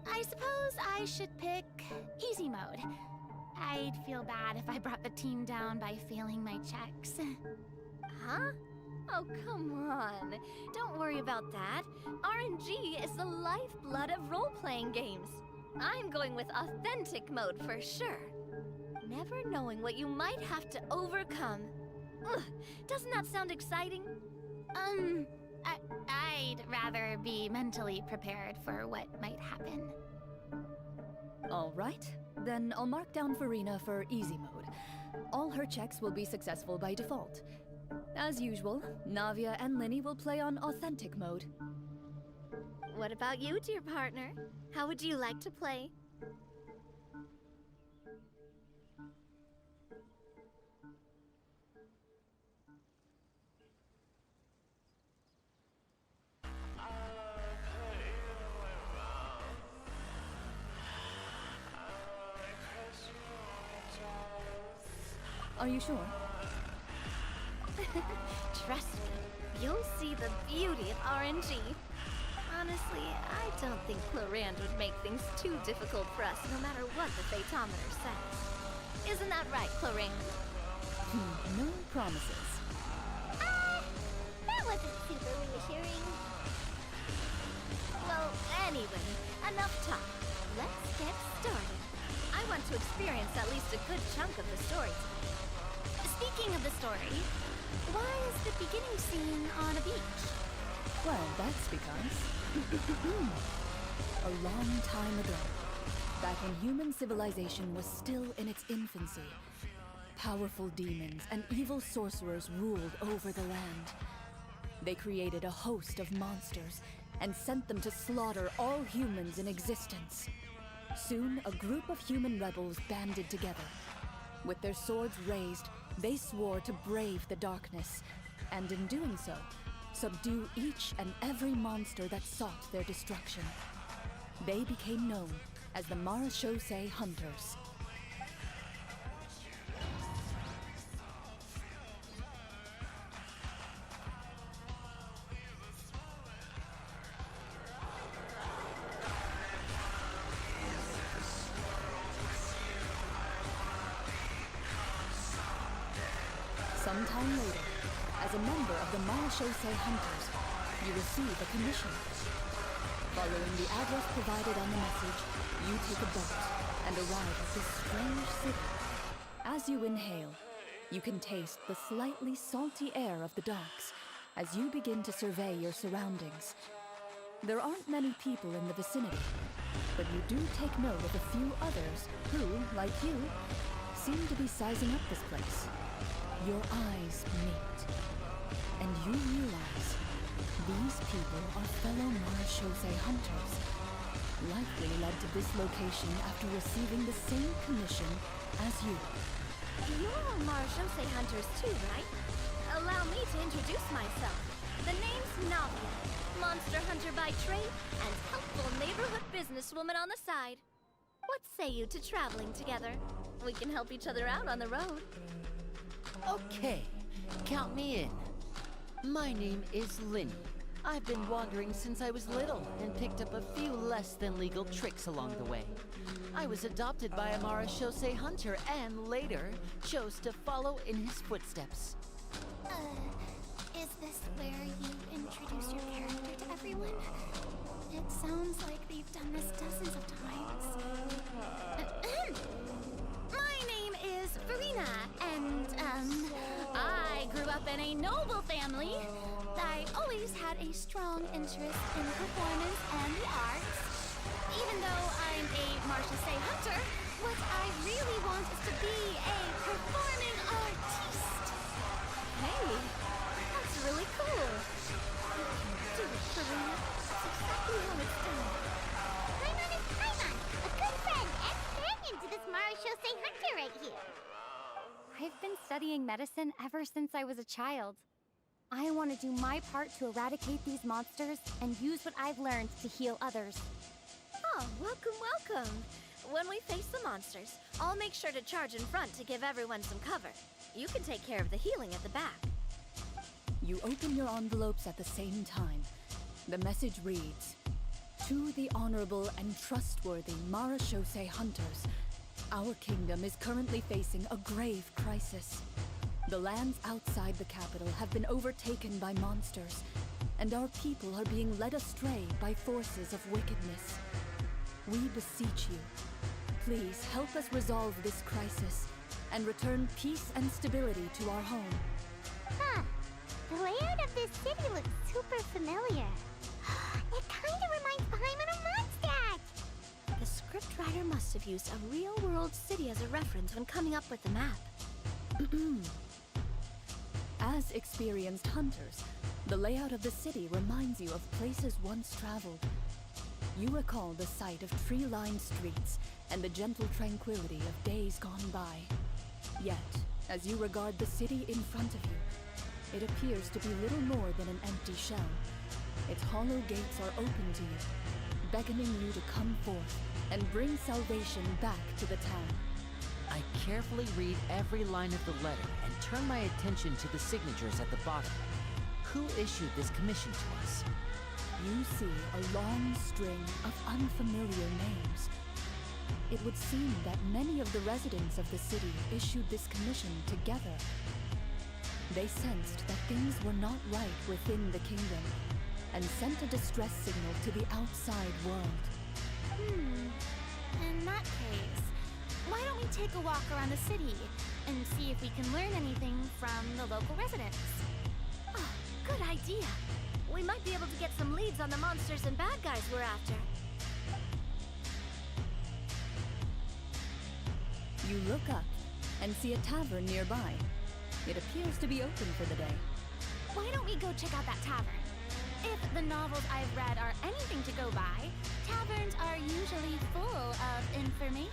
I suppose I should pick easy mode. I'd feel bad if I brought the team down by failing my checks. Huh? Oh, come on. Don't worry about that. RNG is the lifeblood of role-playing games. I'm going with authentic mode for sure. Never knowing what you might have to overcome. Ugh, doesn't that sound exciting? I'd rather be mentally prepared for what might happen. All right, then I'll mark down Farina for easy mode. All her checks will be successful by default. As usual, Navia and Linny will play on authentic mode. What about you, dear partner? How would you like to play? Are you sure? Trust me, you'll see the beauty of RNG. Honestly, I don't think Clorand would make things too difficult for us no matter what the Fatometer says. Isn't that right, Clorand? No promises. That wasn't super reassuring. Well, anyway, enough talk. Let's get started. I want to experience at least a good chunk of the story tonight. Speaking of the story, why is the beginning scene on a beach? Well, that's because... a long time ago, back when human civilization was still in its infancy, powerful demons and evil sorcerers ruled over the land. They created a host of monsters and sent them to slaughter all humans in existence. Soon, a group of human rebels banded together. With their swords raised, they swore to brave the darkness, and in doing so, subdue each and every monster that sought their destruction. They became known as the Marachose Hunters. Sometime later, as a member of the Marachose Hunters, you receive a commission. Following the address provided on the message, you take a boat and arrive at this strange city. As you inhale, you can taste the slightly salty air of the docks as you begin to survey your surroundings. There aren't many people in the vicinity, but you do take note of a few others who, like you, seem to be sizing up this place. Your eyes meet, and you realize these people are fellow Marachose hunters, likely led to this location after receiving the same commission as you. You're all Marachose hunters too, right? Allow me to introduce myself. The name's Navia, monster hunter by trade and helpful neighborhood businesswoman on the side. What say you to traveling together? We can help each other out on the road. Okay, count me in. My name is Lynn. I've been wandering since I was little and picked up a few less than legal tricks along the way. I was adopted by a Marachose hunter and later chose to follow in his footsteps. Is this where you introduce your character to everyone? It sounds like they've done this dozens of times. My name is Farina, and, I grew up in a noble family. I always had a strong interest in performance and the arts. Even though I'm a Marachose hunter, what I really want is to be a performing artiste. Hey, that's really cool. Do it, Farina. That's exactly how it's done. Paimon is Paimon, a good friend and companion to this Marachose hunter right here. I've been studying medicine ever since I was a child. I want to do my part to eradicate these monsters and use what I've learned to heal others. Oh, welcome, welcome. When we face the monsters, I'll make sure to charge in front to give everyone some cover. You can take care of the healing at the back. You open your envelopes at the same time. The message reads, "To the honorable and trustworthy Marachose hunters, our kingdom is currently facing a grave crisis. The lands outside the capital have been overtaken by monsters, and our people are being led astray by forces of wickedness. We beseech you, please help us resolve this crisis and return peace and stability to our home." Huh. The layout of this city looks super familiar. It kind of reminds Paimon of Mondstadt. The scriptwriter must have used a real-world city as a reference when coming up with the map. As experienced hunters, the layout of the city reminds you of places once traveled. You recall the sight of tree-lined streets and the gentle tranquility of days gone by. Yet, as you regard the city in front of you, it appears to be little more than an empty shell. Its hollow gates are open to you, beckoning you to come forth and bring salvation back to the town. I carefully read every line of the letter and turn my attention to the signatures at the bottom. Who issued this commission to us? You see a long string of unfamiliar names. It would seem that many of the residents of the city issued this commission together. They sensed that things were not right within the kingdom and sent a distress signal to the outside world. In that case, why don't we take a walk around the city and see if we can learn anything from the local residents? Oh, good idea. We might be able to get some leads on the monsters and bad guys we're after. You look up and see a tavern nearby. It appears to be open for the day. Why don't we go check out that tavern? If the novels I've read are anything to go by, taverns are usually full of information.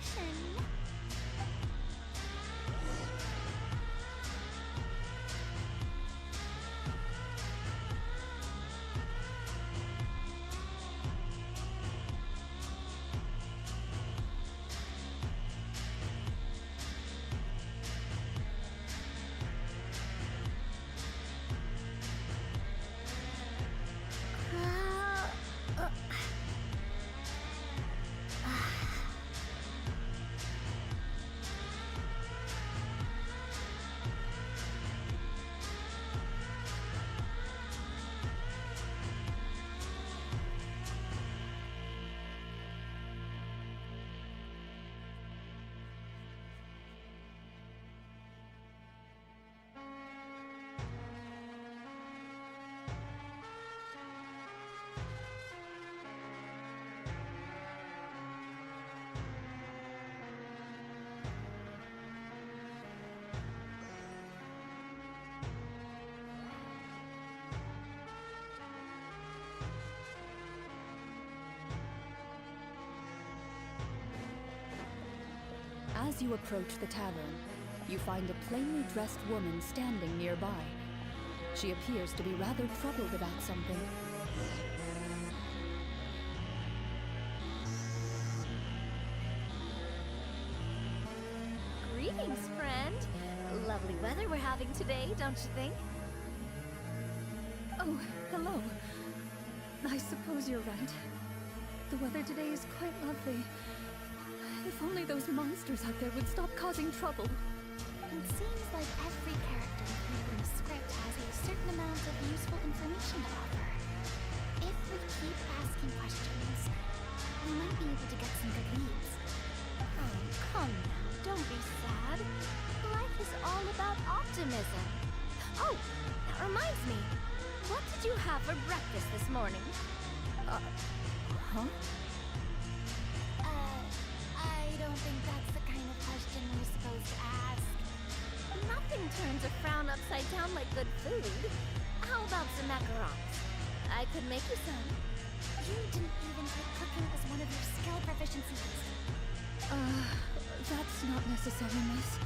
As you approach the tavern, you find a plainly dressed woman standing nearby. She appears to be rather troubled about something. Greetings, friend. Lovely weather we're having today, don't you think? Oh, hello. I suppose you're right. The weather today is quite lovely. If only those monsters out there would stop causing trouble. It seems like every character in the script has a certain amount of useful information to offer. If we keep asking questions, we might be able to get some good leads. Oh, come now. Don't be sad. Life is all about optimism. Oh, that reminds me. What did you have for breakfast this morning? Huh? I don't think that's the kind of question we're supposed to ask. Nothing turns a frown upside down like good food. How about some macarons? I could make you some. You didn't even take cooking as one of your skill proficiencies. That's not necessary, miss.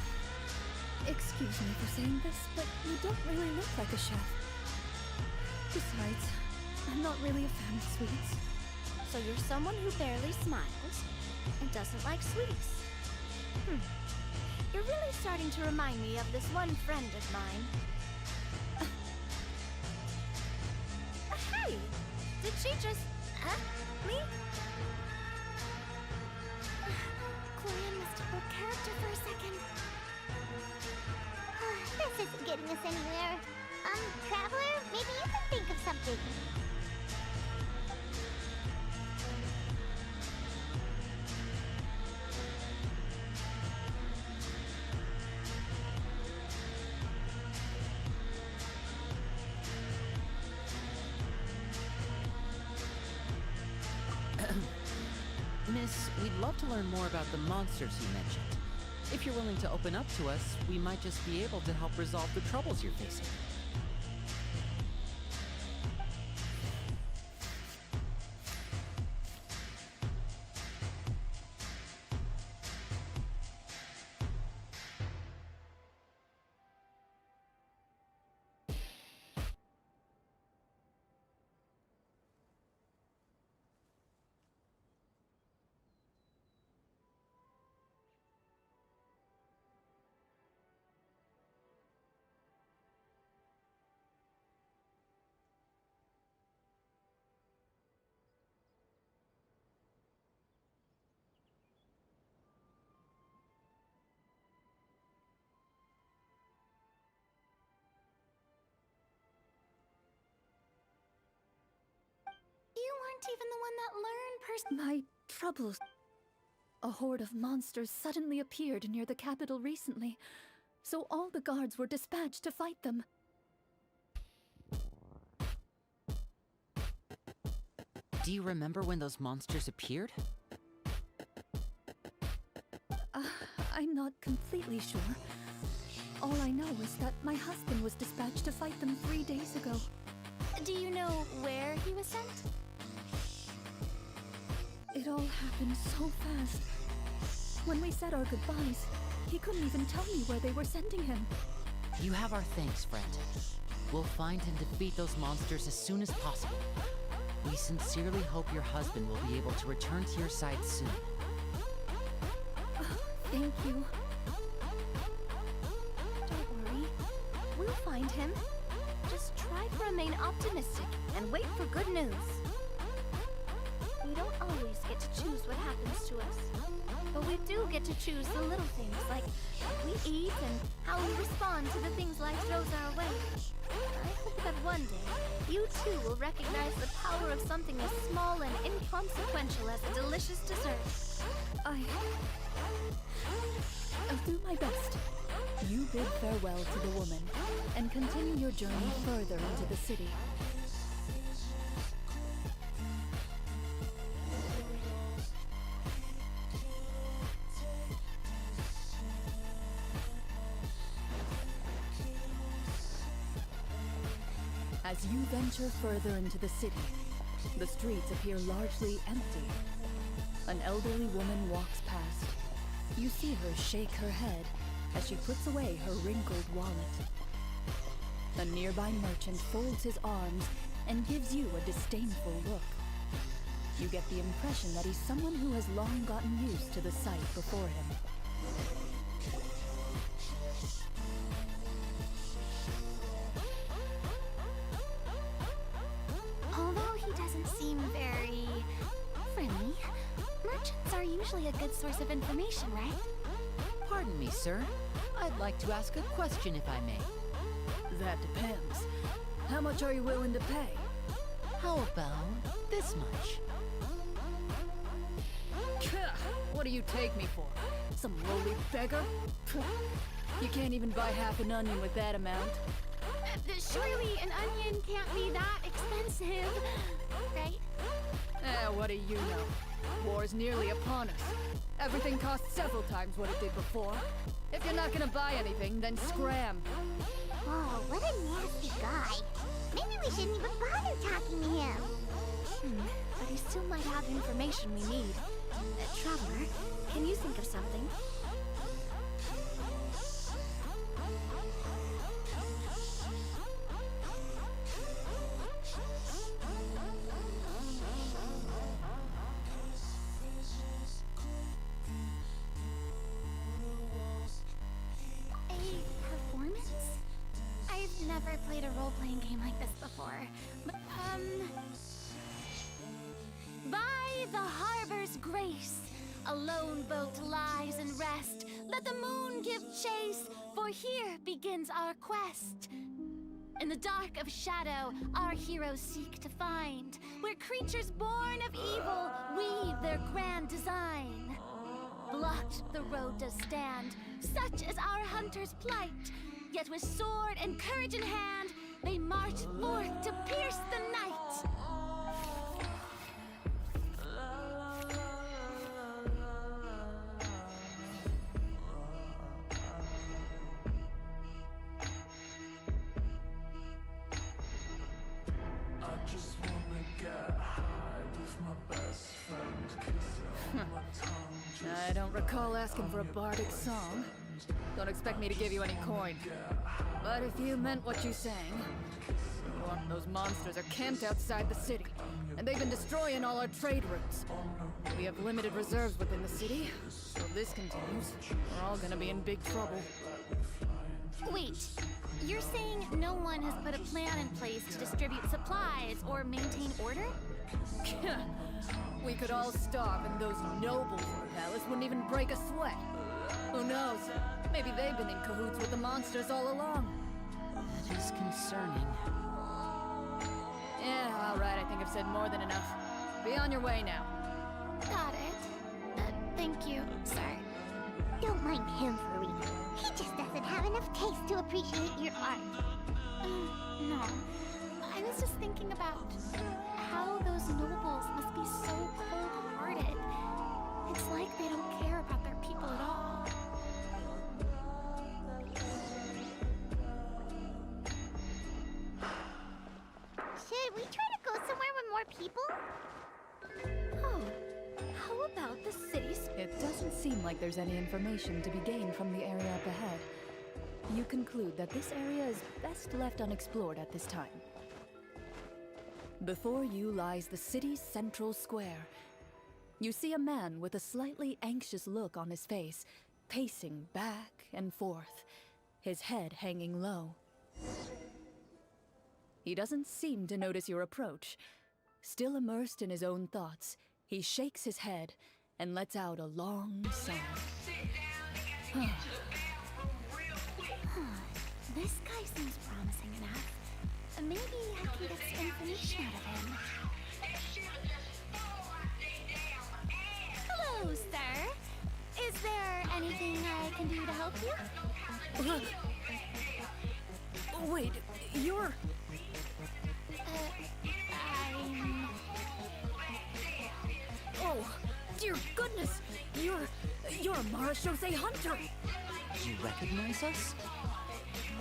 Excuse me for saying this, but you don't really look like a chef. Besides, I'm not really a fan of sweets. So you're someone who barely smiles and doesn't like sweets. You're really starting to remind me of this one friend of mine. Hey! Did she just... me? Gloria must have broke character for a second. This isn't getting us anywhere. Traveler, maybe you can think of something. Miss, we'd love to learn more about the monsters you mentioned. If you're willing to open up to us, we might just be able to help resolve the troubles you're facing. You weren't even the one that learned My troubles. A horde of monsters suddenly appeared near the capital recently, so all the guards were dispatched to fight them. Do you remember when those monsters appeared? I'm not completely sure. All I know is that my husband was dispatched to fight them 3 days ago. Do you know where he was sent? It all happened so fast. When we said our goodbyes, he couldn't even tell me where they were sending him. You have our thanks, friend. We'll find and defeat those monsters as soon as possible. We sincerely hope your husband will be able to return to your side soon. Thank you. Don't worry. We'll find him. Just try to remain optimistic and wait for good news. We don't always get to choose what happens to us. But we do get to choose the little things like what we eat and how we respond to the things life throws our way. I hope that one day, you too will recognize the power of something as small and inconsequential as a delicious dessert. I'll do my best. You bid farewell to the woman, and continue your journey further into the city. As you venture further into the city, the streets appear largely empty. An elderly woman walks past. You see her shake her head as she puts away her wrinkled wallet. A nearby merchant folds his arms and gives you a disdainful look. You get the impression that he's someone who has long gotten used to the sight before him. Although he doesn't seem very friendly, merchants are usually a good source of information, right? Pardon me, sir. I'd like to ask a question if I may. That depends. How much are you willing to pay? How about this much? What do you take me for? Some lowly beggar? You can't even buy half an onion with that amount. Surely an onion can't be that expensive, right? What do you know? War's nearly upon us. Everything costs several times what it did before. If you're not gonna buy anything, then scram. Oh, what a nasty guy. Maybe we shouldn't even bother talking to him. But he still might have information we need. Traveler, can you think of something? I've never played a role-playing game like this before. But, by the harbor's grace, a lone boat lies in rest. Let the moon give chase, for here begins our quest. In the dark of shadow, our heroes seek to find where creatures born of evil weave their grand design. Blocked the road does stand, such is our hunter's plight. Yet with sword and courage in hand, they march forth to pierce the night. I don't recall asking for a bardic song. Don't expect me to give you any coin. But if you meant what you sang, well, those monsters are camped outside the city, and they've been destroying all our trade routes. We have limited reserves within the city, so if this continues, we're all gonna be in big trouble. Wait, you're saying no one has put a plan in place to distribute supplies or maintain order? We could all starve, and those nobles in the palace wouldn't even break a sweat. Who knows? Maybe they've been in cahoots with the monsters all along. That is concerning. Yeah, all right, I think I've said more than enough. Be on your way now. Got it. Thank you, sir. Don't mind him, Farina. He just doesn't have enough taste to appreciate your art. No. I was just thinking about how those nobles must be so cold-hearted. It's like they don't care about their people at all. doesn't seem like there's any information to be gained from the area up ahead. You conclude that this area is best left unexplored at this time. Before you lies the city's central square. You see a man with a slightly anxious look on his face, pacing back and forth, his head hanging low. He doesn't seem to notice your approach. Still immersed in his own thoughts, he shakes his head and lets out a long sigh. This guy seems promising enough. Maybe I can get some information out of him. Hello, sir. Is there anything I can do to help you? Wait, you're... I'm... Oh, dear goodness! You're a Marashose hunter! You recognize us?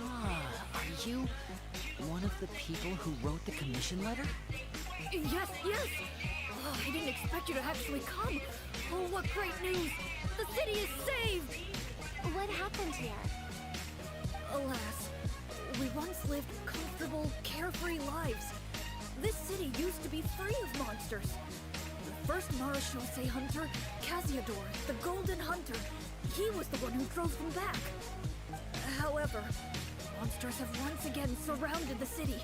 Ah, are you one of the people who wrote the commission letter? Yes, yes! Oh, I didn't expect you to actually come! Oh, what great news! The city is saved! What happened here? Alas, we once lived comfortable, carefree lives. This city used to be free of monsters. The first Marashose hunter, Casiodor, the Golden Hunter, he was the one who drove them back. However, monsters have once again surrounded the city.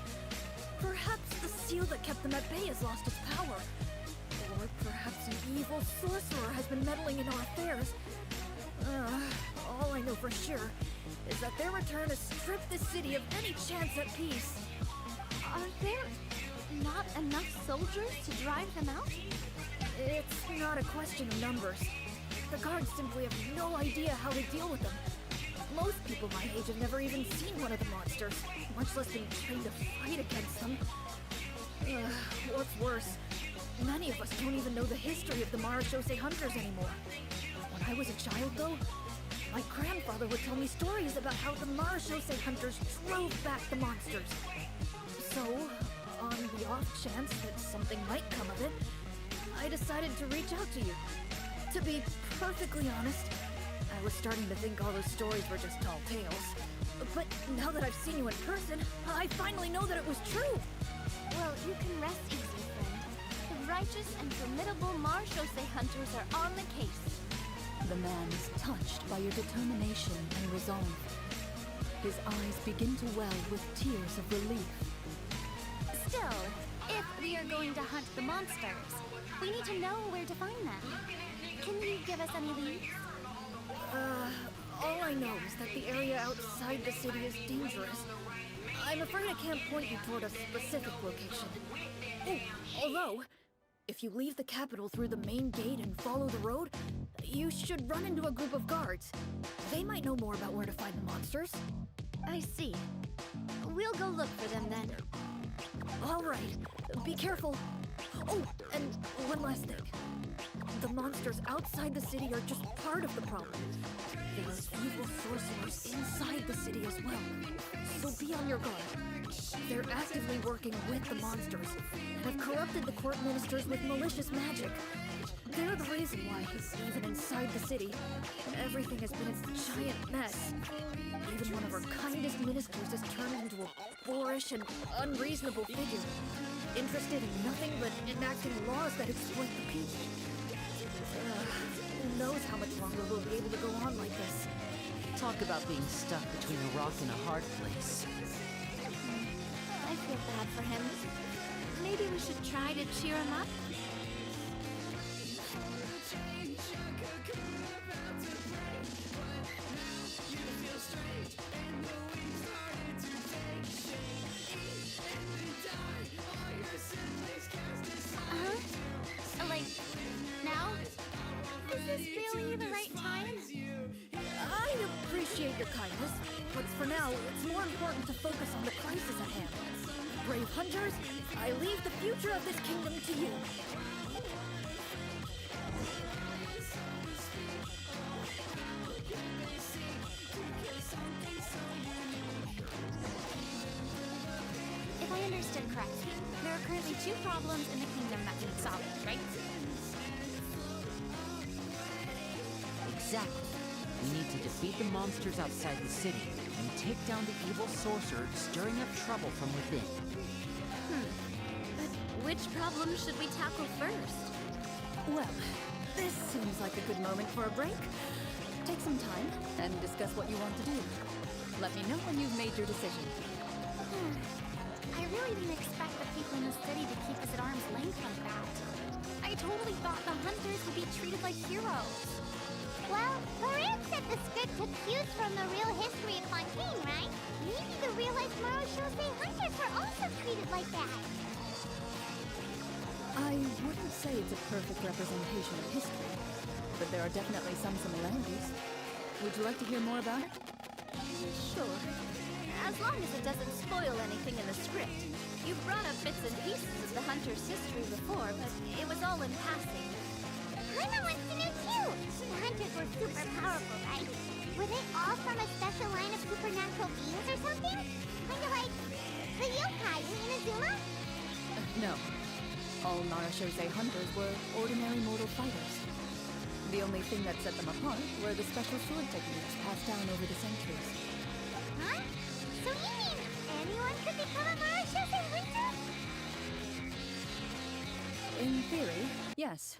Perhaps the seal that kept them at bay has lost its power. Or perhaps an evil sorcerer has been meddling in our affairs. All I know for sure is that their return has stripped the city of any chance at peace. Are there not enough soldiers to drive them out? It's not a question of numbers. The guards simply have no idea how to deal with them. Most people my age have never even seen one of the monsters, much less been trained to fight against them. What's worse, many of us don't even know the history of the Marashose hunters anymore. When I was a child, though, my grandfather would tell me stories about how the Marashose hunters drove back the monsters. So, on the off chance that something might come of it, I decided to reach out to you. To be perfectly honest, I was starting to think all those stories were just tall tales. But now that I've seen you in person, I finally know that it was true! Well, you can rest easy, friend. The righteous and formidable Marashose hunters are on the case. The man is touched by your determination and resolve. His eyes begin to well with tears of relief. Still, if we are going to hunt the monsters, we need to know where to find them. Can you give us any leads? All I know is that the area outside the city is dangerous. I'm afraid I can't point you toward a specific location. Oh, although, if you leave the capital through the main gate and follow the road, you should run into a group of guards. They might know more about where to find the monsters. I see. We'll go look for them then. All right, be careful. Oh, and one last thing. The monsters outside the city are just part of the problem. There are evil sorcerers inside the city as well. So be on your guard. They're actively working with the monsters and have corrupted the court ministers with malicious magic. They're the reason why, even inside the city, everything has been a giant mess. Even one of our kindest ministers has turned into a boorish and unreasonable figure, interested in nothing but enacting laws that exploit the people. Who knows how much longer we'll be able to go on like this? Talk about being stuck between a rock and a hard place. I feel bad for him. Maybe we should try to cheer him up? Like, now? Is this really the right time? I appreciate your kindness, but for now, it's more important to focus on the crisis at hand. Brave hunters, I leave the future of this kingdom to you. If I understood correctly, there are currently 2 problems in the kingdom that need solving, right? Exactly. We need to defeat the monsters outside the city and take down the evil sorcerer stirring up trouble from within. But which problem should we tackle first? Well, this seems like a good moment for a break. Take some time and discuss what you want to do. Let me know when you've made your decision. I really didn't expect the people in the city to keep us at arm's length like that. I totally thought the hunters would be treated like heroes. Well, Claret said the script took cues from the real history of Fontaine, right? Maybe the real-life Marashose hunters were also treated like that. I wouldn't say it's a perfect representation of history, but there are definitely some similarities. Would you like to hear more about it? Sure. As long as it doesn't spoil anything in the script. You've brought up bits and pieces of the hunter's history before, but it was all in passing. Paimon wants to know too! The hunters were super powerful, right? Were they all from a special line of supernatural beings or something? Kinda like the yokai in Inazuma? No. All Marashose hunters were ordinary mortal fighters. The only thing that set them apart were the special sword techniques passed down over the centuries. Huh? So you mean anyone could become a Marashose hunter? In theory, yes.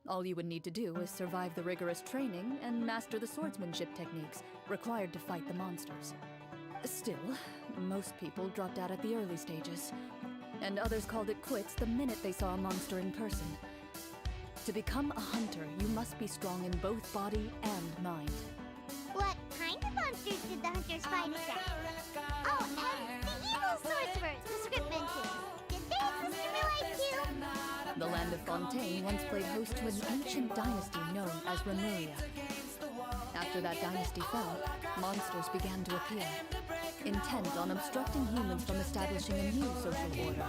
All you would need to do is survive the rigorous training and master the swordsmanship techniques required to fight the monsters. Still, most people dropped out at the early stages, and others called it quits the minute they saw a monster in person. To become a hunter, you must be strong in both body and mind. What kind of monsters did the hunters fight against? Oh, and the evil sorcerers the script mentions. Did they exist in real life too? The land of Fontaine once played host to an ancient dynasty known as Remuria. After that dynasty fell, monsters began to appear, intent on obstructing humans from establishing a new social order.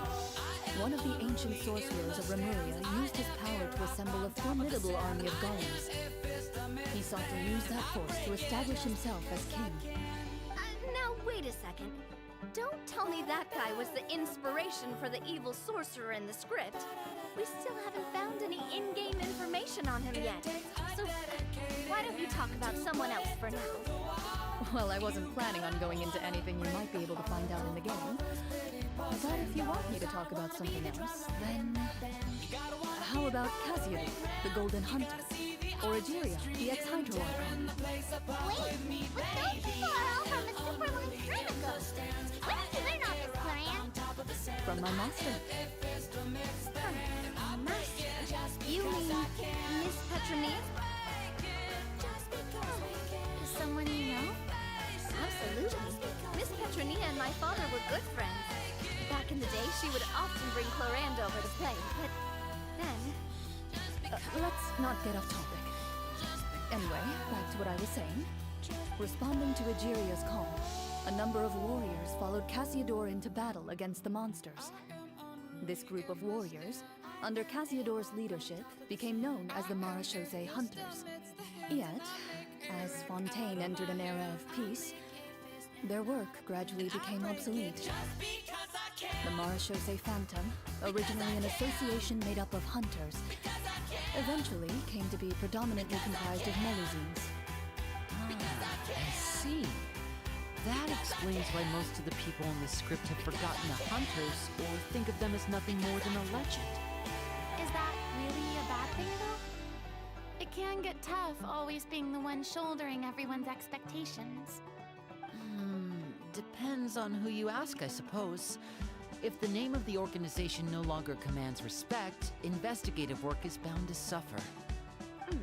One of the ancient sorcerers of Remuria used his power to assemble a formidable army of golems. He sought to use that force to establish himself as king. Now wait a second. Don't tell me that guy was the inspiration for the evil sorcerer in the script. We still haven't found any in-game information on him yet. So why don't you talk about someone else for now? Well, I wasn't planning on going into anything you might be able to find out in the game. But if you want me to talk about something else, then... How about Casiodor, the Golden Hunter? Or Egeria, the ex-Hydro Archon? Wait, but those people are all from a super long time ago. When did you learn all this, Claria? From my master. Master? You mean Miss Petronia? Someone you know? Absolutely. Miss Petronia and my father were good friends. Back in the day, she would often bring Clorand over to play, but then... Let's not get off topic. Anyway, back to what I was saying. Responding to Egeria's call, a number of warriors followed Casiodor into battle against the monsters. This group of warriors, under Casiodor's leadership, became known as the Marashose Hunters. Yet, as Fontaine entered an era of peace, their work gradually became obsolete. The Marashose Phantom, originally an association made up of hunters, eventually came to be predominantly comprised of Melusines. I see. That explains why most of the people in the script have forgotten the hunters or think of them as nothing more than a legend. Is that really a bad thing, though? It can get tough always being the one shouldering everyone's expectations. Depends on who you ask, I suppose. If the name of the organization no longer commands respect, investigative work is bound to suffer.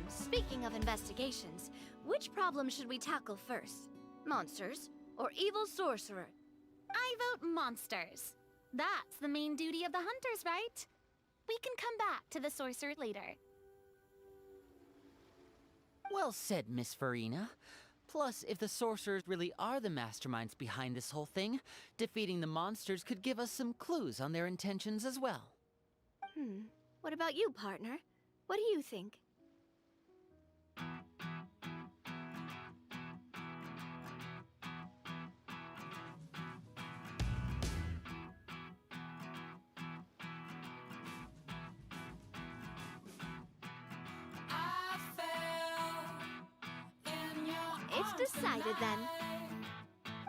Speaking of investigations, which problem should we tackle first? Monsters or evil sorcerer? I vote monsters. That's the main duty of the hunters, right? We can come back to the sorcerer later. Well said, Miss Farina. Plus, if the sorcerers really are the masterminds behind this whole thing, defeating the monsters could give us some clues on their intentions as well. What about you, partner? What do you think? decided then.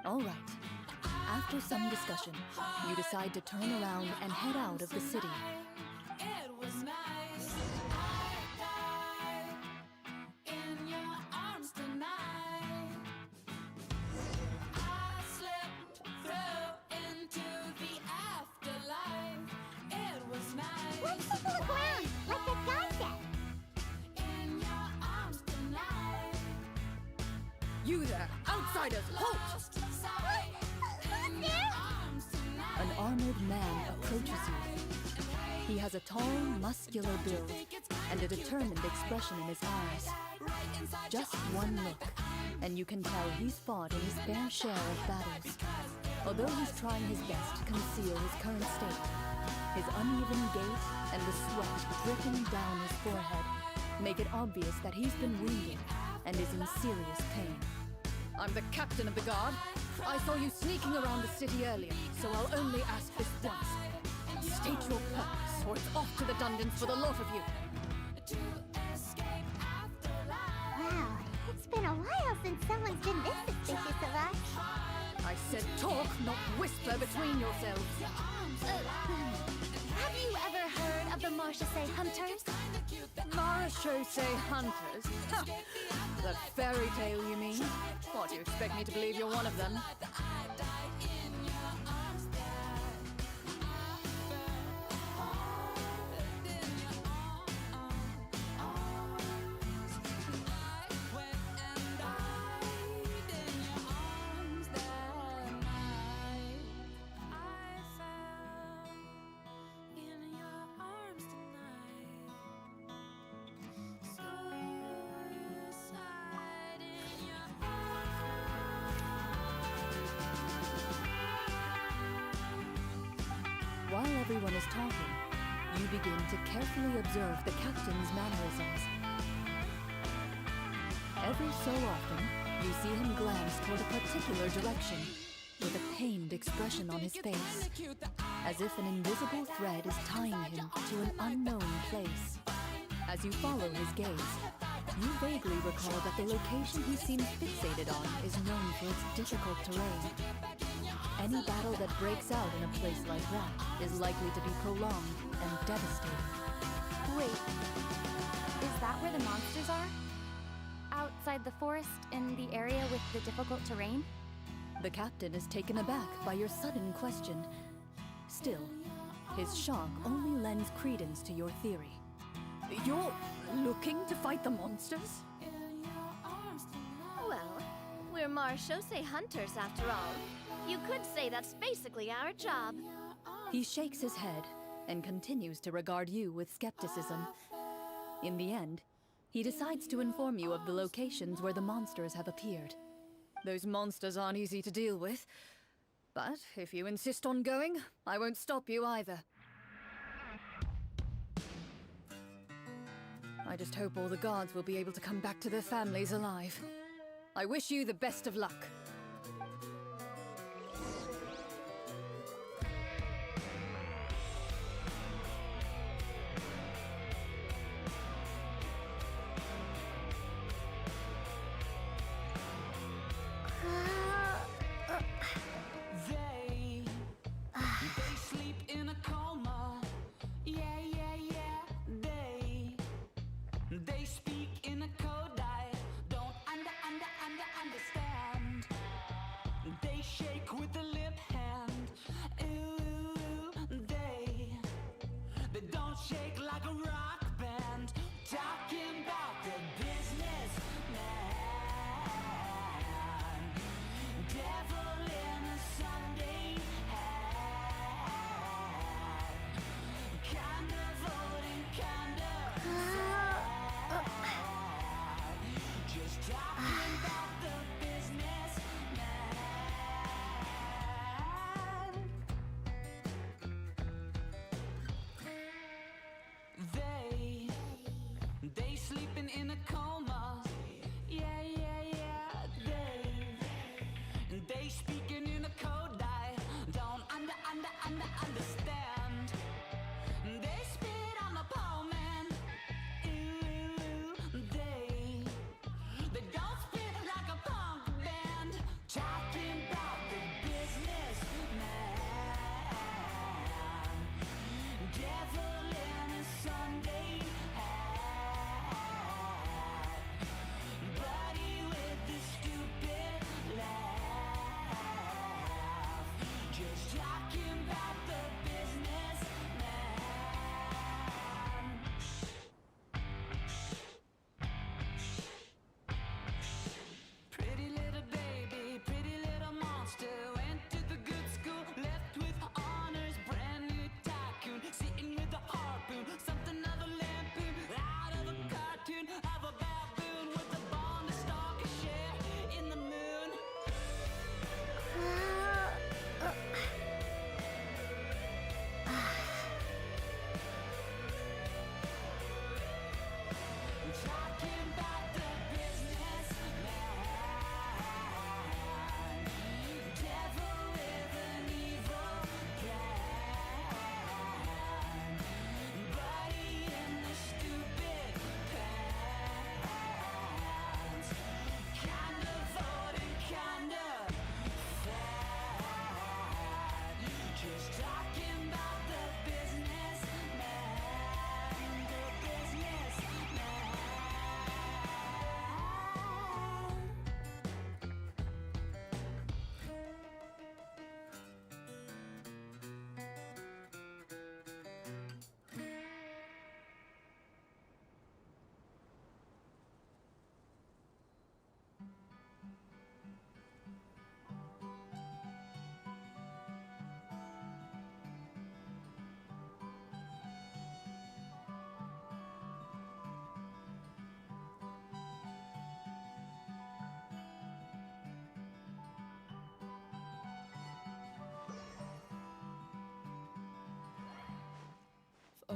All right. After some discussion, you decide to turn around and head out of the city. It was nice. I died in your arms tonight. I slipped through into the afterlife. It was nice. Let's take a look around, like that guy said. In your arms tonight. You there, outsiders, halt! An armored man approaches you. He has a tall, muscular build and a determined expression in his eyes. Just one look, and you can tell he's fought in his fair share of battles. Although he's trying his best to conceal his current state, his uneven gait and the sweat dripping down his forehead make it obvious that he's been wounded and is in serious pain. I'm the captain of the guard. I saw you sneaking around the city earlier, so I'll only ask this once. State your purpose, or it's off to the dungeons for the lot of you. Wow, it's been a while since someone's been this suspicious of us. I said talk, not whisper between yourselves. Have you ever heard of the Marchese Hunters? Marchese Hunters? Ha! That fairy tale, you mean? What, do you expect me to believe you're one of them? While everyone is talking, you begin to carefully observe the captain's mannerisms. Every so often, you see him glance toward a particular direction, with a pained expression on his face, as if an invisible thread is tying him to an unknown place. As you follow his gaze, you vaguely recall that the location he seems fixated on is known for its difficult terrain. Any battle that breaks out in a place like that is likely to be prolonged and devastating. Wait, is that where the monsters are? Outside the forest, in the area with the difficult terrain? The captain is taken aback by your sudden question. Still, his shock only lends credence to your theory. You're looking to fight the monsters? Well, we're Marchese Hunters after all. You could say that's basically our job. He shakes his head and continues to regard you with skepticism. In the end, he decides to inform you of the locations where the monsters have appeared. Those monsters aren't easy to deal with, but if you insist on going, I won't stop you either. I just hope all the guards will be able to come back to their families alive. I wish you the best of luck. They sleep in a coma. Yeah, yeah, yeah. They speak in a code I don't understand.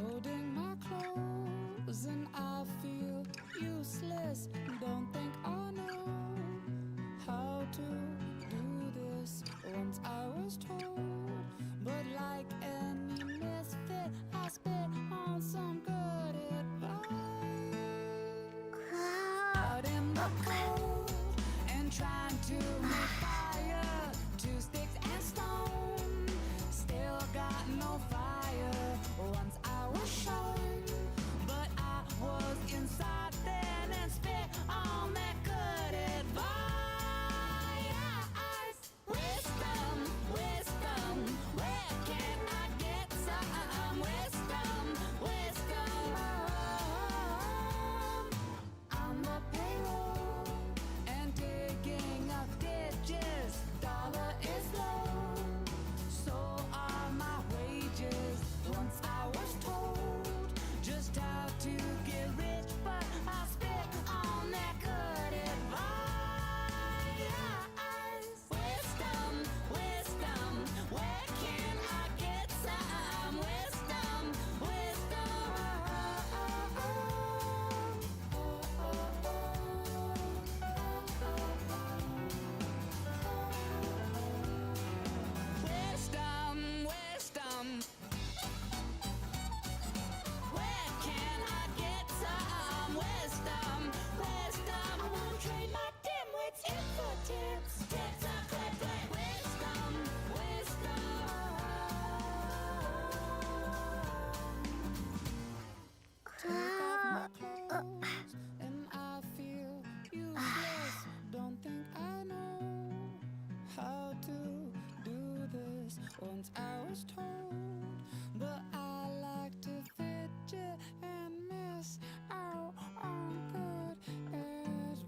folding my clothes, and I feel useless. Don't think I know how to do this. Once I was told, but like any misfit, I spit on some good advice. Out in the cold and trying to make fire, two sticks and stone. Still got no fire. Once I was shown, but I was inside then and spit on that good advice. Wisdom, wisdom, where can I get some wisdom, wisdom? On the payroll and digging up ditches, dollar is low, so are my wages. Once I was told just how to get rich, but I spit on that good advice. Wisdom, wisdom, where can I get some wisdom, wisdom? Wisdom, wisdom. Where can I get some wisdom, wisdom? I wanna trade my dimwits in for tips. Tips are clip, clip. Wisdom, wisdom. And I feel useless. Don't think I know how to do this. Once I was told, but I like to fidget and miss out on good advice.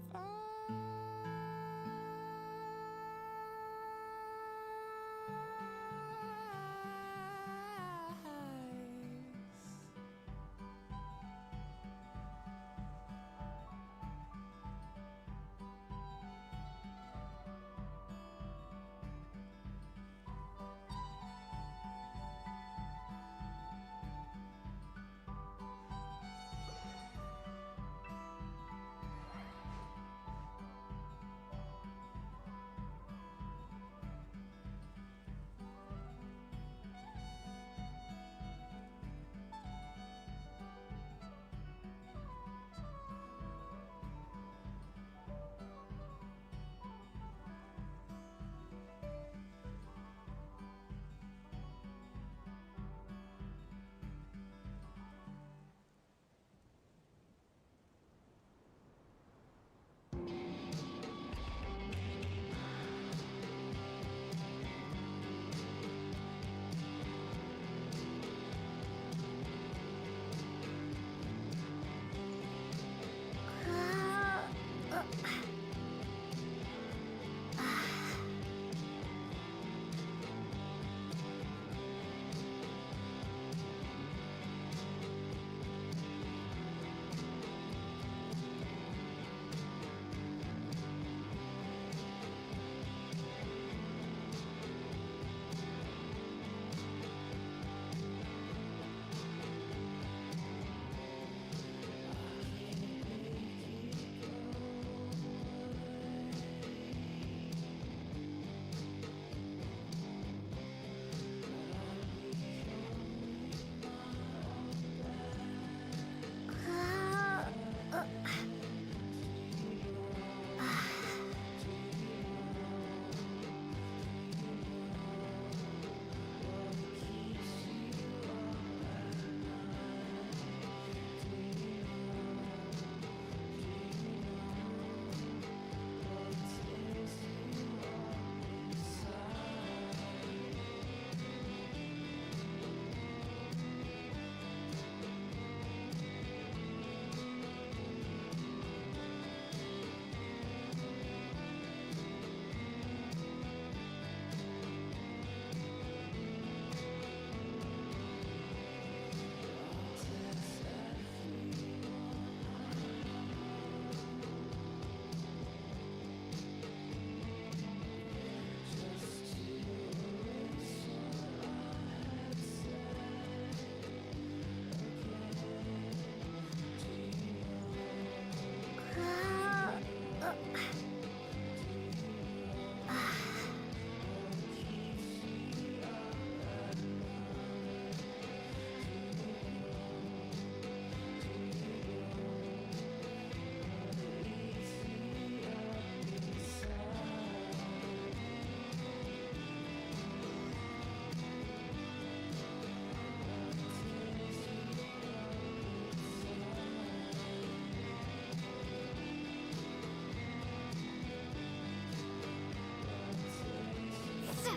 Based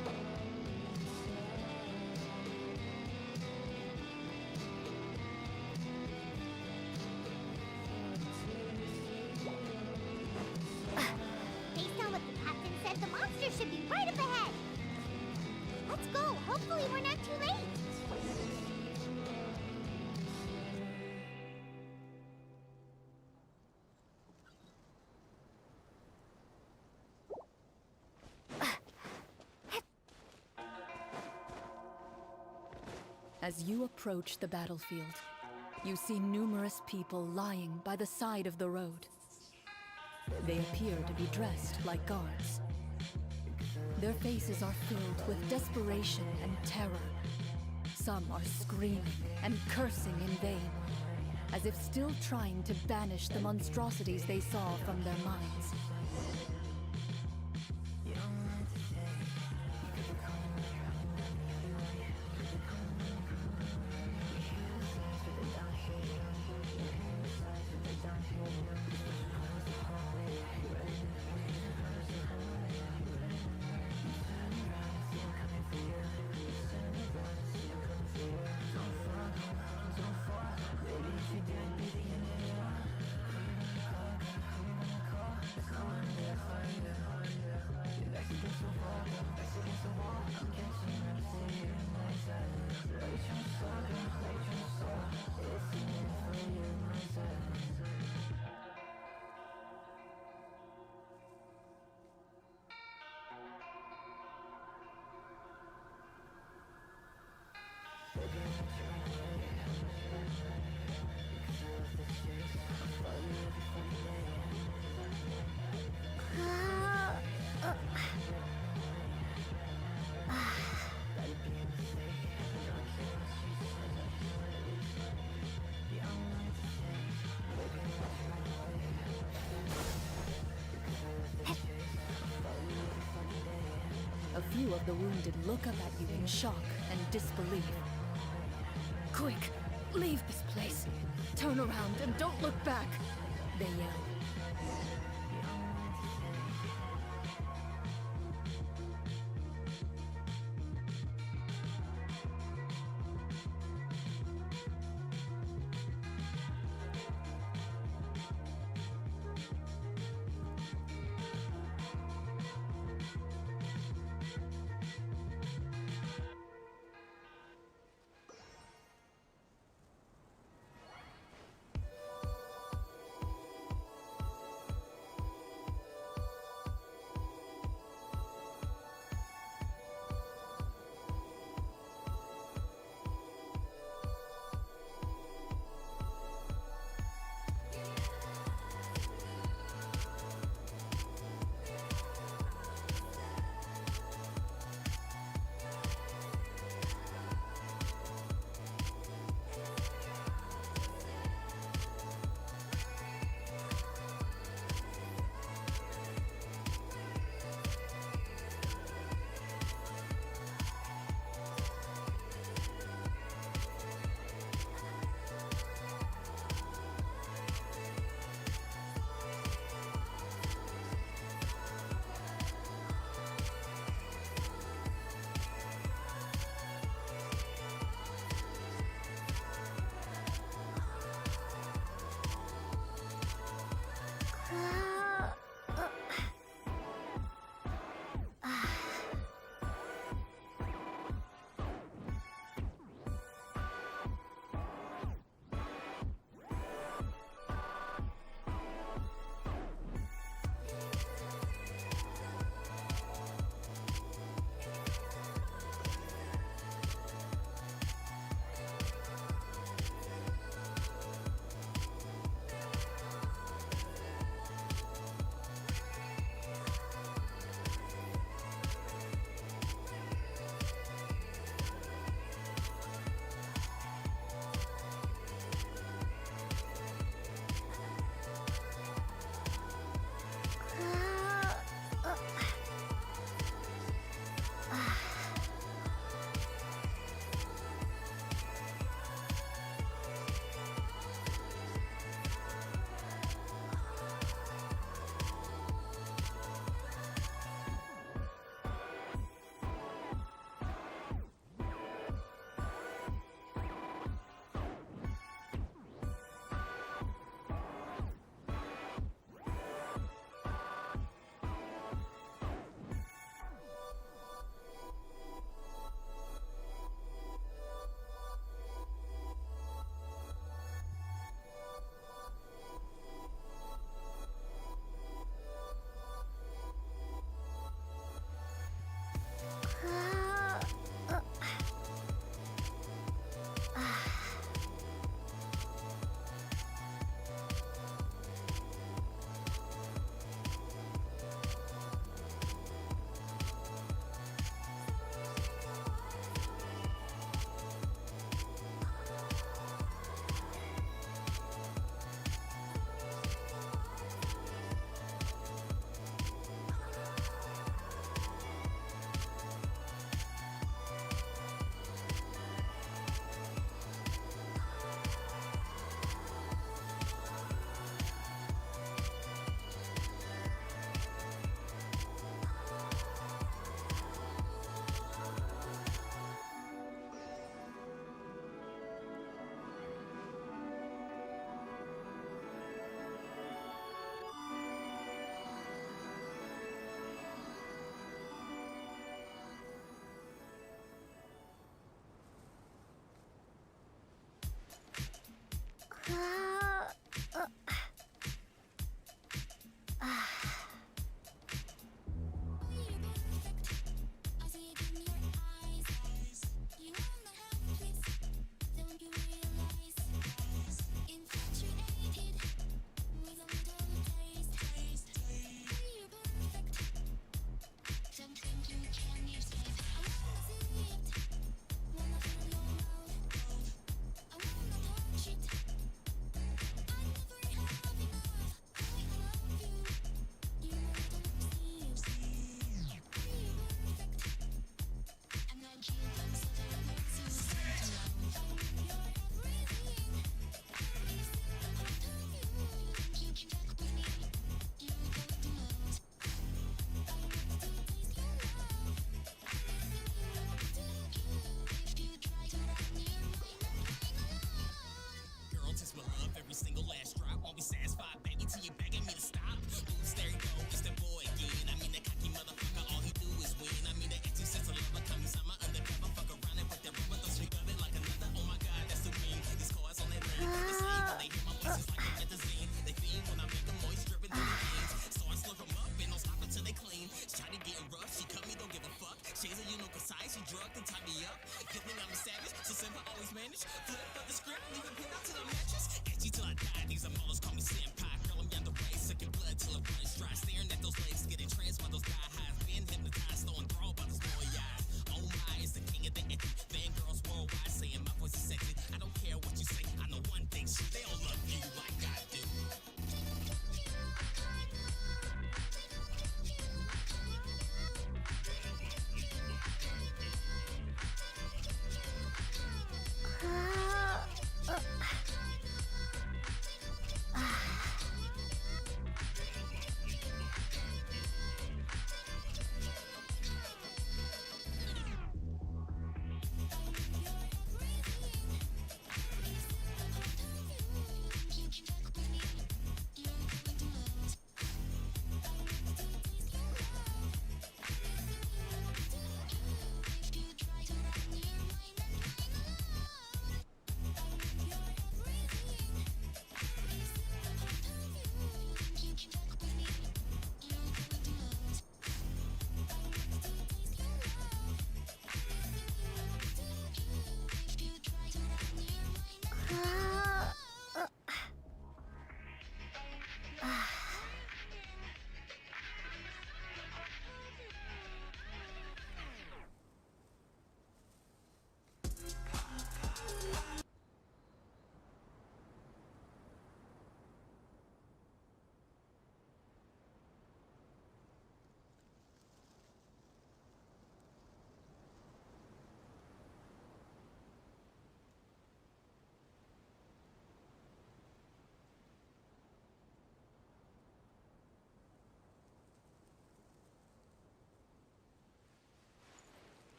on what the captain said, the monster should be right up ahead. Let's go. Hopefully we're not too late. As you approach the battlefield, you see numerous people lying by the side of the road. They appear to be dressed like guards. Their faces are filled with desperation and terror. Some are screaming and cursing in vain, as if still trying to banish the monstrosities they saw from their minds. A few of the wounded look up at you in shock and disbelief. Quick, leave this place. Turn around and don't look back, they yell.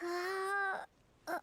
Uh, uh.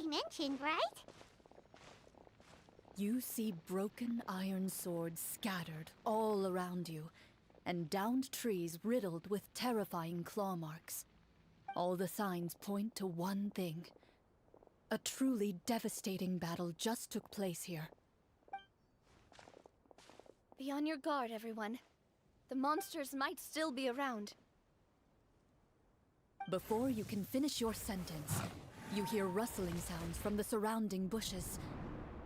she mentioned, right? You see broken iron swords scattered all around you, and downed trees riddled with terrifying claw marks. All the signs point to one thing. A truly devastating battle just took place here. Be on your guard, everyone. The monsters might still be around. Before you can finish your sentence, you hear rustling sounds from the surrounding bushes.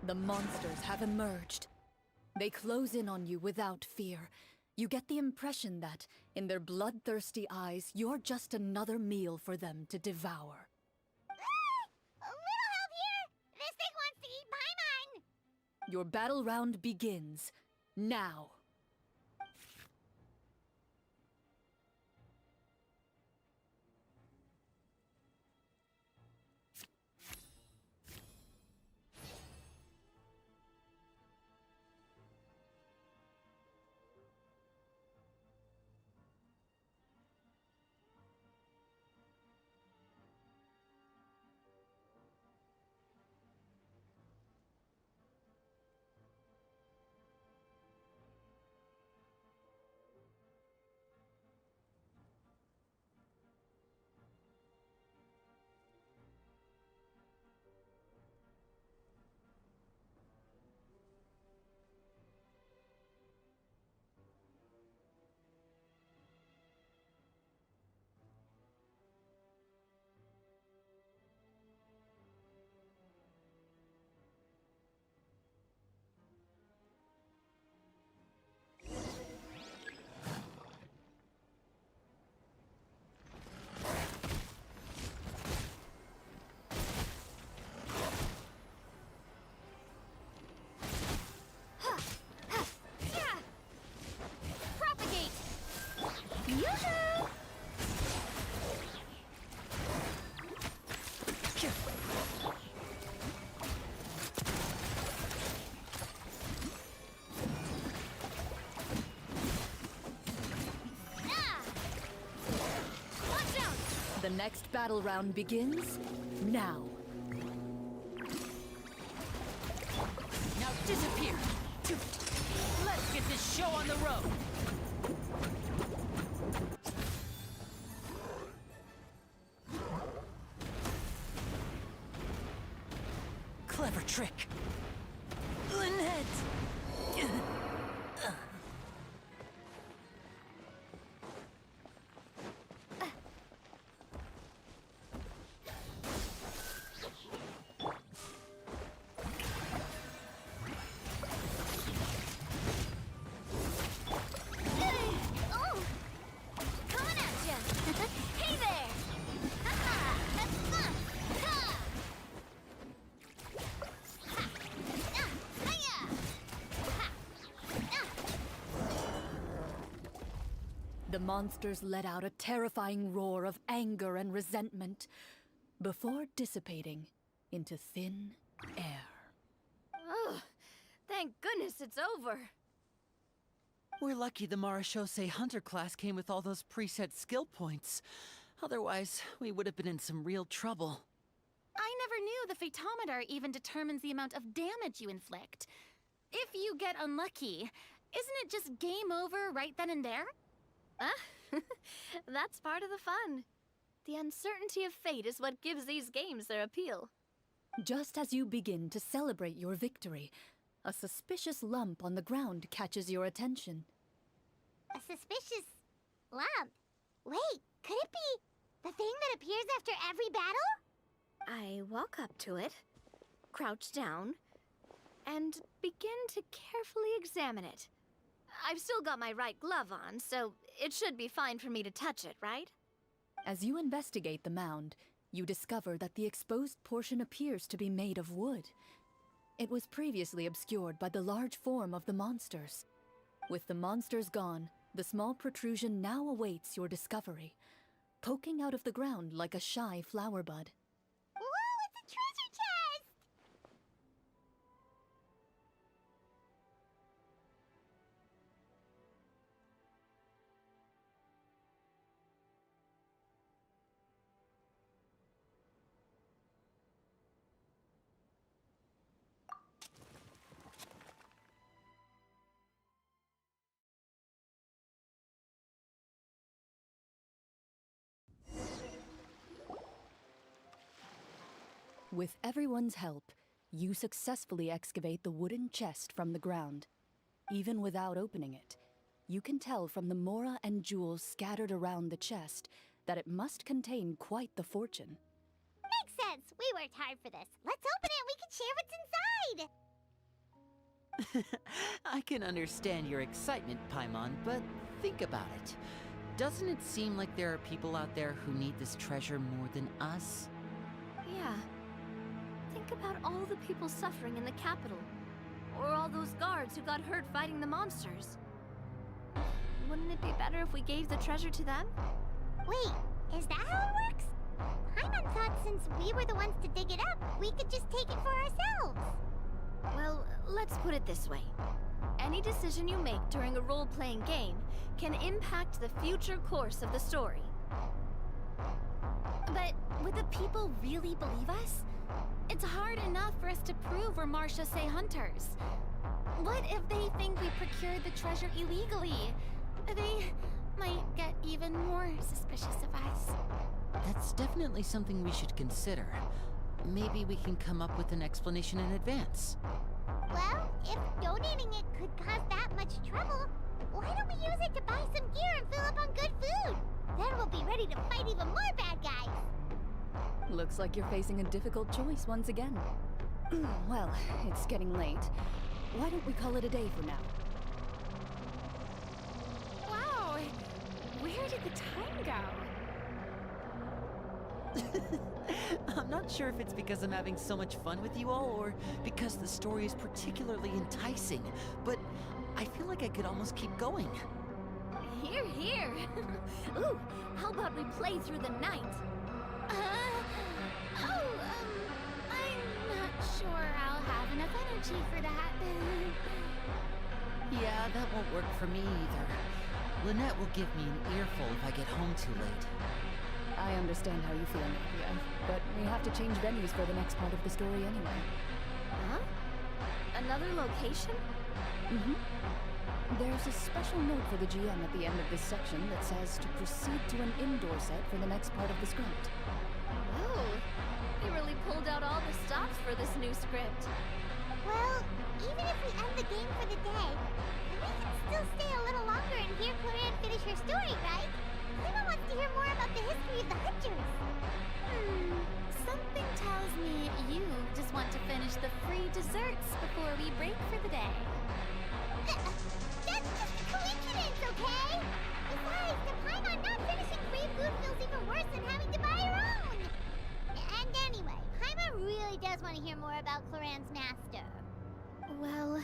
The monsters have emerged. They close in on you without fear. You get the impression that, in their bloodthirsty eyes, you're just another meal for them to devour. A little help here! This thing wants to eat Paimon! Your battle round begins now. The next battle round begins now. Now disappear! Let's get this show on the road! Clever trick! Lynette! The monsters let out a terrifying roar of anger and resentment before dissipating into thin air. Oh, thank goodness it's over. We're lucky the Marashose Hunter class came with all those preset skill points. Otherwise, we would have been in some real trouble. I never knew the phytometer even determines the amount of damage you inflict. If you get unlucky, isn't it just game over right then and there? That's part of the fun. The uncertainty of fate is what gives these games their appeal. Just as you begin to celebrate your victory, a suspicious lump on the ground catches your attention. A suspicious lump? Wait, could it be the thing that appears after every battle? I walk up to it, crouch down, and begin to carefully examine it. I've still got my right glove on, so it should be fine for me to touch it, right? As you investigate the mound, you discover that the exposed portion appears to be made of wood. It was previously obscured by the large form of the monsters. With the monsters gone, the small protrusion now awaits your discovery, poking out of the ground like a shy flower bud. Whoa, it's a treasure chest! With everyone's help, you successfully excavate the wooden chest from the ground. Even without opening it, you can tell from the mora and jewels scattered around the chest that it must contain quite the fortune. Makes sense. We worked hard for this. Let's open it and we can share what's inside. I can understand your excitement, Paimon, but think about it. Doesn't it seem like there are people out there who need this treasure more than us? Yeah. Think about all the people suffering in the capital. Or all those guards who got hurt fighting the monsters. Wouldn't it be better if we gave the treasure to them? Wait, is that how it works? Paimon thought since we were the ones to dig it up, we could just take it for ourselves. Well, let's put it this way. Any decision you make during a role-playing game can impact the future course of the story. But would the people really believe us? It's hard enough for us to prove we're Marcia Say hunters. What if they think we procured the treasure illegally? They might get even more suspicious of us. That's definitely something we should consider. Maybe we can come up with an explanation in advance. Well, if donating it could cause that much trouble, why don't we use it to buy some gear and fill up on good food? Then we'll be ready to fight even more bad guys. Looks like you're facing a difficult choice once again. Well, it's getting late. Why don't we call it a day for now? Wow! Where did the time go? I'm not sure if it's because I'm having so much fun with you all, or because the story is particularly enticing, but I feel like I could almost keep going. Here, here! Ooh, how about we play through the night? I'm not sure I'll have enough energy for that. Yeah, that won't work for me either. Lynette will give me an earful if I get home too late. I understand how you feel, Nadia, but we have to change venues for the next part of the story anyway. Huh? Another location? Mm-hmm. There's a special note for the GM at the end of this section that says to proceed to an indoor set for the next part of the script. Whoa! You really pulled out all the stops for this new script. Well, even if we end the game for the day, we can still stay a little longer and hear Cloran finish her story, right? Paimon wants to hear more about the history of the Hunters. Something tells me you just want to finish the free desserts before we break for the day. That's just a coincidence, okay? Besides, to Paimon, not finishing free food feels even worse than having to buy her own. And anyway, Paimon really does want to hear more about Cloran's master. Well...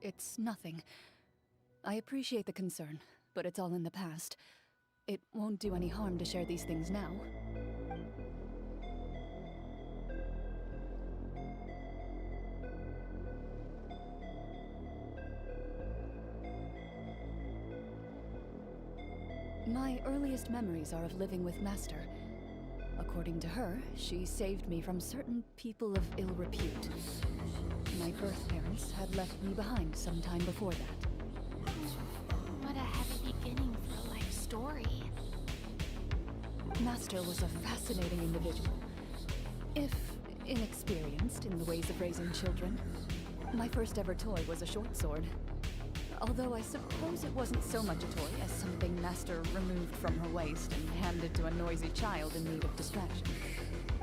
It's nothing. I appreciate the concern, but it's all in the past. It won't do any harm to share these things now. My earliest memories are of living with Master. According to her, she saved me from certain people of ill repute. My birth parents had left me behind some time before that. What a heavy beginning for a life story. Master was a fascinating individual. If inexperienced in the ways of raising children, my first ever toy was a short sword. Although I suppose it wasn't so much a toy as something Master removed from her waist and handed to a noisy child in need of distraction.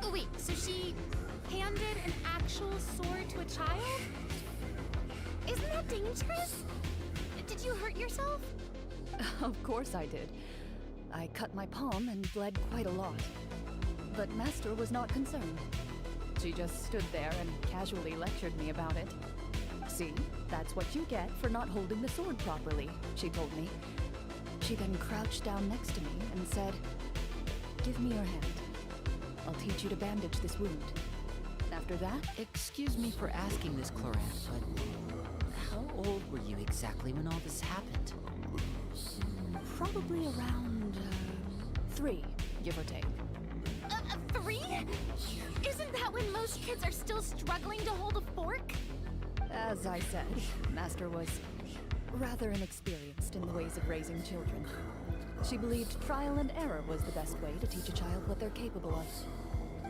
Oh, wait, so she handed an actual sword to a child? Isn't that dangerous? Did you hurt yourself? Of course I did. I cut my palm and bled quite a lot. But Master was not concerned. She just stood there and casually lectured me about it. See, that's what you get for not holding the sword properly, she told me. She then crouched down next to me and said, "Give me your hand. I'll teach you to bandage this wound." After that... Excuse me for asking this, Cloran, but how old were you exactly when all this happened? Probably around, 3, give or take. 3? Isn't that when most kids are still struggling to hold a fork? As I said, Master was rather inexperienced in the ways of raising children. She believed trial and error was the best way to teach a child what they're capable of.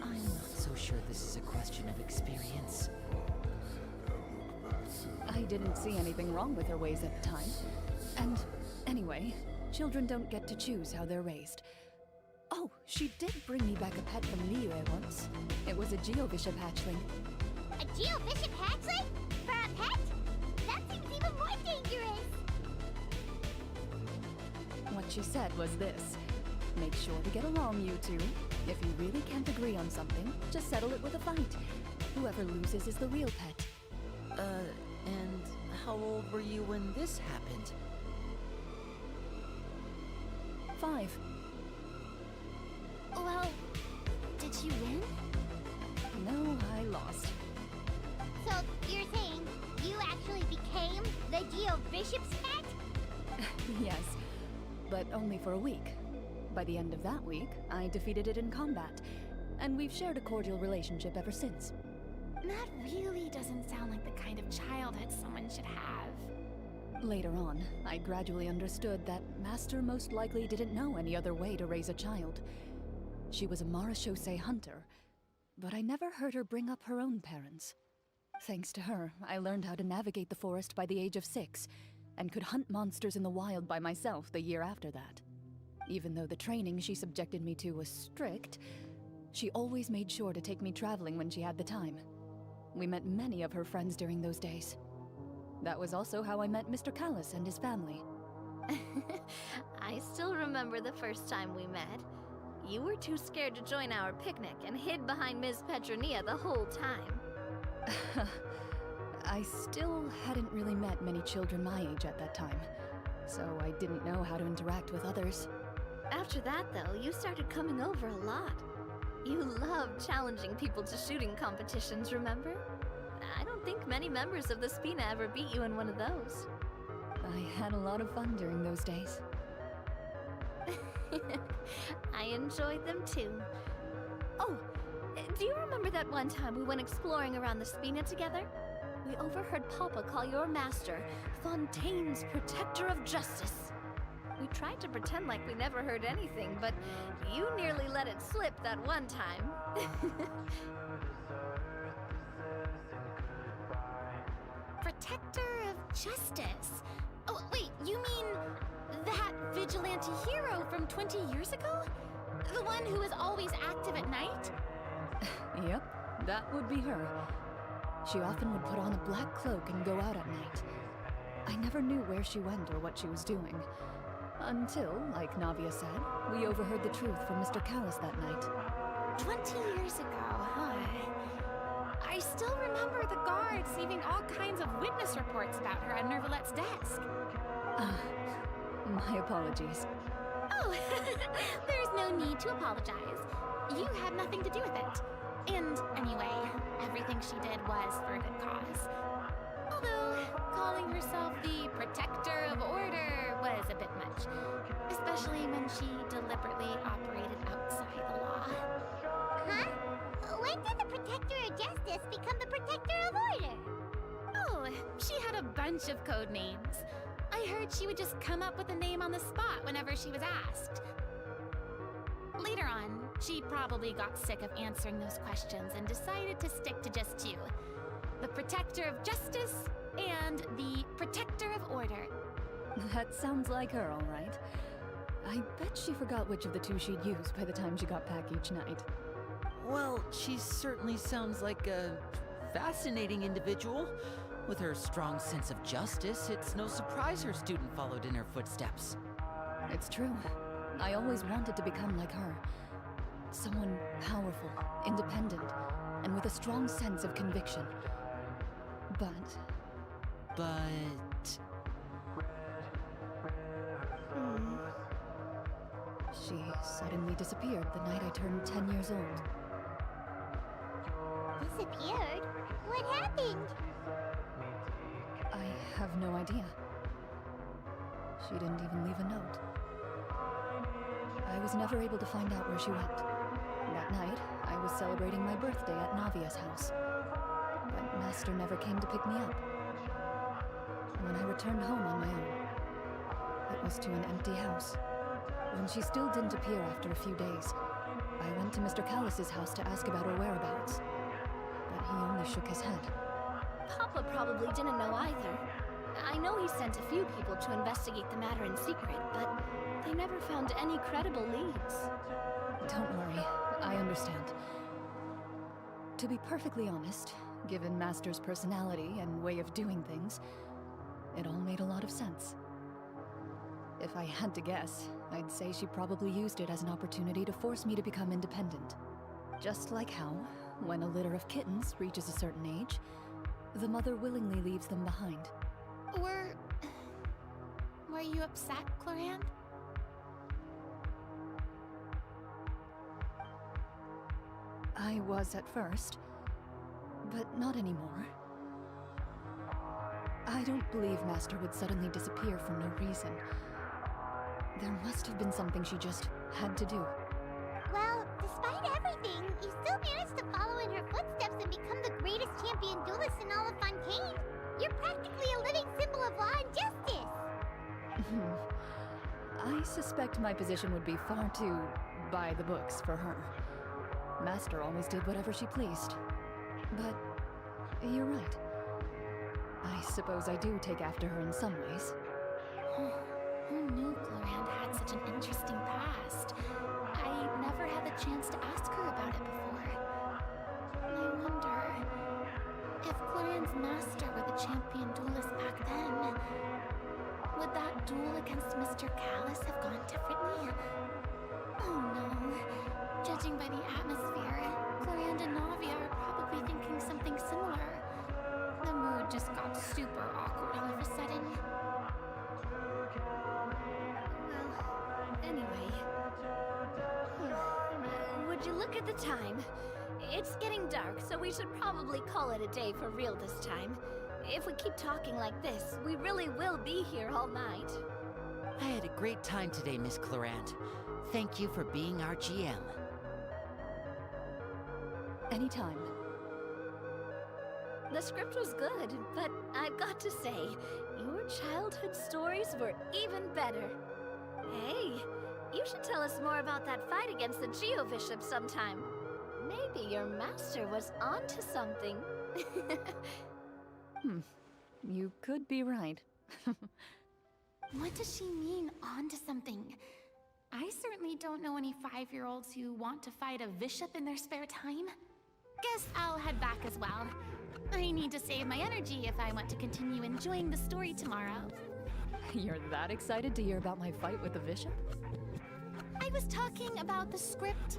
I'm not so sure this is a question of experience. I didn't see anything wrong with her ways at the time. And anyway, children don't get to choose how they're raised. Oh, she did bring me back a pet from Liyue once. It was a Geovishap hatchling. A Geovishap hatchling? For a pet? That seems even more dangerous! What she said was this. Make sure to get along, you two. If you really can't agree on something, just settle it with a fight. Whoever loses is the real pet. And how old were you when this happened? 5. Well, did you win? No, I lost. So, you're saying you actually became the Geovishap's pet? Yes, but only for a week. By the end of that week, I defeated it in combat, and we've shared a cordial relationship ever since. That really doesn't sound like the kind of childhood someone should have. Later on, I gradually understood that Master most likely didn't know any other way to raise a child. She was a marechaussee hunter, but I never heard her bring up her own parents. Thanks to her, I learned how to navigate the forest by the age of 6, and could hunt monsters in the wild by myself the year after that. Even though the training she subjected me to was strict, she always made sure to take me traveling when she had the time. We met many of her friends during those days. That was also how I met Mr. Callis and his family. I still remember the first time we met. You were too scared to join our picnic and hid behind Ms. Petronia the whole time. I still hadn't really met many children my age at that time, so I didn't know how to interact with others. After that, though, you started coming over a lot. You loved challenging people to shooting competitions, remember? I don't think many members of the Spina ever beat you in one of those. I had a lot of fun during those days. I enjoyed them too. Oh, do you remember that one time we went exploring around the Spina together? We overheard Papa call your master Fontaine's Protector of Justice. We tried to pretend like we never heard anything, but you nearly let it slip that one time. Protector of Justice? Oh, wait, you mean that vigilante hero from 20 years ago? The one who was always active at night? Yep, that would be her. She often would put on a black cloak and go out at night. I never knew where she went or what she was doing. Until, like Navia said, we overheard the truth from Mr. Callis that night. 20 years ago, huh? I still remember the guards leaving all kinds of witness reports about her on Nervalette's desk. My apologies. Oh, there's no need to apologize. You had nothing to do with it. And anyway, everything she did was for a good cause. Although, calling herself the Protector of Order was a bit much. Especially when she deliberately operated outside the law. Huh? When did the Protector of Justice become the Protector of Order? Oh, she had a bunch of code names. I heard she would just come up with a name on the spot whenever she was asked. Later on, she probably got sick of answering those questions and decided to stick to just 2. The Protector of Justice and the Protector of Order. That sounds like her, all right. I bet she forgot which of the 2 she'd use by the time she got back each night. Well, she certainly sounds like a fascinating individual. With her strong sense of justice, it's no surprise her student followed in her footsteps. It's true. I always wanted to become like her. Someone powerful, independent, and with a strong sense of conviction. But... She suddenly disappeared the night I turned 10 years old. Disappeared? What happened? I have no idea. She didn't even leave a note. I was never able to find out where she went. That night, I was celebrating my birthday at Navia's house. But Master never came to pick me up. When I returned home on my own, it was to an empty house. When she still didn't appear after a few days, I went to Mr. Callus's house to ask about her whereabouts. But he only shook his head. Papa probably didn't know either. I know he sent a few people to investigate the matter in secret, but they never found any credible leads. Don't worry, I understand. To be perfectly honest, given Master's personality and way of doing things, it all made a lot of sense. If I had to guess, I'd say she probably used it as an opportunity to force me to become independent. Just like how, when a litter of kittens reaches a certain age, the mother willingly leaves them behind. Were you upset, Clorand? I was at first, but not anymore. I don't believe Master would suddenly disappear for no reason. There must have been something she just had to do. Well, despite everything, you still managed to follow in her footsteps and become the greatest champion duelist in all of Fontaine. You're practically a living symbol of law and justice. I suspect my position would be far too by the books for her. Master always did whatever she pleased. But you're right. I suppose I do take after her in some ways. Who knew Clorand had such an interesting past? I never had the chance to ask her about it before. I wonder if Clorand's master were the champion duelist back then. Would that duel against Mr. Callus have gone differently? Oh no. Judging by the atmosphere, Clorand and Navia are probably thinking something similar. The mood just got super awkward all of a sudden. Anyway, would you look at the time? It's getting dark, so we should probably call it a day for real this time. If we keep talking like this, we really will be here all night. I had a great time today, Miss Clorand. Thank you for being our GM. Anytime. The script was good, but I've got to say, your childhood stories were even better. Hey, you should tell us more about that fight against the Geo-Bishop sometime. Maybe your master was onto something. You could be right. What does she mean, onto something? I certainly don't know any 5-year-olds who want to fight a bishop in their spare time. Guess I'll head back as well. I need to save my energy if I want to continue enjoying the story tomorrow. You're that excited to hear about my fight with the bishop? I was talking about the script.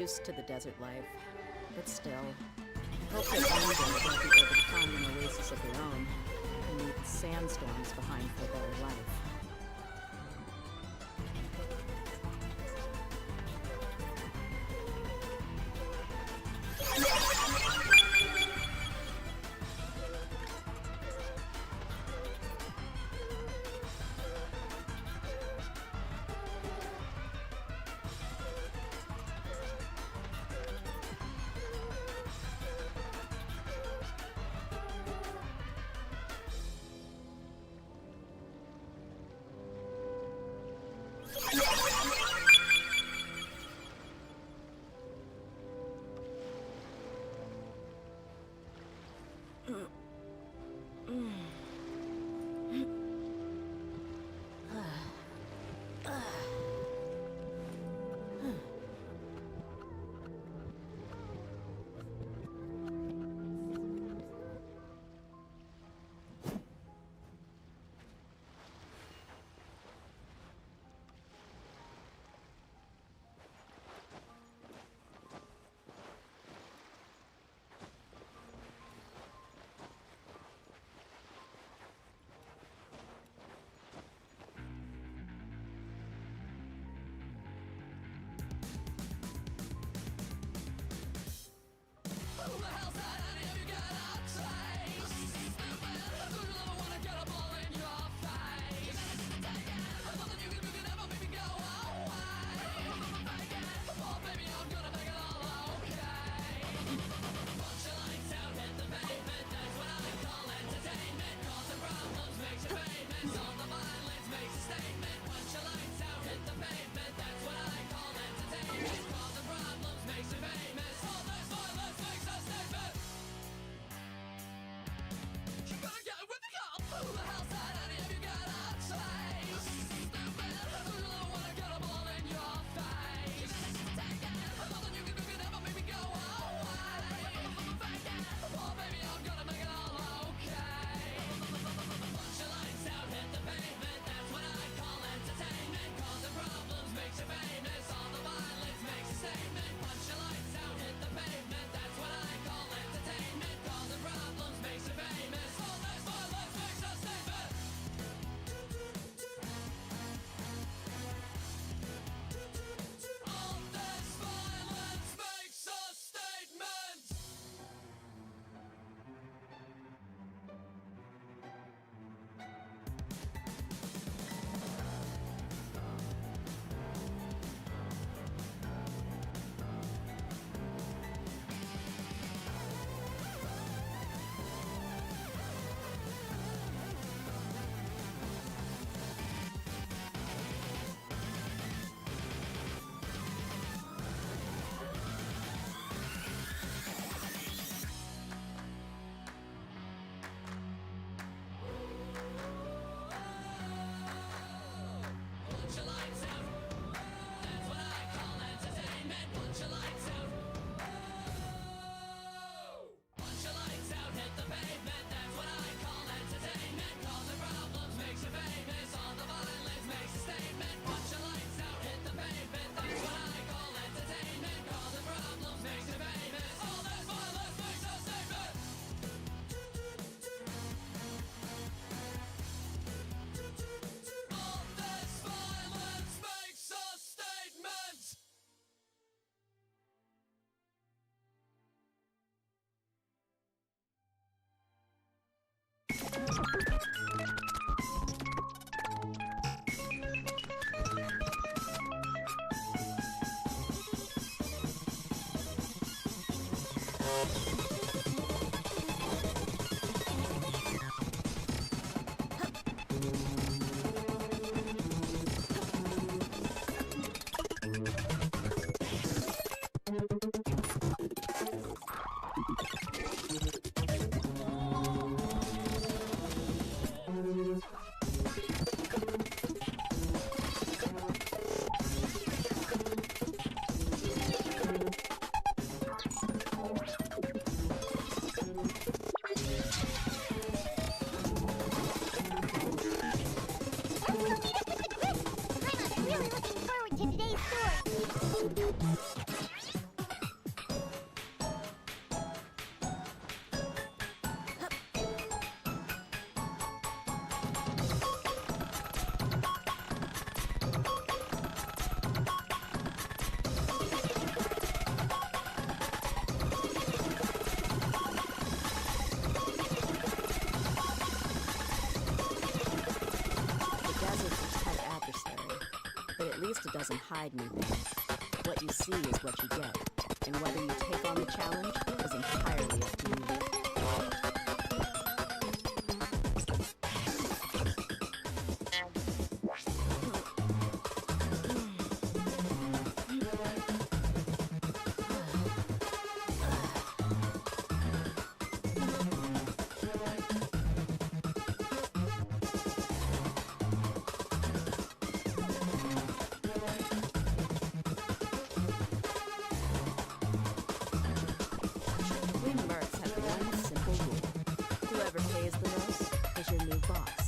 used to the desert life, but still, I hope that one day they'll be able to find an oasis of their own and leave the sandstorms behind for a better life. at least it doesn't hide anything. What you see is what you get, and whether you take on the challenge is entirely up to you. We mercs have one simple rule. Whoever pays the most is your new boss.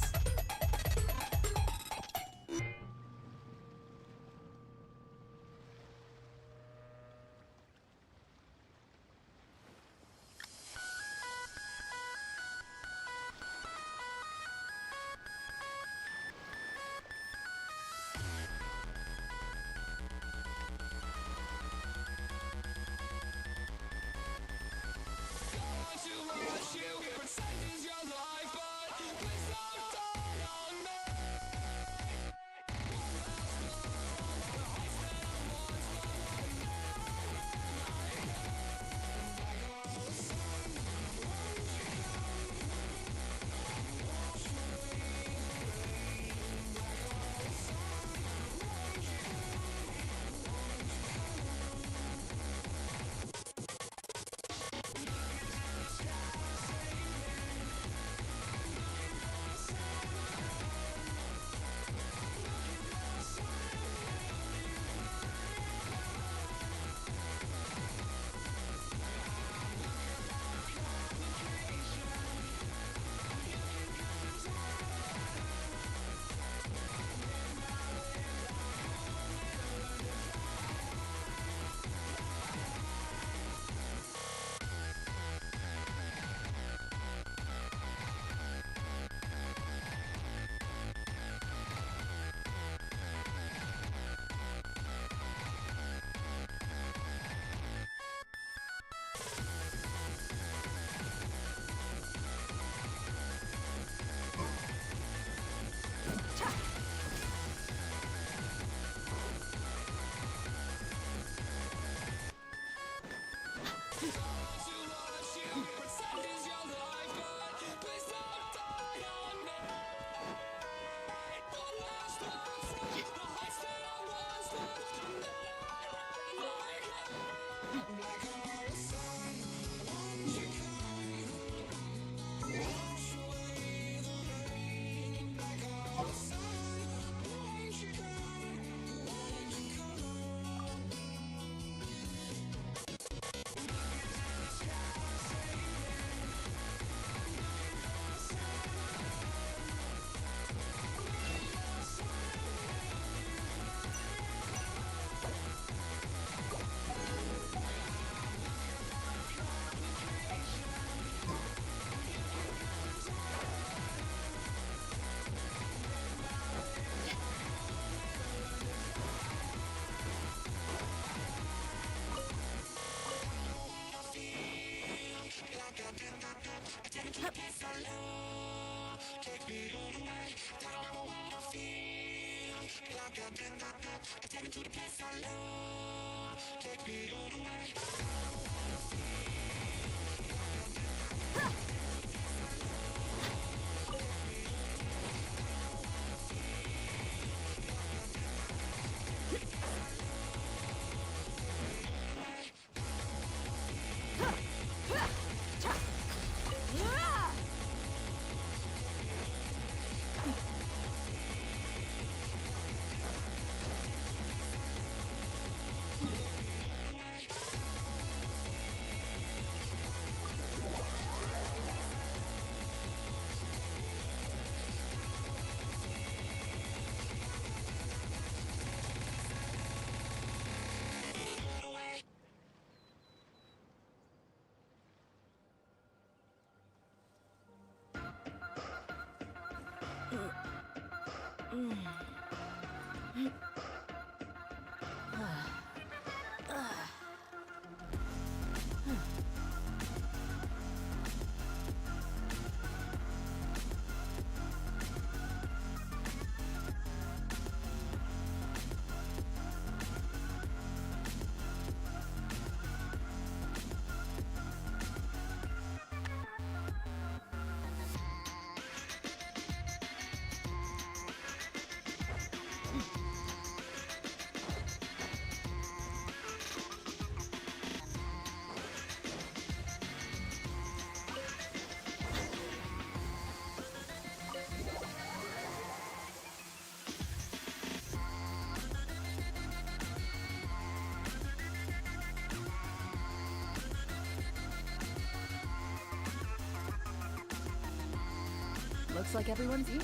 Looks like everyone's here.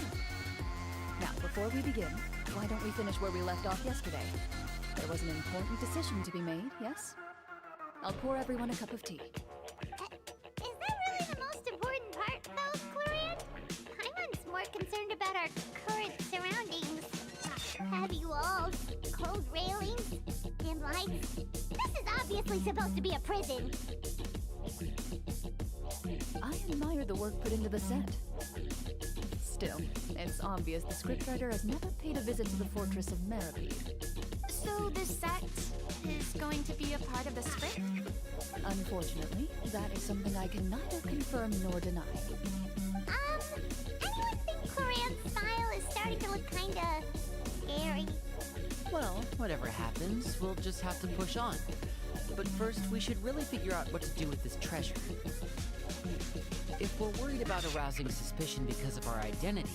Now, before we begin, why don't we finish where we left off yesterday? There was an important decision to be made, yes? I'll pour everyone a cup of tea. Is that really the most important part, though, Clarion? Paimon's more concerned about our current surroundings. Heavy walls, cold railings, dim lights. This is obviously supposed to be a prison. I admire the work put into the set. Still, it's obvious the scriptwriter has never paid a visit to the fortress of Meripede. So the set is going to be a part of the script? Unfortunately, that is something I can neither confirm nor deny. Anyone think Clarion's smile is starting to look kinda scary? Well, whatever happens, we'll just have to push on. But first, we should really figure out what to do with this treasure. If we're worried about arousing suspicion because of our identity,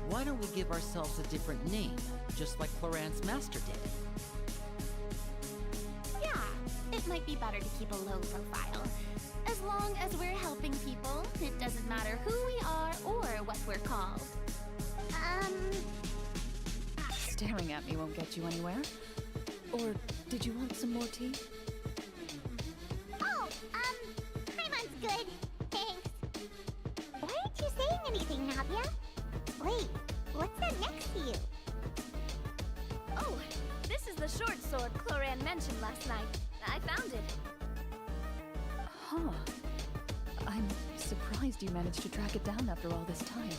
why don't we give ourselves a different name, just like Florant's master did? Yeah, it might be better to keep a low profile. As long as we're helping people, it doesn't matter who we are or what we're called. Staring at me won't get you anywhere. Or did you want some more tea? Oh, Paimon's good. Thanks. Why aren't you saying anything, Navia? Wait, what's that next to you? Oh, this is the short sword Clorian mentioned last night. I found it. Huh. I'm surprised you managed to track it down after all this time.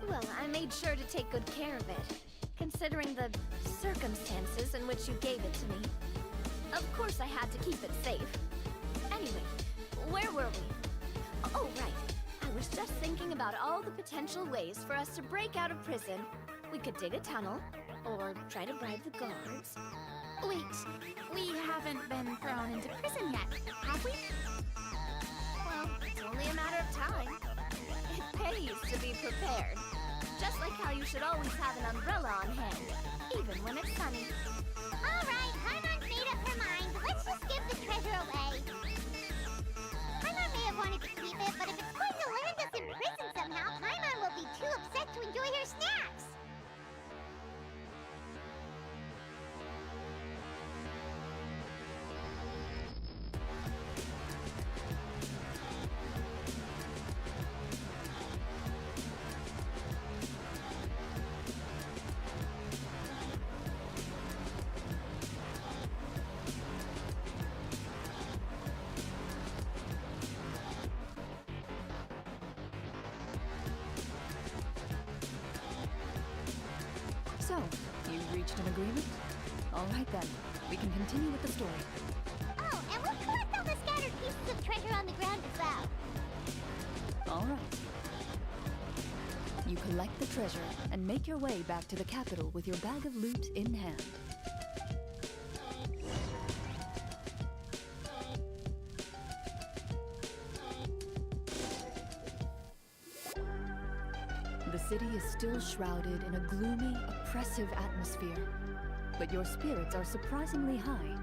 Well, I made sure to take good care of it, considering the circumstances in which you gave it to me. Of course I had to keep it safe. Anyway, where were we? Oh, right. I was just thinking about all the potential ways for us to break out of prison. We could dig a tunnel, or try to bribe the guards. Wait, we haven't been thrown into prison yet, have we? Well, it's only a matter of time. It pays to be prepared. Just like how you should always have an umbrella on hand, even when it's sunny. Alright, Paimon's made up her mind. Let's just give the treasure away. Paimon may have wanted to keep it, but if it's going to land us in prison somehow, Paimon will be too upset to enjoy her snacks. So, you've reached an agreement? All right then, we can continue with the story. Oh, and we'll collect all the scattered pieces of treasure on the ground as well. All right. You collect the treasure and make your way back to the capital with your bag of loot in hand. The city is still shrouded in a gloomy, oppressive atmosphere, but your spirits are surprisingly high.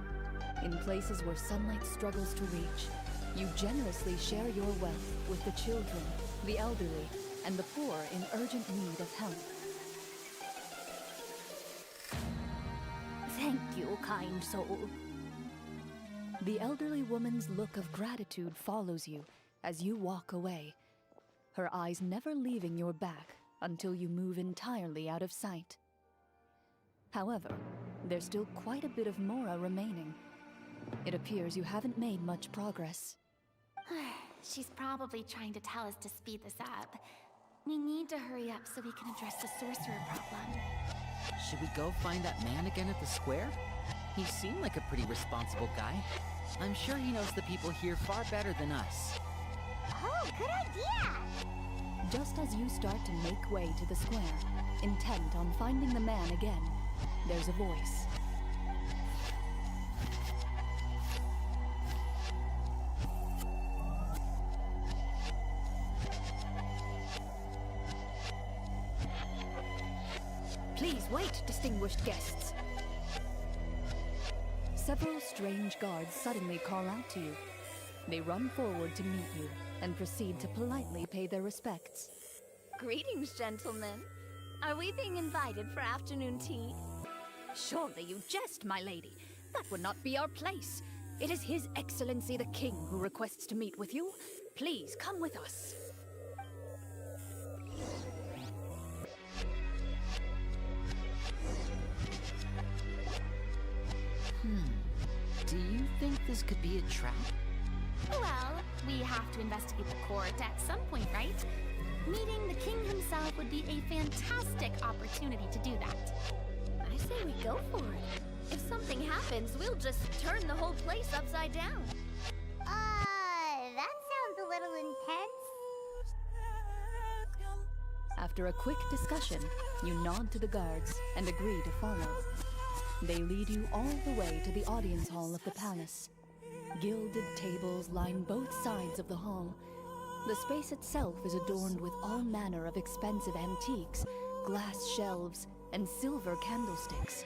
In places where sunlight struggles to reach, you generously share your wealth with the children, the elderly, and the poor in urgent need of help. Thank you, kind soul. The elderly woman's look of gratitude follows you as you walk away, her eyes never leaving your back until you move entirely out of sight. However, there's still quite a bit of Mora remaining. It appears you haven't made much progress. She's probably trying to tell us to speed this up. We need to hurry up so we can address the sorcerer problem. Should we go find that man again at the square? He seemed like a pretty responsible guy. I'm sure he knows the people here far better than us. Oh, good idea! Just as you start to make way to the square, intent on finding the man again, there's a voice. Please wait, distinguished guests. Several strange guards suddenly call out to you. They run forward to meet you and proceed to politely pay their respects. Greetings, gentlemen. Are we being invited for afternoon tea? Surely you jest, my lady. That would not be our place. It is His Excellency the King who requests to meet with you. Please come with us. Do you think this could be a trap? Well, we have to investigate the court at some point, right? Meeting the king himself would be a fantastic opportunity to do that. I say we go for it. If something happens, we'll just turn the whole place upside down. That sounds a little intense. After a quick discussion, you nod to the guards and agree to follow. They lead you all the way to the audience hall of the palace. Gilded tables line both sides of the hall. The space itself is adorned with all manner of expensive antiques, glass shelves, and silver candlesticks.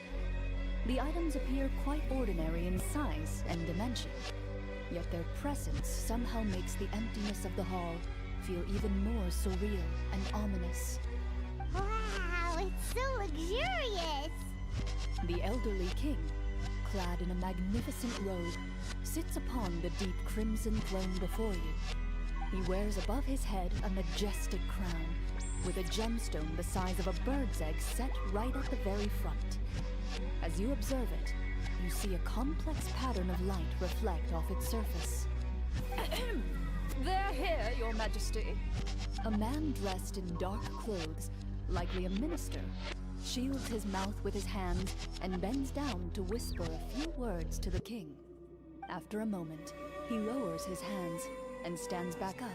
The items appear quite ordinary in size and dimension, yet their presence somehow makes the emptiness of the hall feel even more surreal and ominous. Wow, it's so luxurious! The elderly king, clad in a magnificent robe, sits upon the deep crimson throne before you. He wears above his head a majestic crown, with a gemstone the size of a bird's egg set right at the very front. As you observe it, you see a complex pattern of light reflect off its surface. They're here, Your Majesty. A man dressed in dark clothes, likely a minister, shields his mouth with his hands and bends down to whisper a few words to the king. After a moment, he lowers his hands and stands back up.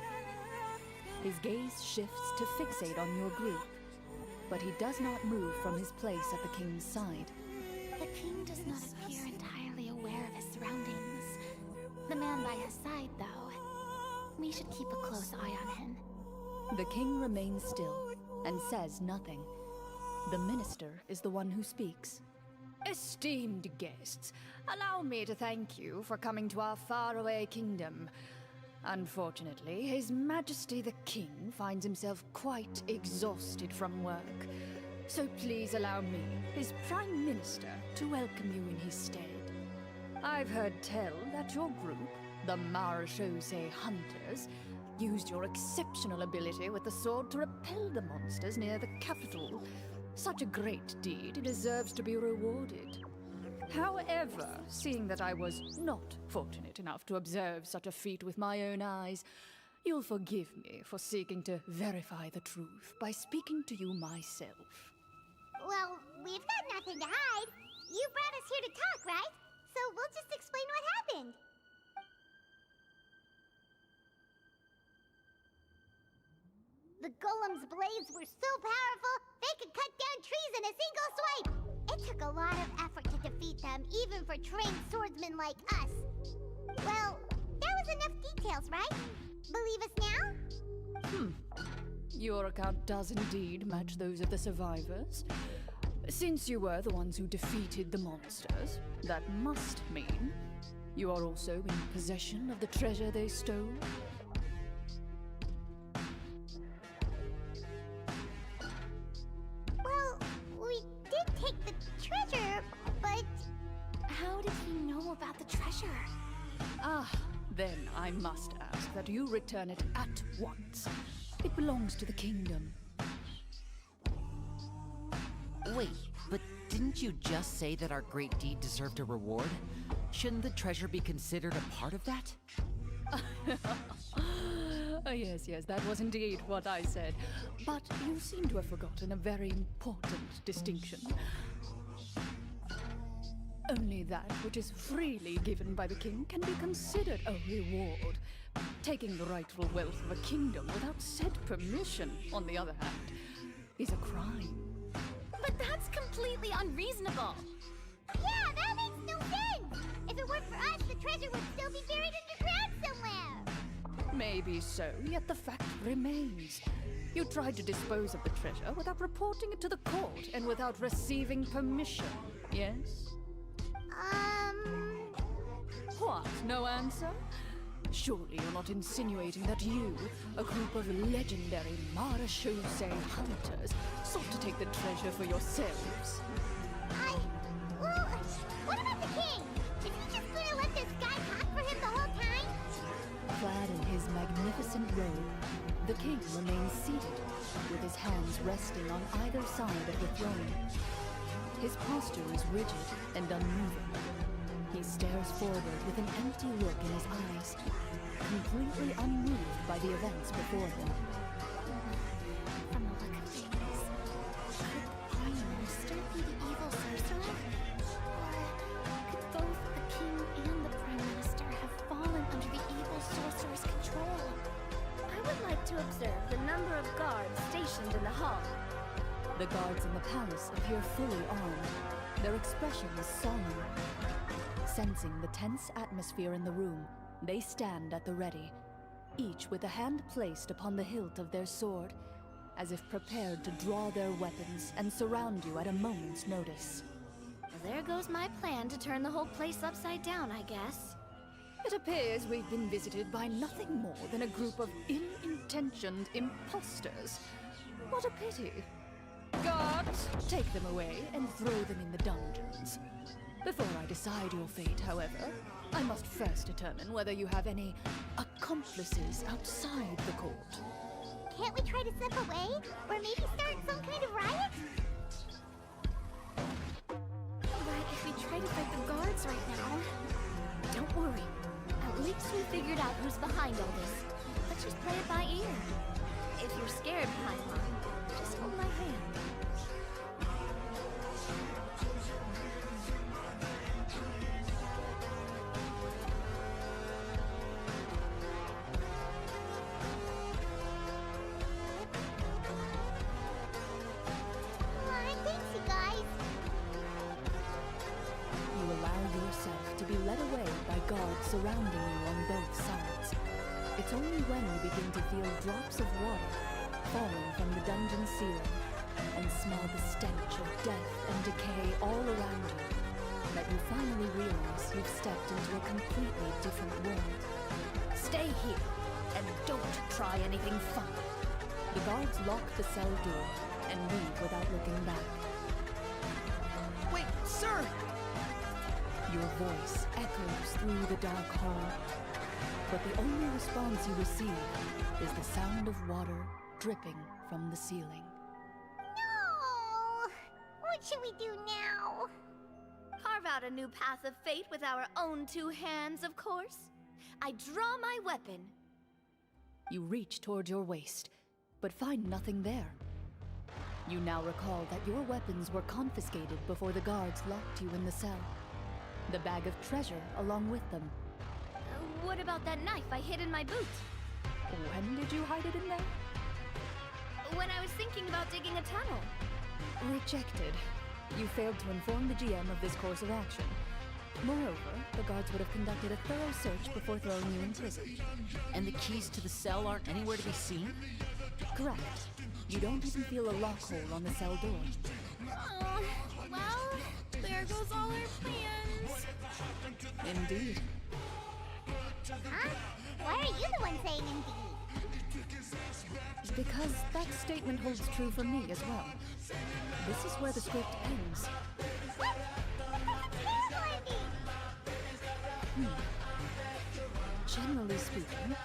His gaze shifts to fixate on your group, but he does not move from his place at the king's side. The king does not appear entirely aware of his surroundings. The man by his side, though. We should keep a close eye on him. The king remains still and says nothing. The minister is the one who speaks. Esteemed guests, allow me to thank you for coming to our faraway kingdom. Unfortunately, His Majesty the King finds himself quite exhausted from work. So please allow me, his Prime Minister, to welcome you in his stead. I've heard tell that your group, the Marechaussee Hunters, used your exceptional ability with the sword to repel the monsters near the capital. Such a great deed deserves to be rewarded. However, seeing that I was not fortunate enough to observe such a feat with my own eyes, you'll forgive me for seeking to verify the truth by speaking to you myself. Well, we've got nothing to hide. You brought us here to talk, right? So we'll just explain what happened. The golem's blades were so powerful, they could cut down trees in a single swipe! It took a lot of effort to defeat them, even for trained swordsmen like us. Well, that was enough details, right? Believe us now? Your account does indeed match those of the survivors. Since you were the ones who defeated the monsters, that must mean you are also in possession of the treasure they stole. Well, we did take the treasure, but... How did he know about the treasure? Then I must ask that you return it at once. It belongs to the kingdom. Wait, but didn't you just say that our great deed deserved a reward? Shouldn't the treasure be considered a part of that? Yes, that was indeed what I said. But you seem to have forgotten a very important distinction. Only that which is freely given by the king can be considered a reward. Taking the rightful wealth of a kingdom without said permission, on the other hand, is a crime. But that's completely unreasonable. Yeah, that makes no sense! If it weren't for us, the treasure would still be buried underground somewhere! Maybe so, yet the fact remains. You tried to dispose of the treasure without reporting it to the court and without receiving permission, yes? What, no answer? Surely you're not insinuating that you, a group of legendary Marashusei hunters, sought to take the treasure for yourselves? Well, what about the king? Is he just gonna let this guy talk for him the whole time? Clad in his magnificent robe, the king remains seated, with his hands resting on either side of the throne. His posture is rigid and unmoving. He stares forward with an empty look in his eyes, completely unmoved by the events before him. From the look of things, could the Prime Minister be the evil sorcerer? Or could both the king and the Prime Minister have fallen under the evil sorcerer's control? I would like to observe the number of guards stationed in the hall. The guards in the palace appear fully armed, their expressions solemn. Sensing the tense atmosphere in the room, they stand at the ready, each with a hand placed upon the hilt of their sword, as if prepared to draw their weapons and surround you at a moment's notice. Well, there goes my plan to turn the whole place upside down, I guess. It appears we've been visited by nothing more than a group of ill-intentioned imposters. What a pity. Guards, take them away and throw them in the dungeons. Before I decide your fate, however, I must first determine whether you have any accomplices outside the court. Can't we try to slip away? Or maybe start some kind of riot? But if we try to fight the guards right now... Don't worry. At least we figured out who's behind all this. Let's just play it by ear. If you're scared, Paimon, just hold my hand. Thanks, you guys. You allow yourself to be led away by guards surrounding you on both sides. It's only when you begin to feel drops of water falling from the dungeon ceiling and smell the stench of death and decay all around you that you finally realize you've stepped into a completely different world. Stay here, and don't try anything fun. The guards lock the cell door and leave without looking back. Wait, sir! Your voice echoes through the dark hall, but the only response you receive is the sound of water dripping from the ceiling. No! What should we do now? Carve out a new path of fate with our own two hands, of course. I draw my weapon. You reach toward your waist, but find nothing there. You now recall that your weapons were confiscated before the guards locked you in the cell. The bag of treasure along with them. What about that knife I hid in my boot? When did you hide it in there? When I was thinking about digging a tunnel. Rejected. You failed to inform the GM of this course of action. Moreover, the guards would have conducted a thorough search before throwing you in prison. And the keys to the cell aren't anywhere to be seen? Correct. You don't even feel a lock hole on the cell door. Oh, well, there goes all our plans. Indeed. Huh? Why are you the one saying indeed? Because that statement holds true for me as well. This is where the script ends. What? Terrible ending! Generally speaking,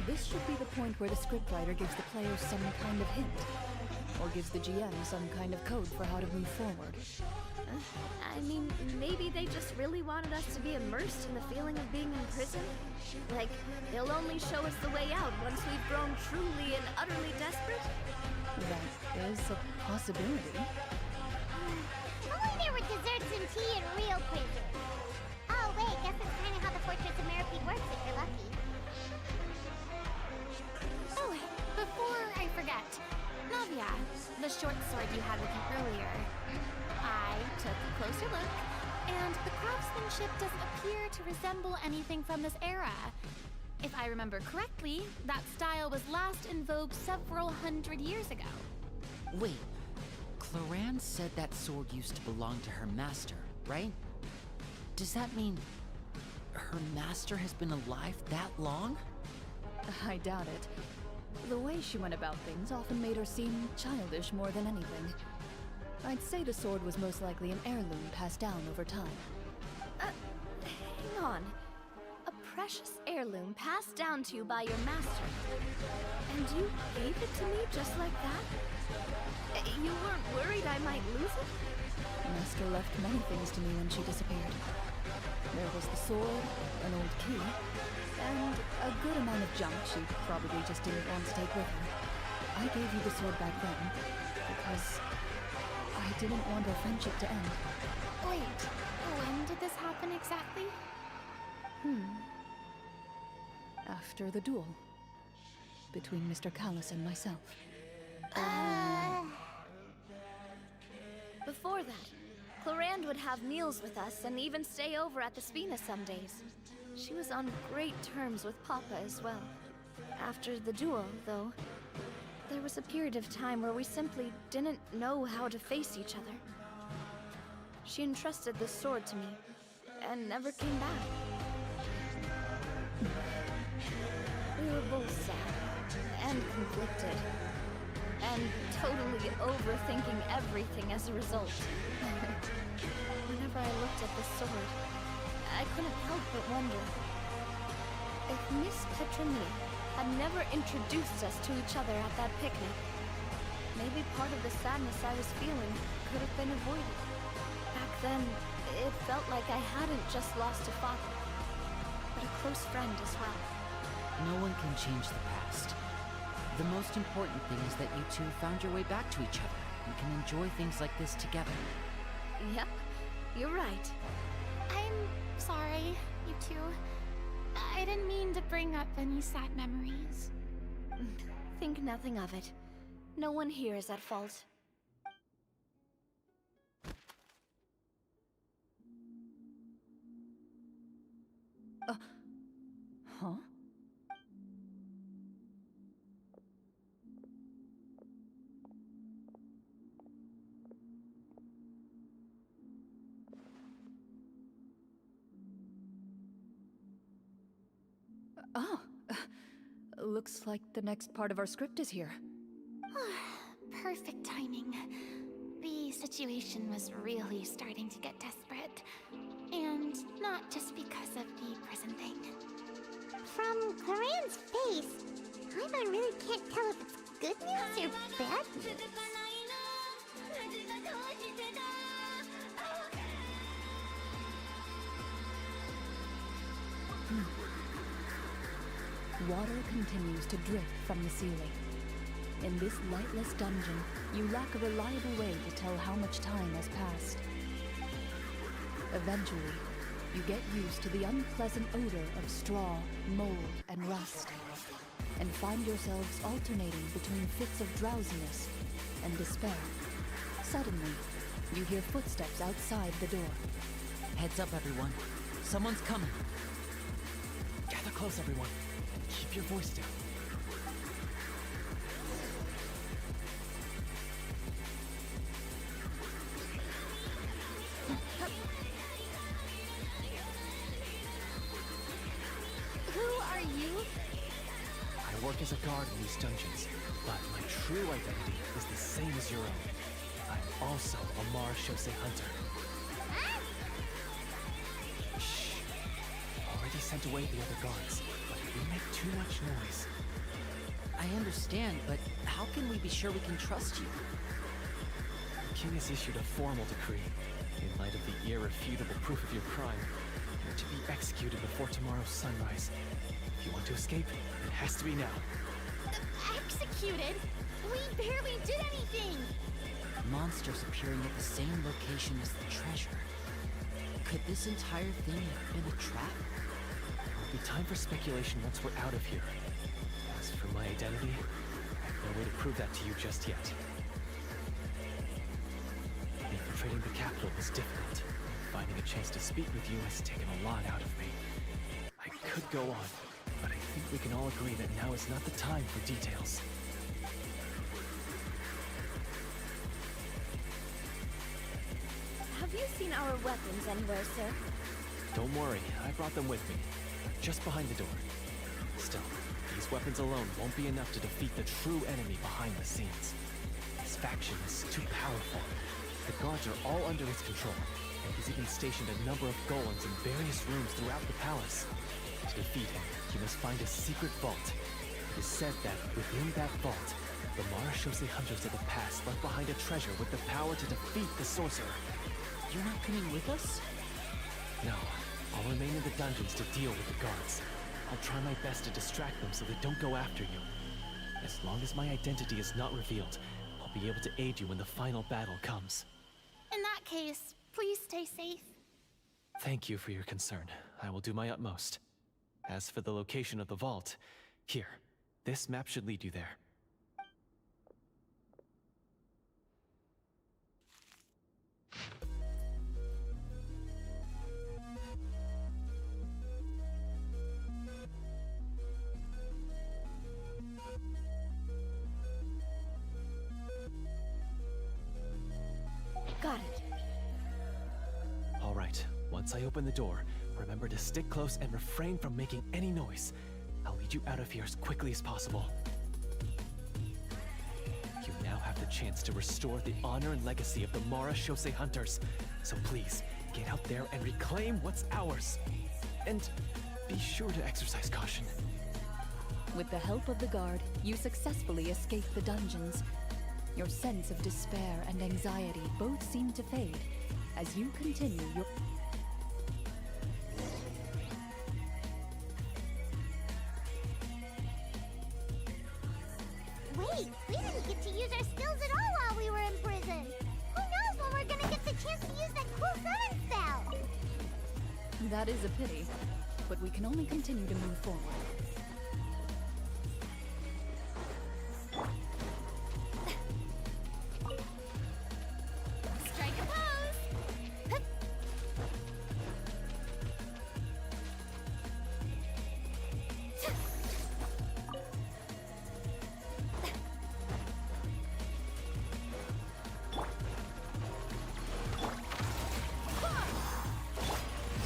this should be the point where the scriptwriter gives the players some kind of hint, or gives the GM some kind of code for how to move forward. I mean, maybe they just really wanted us to be immersed in the feeling of being in prison? Like, they'll only show us the way out once we've grown truly and utterly desperate? That is a possibility. Only there were desserts and tea in real prison. Oh wait, guess that's kind of how the Fortress of Meripede works if you're lucky. Oh, before I forget, Navia, the short sword you had with you earlier. I took a closer look, and the craftsmanship doesn't appear to resemble anything from this era. If I remember correctly, that style was last in vogue several hundred years ago. Wait, Cloran said that sword used to belong to her master, right? Does that mean her master has been alive that long? I doubt it. The way she went about things often made her seem childish more than anything. I'd say the sword was most likely an heirloom passed down over time. Hang on. A precious heirloom passed down to you by your master. And you gave it to me just like that? You weren't worried I might lose it? Master left many things to me when she disappeared. There was the sword, an old key, and a good amount of junk she probably just didn't want to take with her. I gave you the sword back then, because I didn't want our friendship to end. Wait, when did this happen exactly? After the duel. Between Mr. Callus and myself. Before that, Clorinde would have meals with us and even stay over at the Spina some days. She was on great terms with Papa as well. After the duel, though, there was a period of time where we simply didn't know how to face each other. She entrusted the sword to me, and never came back. We were both sad, and conflicted, and totally overthinking everything as a result. Whenever I looked at the sword, I couldn't help but wonder if Miss Petronille had never introduced us to each other at that picnic. Maybe part of the sadness I was feeling could have been avoided. Back then, it felt like I hadn't just lost a father, but a close friend as well. No one can change the past. The most important thing is that you two found your way back to each other and can enjoy things like this together. Yep, you're right. I'm sorry, you two. I didn't mean to bring up any sad memories. Think nothing of it. No one here is at fault. Huh? Oh, looks like the next part of our script is here. Perfect timing. The situation was really starting to get desperate. And not just because of the prison thing. From Clarenne's face, I really can't tell if it's good news or bad news. Water continues to drip from the ceiling. In this lightless dungeon, you lack a reliable way to tell how much time has passed. Eventually, you get used to the unpleasant odor of straw, mold, and rust, and find yourselves alternating between fits of drowsiness and despair. Suddenly, you hear footsteps outside the door. Heads up, everyone. Someone's coming. Gather close, everyone. Keep your voice down. Who are you? I work as a guard in these dungeons, but my true identity is the same as your own. I'm also a Marechaussee hunter. Shh. Already sent away the other guards, but we make too much noise. I understand, but how can we be sure we can trust you? The king has issued a formal decree. In light of the irrefutable proof of your crime, you're to be executed before tomorrow's sunrise. If you want to escape, it has to be now. Executed? We barely did anything! Monsters appearing at the same location as the treasure. Could this entire thing have been a trap? There'll be time for speculation once we're out of here. As for my identity, I have no way to prove that to you just yet. Infiltrating the capital was difficult. Finding a chance to speak with you has taken a lot out of me. I could go on, but I think we can all agree that now is not the time for details. Have you seen our weapons anywhere, sir? Don't worry, I brought them with me. Just behind the door. Still, these weapons alone won't be enough to defeat the true enemy behind the scenes. His faction is too powerful. The guards are all under his control, and he's even stationed a number of golems in various rooms throughout the palace. To defeat him, you must find a secret vault. It is said that within that vault, the Marashose hunters of the past left behind a treasure with the power to defeat the sorcerer. You're not coming with us? No, I'll remain in the dungeons to deal with the guards. I'll try my best to distract them so they don't go after you. As long as my identity is not revealed, I'll be able to aid you when the final battle comes. In that case, please stay safe. Thank you for your concern. I will do my utmost. As for the location of the vault, here, this map should lead you there. Got it. All right, once I open the door, remember to stick close and refrain from making any noise. I'll lead you out of here as quickly as possible. You now have the chance to restore the honor and legacy of the Marashose hunters. So please, get out there and reclaim what's ours. And be sure to exercise caution. With the help of the guard, you successfully escape the dungeons. Your sense of despair and anxiety both seem to fade as you continue your... Wait, we didn't get to use our skills at all while we were in prison. Who knows when we're gonna get the chance to use that cool summon spell? That is a pity, but we can only continue to move forward. Strike a pose! Hup.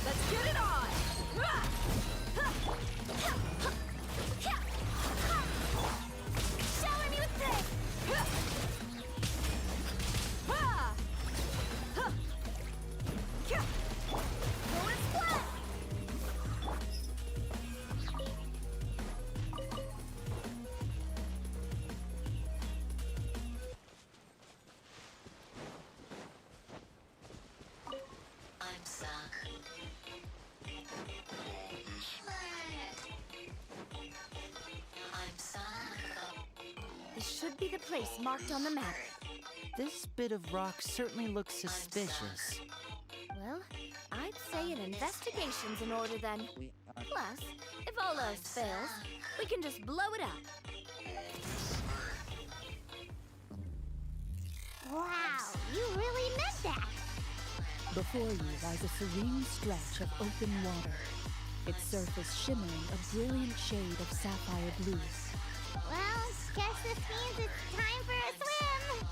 Let's get it on! Shower me with this! Going splat! I'm stuck. I'm stuck. This should be the place marked on the map. This bit of rock certainly looks suspicious. Well, I'd say an investigation's in order then. Plus, if all else fails, we can just blow it up. Wow, you really meant that! Before you lies a serene stretch of open water, its surface shimmering a brilliant shade of sapphire blue. Well, guess this means it's time for a swim!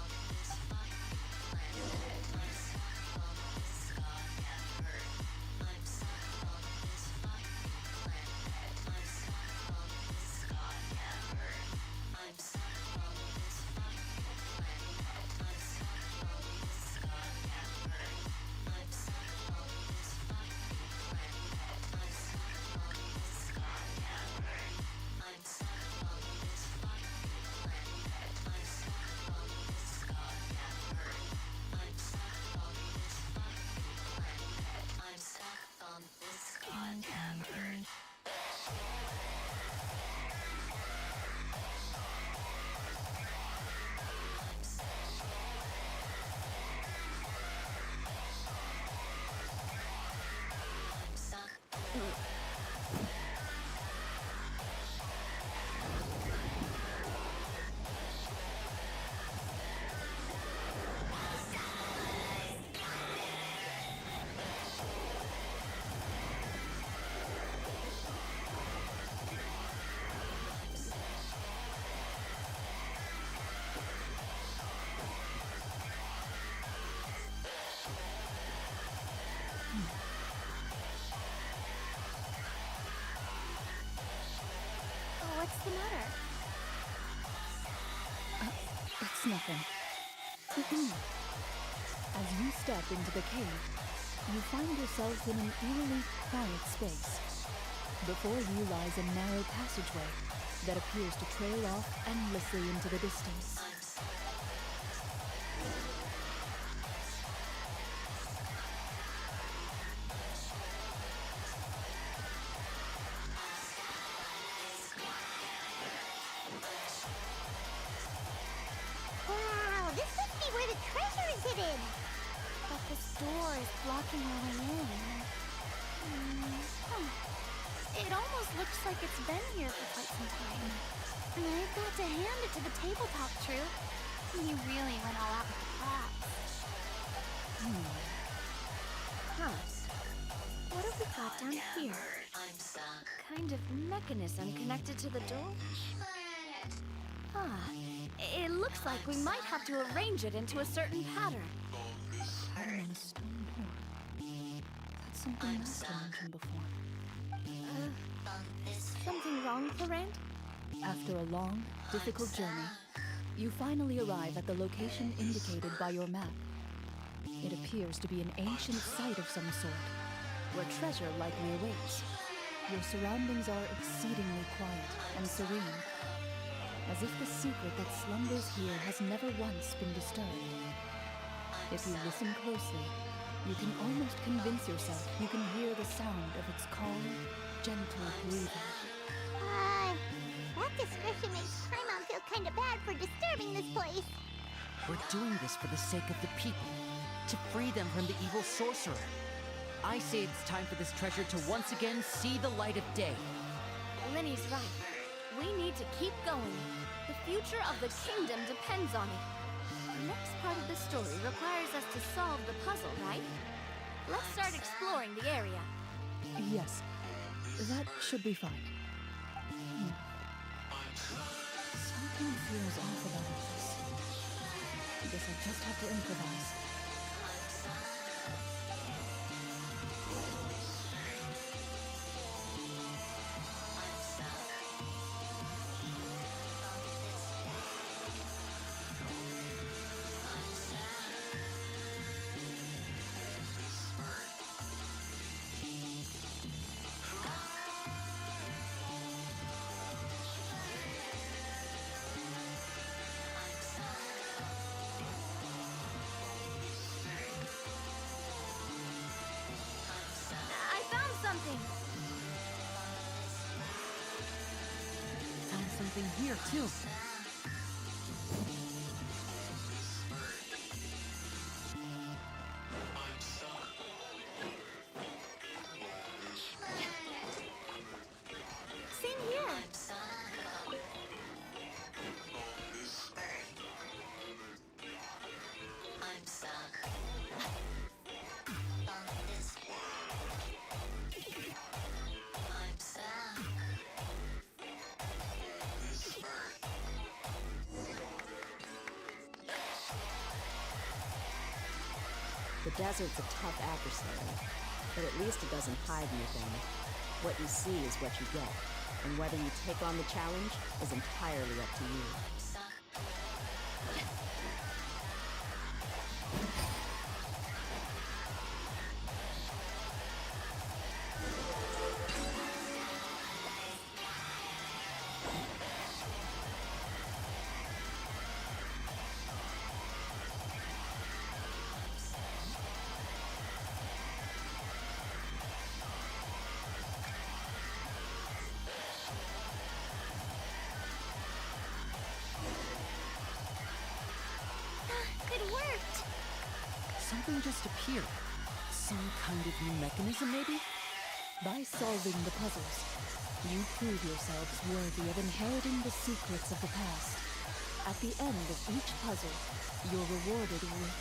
What's the matter? It's nothing. As you step into the cave, you find yourself in an eerily quiet space. Before you lies a narrow passageway that appears to trail off endlessly into the distance. Wow, this must be where the treasure is hidden. But this door is blocking our way in. It almost looks like it's been here for quite some time. And I've got to hand it to the tabletop troupe. You really went all out with the props. Props. What have we got down here? Kind of mechanism connected to the door? It looks like we might have to arrange it into a certain pattern. Pattern on a stone door. That's something Master mentioned before. Something wrong, Florent? After a long, difficult journey, you finally arrive at the location indicated by your map. It appears to be an ancient site of some sort, where treasure likely awaits. Your surroundings are exceedingly quiet and serene, as if the secret that slumbers here has never once been disturbed. If you listen closely, you can almost convince yourself you can hear the sound of its calm, gentle breathing. That description makes Paimon feel kind of bad for disturbing this place. We're doing this for the sake of the people, to free them from the evil sorcerer. I say it's time for this treasure to once again see the light of day. Linny's right. We need to keep going. The future of the kingdom depends on it. The next part of the story requires us to solve the puzzle, right? Let's start exploring the area. Yes, that should be fine. Something feels off about this. Guess I just have to improvise. Found something here, too. Same here. The desert's a tough adversary, but at least it doesn't hide anything. What you see is what you get, and whether you take on the challenge is entirely up to you. It worked! Something just appeared. Some kind of new mechanism, maybe? By solving the puzzles, you prove yourselves worthy of inheriting the secrets of the past. At the end of each puzzle, you're rewarded with...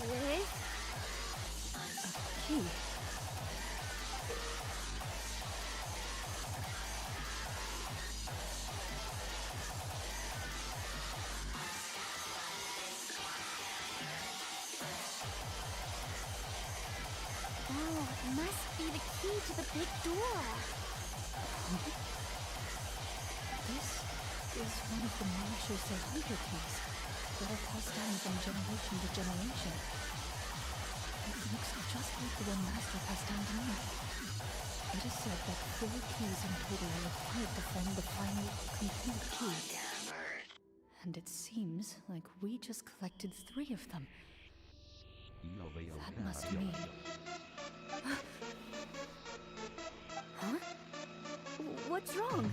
a key. Oh, it must be the key to the big door. is one of the Marshose hunter keys that are passed down from generation to generation. It looks just like the one Master passed down to me. It is said that 4 keys in total are required to form the final, complete key. And it seems like we just collected 3 of them. That must mean... Huh? What's wrong?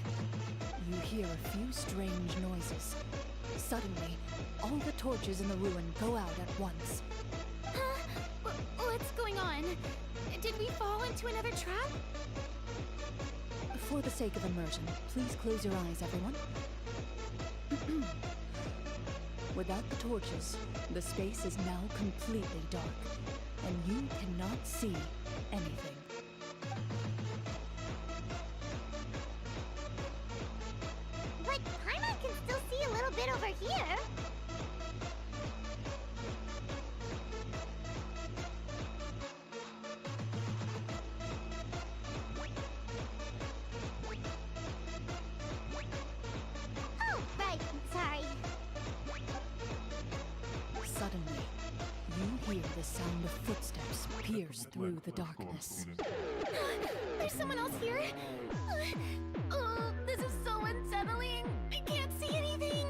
You hear a few strange noises. Suddenly, all the torches in the ruin go out at once. Huh? What's going on? Did we fall into another trap? For the sake of immersion, please close your eyes, everyone. Without the torches, the space is now completely dark, and you cannot see anything. But Paimon can still see a little bit over here. Oh, right. Sorry. Suddenly, you hear the sound of footsteps pierce through the darkness. There's someone else here? Oh, this is so unsettling. I can't see anything.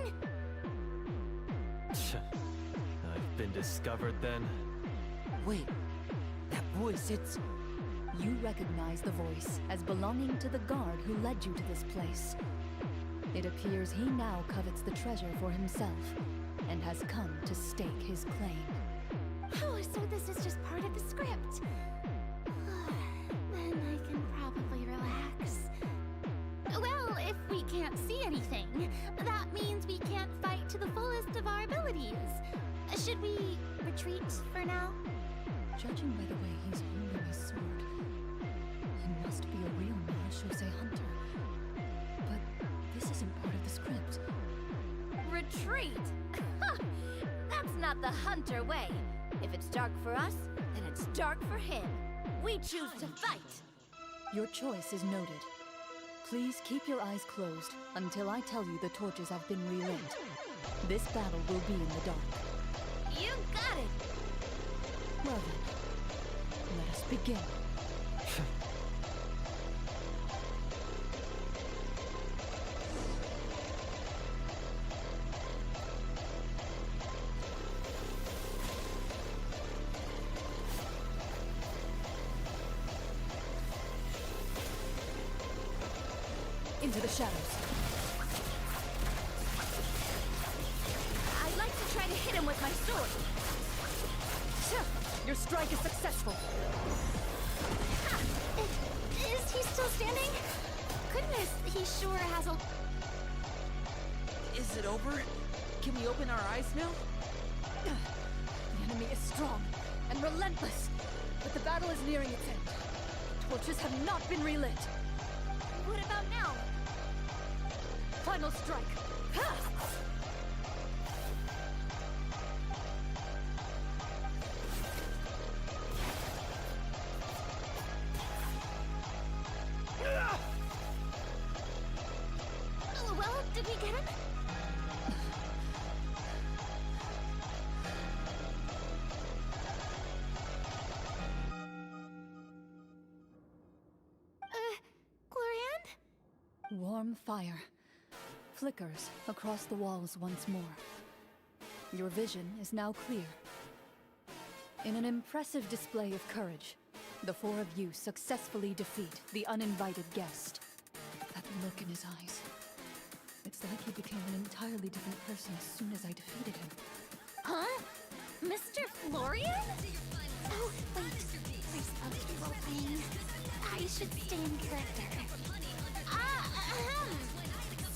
I've been discovered then. Wait, that voice, it's... You recognize the voice as belonging to the guard who led you to this place. It appears he now covets the treasure for himself and has come to stake his claim. Oh, so this is just part of the script. Then I can probably relax. Well, if we can't see anything, that means we can't fight to the fullest of our abilities. Should we retreat for now? Judging by the way he's holding his sword, he must be a real Marshose hunter. But this isn't part of the script. Retreat? That's not the hunter way. If it's dark for us, then it's dark for him. We choose to fight. Your choice is noted. Please keep your eyes closed until I tell you the torches have been relit. This battle will be in the dark. You got it! Well then, let us begin. Into the shadows. I'd like to try to hit him with my sword. Your strike is successful. Is he still standing? Goodness, he sure has a... Is it over? Can we open our eyes now? The enemy is strong and relentless, but the battle is nearing its end. The torches have not been relit. What about now? Final strike. Ha! Well, did we get him? Glorian? Warm fire flickers across the walls once more. Your vision is now clear. In an impressive display of courage, the 4 of you successfully defeat the uninvited guest. That look in his eyes. It's like he became an entirely different person as soon as I defeated him. Huh? Mr. Florian? Oh, wait. We're supposed to be role-playing. I should stay in character.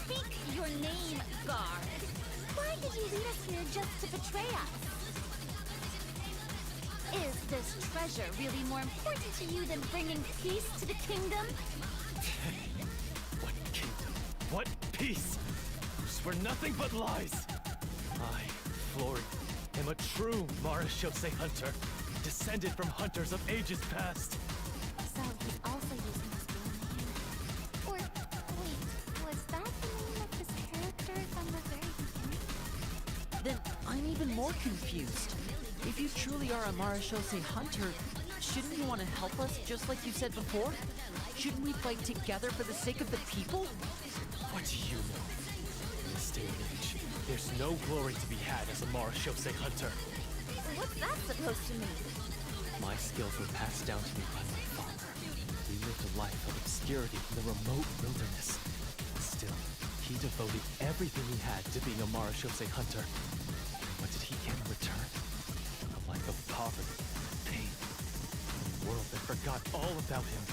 Speak your name, guard. Why did you lead us here just to betray us? Is this treasure really more important to you than bringing peace to the kingdom? What kingdom? What peace? Those were nothing but lies. I, Florian, am a true Marshose hunter, descended from hunters of ages past. So he's also using his real name. Or, wait, was that the name of his character more confused. If you truly are a Marashose hunter, shouldn't you want to help us just like you said before? Shouldn't we fight together for the sake of the people? What do you know? In this day and age, there's no glory to be had as a Marashose hunter. What's that supposed to mean? My skills were passed down to me by my father. He lived a life of obscurity in the remote wilderness. Still, he devoted everything he had to being a Marashose hunter. What did he get in return? A life of poverty, pain, a world that forgot all about him.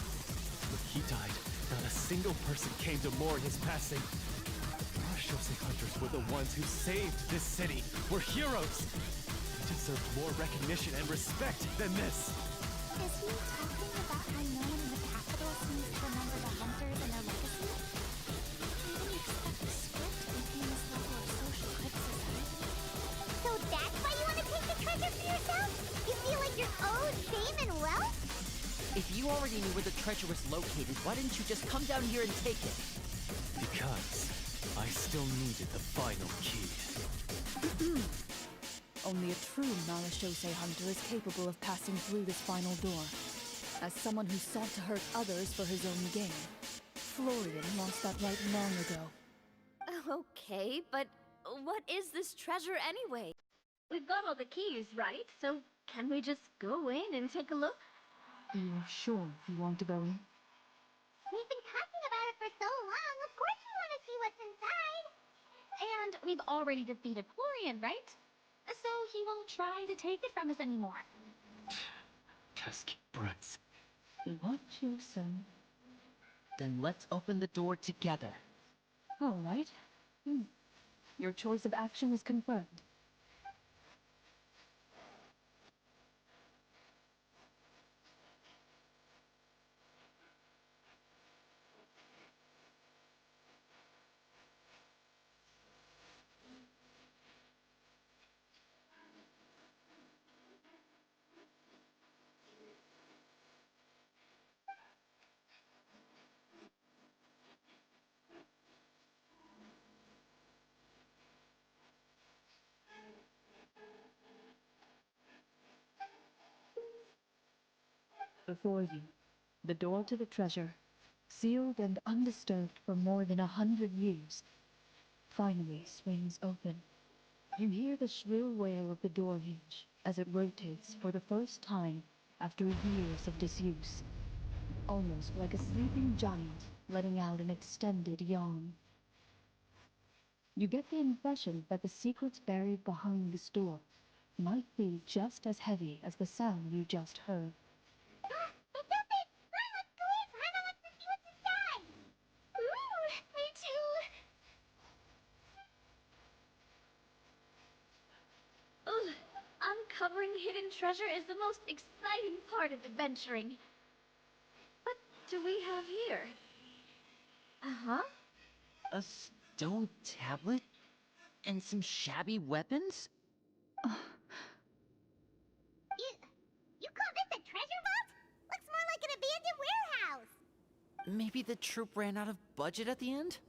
When he died, not a single person came to mourn his passing. The Marashose hunters were the ones who saved this city, were heroes. They deserved more recognition and respect than this. Is he talking about how no one in the capital seems to remember the hunters and their legacy? I didn't expect the script to contain this level of social criticism. So that's why you want to take the treasure for yourself? You feel like you're owed fame and wealth? If you already knew where the treasure was located, why didn't you just come down here and take it? Because I still needed the final key. Only a true Marashose hunter is capable of passing through this final door. As someone who sought to hurt others for his own gain, Florian lost that right long ago. Okay, but what is this treasure anyway? We've got all the keys, right? So can we just go in and take a look? You're sure you want to go in? We've been talking about it for so long, of course we want to see what's inside. And we've already defeated Florian, right? So he won't try to take it from us anymore. Pesky brutes. What you say? Then let's open the door together. All right. Your choice of action is confirmed. Before you, the door to the treasure, sealed and undisturbed for more than 100 years, finally swings open. You hear the shrill wail of the door hinge as it rotates for the first time after years of disuse, almost like a sleeping giant letting out an extended yawn. You get the impression that the secrets buried behind this door might be just as heavy as the sound you just heard. Me too. Ugh, uncovering hidden treasure is the most exciting part of adventuring. What do we have here? Uh-huh. A stone tablet? And some shabby weapons? You call this a treasure vault? Looks more like an abandoned warehouse. Maybe the troop ran out of budget at the end?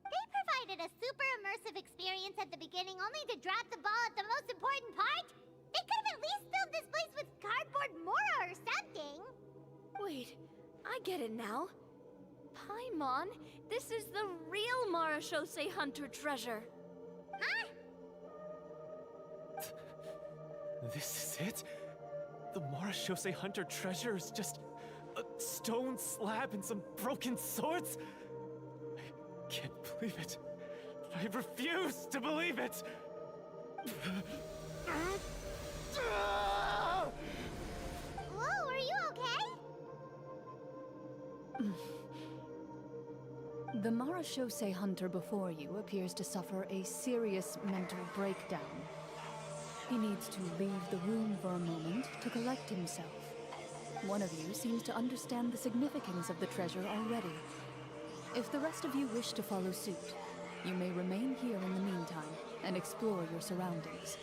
They provided a super immersive experience at the beginning only to drop the ball at the most important part. They could have at least filled this place with cardboard Mora or something. Wait, I get it now. Paimon, this is the real Marashose hunter treasure. Huh? This is it? The Marashose hunter treasure is just a stone slab and some broken swords? I can't believe it. I refuse to believe it! Whoa, are you okay? The Marashose hunter before you appears to suffer a serious mental breakdown. He needs to leave the room for a moment to collect himself. One of you seems to understand the significance of the treasure already. If the rest of you wish to follow suit, you may remain here in the meantime and explore your surroundings.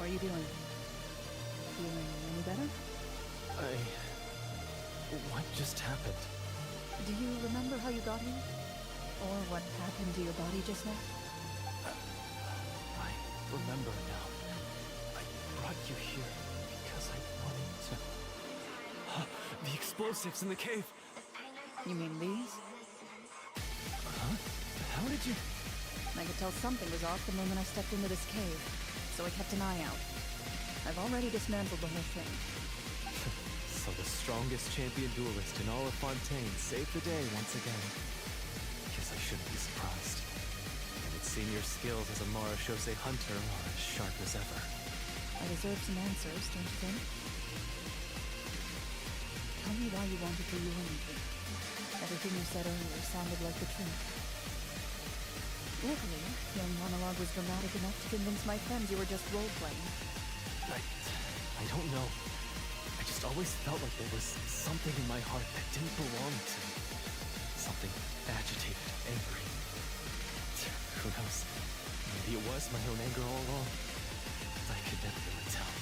are you doing? Feeling any better? What just happened? Do you remember how you got here? Or what happened to your body just now? I remember now. I brought you here because I wanted to... The explosives in the cave! You mean these? Huh? How did you... I could tell something was off the moment I stepped into this cave, so I kept an eye out. I've already dismantled the whole thing. So the strongest champion duelist in all of Fontaine saved the day once again. Guess I shouldn't be surprised. And it seemed your skills as a Marashose hunter are as sharp as ever. I deserve some answers, don't you think? Tell me why you wanted to ruin me. Everything you said earlier sounded like the truth. Luckily, your monologue was dramatic enough to convince my friends you were just role-playing. I don't know. I just always felt like there was something in my heart that didn't belong to me. Something agitated, angry. Who knows? Maybe it was my own anger all along. I could never really tell.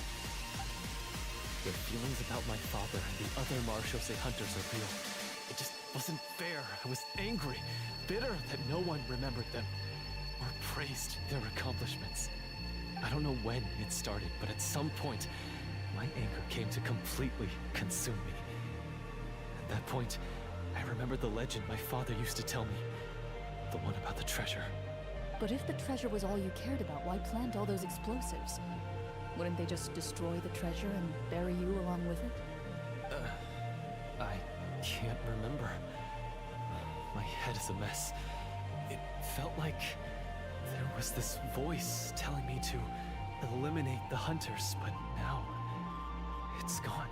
The feelings about my father and the other Marashose hunters are real. It just wasn't fair. I was angry, bitter that no one remembered them or praised their accomplishments. I don't know when it started, but at some point, my anger came to completely consume me. At that point, I remembered the legend my father used to tell me. The one about the treasure. But if the treasure was all you cared about, why plant all those explosives? Wouldn't they just destroy the treasure and bury you along with it? I can't remember. My head is a mess. It felt like there was this voice telling me to eliminate the hunters, but now it's gone.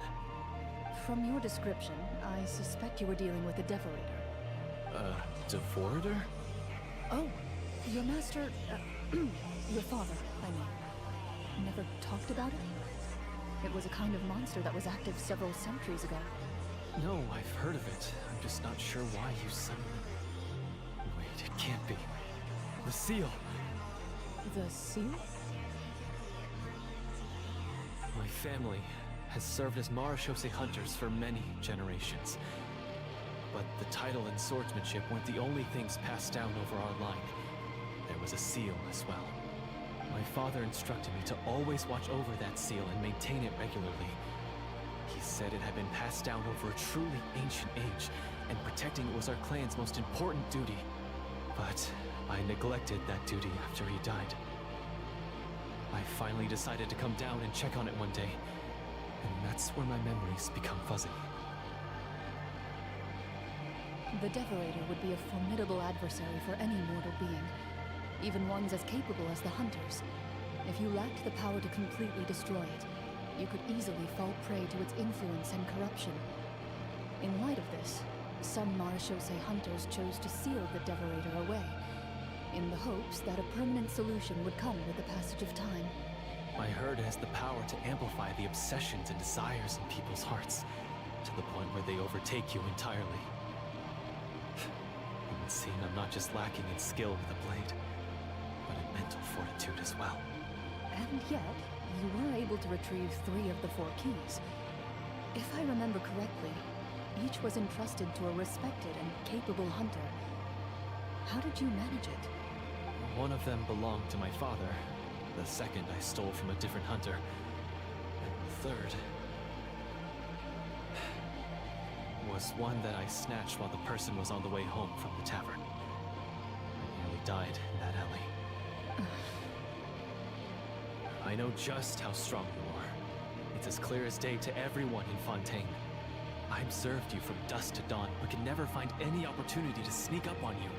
From your description, I suspect you were dealing with a Devorator. Devorator? Oh, your master, your father, I mean, never talked about it? It was a kind of monster that was active several centuries ago. No, I've heard of it. I'm just not sure why you suddenly... Wait, it can't be. The seal! The seal? My family has served as Marashose hunters for many generations. But the title and swordsmanship weren't the only things passed down over our line. There was a seal as well. My father instructed me to always watch over that seal and maintain it regularly. He said it had been passed down over a truly ancient age, and protecting it was our clan's most important duty. But I neglected that duty after he died. I finally decided to come down and check on it one day, and that's where my memories become fuzzy. The Devorator would be a formidable adversary for any mortal being, even ones as capable as the Hunters. If you lacked the power to completely destroy it, you could easily fall prey to its influence and corruption. In light of this, some Marashose hunters chose to seal the Devorator away, in the hopes that a permanent solution would come with the passage of time. I heard it has the power to amplify the obsessions and desires in people's hearts, to the point where they overtake you entirely. It would seem I'm not just lacking in skill with a blade, but in mental fortitude as well. And yet, you were able to retrieve 3 of the 4 keys. If I remember correctly, each was entrusted to a respected and capable hunter. How did you manage it? One of them belonged to my father. The second I stole from a different hunter. And the third... was one that I snatched while the person was on the way home from the tavern. I nearly died in that alley. I know just how strong you are. It's as clear as day to everyone in Fontaine. I observed you from dusk to dawn, but could never find any opportunity to sneak up on you.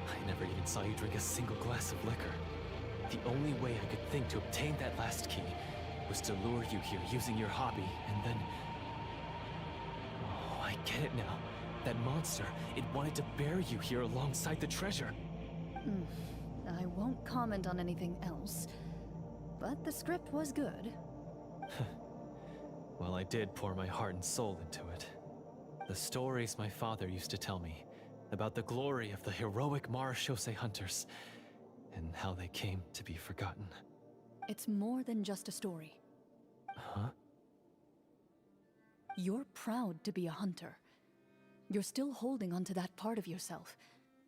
I never even saw you drink a single glass of liquor. The only way I could think to obtain that last key was to lure you here using your hobby, and then... Oh, I get it now. That monster, it wanted to bury you here alongside the treasure. I won't comment on anything else, but the script was good. Well, I did pour my heart and soul into it. The stories my father used to tell me about the glory of the heroic Marashose hunters and how they came to be forgotten. It's more than just a story. Huh? You're proud to be a hunter. You're still holding onto that part of yourself,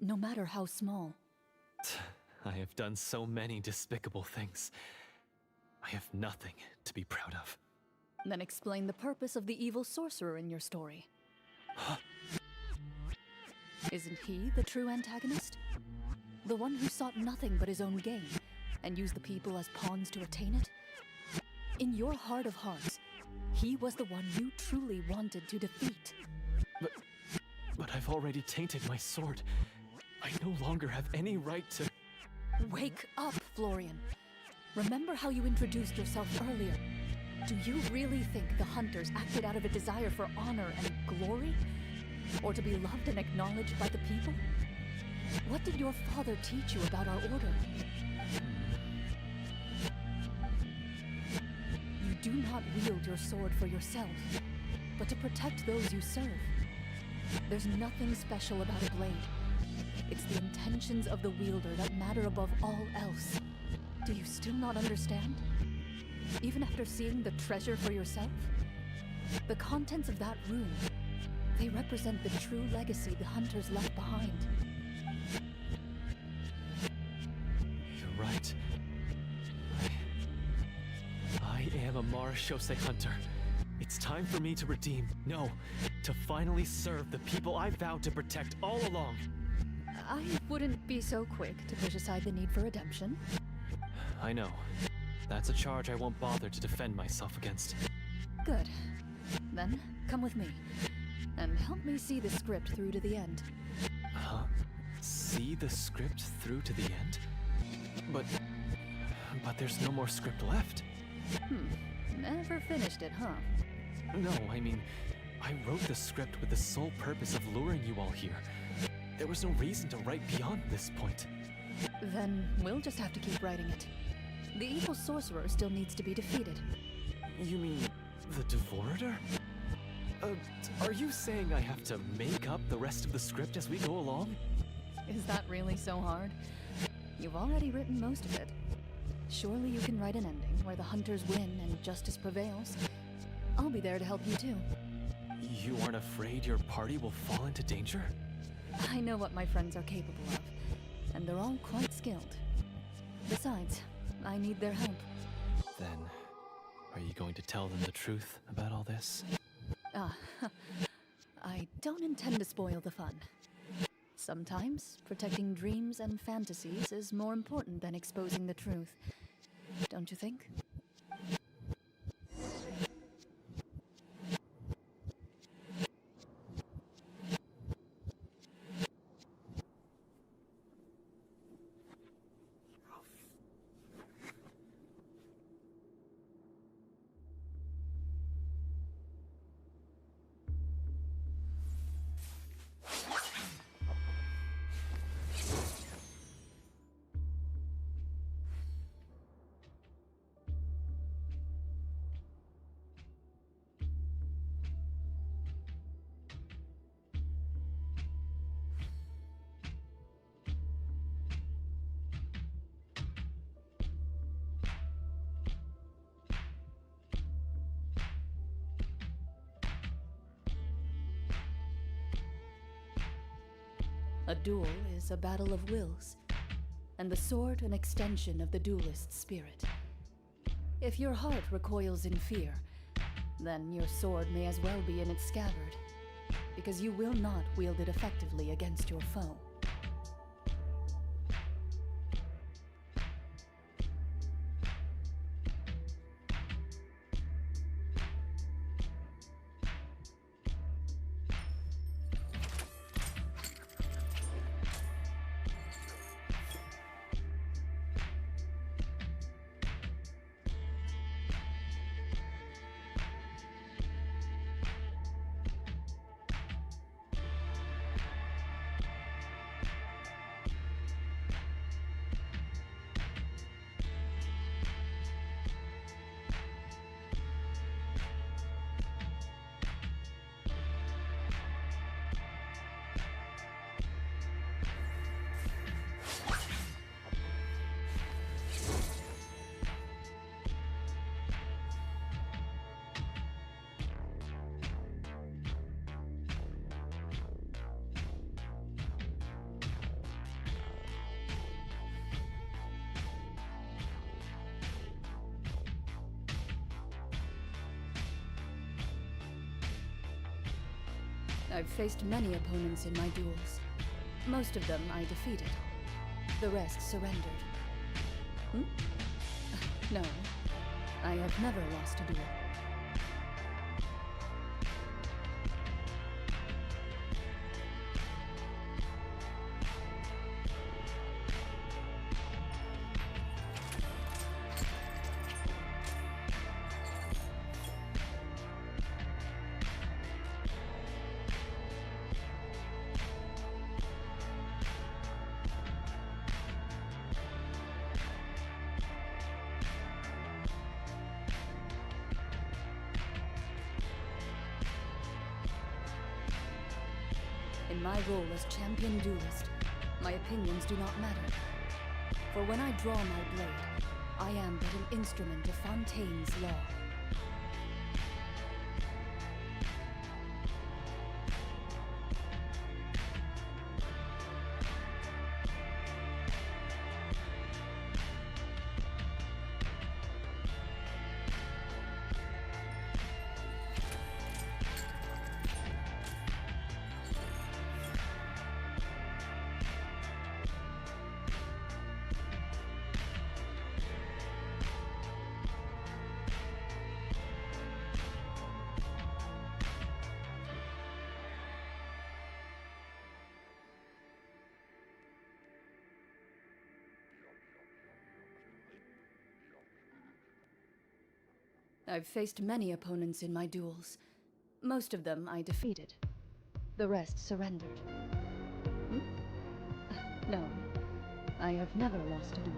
no matter how small. I have done so many despicable things. I have nothing to be proud of. Then explain the purpose of the evil sorcerer in your story. Isn't he the true antagonist? The one who sought nothing but his own gain, and used the people as pawns to attain it? In your heart of hearts, he was the one you truly wanted to defeat. But I've already tainted my sword. I no longer have any right to... Wake up, Florian. Remember how you introduced yourself earlier. Do you really think the hunters acted out of a desire for honor and glory? Or to be loved and acknowledged by the people? What did your father teach you about our order? You do not wield your sword for yourself, but to protect those you serve. There's nothing special about a blade. It's the intentions of the wielder that matter above all else. Do you still not understand? Even after seeing the treasure for yourself? The contents of that room, they represent the true legacy the hunters left behind. You're right. I am a Marashose hunter. It's time for me to redeem, no, to finally serve the people I vowed to protect all along. I wouldn't be so quick to push aside the need for redemption. I know. That's a charge I won't bother to defend myself against. Good. Then, come with me. And help me see the script through to the end. Huh? See the script through to the end? But there's no more script left. Never finished it, huh? No, I mean, I wrote the script with the sole purpose of luring you all here. There was no reason to write beyond this point. Then we'll just have to keep writing it. The evil sorcerer still needs to be defeated. You mean the Devorator? Are you saying I have to make up the rest of the script as we go along? Is that really so hard? You've already written most of it. Surely you can write an ending where the hunters win and justice prevails. I'll be there to help you too. You aren't afraid your party will fall into danger? I know what my friends are capable of, and they're all quite skilled. Besides, I need their help. Then, are you going to tell them the truth about all this? I don't intend to spoil the fun. Sometimes, protecting dreams and fantasies is more important than exposing the truth. Don't you think? A duel is a battle of wills, and the sword an extension of the duelist's spirit. If your heart recoils in fear, then your sword may as well be in its scabbard, because you will not wield it effectively against your foe. I've faced many opponents in my duels. Most of them I defeated. The rest surrendered. Hmm? No, I have never lost a duel. In my role as champion duelist, my opinions do not matter. For when I draw my blade, I am but an instrument of Fontaine's law. I've faced many opponents in my duels. Most of them I defeated. The rest surrendered. Hmm? No, I have never lost a duel.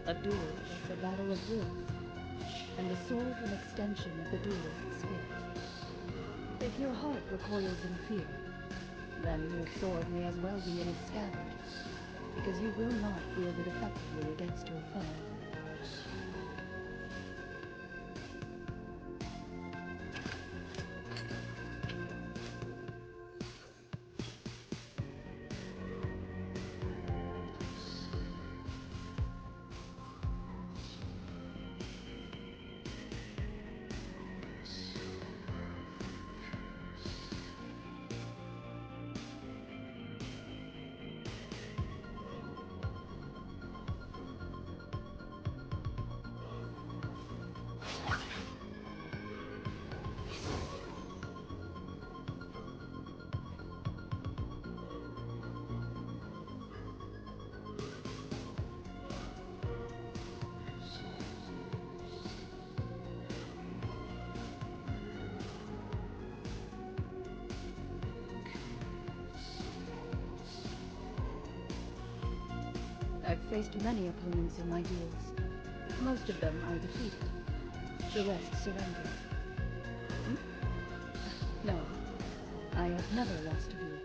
A duel is a battle of wills, and the sword an extension of the duelist's spirit. If your heart recoils in fear, then your sword may as well be in its scabbard, because you will not wield it effectively against your foe. I've faced many opponents in my duels. Most of them I defeated. The rest surrendered. Hmm? No, I have never lost a duel.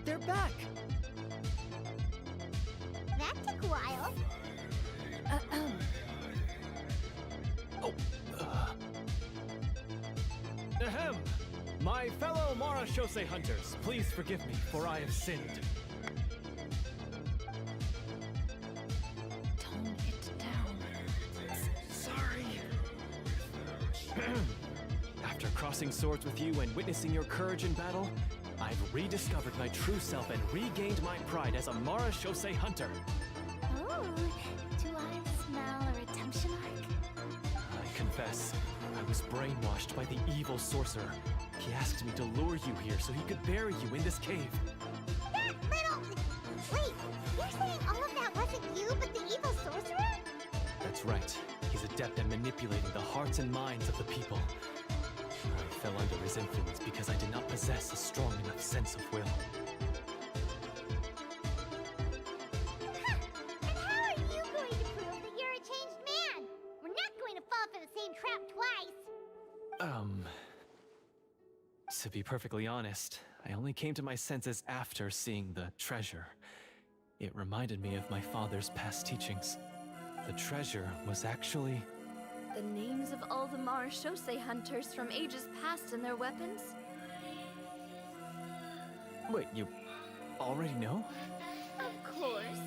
They're back! That took a while. Ahem! My fellow Mara Shosei hunters, please forgive me, for I have sinned. Tone it down. Sorry. After crossing swords with you and witnessing your courage in battle, I've rediscovered my true self and regained my pride as a Mara Shosei hunter. Oh, do I smell a redemption arc? I confess, I was brainwashed by the evil sorcerer. He asked me to lure you here so he could bury you in this cave. That little... Wait, you're saying all of that wasn't you, but the evil sorcerer? That's right. He's adept at manipulating the hearts and minds of the people. I fell under his influence because I did not possess a strong enough sense of will. Huh. And how are you going to prove that you're a changed man? We're not going to fall for the same trap twice. To be perfectly honest, I only came to my senses after seeing the treasure. It reminded me of my father's past teachings. The treasure was actually... The names of all the Mara Shosei hunters from ages past and their weapons? Wait, you already know? Of course.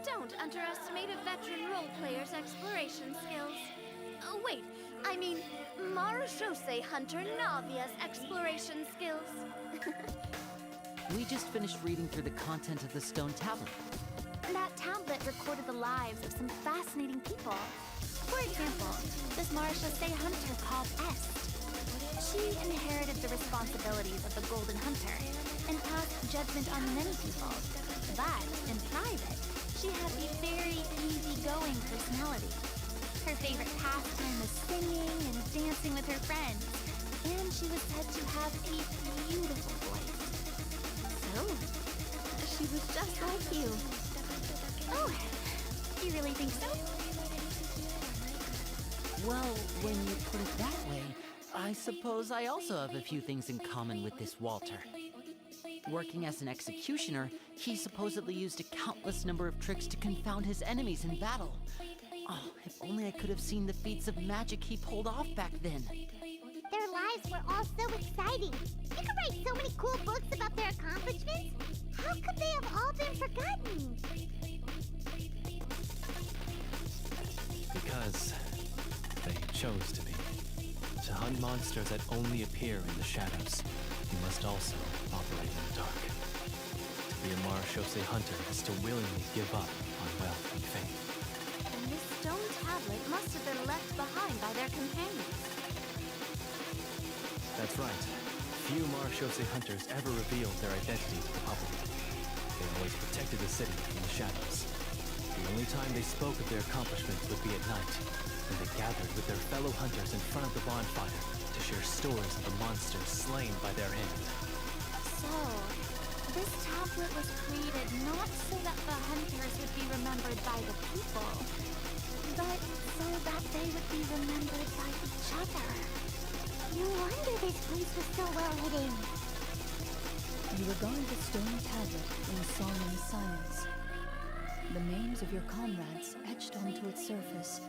Don't underestimate a veteran role player's exploration skills. Oh, wait, I mean, Mara Shosei hunter Navia's exploration skills. We just finished reading through the content of the stone tablet. That tablet recorded the lives of some fascinating people. For example, this Mara Shosei hunter called Est. She inherited the responsibilities of the Golden Hunter and passed judgment on many people. But in private, she had a very easygoing personality. Her favorite pastime was singing and dancing with her friends, and she was said to have a beautiful voice. So, she was just like you. Oh, you really think so? Well, when you put it that way, I suppose I also have a few things in common with this Walter. Working as an executioner, he supposedly used a countless number of tricks to confound his enemies in battle. Oh, if only I could have seen the feats of magic he pulled off back then. Their lives were all so exciting. You could write so many cool books about their accomplishments. How could they have all been forgotten? Because they chose to be. To hunt monsters that only appear in the shadows, you must also operate in the dark. To be a Mara Shosei hunter is to willingly give up on wealth and fame. And this stone tablet must have been left behind by their companions. That's right. Few Mara Shosei hunters ever revealed their identity to the public. They always protected the city from the shadows. The only time they spoke of their accomplishments would be at night, when they gathered with their fellow hunters in front of the bonfire to share stories of the monsters slain by their hand. So, this tablet was created not so that the hunters would be remembered by the people, but so that they would be remembered by each other. No wonder this place was so well hidden. You regard the stone tablet in solemn silence. The names of your comrades etched onto its surface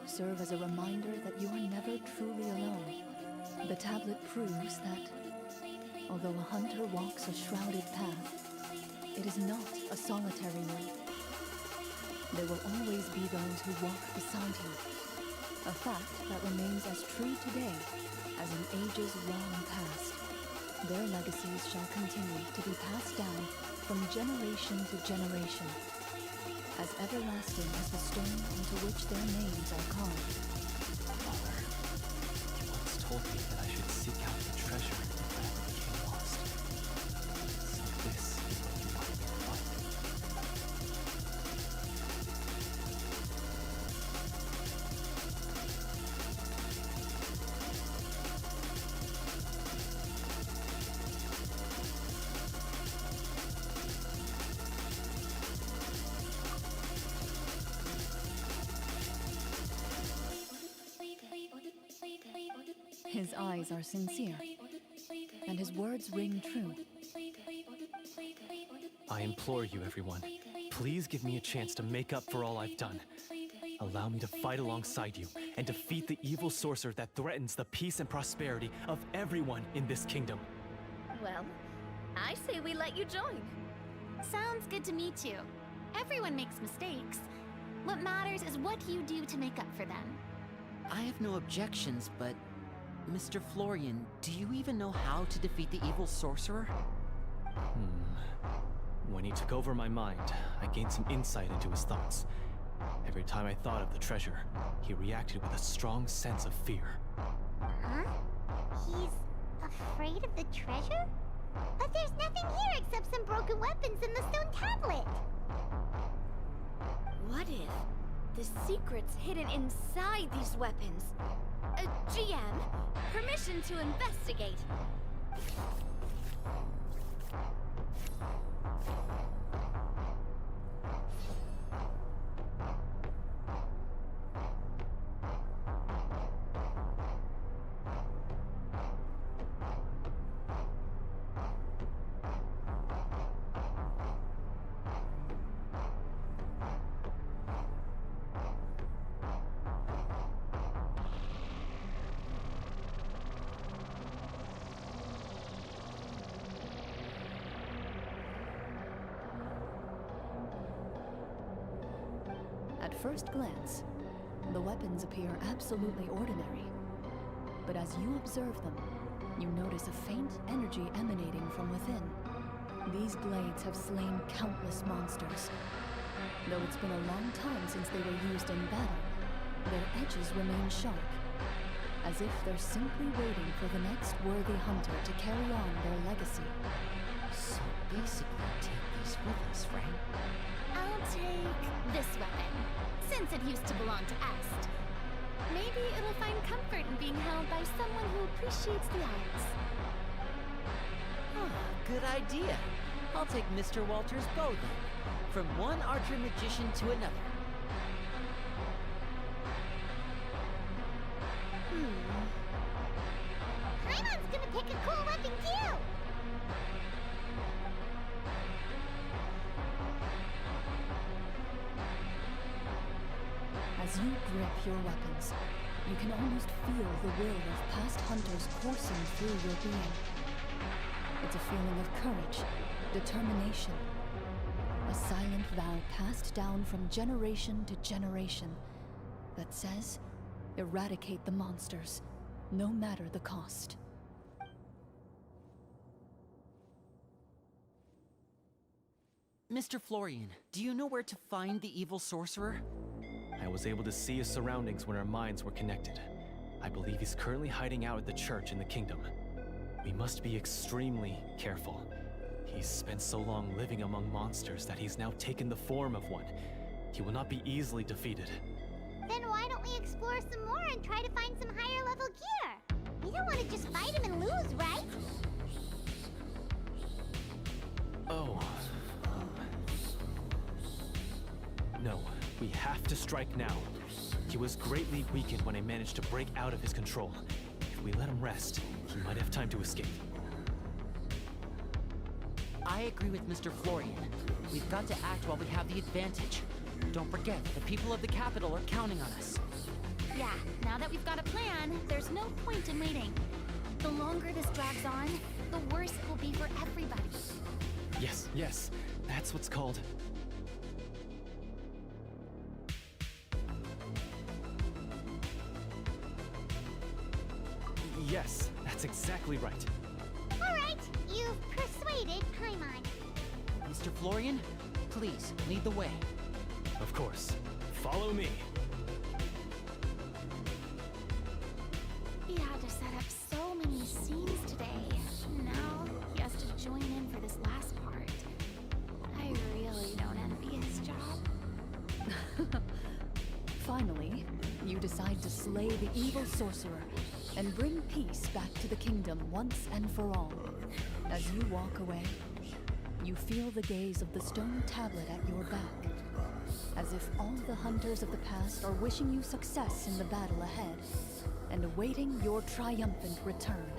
serve as a reminder that you are never truly alone. The tablet proves that, although a hunter walks a shrouded path, it is not a solitary one. There will always be those who walk beside you, a fact that remains as true today as in ages long past. Their legacies shall continue to be passed down from generation to generation, as everlasting as the stone onto which their names are carved. Father, you once told me that I should seek out the treasure if I ever became lost. So this is what you want me to find. His eyes are sincere, and his words ring true. I implore you, everyone, please give me a chance to make up for all I've done. Allow me to fight alongside you and defeat the evil sorcerer that threatens the peace and prosperity of everyone in this kingdom. Well, I say we let you join. Sounds good to me too. Everyone makes mistakes. What matters is what you do to make up for them. I have no objections, but Mr. Florian, do you even know how to defeat the evil sorcerer? When he took over my mind, I gained some insight into his thoughts. Every time I thought of the treasure, he reacted with a strong sense of fear. Huh? He's afraid of the treasure? But there's nothing here except some broken weapons and the stone tablet. What if the secret's hidden inside these weapons? GM, permission to investigate. At first glance, the weapons appear absolutely ordinary. But as you observe them, you notice a faint energy emanating from within. These blades have slain countless monsters. Though it's been a long time since they were used in battle, their edges remain sharp, as if they're simply waiting for the next worthy hunter to carry on their legacy. So basically, take these with us, right? I'll take this weapon, since it used to belong to Est. Maybe it'll find comfort in being held by someone who appreciates the arts. Good idea. I'll take Mr. Walter's bow then, from one archer magician to another. Paimon's gonna pick a cool weapon too! As you grip your weapons, you can almost feel the will of past hunters coursing through your being. It's a feeling of courage, determination, a silent vow passed down from generation to generation that says, eradicate the monsters, no matter the cost. Mr. Florian, do you know where to find the evil sorcerer? I was able to see his surroundings when our minds were connected. I believe he's currently hiding out at the church in the kingdom. We must be extremely careful. He's spent so long living among monsters that he's now taken the form of one. He will not be easily defeated. Then why don't we explore some more and try to find some higher level gear? We don't want to just fight him and lose, right? Oh. No, we have to strike now. He was greatly weakened when I managed to break out of his control. If we let him rest, he might have time to escape. I agree with Mr. Florian. We've got to act while we have the advantage. Don't forget, the people of the capital are counting on us. Yeah, now that we've got a plan, there's no point in waiting. The longer this drags on, the worse it will be for everybody. Yes, that's what's called... Yes, that's exactly right. Alright, you've persuaded Paimon. Mr. Florian, please, lead the way. Of course. Follow me. He had to set up so many scenes today. Now he has to join in for this last part. I really don't envy his job. Finally, you decide to slay the evil sorcerer and bring peace back to the kingdom once and for all. As you walk away, you feel the gaze of the stone tablet at your back, as if all the hunters of the past are wishing you success in the battle ahead and awaiting your triumphant return.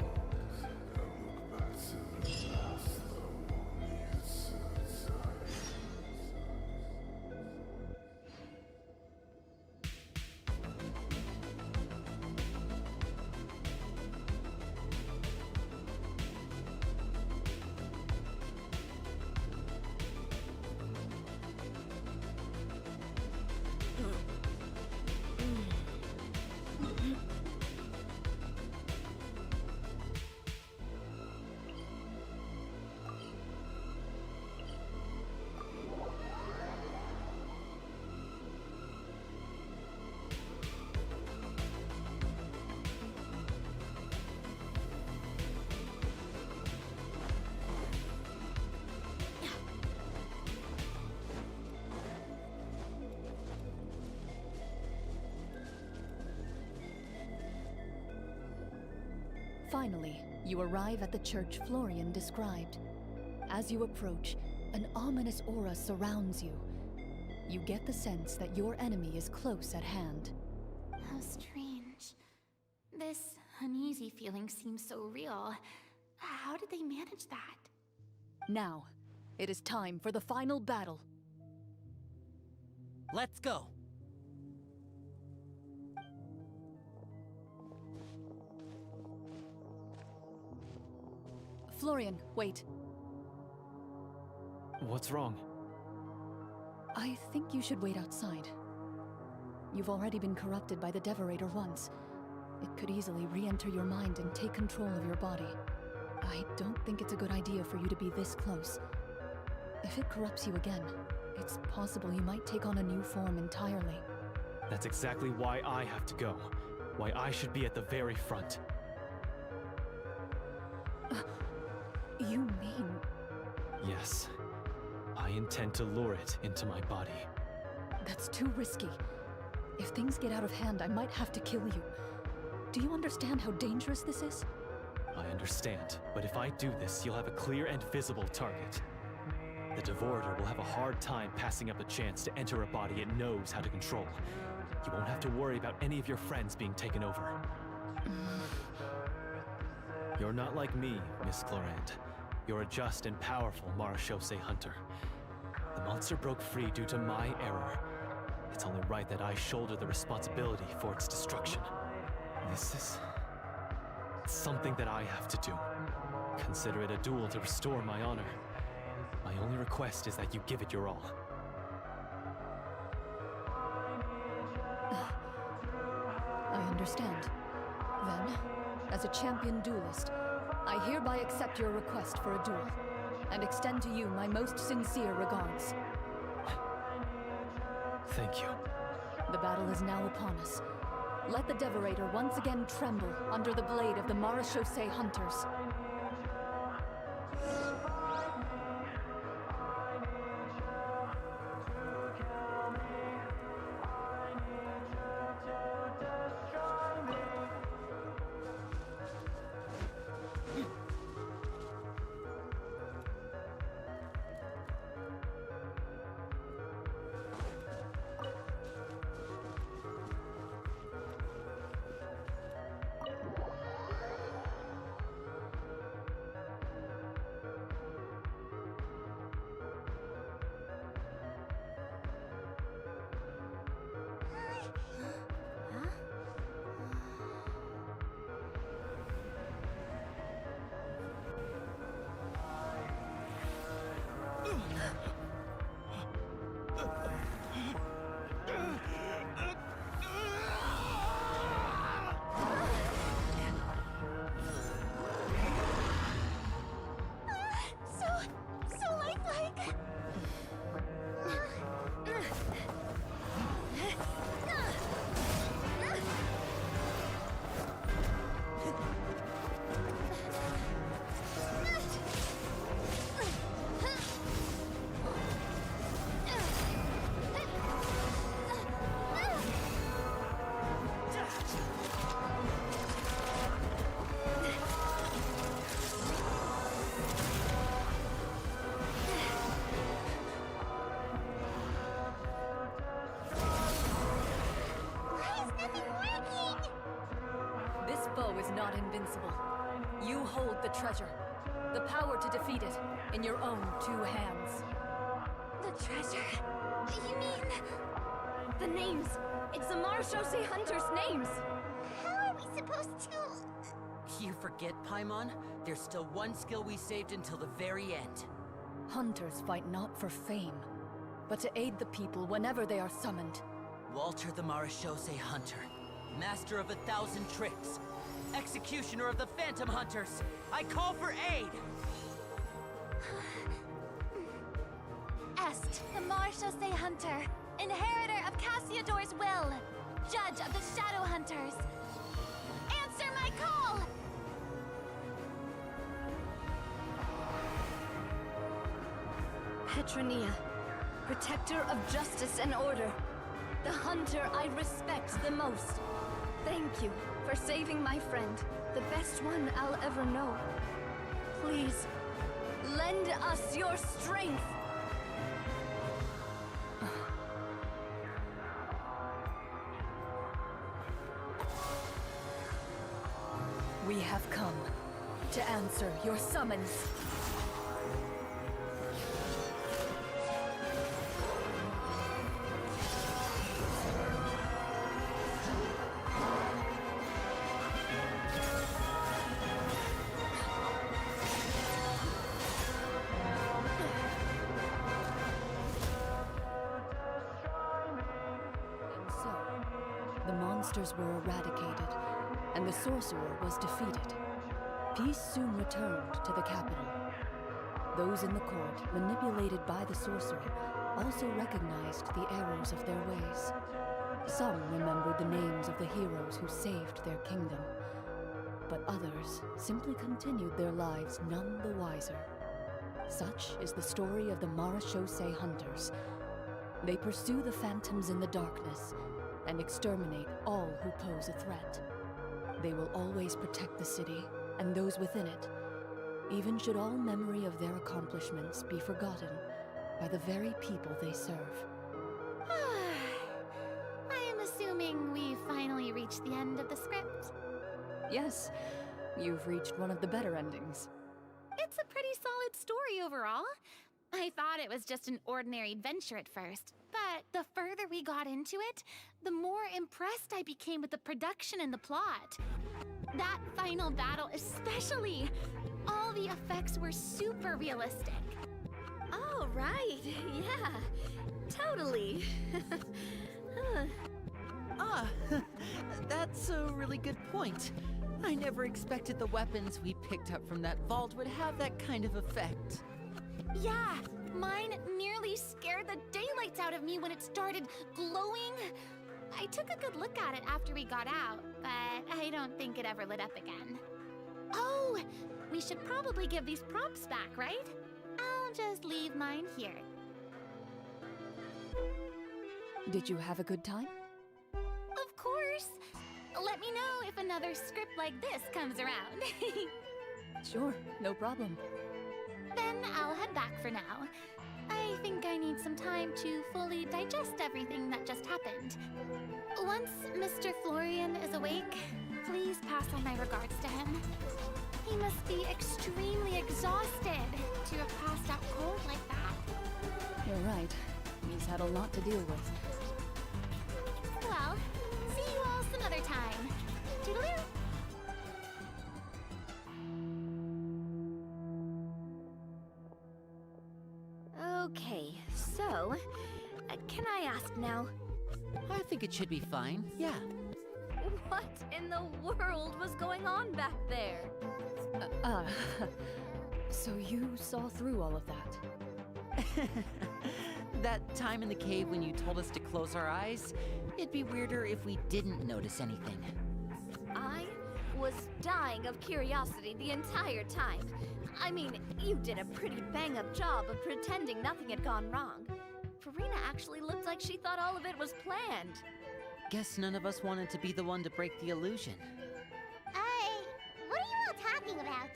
Finally, you arrive at the church Florian described. As you approach, an ominous aura surrounds you. You get the sense that your enemy is close at hand. How strange. This uneasy feeling seems so real. How did they manage that? Now, it is time for the final battle. Let's go! Florian, wait. What's wrong? I think you should wait outside. You've already been corrupted by the Devorator once. It could easily re-enter your mind and take control of your body. I don't think it's a good idea for you to be this close. If it corrupts you again, it's possible you might take on a new form entirely. That's exactly why I have to go. Why I should be at the very front. You mean... Yes. I intend to lure it into my body. That's too risky. If things get out of hand, I might have to kill you. Do you understand how dangerous this is? I understand, but if I do this, you'll have a clear and visible target. The Devorator will have a hard time passing up a chance to enter a body it knows how to control. You won't have to worry about any of your friends being taken over. You're not like me, Miss Clorand. You're a just and powerful Marechaussee hunter. The monster broke free due to my error. It's only right that I shoulder the responsibility for its destruction. This is... something that I have to do. Consider it a duel to restore my honor. My only request is that you give it your all. I understand. Then, as a champion duelist, I hereby accept your request for a duel, and extend to you my most sincere regards. Thank you. The battle is now upon us. Let the Devorator once again tremble under the blade of the Marechaussee hunters. Is not invincible. You hold the treasure, the power to defeat it, in your own two hands. The treasure? You mean... the names. It's the Marechaussee hunters' names. How are we supposed to... You forget, Paimon? There's still one skill we saved until the very end. Hunters fight not for fame, but to aid the people whenever they are summoned. Walter the Marechaussee Hunter, master of 1,000 tricks, executioner of the Phantom Hunters, I call for aid! Est, the Marechaussee Hunter, inheritor of Cassiodor's will, judge of the Shadow Hunters. Answer my call! Petronia, protector of justice and order, the hunter I respect the most. Thank you for saving my friend, The best one I'll ever know. Please, lend us your strength! We have come to answer your summons. And so, the monsters were eradicated, and the sorcerer was defeated. Peace soon returned to the capital. Those in the court, manipulated by the sorcerer, also recognized the errors of their ways. Some remembered the names of the heroes who saved their kingdom, but others simply continued their lives none the wiser. Such is the story of the Marachose Hunters. They pursue the phantoms in the darkness and exterminate all who pose a threat. They will always protect the city and those within it, even should all memory of their accomplishments be forgotten by the very people they serve. I am assuming we've finally reached the end of the script. Yes, you've reached one of the better endings. It's a pretty solid story overall. I thought it was just an ordinary adventure at first, but the further we got into it, the more impressed I became with the production and the plot. That final battle especially. All the effects were super realistic. Oh, right. Yeah, totally. That's a really good point. I never expected the weapons we picked up from that vault would have that kind of effect. Yeah, mine nearly scared the daylights out of me when it started glowing. I took a good look at it after we got out, but I don't think it ever lit up again. Oh, we should probably give these props back, right? I'll just leave mine here. Did you have a good time? Of course. Let me know if another script like this comes around. Sure, no problem. Then I'll head back for now. I think I need some time to fully digest everything that just happened. Once Mr. Florian is awake, please pass on my regards to him. He must be extremely exhausted to have passed out cold like that. You're right. He's had a lot to deal with. Well, see you all some other time. Toodaloo! Okay, so, can I ask now? I think it should be fine, yeah. What in the world was going on back there? So you saw through all of that? That time in the cave when you told us to close our eyes, it'd be weirder if we didn't notice anything. I was dying of curiosity the entire time. I mean, you did a pretty bang-up job of pretending nothing had gone wrong. Farina actually looked like she thought all of it was planned. Guess none of us wanted to be the one to break the illusion. What are you all talking about?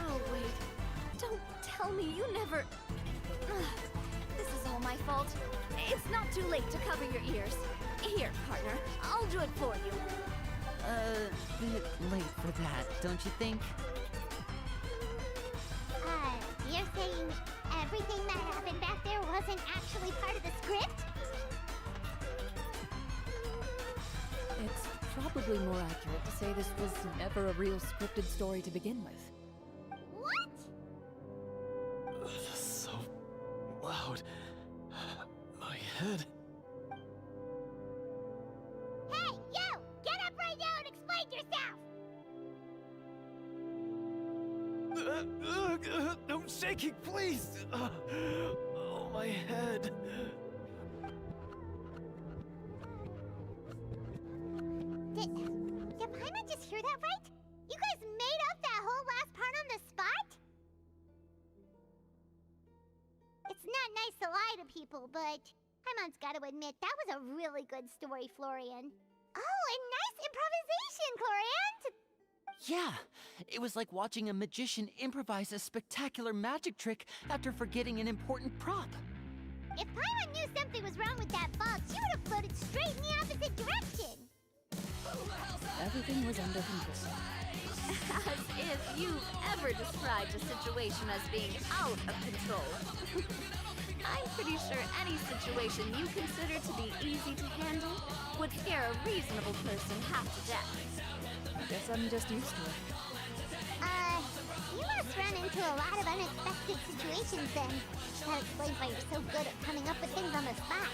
Oh, wait. Don't tell me you never... This is all my fault. It's not too late to cover your ears. Here, partner. I'll do it for you. Bit late for that, don't you think? You're saying everything that happened back there wasn't actually part of the script? It's probably more accurate to say this was never a real scripted story to begin with. What? So loud. My head. Hey, you! Get up right now and explain yourself! No shaking, please! Oh, my head. Did Paimon just hear that right? You guys made up that nice to lie to people, but Paimon's gotta admit, that was a really good story, Florian. Oh, and nice improvisation, Florian! Yeah, it was like watching a magician improvise a spectacular magic trick after forgetting an important prop. If Paimon knew something was wrong with that box, she would have floated straight in the opposite direction. Everything was under control. As if you've ever described a situation as being out of control. I'm pretty sure any situation you consider to be easy to handle would scare a reasonable person half to death. Guess I'm just used to it. You must run into a lot of unexpected situations then. That explains why you're so good at coming up with things on the spot.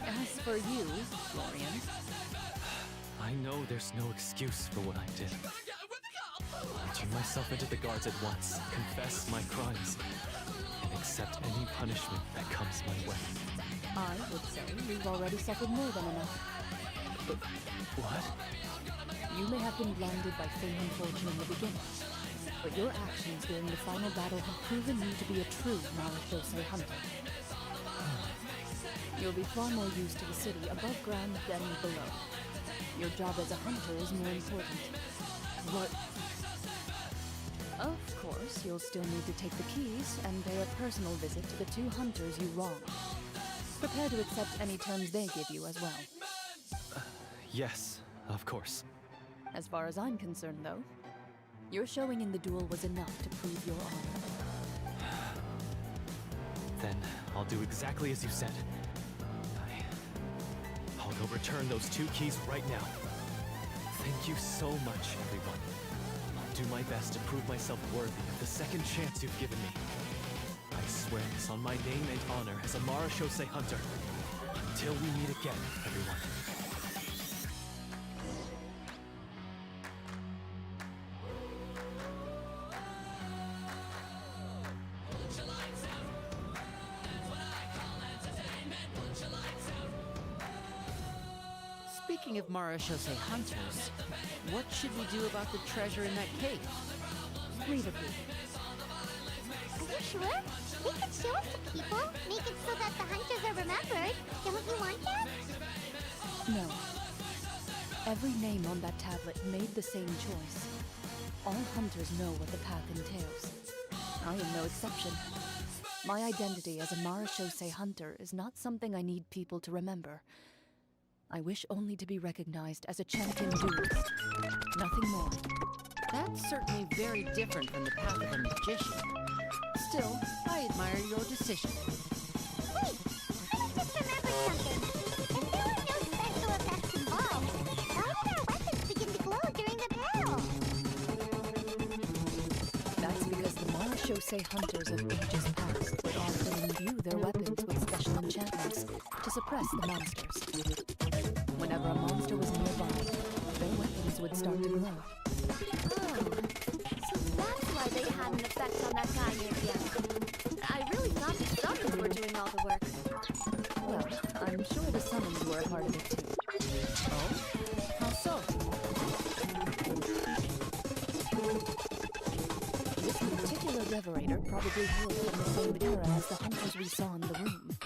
As for you, Florian, I know there's no excuse for what I did. I turned myself into the guards at once, confess my crimes, and accept any punishment that comes my way. I would say you've already suffered more than enough. But what? You may have been blinded by fame and fortune in the beginning, but your actions during the final battle have proven you to be a true Marachose hunter. You'll be far more used to the city above ground than below. Your job as a hunter is more important. What? Of course, you'll still need to take the keys and pay a personal visit to the 2 hunters you wronged. Prepare to accept any terms they give you as well. Yes, of course. As far as I'm concerned, though, your showing in the duel was enough to prove your honor. Then I'll do exactly as you said. I'll go return those 2 keys right now. Thank you so much, everyone. I'll do my best to prove myself worthy of the second chance you've given me. I swear this on my name and honor as a Marachose hunter. Until we meet again, everyone. Speaking of Marachose hunters, what should we do about the treasure in that cave? Leave it be. Are you sure? We could show it to people, make it so that the hunters are remembered. Don't you want that? No. Every name on that tablet made the same choice. All hunters know what the path entails. I am no exception. My identity as a Marachose hunter is not something I need people to remember. I wish only to be recognized as a champion duelist. Nothing more. That's certainly very different from the path of a magician. Still, I admire your decision. Wait, I just remembered something. If there were no special effects involved, why did our weapons begin to glow during the battle? That's because the Marachose hunters of ages past would often imbue their weapons with special enchantments to suppress the monsters. Whenever a monster was nearby, their weapons would start to glow. Oh, so that's why they had an effect on that guy near the end. I really thought the summons were doing all the work. Well, I'm sure the summons were a part of it too. Oh? How so? This particular Reverator probably hailed from the same era as the hunters we saw in the room.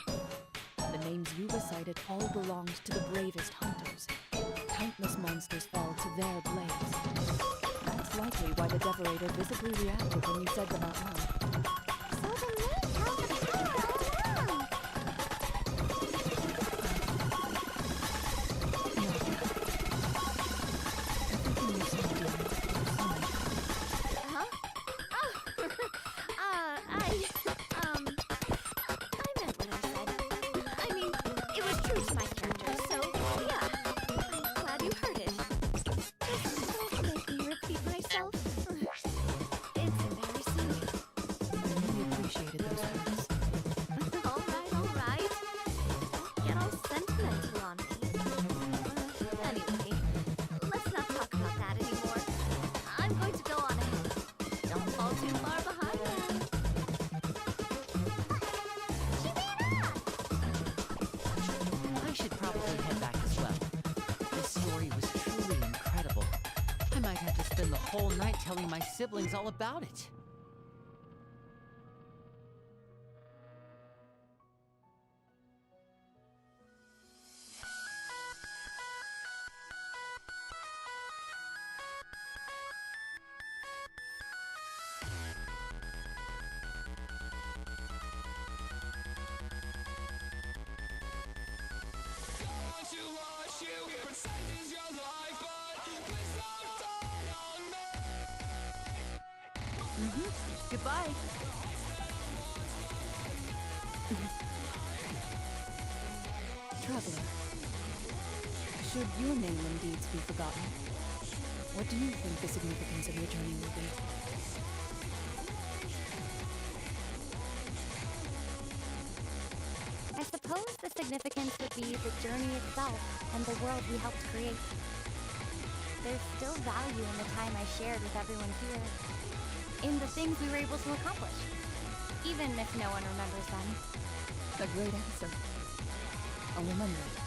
The names you recited all belonged to the bravest hunters. Countless monsters fell to their blades. That's likely why the Deverator visibly reacted when you said them out loud. So the names held the power all along. Everything you said did. Huh? Oh, I meant what I said. I mean, it was true to my character, so yeah. I'm glad you heard it. Just don't make me repeat myself. It's embarrassing. I really appreciated those words. All right. Don't get all sentimental on me. Anyway, let's not talk about that anymore. I'm going to go on ahead. Don't fall too far behind then. I should probably head back as well. This story was truly incredible. I might have to spend the whole night telling my siblings all about it. Goodbye. Traveler, should your name and deeds be forgotten, what do you think the significance of your journey will be? I suppose the significance would be the journey itself and the world we helped create. There's still value in the time I shared with everyone here, in the things we were able to accomplish, even if no one remembers them. A great answer. I'll remember it.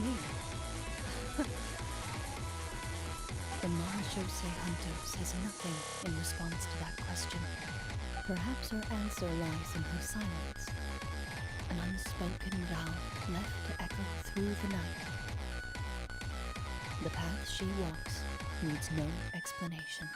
Me? The Marechaussee Hunter says nothing in response to that question. Perhaps her answer lies in her silence. An unspoken vow left to echo through the night. The path she walks needs no explanation.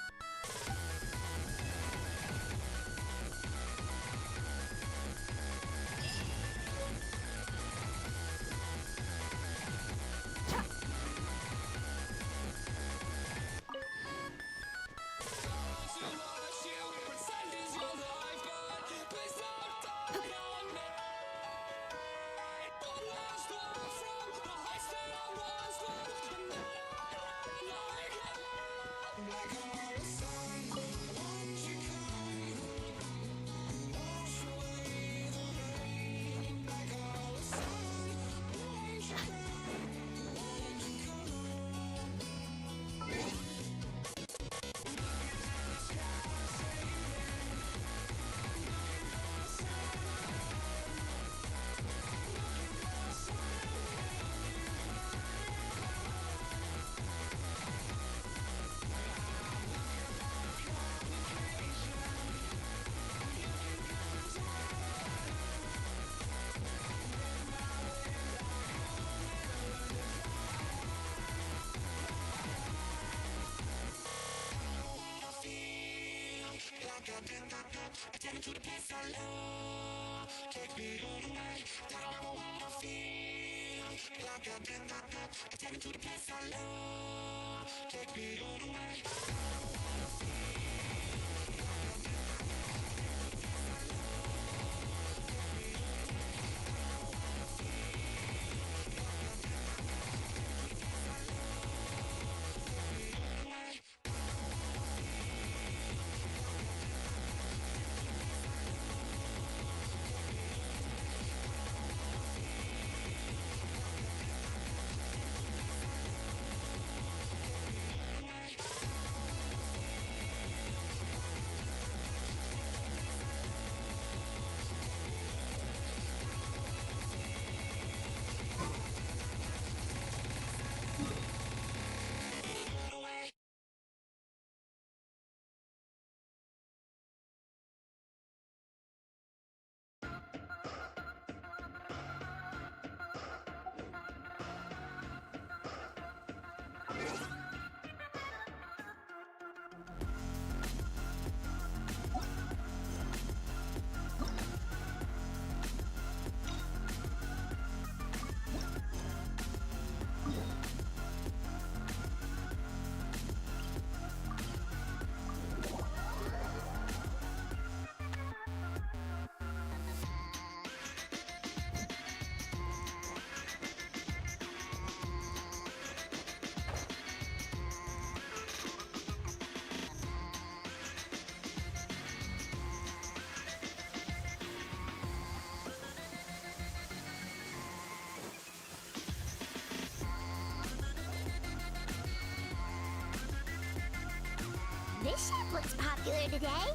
This chef looks popular today.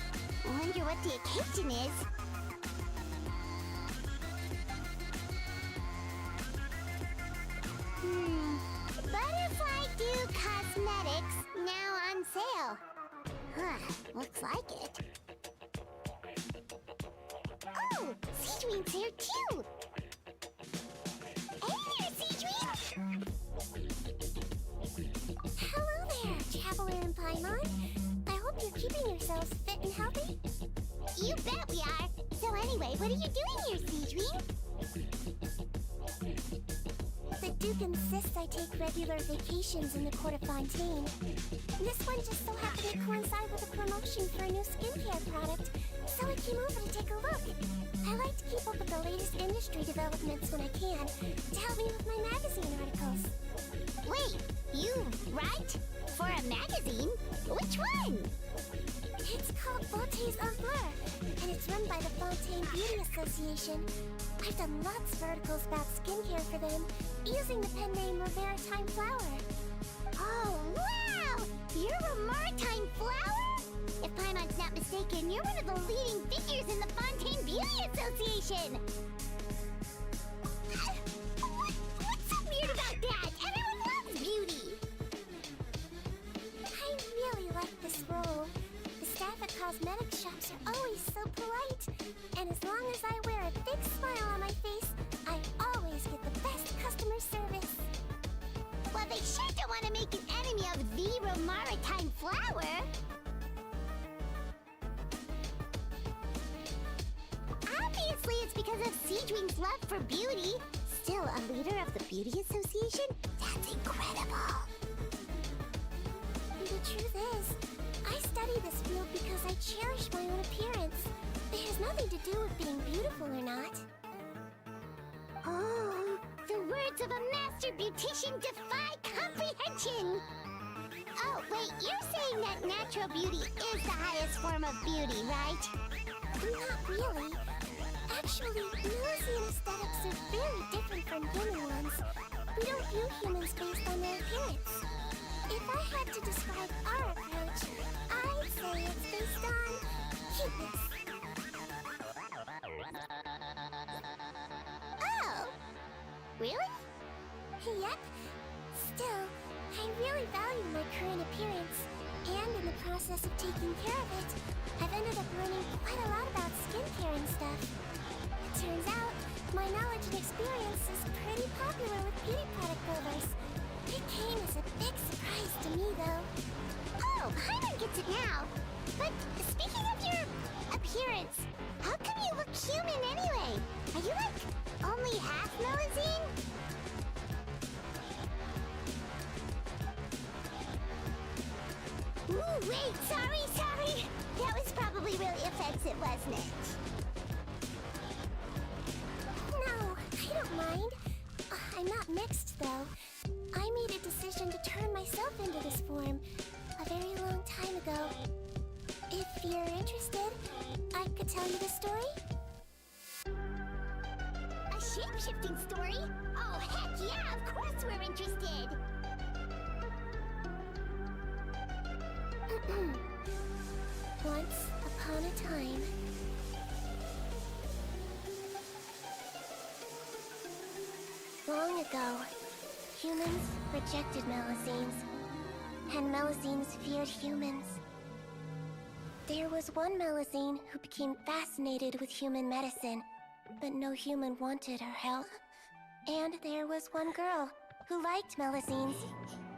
Wonder what the occasion is. Butterfly Dew Cosmetics now on sale. Huh, looks like it. Oh, Seedween's here too. Hey there, Seedween! Hello there, Traveler and Paimon. I hope you're keeping yourselves fit and healthy. You bet we are. So anyway, what are you doing here, Seedween? The Duke insists I take regular vacations in the Court of Fontaine. This one just so happened to coincide with a promotion for a new skincare product, so I came over to take a look. I like to keep up with the latest industry developments when I can, to help me with my magazine articles. Wait, you write? For a magazine? Which one? It's called Beautés en Fleur, and it's run by the Fontaine Beauty Association. I've done lots of articles about skincare for them, using the pen name Maritime Flower. Oh, wow! You're a Maritime Flower? If Paimon's not mistaken, you're one of the leading figures in the Fontaine Beauty Association! What's so weird about that? Everyone loves beauty! I really like this role. The staff at cosmetic shops are always so polite, and as long as I wear a big smile on my face, I always get the best customer service. Well, they sure don't want to make an enemy of the Maritime Flower. Obviously, it's because of Seedwing's love for beauty. Still a leader of the Beauty Association? That's incredible. The truth is, I study this field because I cherish my own appearance. It has nothing to do with being beautiful or not. Oh, the words of a master beautician defy comprehension! Oh, wait, you're saying that natural beauty is the highest form of beauty, right? Not really. Actually, Melusine aesthetics are very different from human ones. We don't view humans based on their appearance. If I had to describe our approach, I'd say it's based on cuteness. Oh! Really? Yep. Still, I really value my current appearance, and in the process of taking care of it, I've ended up learning quite a lot about skincare and stuff. It turns out, my knowledge and experience is pretty popular with beauty product lovers. It came as a big surprise to me, though. Oh, Paimon gets it now. But speaking of your appearance, how come you look human anyway? Are you like only half Melusine? Ooh, wait, sorry. That was probably really offensive, wasn't it? No, I don't mind. I'm not mixed, though. I made a decision to turn myself into this form a very long time ago. If you're interested, I could tell you the story. A shape-shifting story? Oh, heck yeah, of course we're interested! Once upon a time... Long ago, humans rejected Melusines, and Melusines feared humans. There was one Melusine who became fascinated with human medicine, but no human wanted her help. And there was one girl who liked Melusines,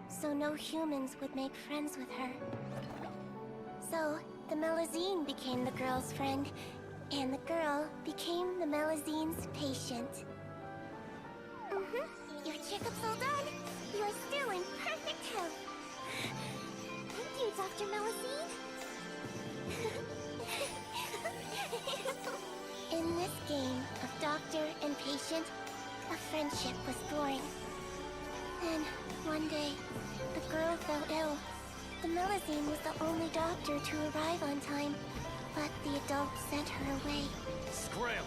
so no humans would make friends with her. So, the Melusine became the girl's friend, and the girl became the Melusine's patient. Your checkup's all done. You're still in perfect health. Thank you, Dr. Melusine. In this game of doctor and patient, a friendship was born. Then, one day, the girl fell ill. The Melusine was the only doctor to arrive on time, but the adult sent her away. Scram!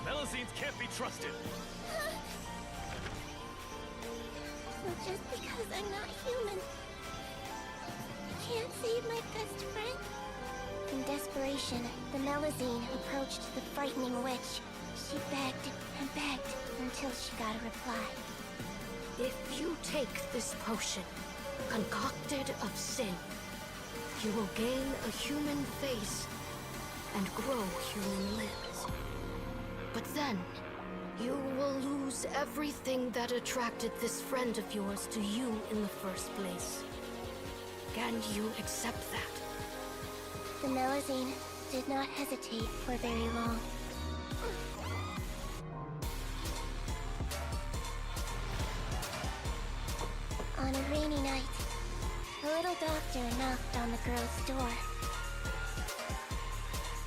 Melusines can't be trusted! So just because I'm not human, I can't save my best friend? In desperation, the Melusine approached the frightening witch. She begged and begged until she got a reply. If you take this potion, concocted of sin, you will gain a human face and grow human limbs. But then, you will lose everything that attracted this friend of yours to you in the first place. Can you accept that? The Melusine did not hesitate for very long. little doctor knocked on the girl's door.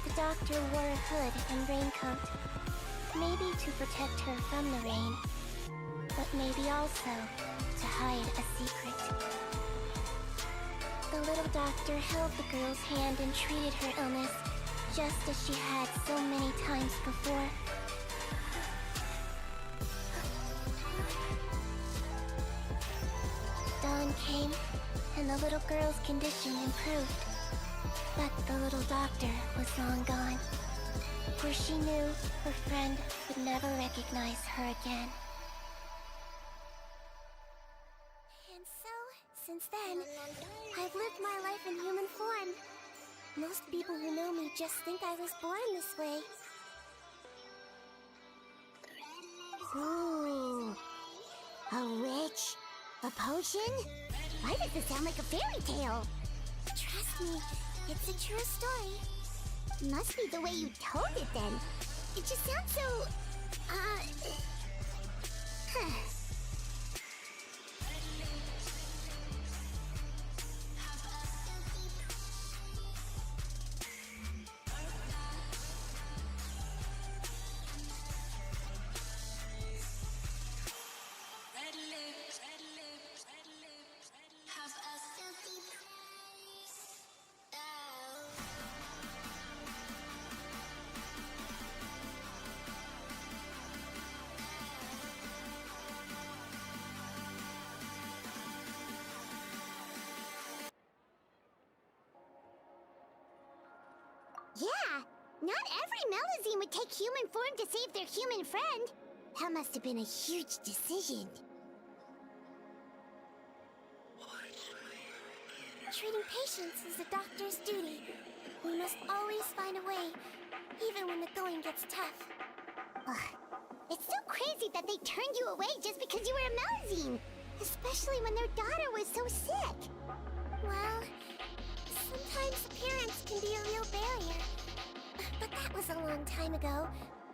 The doctor wore a hood and raincoat, maybe to protect her from the rain, but maybe also to hide a secret. The little doctor held the girl's hand and treated her illness, just as she had so many times before. Dawn came, and the little girl's condition improved. But the little doctor was long gone, for she knew her friend would never recognize her again. And so, since then, I've lived my life in human form. Most people who know me just think I was born this way. Ooh, a witch? A potion? Why does this sound like a fairy tale? Trust me, it's a true story. Must be the way you told it then. It just sounds so... Yeah, not every Melazine would take human form to save their human friend. That must have been a huge decision. Treating patients is a doctor's duty. We must always find a way, even when the going gets tough. Ugh. It's so crazy that they turned you away just because you were a Melazine, especially when their daughter was so sick. Well, sometimes appearance can be a real barrier. But that was a long time ago.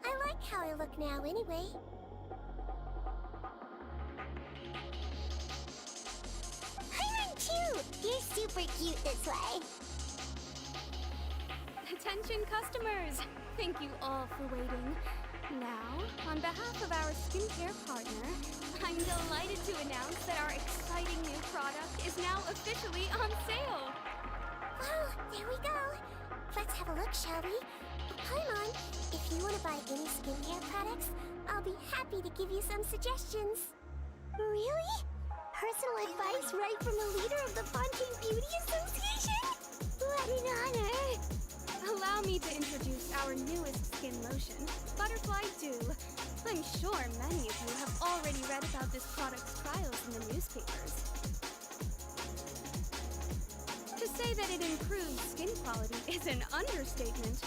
I like how I look now anyway. I run too! You're super cute this way. Attention customers! Thank you all for waiting. Now, on behalf of our skincare partner, I'm delighted to announce that our exciting new product is now officially on sale! Well, there we go. Let's have a look, shall we? Paimon, if you want to buy any skincare products, I'll be happy to give you some suggestions. Really? Personal advice right from the leader of the Fontaine Beauty Association? What an honor! Allow me to introduce our newest skin lotion, Butterfly Dew. I'm sure many of you have already read about this product's trials in the newspapers. To say that it improves skin quality is an understatement.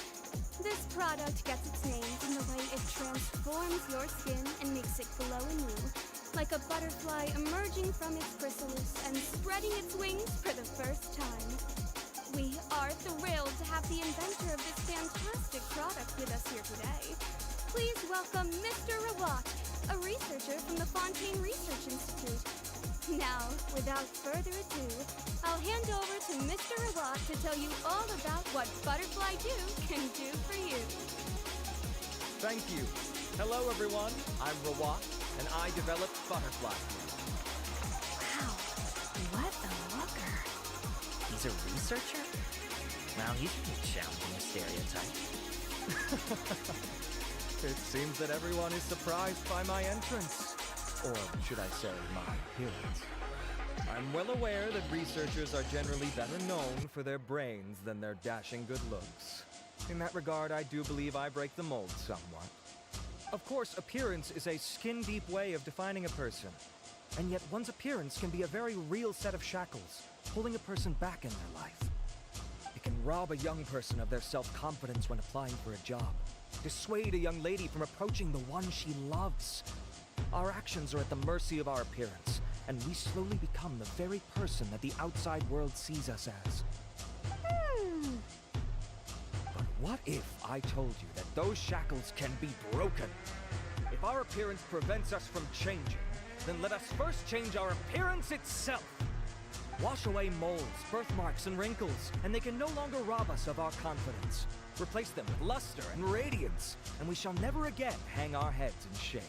This product gets its name from the way it transforms your skin and makes it glow anew, like a butterfly emerging from its chrysalis and spreading its wings for the first time. We are thrilled to have the inventor of this fantastic product with us here today. Please welcome Mr. Rawat, a researcher from the Fontaine Research Institute. Now, without further ado, I'll hand over to Mr. Rawat to tell you all about what Butterfly Dew can do for you. Thank you. Hello, everyone. I'm Rawat, and I developed Butterfly Dew. Wow, what a looker. He's a researcher? Well, he's pretty challenging a stereotype. It seems that everyone is surprised by my entrance. Or should I say, my appearance. I'm well aware that researchers are generally better known for their brains than their dashing good looks. In that regard, I do believe I break the mold somewhat. Of course, appearance is a skin-deep way of defining a person. And yet one's appearance can be a very real set of shackles, holding a person back in their life. It can rob a young person of their self-confidence when applying for a job, dissuade a young lady from approaching the one she loves. Our actions are at the mercy of our appearance, and we slowly become the very person that the outside world sees us as. But what if I told you that those shackles can be broken? If our appearance prevents us from changing, then let us first change our appearance itself. Wash away moles, birthmarks, and wrinkles, and they can no longer rob us of our confidence. Replace them with luster and radiance, and we shall never again hang our heads in shame.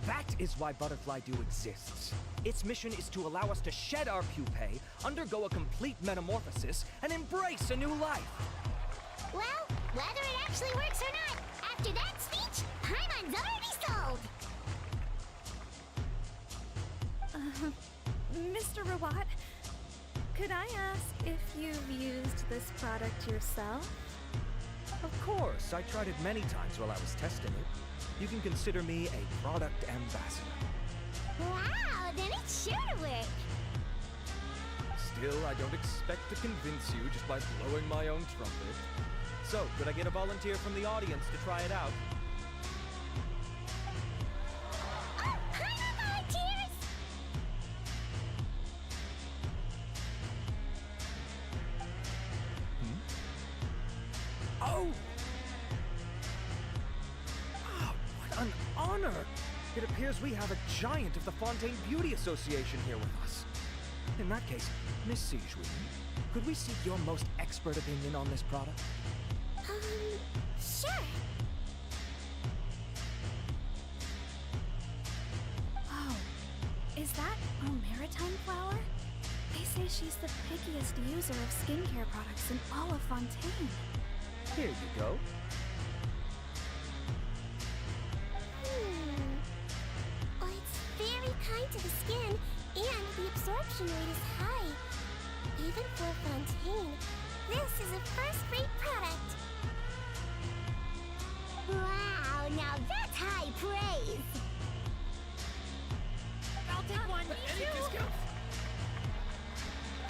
That is why Butterfly Dew exists. Its mission is to allow us to shed our pupae, undergo a complete metamorphosis, and embrace a new life. Well, whether it actually works or not, after that speech, Paimon's already sold! Mr. Rawat, could I ask if you've used this product yourself? Of course, I tried it many times while I was testing it. You can consider me a product ambassador. Wow, then it's sure to work! Still, I don't expect to convince you just by blowing my own trumpet. So, could I get a volunteer from the audience to try it out? Oh, Paimon volunteers! Oh! Wow, what an honor! It appears we have a giant of the Fontaine Beauty Association here with us. In that case, Miss Sijui, could we seek your most expert opinion on this product? Sure. Oh, is that a maritime flower? They say she's the pickiest user of skincare products in all of Fontaine. Here you go. Well, it's very kind to the skin, and the absorption rate is high. Even for Fontaine, this is a first-rate product. Wow, now that's high praise! I'll take one. Any discounts?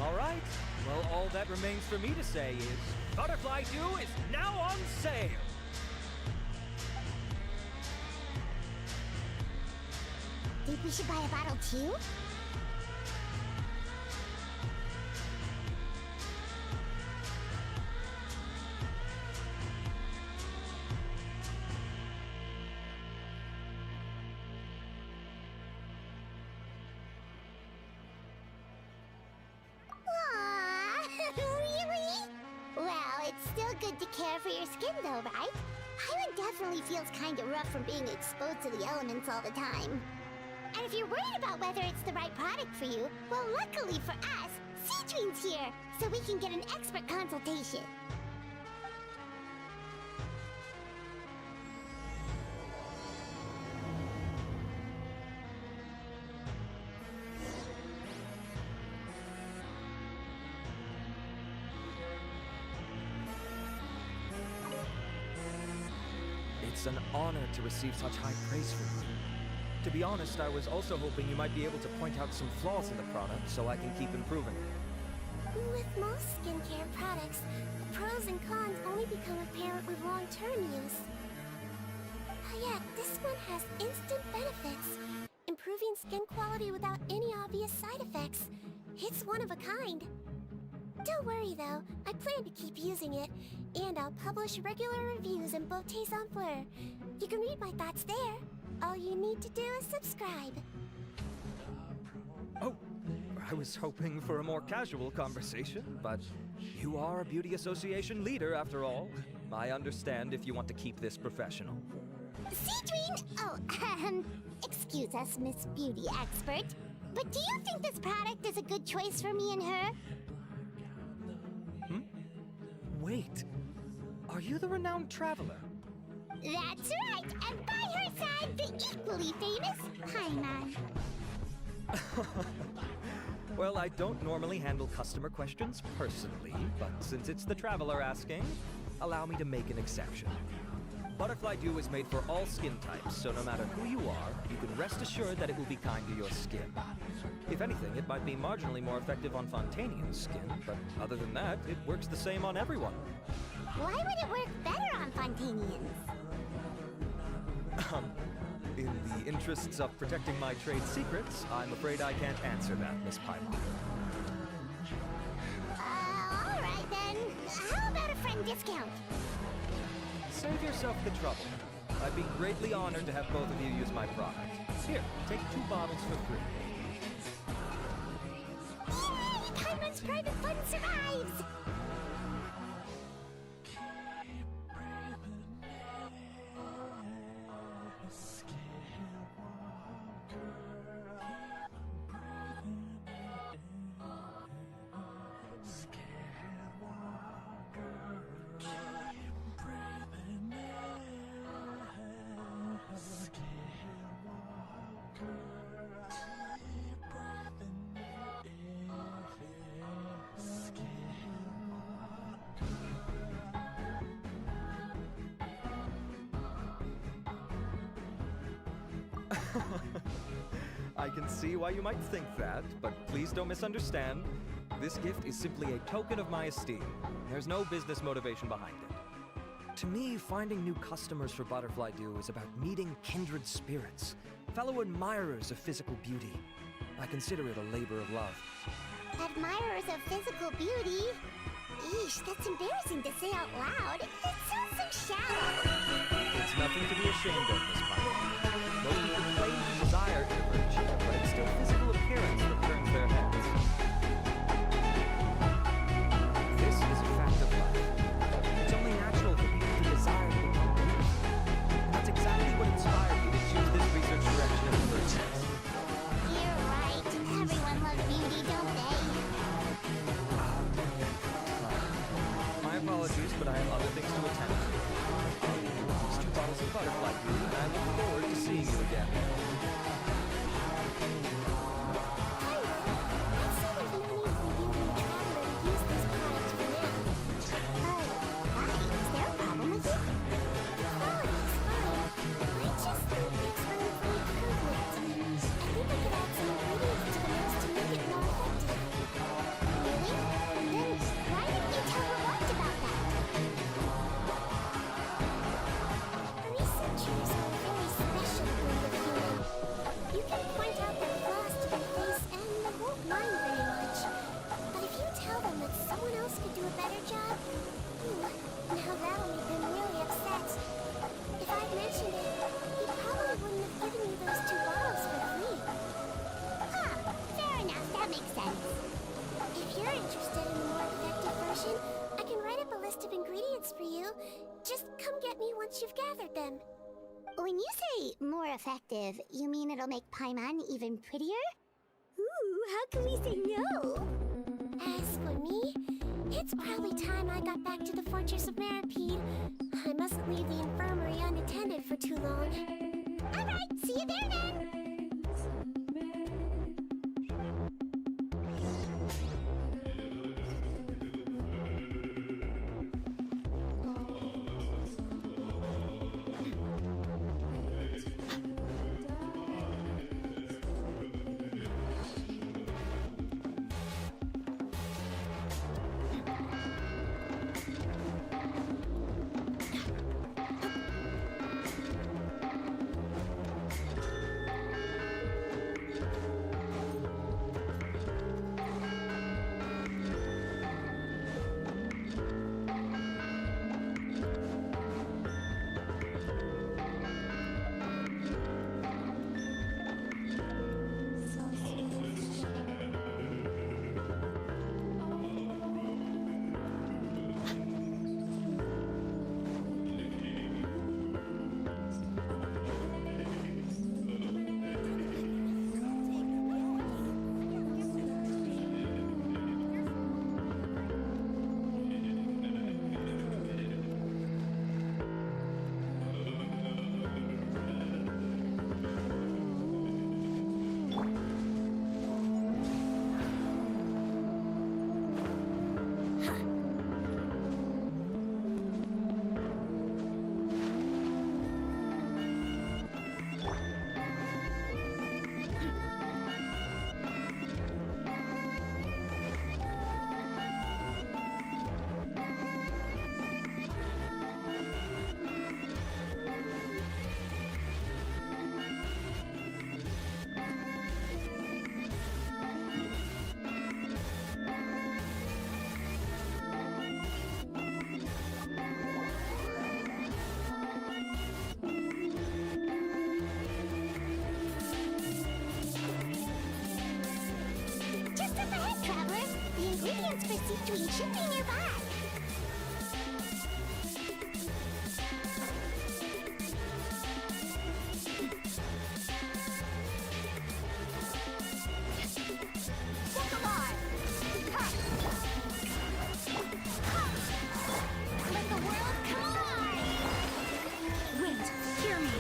All right. Well, all that remains for me to say is, Butterfly Dew is now on sale! Think we should buy a bottle too? Really? Well, it's still good to care for your skin though, right? Highland definitely feels kinda rough from being exposed to the elements all the time. And if you're worried about whether it's the right product for you, well, luckily for us, Seedream's here, so we can get an expert consultation. It's an honor to receive such high praise from you. To be honest, I was also hoping you might be able to point out some flaws in the product so I can keep improving it. With most skincare products, the pros and cons only become apparent with long-term use. Yet, this one has instant benefits, improving skin quality without any obvious side effects. It's one of a kind. Don't worry though, I plan to keep using it, and I'll publish regular reviews in Beauté Sans Fleur. You can read my thoughts there. All you need to do is subscribe. Oh, I was hoping for a more casual conversation, but you are a beauty association leader after all. I understand if you want to keep this professional. Seedream! Oh, excuse us, Miss Beauty Expert. But do you think this product is a good choice for me and her? Wait, are you the renowned traveler? That's right, and by her side, the equally famous Paimon. Well, I don't normally handle customer questions personally, but since it's the traveler asking, allow me to make an exception. Butterfly Dew is made for all skin types, so no matter who you are, you can rest assured that it will be kind to your skin. If anything, it might be marginally more effective on Fontainian skin, but other than that, it works the same on everyone. Why would it work better on Fontainians? In the interests of protecting my trade secrets, I'm afraid I can't answer that, Miss Paimon. Alright then. How about a friend discount? Save yourself the trouble. I'd be greatly honored to have both of you use my product. Here, take 2 bottles for free. Yay! survives! I can see why you might think that, but please don't misunderstand. This gift is simply a token of my esteem. There's no business motivation behind it. To me, finding new customers for Butterfly Dew is about meeting kindred spirits, fellow admirers of physical beauty. I consider it a labor of love. Admirers of physical beauty? Eesh, that's embarrassing to say out loud. It sounds so shallow. It's nothing to be ashamed of, Miss Piper. Most people claim to desire inner virtue, but it's still physical appearance that turns their heads. This is a fact of life. It's only natural for people to desire to become beautiful. And that's exactly what inspired me to choose this research direction in the first place. You're right. Everyone loves beauty, don't they? My apologies, but I have other things to attend to. I'll leave you with these 2 bottles of Butterfly Dew, and I look forward to seeing you again. You've gathered them. When you say more effective, you mean it'll make Paimon even prettier? Ooh, how can we say no? As for me, it's probably time I got back to the Fortress of Maripede. I mustn't leave the infirmary unattended for too long. Alright, see you there then! ingredients for C3 should be nearby. Let the world collide! Wind, hear me!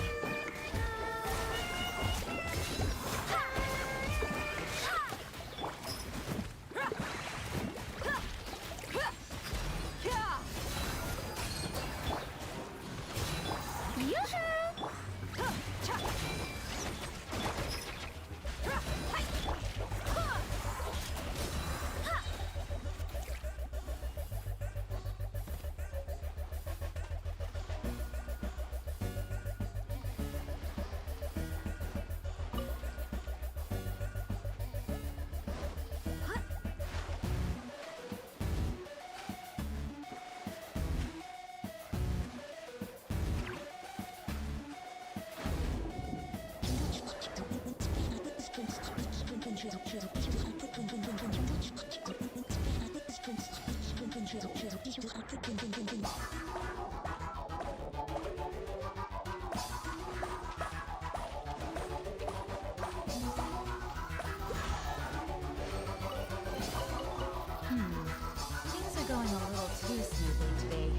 Things are going a little too smoothly today.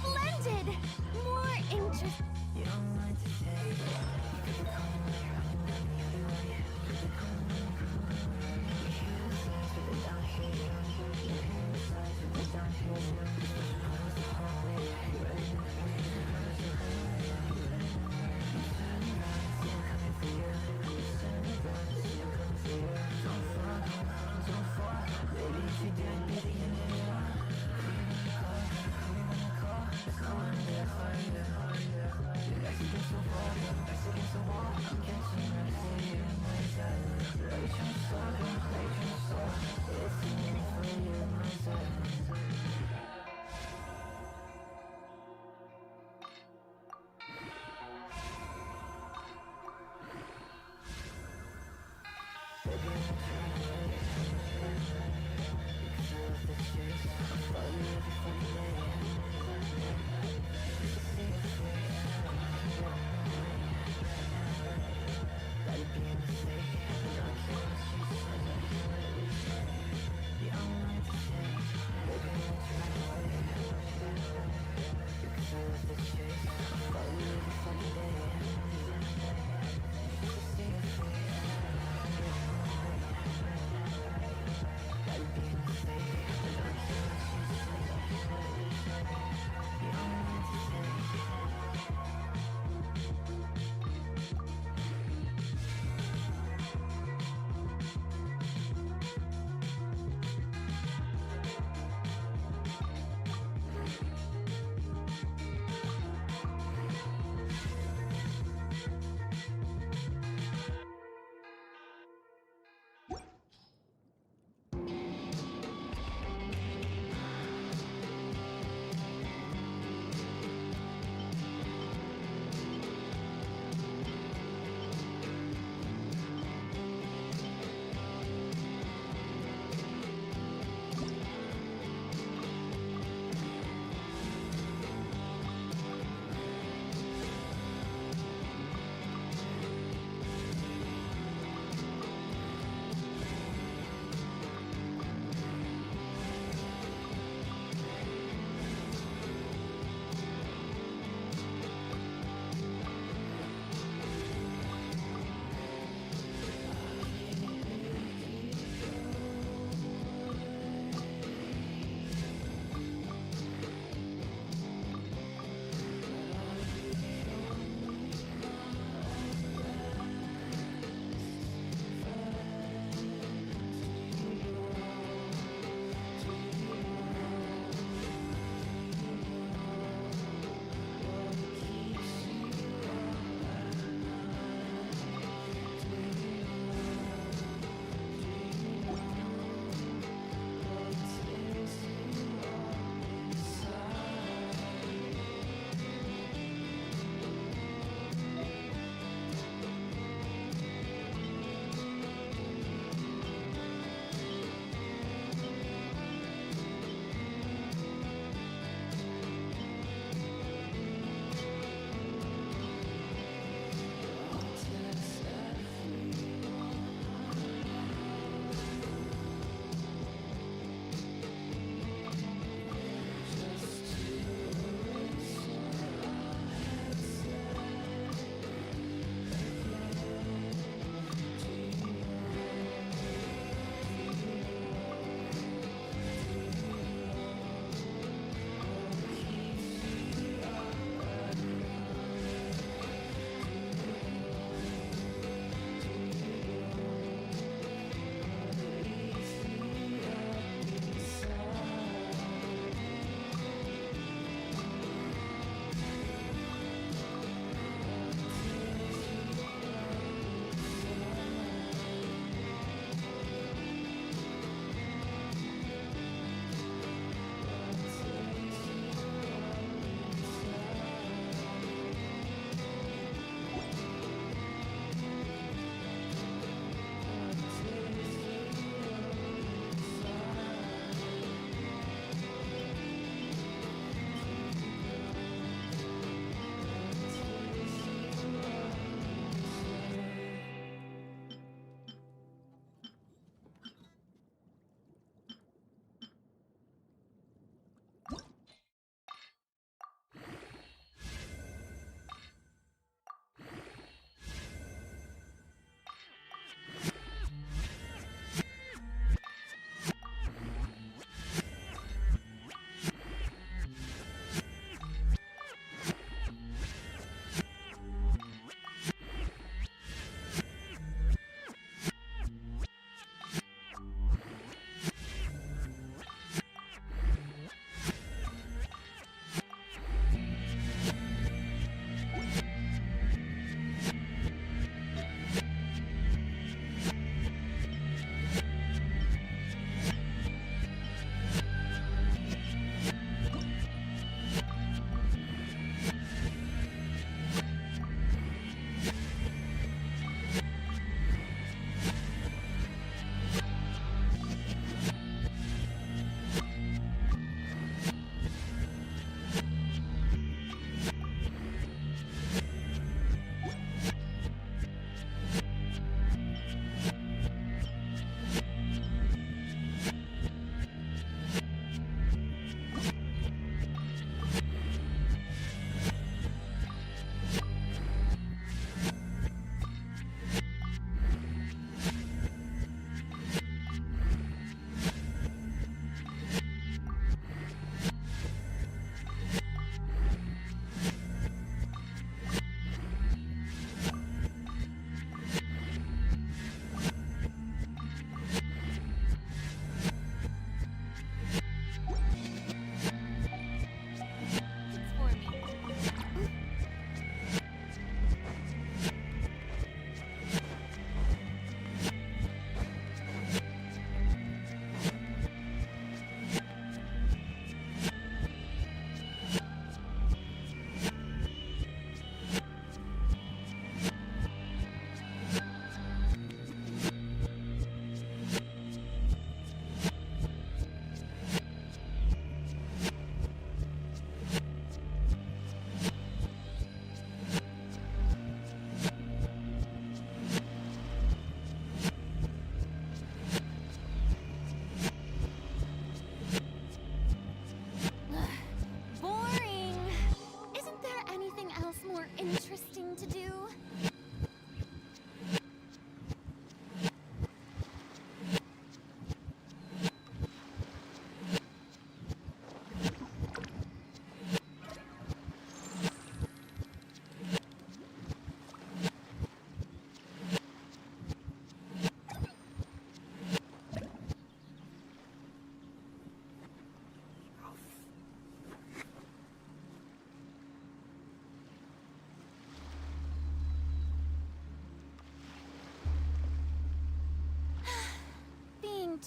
Splendid! More interest.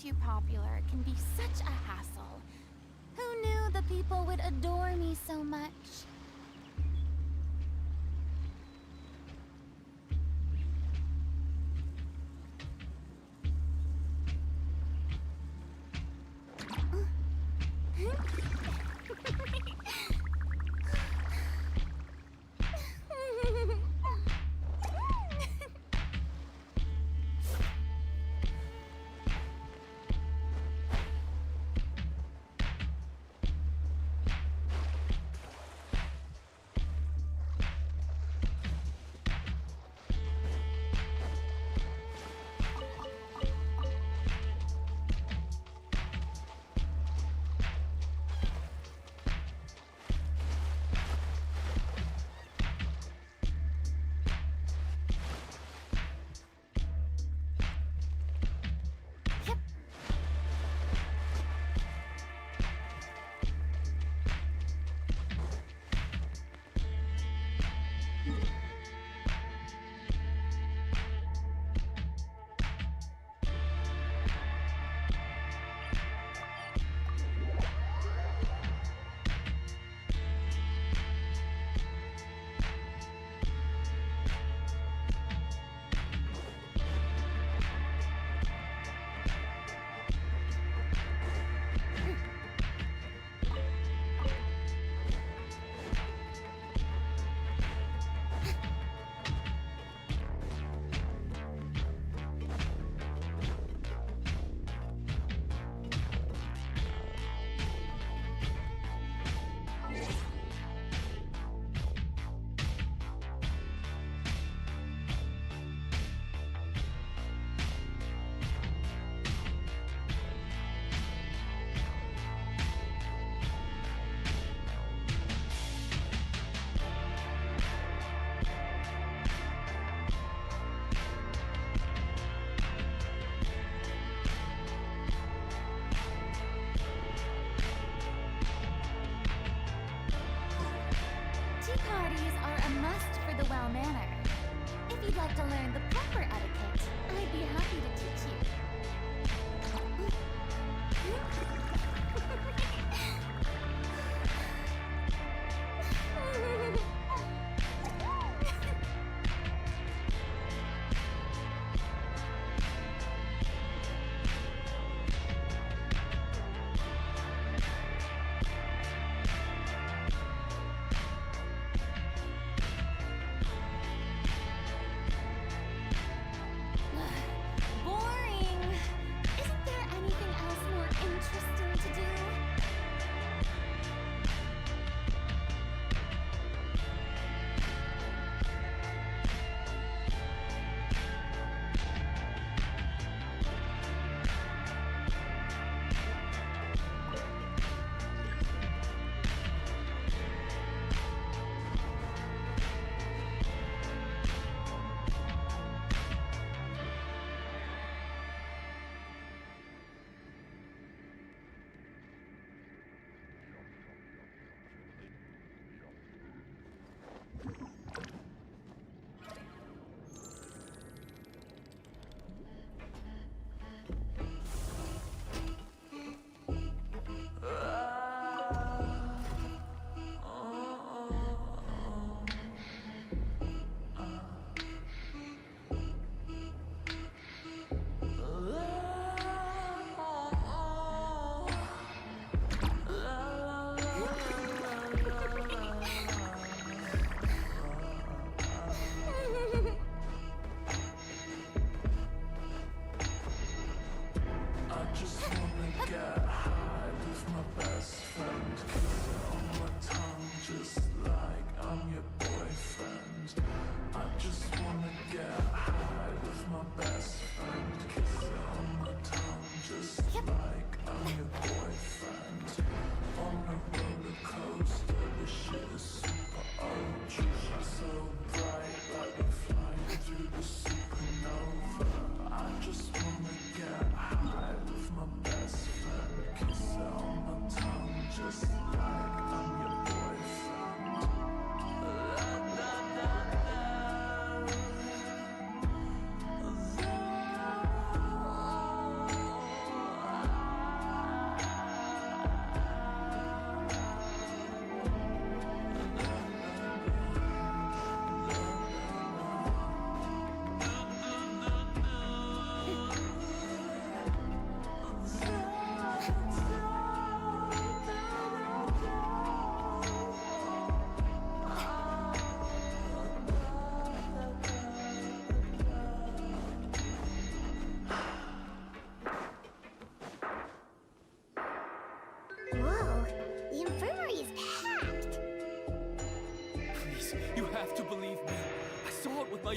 too popular can be such a hassle. Who knew the people would adore me so much? Tea parties are a must for the well-mannered. If you'd like to learn the proper etiquette, I'd be happy to teach you.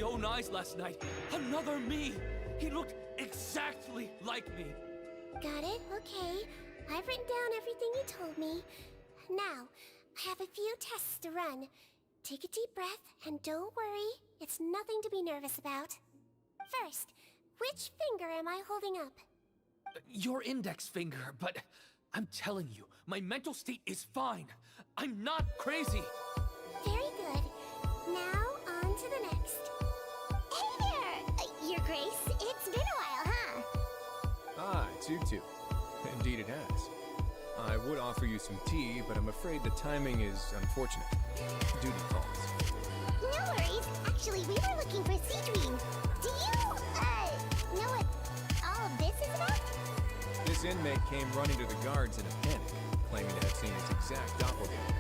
my own eyes last night. Another me! He looked exactly like me. Got it? Okay. I've written down everything you told me. Now, I have a few tests to run. Take a deep breath, and don't worry. It's nothing to be nervous about. First, which finger am I holding up? Your index finger, but I'm telling you, my mental state is fine. I'm not crazy. Very good. Now, on to the next. Hey there! Your Grace, it's been a while, huh? Ah, it's you two. Indeed it has. I would offer you some tea, but I'm afraid the timing is unfortunate. Duty calls. No worries. Actually, we were looking for Seedream. Do you, know what all of this is about? This inmate came running to the guards in a panic, claiming to have seen his exact doppelganger.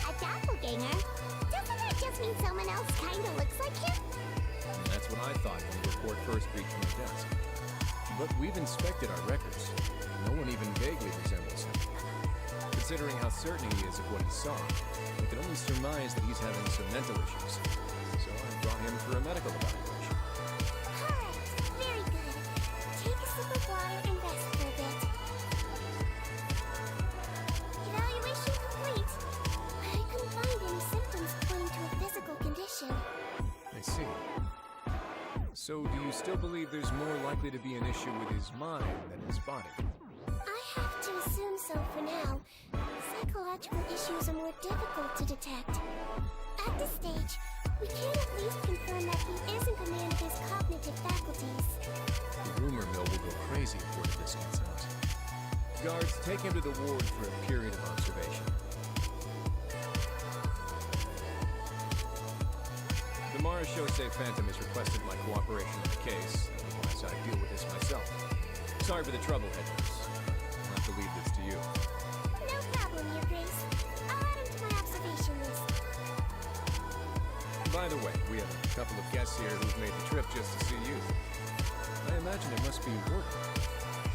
A doppelganger? Doesn't that just mean someone else kinda looks like him? That's what I thought when the report first reached my desk. But we've inspected our records. No one even vaguely resembles him. Considering how certain he is of what he saw, we can only surmise that he's having some mental issues. So I brought him for a medical evaluation. Alright, very good. Take a sip of water and rest for a bit. Evaluation complete. I couldn't find any symptoms pointing to a physical condition. I see. So do you still believe there's more likely to be an issue with his mind than his body? I have to assume so for now. Psychological issues are more difficult to detect. At this stage, we can at least confirm that he is in command of his cognitive faculties. The rumor mill will go crazy if word of this gets out. Guards, take him to the ward for a period of observation. The Marechaussee Phantom has requested my cooperation in the case, otherwise I deal with this myself. Sorry for the trouble, head nurse. I'll have to leave this to you. No problem, Your Grace. I'll add him to my observation list. By the way, we have a couple of guests here who've made the trip just to see you. I imagine it must be important.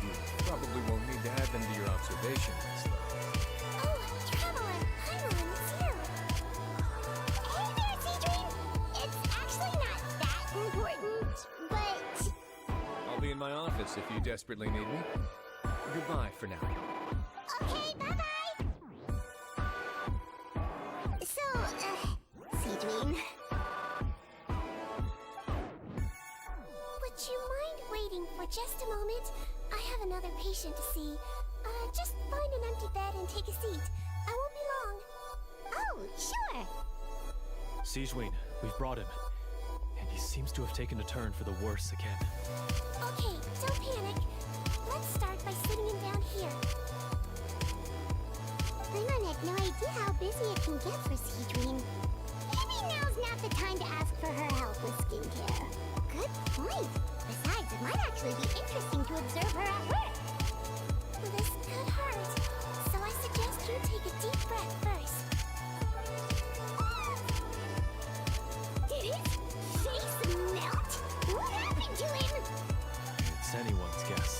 You probably won't need to add them to your observation list, though. Oh, Traveler, Paimon, it's you. Hey there, Seedream! It's actually not that important, but... I'll be in my office if you desperately need me. Goodbye for now. Okay, bye-bye! So, Seedream... Would you mind waiting for just a moment? I have another patient to see. Just find an empty bed and take a seat. I won't be long. Oh, sure. Siegeween, we've brought him. And he seems to have taken a turn for the worse again. Okay, don't panic. Let's start by sitting him down here. Paimon had no idea how busy it can get for Seedream. Maybe now's not the time to ask for her help with skincare. Good point. Besides, it might actually be interesting to observe her at work. This could hurt, so I suggest you take a deep breath first. Did his face melt? What happened to him? It's anyone's guess.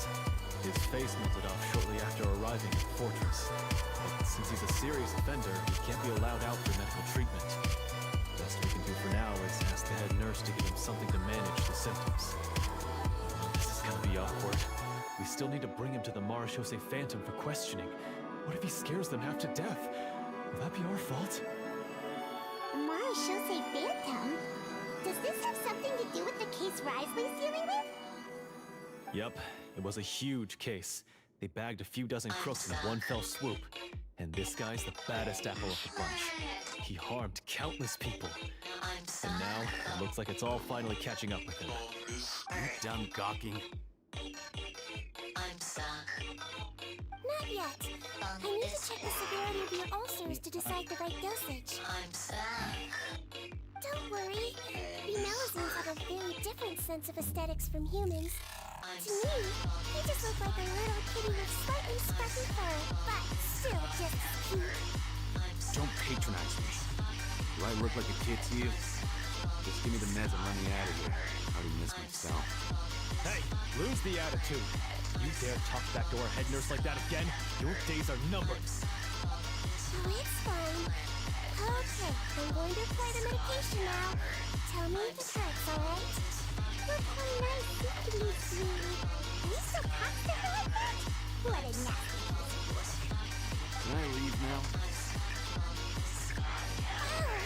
His face melted off shortly after arriving at the fortress. But since he's a serious offender, he can't be allowed out for medical treatment. Best we can do for now is ask the head nurse to give him something to manage the symptoms. This is gonna be awkward. We still need to bring him to the Marechaussee Phantom for questioning. What if he scares them half to death? Will that be our fault? Marechaussee Phantom? Does this have something to do with the case Risley's dealing with? Yep, it was a huge case. They bagged a few dozen crooks in one fell swoop. And this guy's the baddest apple of the bunch. He harmed countless people. And now, it looks like it's all finally catching up with him. You done gawking? I'm stuck. Not yet. I need to check the severity of your ulcers to decide the right dosage. I'm stuck. Don't worry. Melazines have a very different sense of aesthetics from humans. To me, they just look like a little kitty with slightly scruffy fur, but still just as cute. Don't patronize me. Do I look like a kid to you? Just give me the meds and let me out of here. I already missed myself. Hey, lose the attitude. You dare talk back to our head nurse like that again? Your days are numbered. Oh, it's fine. Okay, I'm going to apply the medication now. Tell me if it hurts, alright? Look how nice Suki looks to me. Are you so cocked to her like that? What a nasty piece of work. Can I leave now? Oh,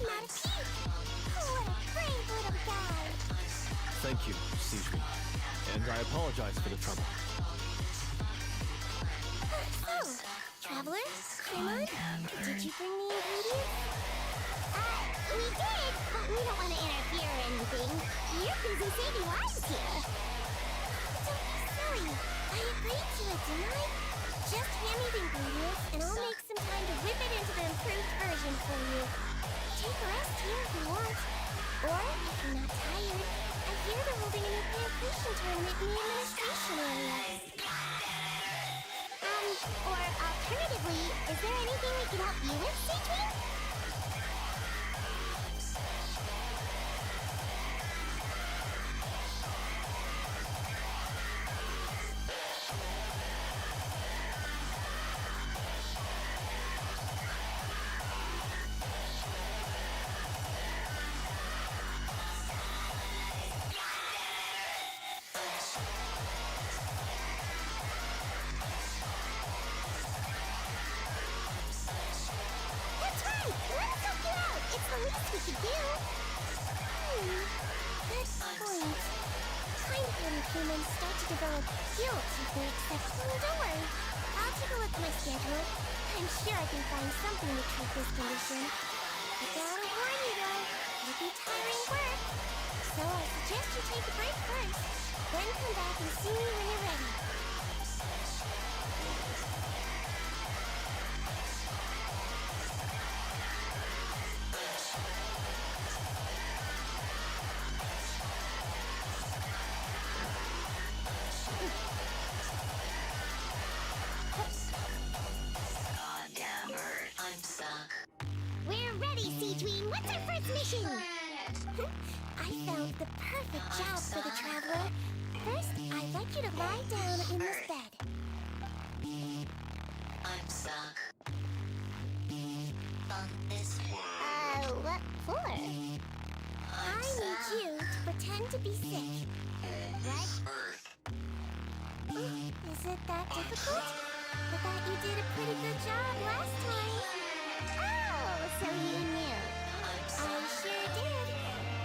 not a peep. Oh, what a brave little guy. Thank you, Sijin. And I apologize for the trouble. Oh, Traveler, Paimon, did you bring the ingredients? We did, but we don't want to interfere or anything. You're busy saving lives here. Don't be silly. I agreed to it, didn't I? Just hand me the ingredients, and I'll make some time to whip it into the improved version for you. Take a rest here if you want. Or, if you're not tired, I hear they're holding a new penetration tournament in the administration area. Or alternatively, is there anything we can help you with, Citrin? The least we could do. Good point. Kind-hearted humans start to develop guilt if they accept. Don't worry. I'll take a look at my schedule. I'm sure I can find something to treat this condition. I gotta warn you though, it'll be tiring work. So I suggest you take a break first, then come back and see me when you're ready. We're ready, Citrin. What's our first mission? I found the perfect job for the Traveler. First, I'd like you to lie down in this bed. I'm stuck on this What for? I need you to pretend to be sick. Right? Is it that difficult? I thought you did a pretty good job last time. Oh, so you knew. I sure did.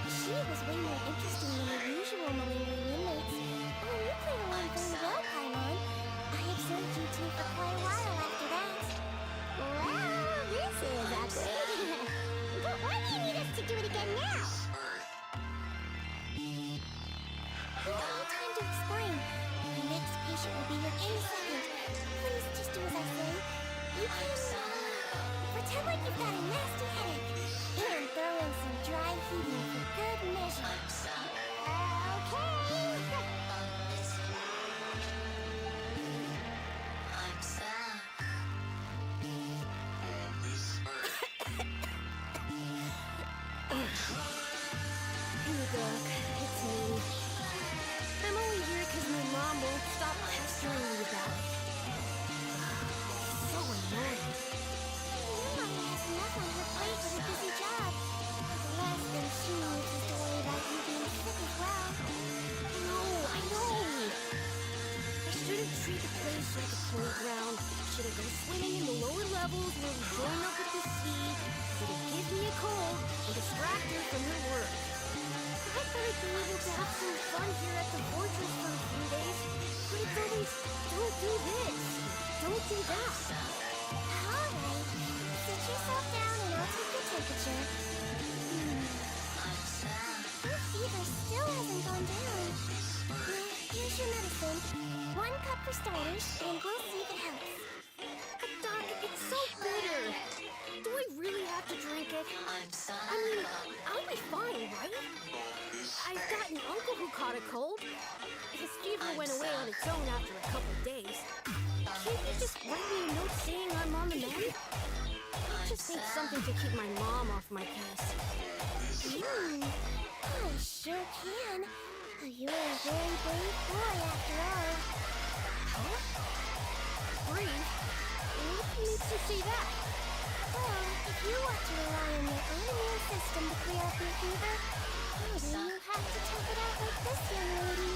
She was way more interesting than the usual malingering inmates. Oh, you played along very well, Paimon. I observed you two for quite a while after that. Well, this is awkward. But why do you need us to do it again now? No time to explain. The next patient will be here any second. Please just do as I say. You can, pretend like you've got a nasty headache. And throw in some dry heaving for good measure. Okay. I'm stuck. Hey, Doc. It's me. I'm only here because my mom won't stop pestering me about it. So annoying. Your mom has enough on her plate with a busy job. The last thing she needs is to worry about you being sick as well. No, I know. I shouldn't treat the place like a playground. Should I go swimming in the lower levels where we join up with the sea? Should I give me a cold and distract her from her work? I thought I'd be able to have some fun here at the fortress for a few days, but it's always, don't do this, don't do that. Alright. Sit yourself down and I'll take your temperature. Your fever still hasn't gone down. Here's your medicine. 1 cup for starters, and we'll see if it helps. But Doc, it's so bitter. Do I really have to drink it? I mean, I'll be fine, right? I've got an uncle who caught a cold. His fever went away on its own after a couple days. Can't you just write me a note saying I'm on the mend? I just need something to keep my mom off my case. I sure can. You're a very brave boy after all. Huh? Brave? In the makes you say that? Well, if you want to rely on your own immune system to clear up your fever, then you have to tough it out like this young lady.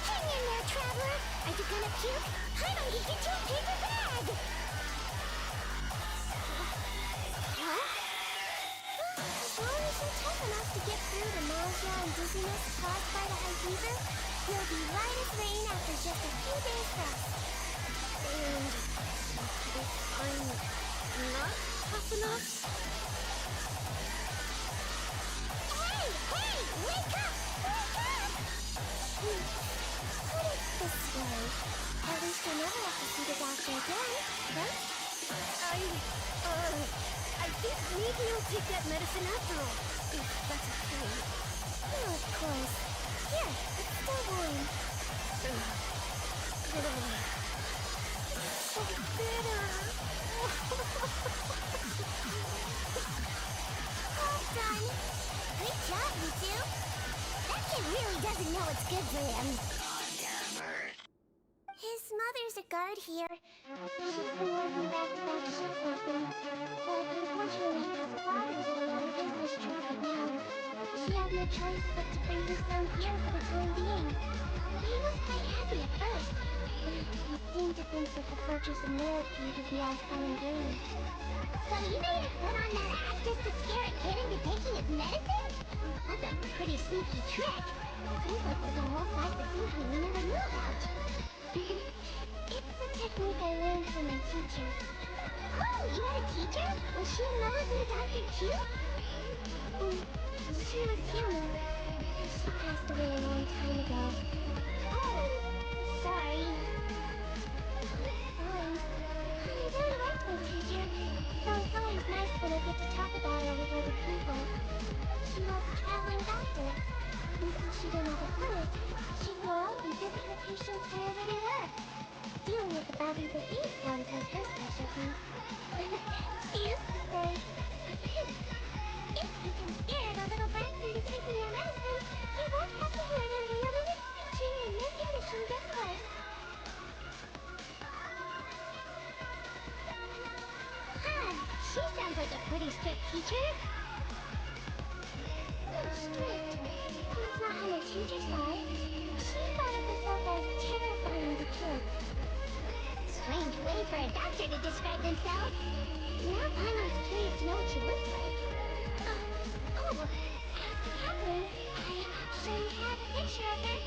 Hang in there, traveler! Are you gonna puke? I'm gonna get you a paper bag! Huh? As long as you're tough enough to get through the nausea and dizziness caused by the high fever, you'll be light as rain after just a few days rest. And if I'm not tough enough? Hey! Hey! Wake up! Wake up! Put it this way. At least you'll never have to see the doctor again, right? I think maybe I'll take that medicine after all, if that's okay. Oh, of course. Here, it's still warm. So bitter. All done. Good job, you two. That kid really doesn't know what's good for him. His mother's a guard here. She's been working back to back shifts lately. But unfortunately, his father's away on business trip right now. She had no choice but to bring his son here for the time being. He was quite happy at first. He seemed to think that the purchase of millipede would be all fun and games. So you made him put on that act just to scare a kid into taking his medicine? That's a pretty sneaky trick. Seems like there's a whole side to thinking we never knew about. It's a technique I learned from my teacher. Oh, you had a teacher? Was she a millipede doctor too? She was human. She passed away a long time ago. Oh, sorry. Fine. I really like my teacher, so it's always nice when I get to talk about her with other people. She was a traveling doctor, and since she didn't have a clinic, she'd go out and visit her patients wherever they were. Dealing with the body disease sounds like her specialty. Excuse to say, if you can scare the little brats into taking their medicine, you won't have to hear their wailing and screeching and making machine get worse. Huh, she sounds like a pretty strict teacher. Strict? That's not how my teacher saw it. She thought of herself as terrifying to kids. Strange way for a doctor to describe themselves. Now I'm always curious to know what she looks like. Catherine, I actually have a picture of her.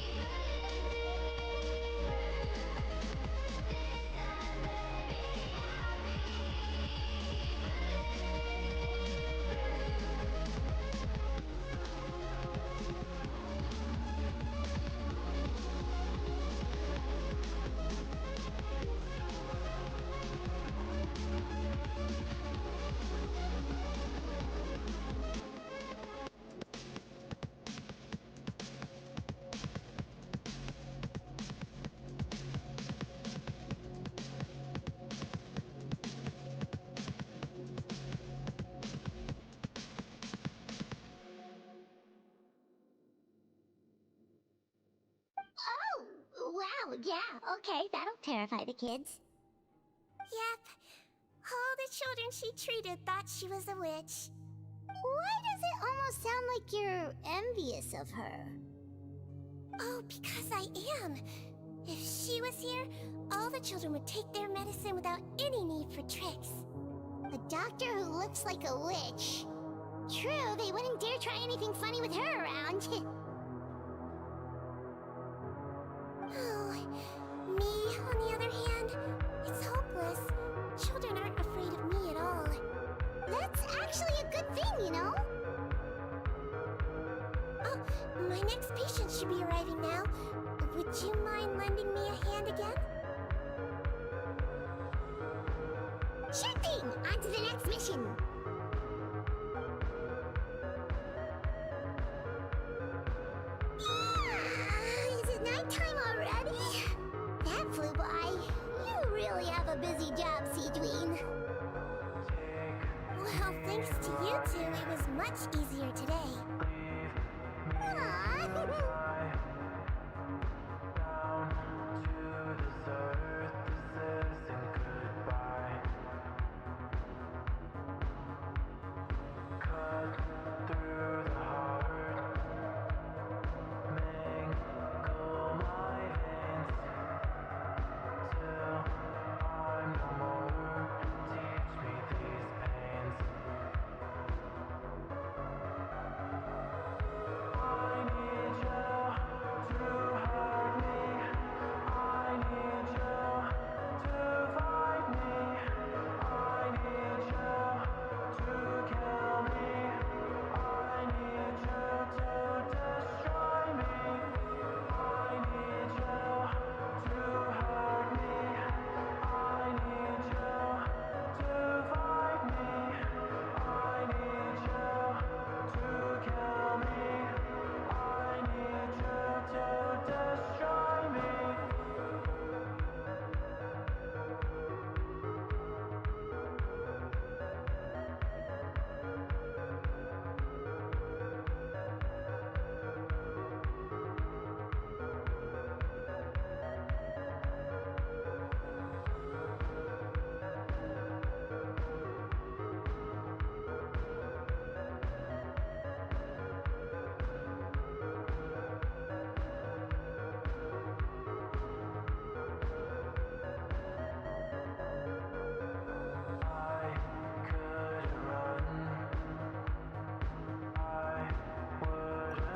Oh, wow, yeah, okay, that'll terrify the kids. Yep. All the children she treated thought she was a witch. Why does it almost sound like you're envious of her? Oh, because I am. If she was here, all the children would take their medicine without any need for tricks. A doctor who looks like a witch. True, they wouldn't dare try anything funny with her around. Oh, me, on the other hand, it's hopeless. Children aren't afraid of me at all. That's actually a good thing, you know? Oh, my next patient should be arriving now. Would you mind lending me a hand again? Sure thing! On to the next mission! much easier today.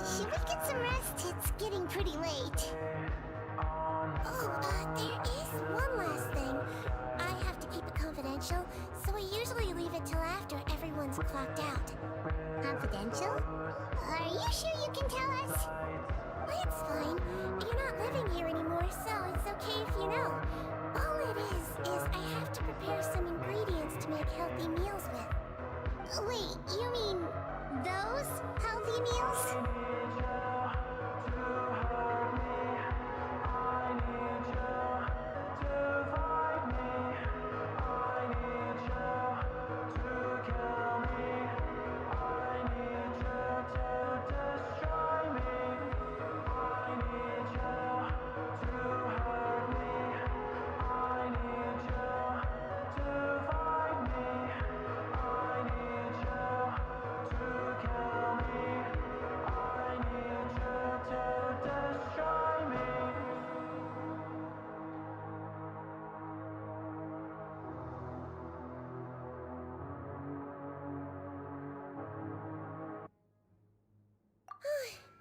Should we get some rest? It's getting pretty late. There is one last thing. I have to keep it confidential, so I usually leave it till after everyone's clocked out. Confidential? Are you sure you can tell us? It's fine. You're not living here anymore, so it's okay if you know. All it is I have to prepare some ingredients to make healthy meals with. Wait, you mean those healthy meals?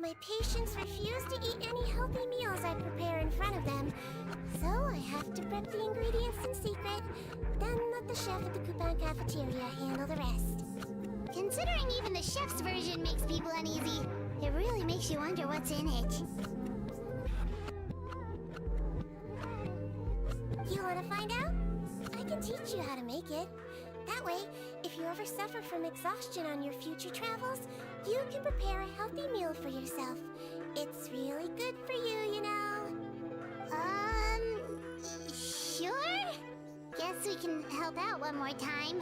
My patients refuse to eat any healthy meals I prepare in front of them, so I have to prep the ingredients in secret, then let the chef at the Coupon cafeteria handle the rest. Considering even the chef's version makes people uneasy, it really makes you wonder what's in it. You want to find out? I can teach you how to make it. That way, if you ever suffer from exhaustion on your future travels, you can prepare a healthy meal for yourself. It's really good for you, you know. Sure? Guess we can help out one more time.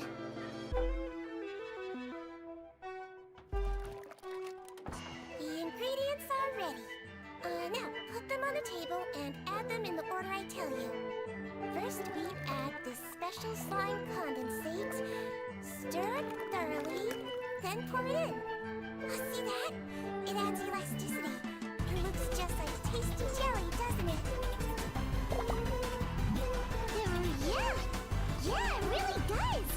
The ingredients are ready. Now, put them on the table and add them in the order I tell you. First, we add this special slime condensate, stir it thoroughly, then pour it in. See that? It adds elasticity. It looks just like tasty jelly, doesn't it? Yeah, it really does!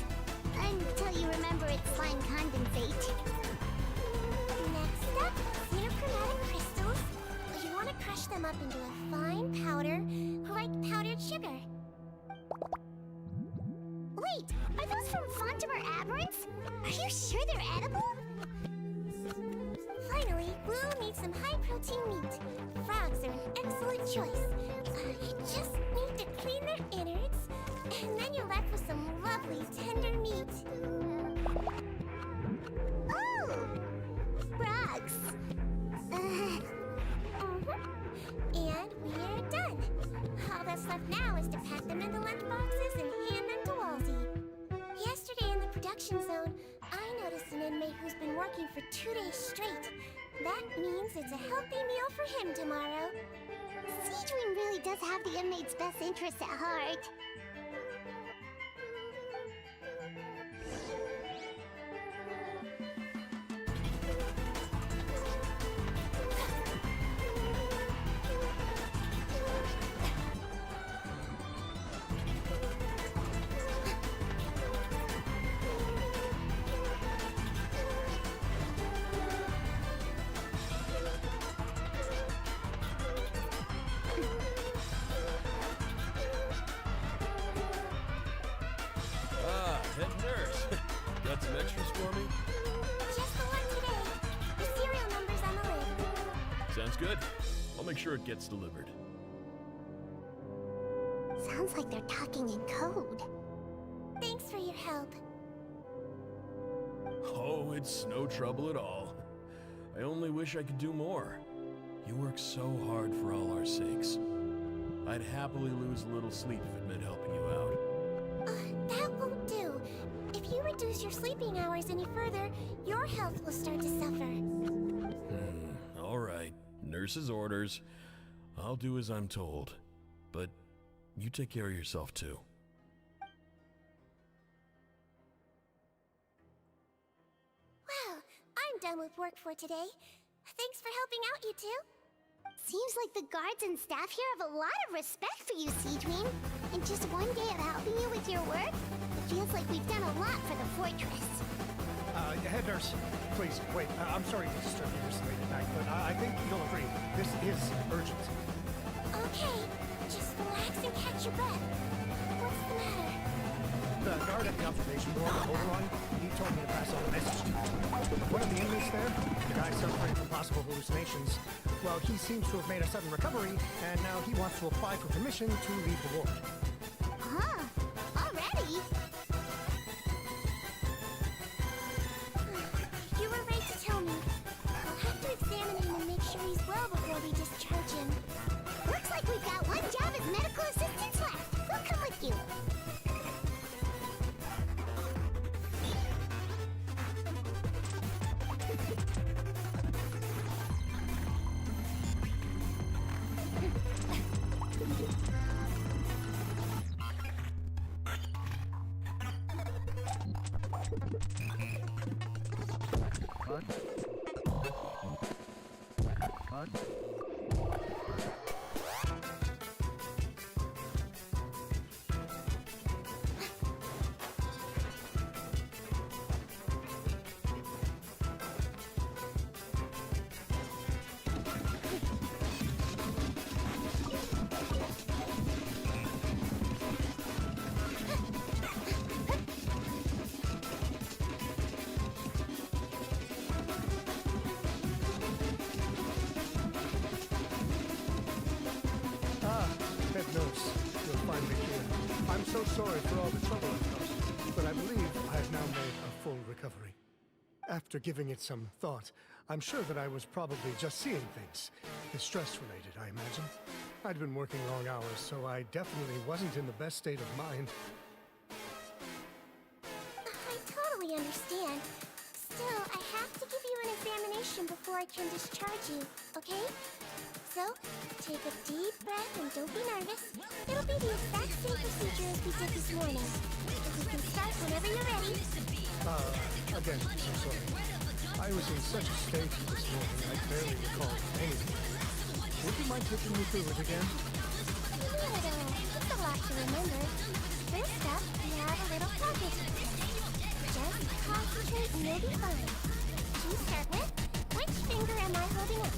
Until you remember it's slime condensate. Next up, xenochromatic crystals. You want to crush them up into a fine powder, like powdered sugar. Wait, are those from Fontimer Aberrants? Are you sure they're edible? Finally, we'll need some high-protein meat. Frogs are an excellent choice. You just need to clean their innards, and then you're left with some lovely tender meat. Oh! Frogs! And we're done. All that's left now is to pack them into lunch boxes and hand them to Walsey. Yesterday in the production zone, I noticed an inmate who's been working for 2 days straight. That means it's a healthy meal for him tomorrow. Siegewin really does have the inmate's best interests at heart. Head nurse. Got some extras for me? Just the one today. The serial number's on the lid. Sounds good. I'll make sure it gets delivered. Sounds like they're talking in code. Thanks for your help. Oh, it's no trouble at all. I only wish I could do more. You work so hard for all our sakes. I'd happily lose a little sleep if it meant helping you out. That won't do. If you reduce your sleeping hours any further, your health will start to suffer. All right. Nurse's orders. I'll do as I'm told. But you take care of yourself too. Well, I'm done with work for today. Thanks for helping out, you two. Seems like the guards and staff here have a lot of respect for you, Siegewin. In just one day of helping you with your work, it feels like we've done a lot for the fortress. Head nurse, please, wait. I'm sorry to disturb you this late at night, but I think you'll agree. This is urgent. Okay, just relax and catch your breath. What's the matter? The guard at the observation board, Overrun, he told me to pass on a message to you. One of the inmates there, the guy suffering from possible hallucinations, well, he seems to have made a sudden recovery, and now he wants to apply for permission to leave the ward. Huh? Already? You were right to tell me. I'll have to examine him and make sure he's well before we discharge him. Looks like we've got one job as medical assistants left. We'll come with you. Head nurse, you're finally here. I'm so sorry for all the trouble I've caused, but I believe I've now made a full recovery. After giving it some thought, I'm sure that I was probably just seeing things. It's stress-related, I imagine. I'd been working long hours, so I definitely wasn't in the best state of mind. I totally understand. Still, I have to give you an examination before I can discharge you, okay? So, take a deep breath and don't be nervous. It'll be the exact same procedure as we did this morning. You can start whenever you're ready. Again, I'm sorry. I was in such a state this morning, I barely recall anything. Would you mind taking me through it again? It's a lot to remember. First up, we have a little pocket. Just concentrate and you'll be fine. To start with, which finger am I holding up?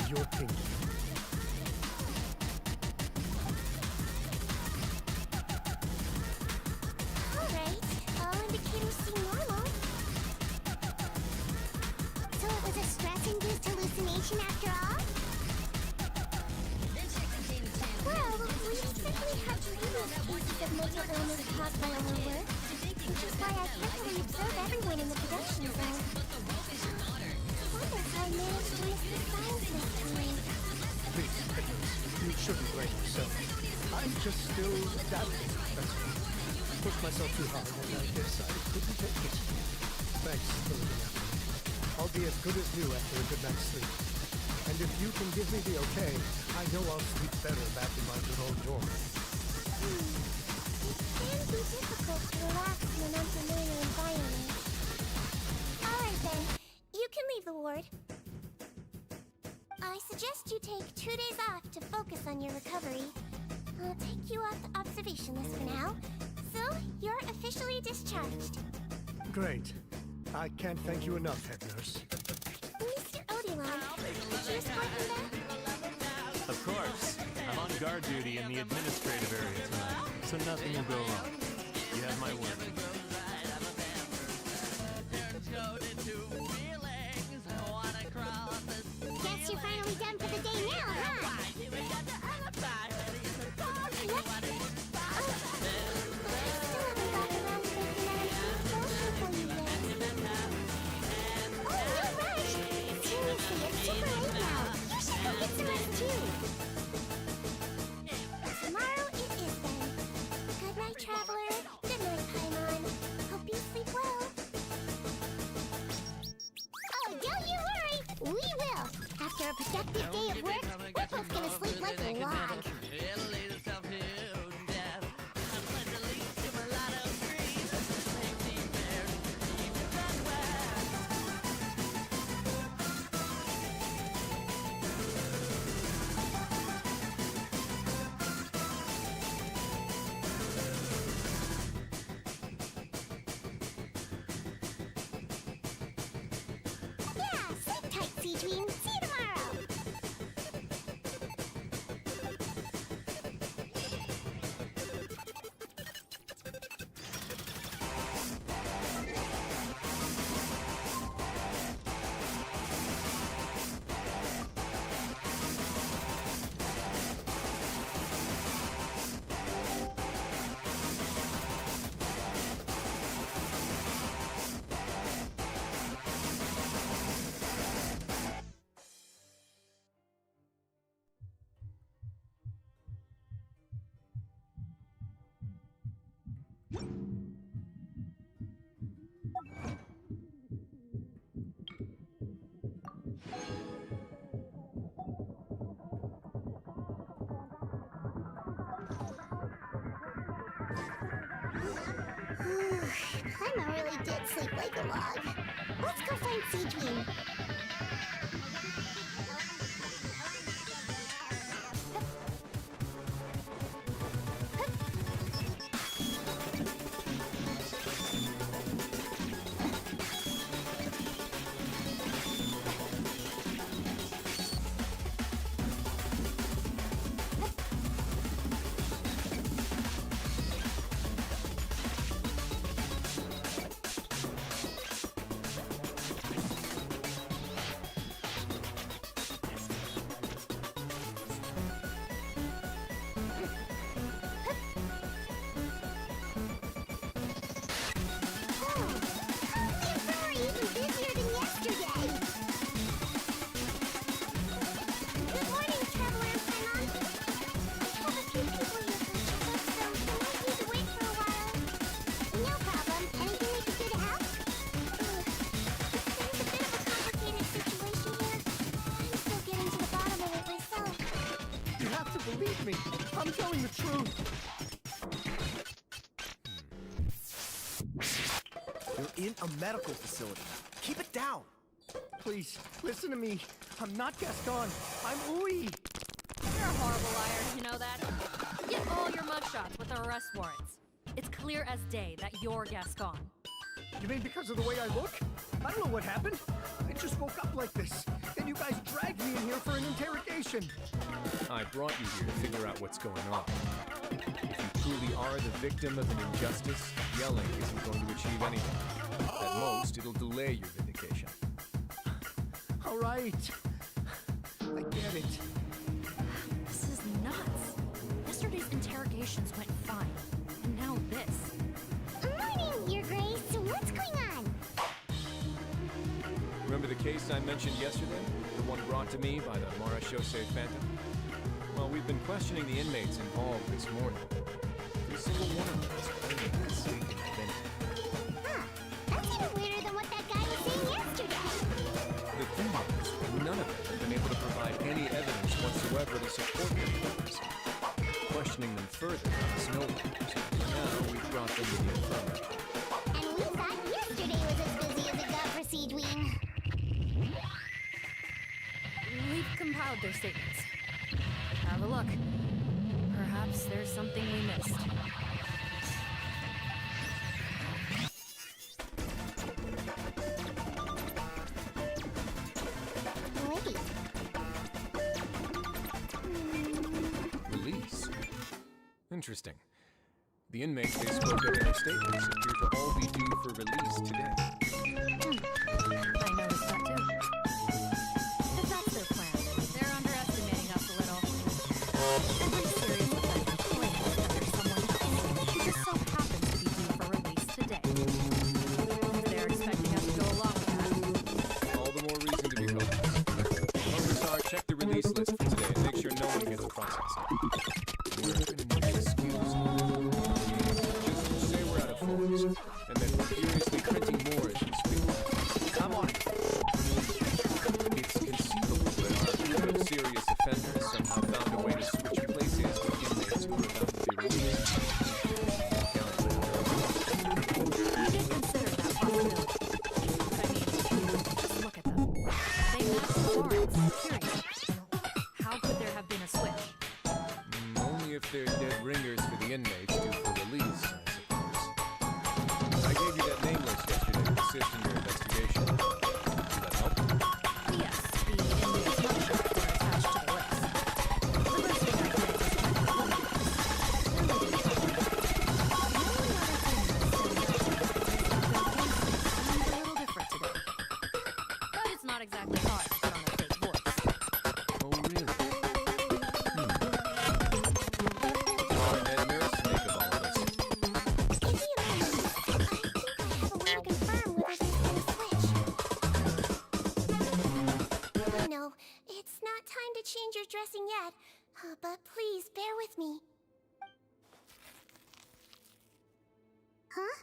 Your pinky. Alright, all indicators seem normal. So it was a stress-induced hallucination after all? Well, we simply have previous cases of mental illness caused by overwork, which is why I carefully observe everyone in the production zone. I wonder how I managed to miss the signs this time. Please, Nicholas, you shouldn't blame yourself. I'm just still adapting, that's all. Pushed myself too hard, and I guess I couldn't take it. Thanks for looking after me. I'll be as good as new after a good night's sleep. And if you can give me the okay, I know I'll sleep better back in my good old dorm. It can be difficult to relax in an unfamiliar environment. Alright then, you can leave the ward. I suggest you take 2 days off to focus on your recovery. I'll take you off the observation list for now, so you're officially discharged. Great. I can't thank you enough, head nurse. Mr. Odilon, did you escort him back? Of course. I'm on guard duty in the administrative area tonight, so nothing will go wrong. You have my word. Guess you're finally done for the day now, huh? Tomorrow it is then. Good night, traveler. Good night, Paimon. Hope you sleep well. Oh, don't you worry. We will. After a productive day of work, we're both gonna sleep like a log. Yeah, sleep tight, Seedream. See you tomorrow. Paimon really did sleep like a log. Let's go find Seedream. Believe me, I'm telling the truth. You're in a medical facility. Keep it down. Please, listen to me. I'm not Gaston. I'm Uy. You're a horrible liar, you know that? Get all your mugshots with arrest warrants. It's clear as day that you're Gascon. You mean because of the way I look? I don't know what happened. I just woke up like this. Then you guys dragged me in here for an interrogation. I brought you here to figure out what's going on. If you truly are the victim of an injustice, yelling isn't going to achieve anything. At most, it'll delay your vindication. All right. I get it. This is nuts. Yesterday's interrogations went fine. And now this. Morning, Your Grace. What's going on? Remember the case I mentioned yesterday? The one brought to me by the Marechaussee Phantom? Well, we've been questioning the inmates involved this morning. Every single one of them is claiming the same thing. Huh. That's even weirder than what that none of them have been able to provide any evidence whatsoever to support their claims. Questioning them further is no use. Now we've brought them to the infirmary. And we thought yesterday was as busy as it got for Siegewing. We've compiled their statements. Have a look. Perhaps there's something we missed. Release? Interesting. The inmates they spoke of in their statements appear to all be due for release today. I noticed that too. If that's their plan, they're underestimating us a little. Every serious offender claims that there's someone else who just so happens to be due for release today. If they're expecting us to go along with that, All the more reason to be cautious. Officer, check the release list for today and make sure no one gets processed. We're going to need to excuse them. Just say we're out of forms, and then we're furiously printing more as we speak. I'm on it. It's conceivable that our group of serious offenders somehow found a way to switch places with inmates who were about to be released. we did consider that possibility. But I mean, just look at them. They match the warrants, period. How could there have been a switch? Only if they're dead ringers for the inmates due for release, I suppose. I gave you that name list yesterday to assist in your investigation. Did that help? Yes, the inmates' mugshots were attached to the list. The first thing I did was check the phone numbers. Then I didn't find them. The only other thing that stands out to me is that their voices sound a little different today. But it's not exactly hard to put on a fake voice. Oh, really? What did Ned Nurse make of all of this? Give me a moment. I think I have a way to confirm whether there's been a switch. I know, it's not time to change your dressing yet, but please bear with me. Huh?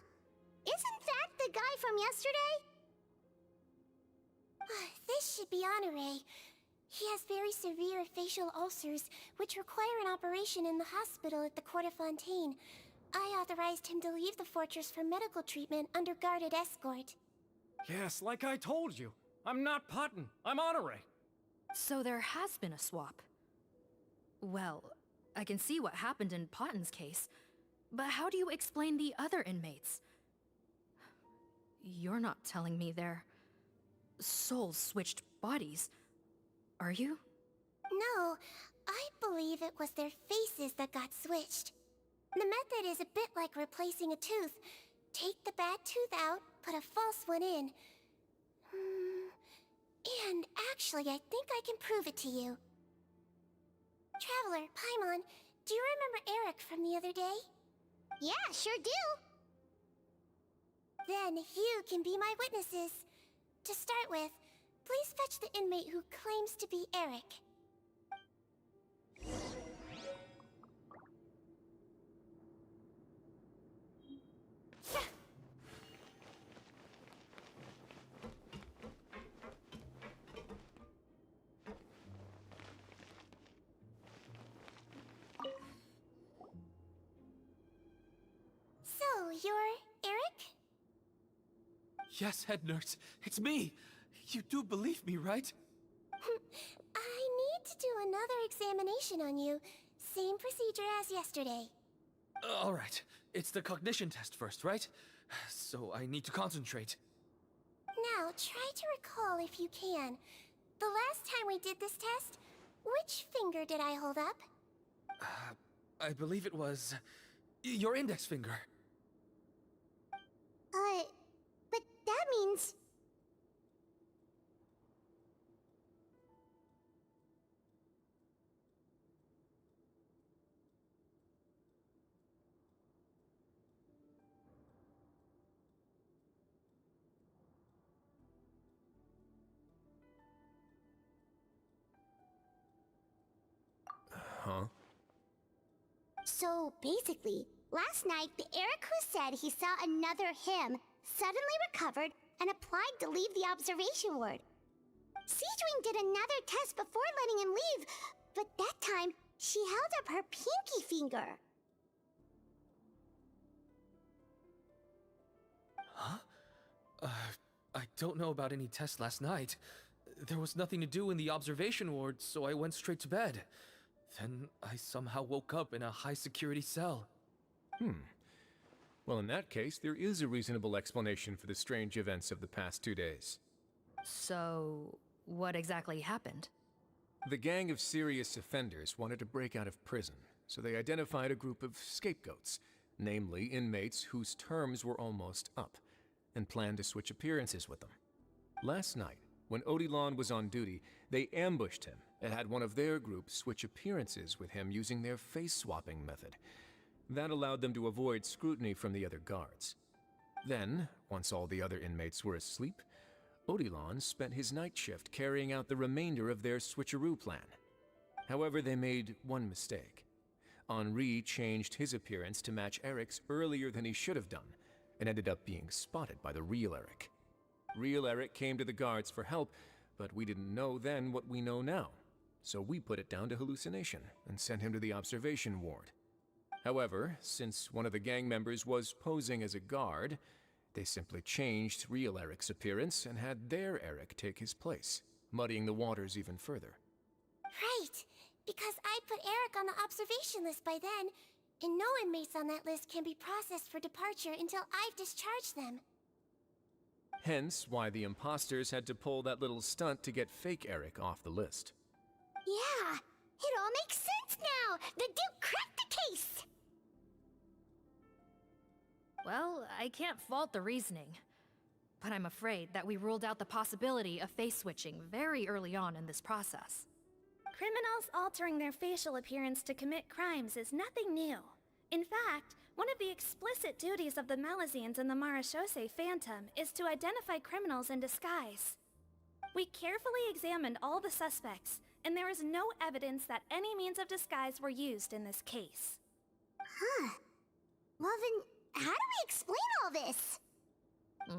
Isn't that the guy from yesterday? This should be Honore. He has very severe facial ulcers, which require an operation in the hospital at the Court of Fontaine. I authorized him to leave the fortress for medical treatment under guarded escort. Yes, like I told you. I'm not Potton. I'm Honore. So there has been a swap. Well, I can see what happened in Potton's case, but how do you explain the other inmates? You're not telling me their souls switched bodies, are you? No, I believe it was their faces that got switched. The method is a bit like replacing a tooth. Take the bad tooth out, put a false one in. And actually, I think I can prove it to you. Traveler, Paimon, do you remember Eric from the other day? Yeah, sure do. Then you can be my witnesses. To start with, please fetch the inmate who claims to be Eric. So, you're Eric? Yes, head nurse. It's me. You do believe me, right? I need to do another examination on you. Same procedure as yesterday. All right. It's the cognition test first, right? So I need to concentrate. Now, try to recall if you can. The last time we did this test, which finger did I hold up? I believe it was your index finger. But that means... Huh? So, basically, last night, the Eric who said he saw another him suddenly recovered and applied to leave the observation ward. Siegewing did another test before letting him leave, but that time, she held up her pinky finger. Huh? I don't know about any tests last night. There was nothing to do in the observation ward, so I went straight to bed. Then I somehow woke up in a high-security cell. Well, in that case, there is a reasonable explanation for the strange events of the past 2 days. So, what exactly happened? The gang of serious offenders wanted to break out of prison, so they identified a group of scapegoats, namely inmates whose terms were almost up, and planned to switch appearances with them. Last night, when Odilon was on duty, they ambushed him and had one of their group switch appearances with him using their face-swapping method. That allowed them to avoid scrutiny from the other guards. Then, once all the other inmates were asleep, Odilon spent his night shift carrying out the remainder of their switcheroo plan. However, they made one mistake. Henri changed his appearance to match Eric's earlier than he should have done, and ended up being spotted by the real Eric. Real Eric came to the guards for help, but we didn't know then what we know now, so we put it down to hallucination and sent him to the observation ward. However, since one of the gang members was posing as a guard, they simply changed real Eric's appearance and had their Eric take his place, muddying the waters even further. Right, because I put Eric on the observation list by then, and no inmates on that list can be processed for departure until I've discharged them. Hence why the imposters had to pull that little stunt to get fake Eric off the list. Yeah, it all makes sense now! The Duke cracked the case! Well, I can't fault the reasoning. But I'm afraid that we ruled out the possibility of face switching very early on in this process. Criminals altering their facial appearance to commit crimes is nothing new. In fact, one of the explicit duties of the Melazines in the Marechaussee Phantom is to identify criminals in disguise. We carefully examined all the suspects, and there is no evidence that any means of disguise were used in this case. Huh. Well then, how do we explain all this?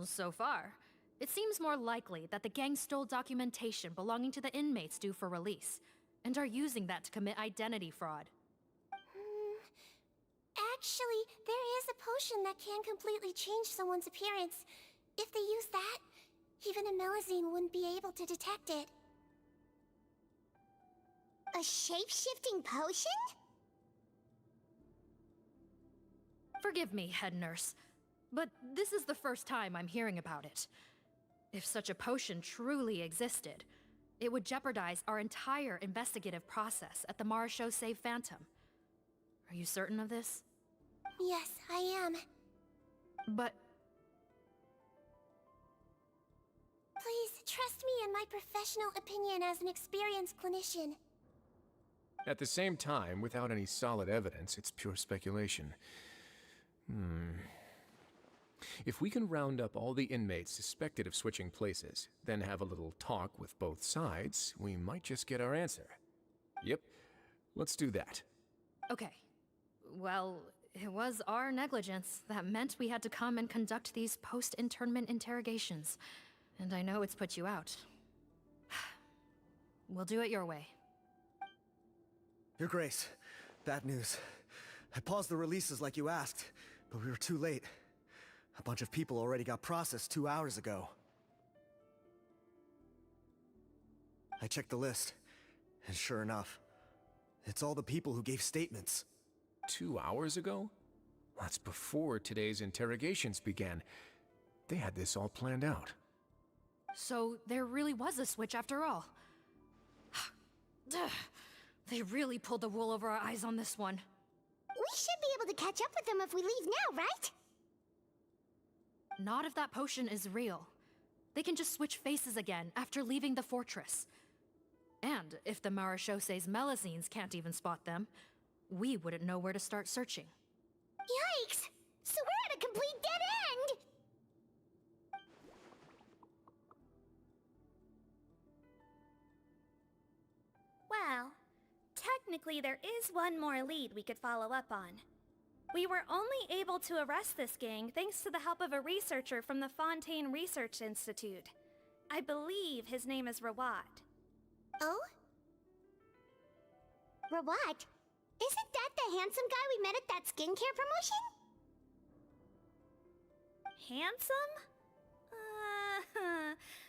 So far, it seems more likely that the gang stole documentation belonging to the inmates due for release, and are using that to commit identity fraud. Actually, there is a potion that can completely change someone's appearance. If they use that, even a Melazine wouldn't be able to detect it. A shape-shifting potion? Forgive me, head nurse, but this is the first time I'm hearing about it. If such a potion truly existed, it would jeopardize our entire investigative process at the Marechaussee Phantom. Are you certain of this? Yes, I am. But... Please, trust me in my professional opinion as an experienced clinician. At the same time, without any solid evidence, it's pure speculation. If we can round up all the inmates suspected of switching places, then have a little talk with both sides, we might just get our answer. Yep, let's do that. Okay. Well, it was our negligence that meant we had to come and conduct these post-internment interrogations. And I know it's put you out. We'll do it your way. Your Grace, bad news. I paused the releases like you asked, but we were too late. A bunch of people already got processed 2 hours ago. I checked the list, and sure enough, it's all the people who gave statements. 2 hours ago? That's before today's interrogations began. They had this all planned out. So there really was a switch after all. They really pulled the wool over our eyes on this one. We should be able to catch up with them if we leave now, right? Not if that potion is real. They can just switch faces again after leaving the fortress. And if the Marechaussee's Melazines can't even spot them, we wouldn't know where to start searching. Yikes! So we're at a complete dead end! Well, technically there is one more lead we could follow up on. We were only able to arrest this gang thanks to the help of a researcher from the Fontaine Research Institute. I believe his name is Rawat. Oh? Rawat? Isn't that the handsome guy we met at that skincare promotion? Handsome?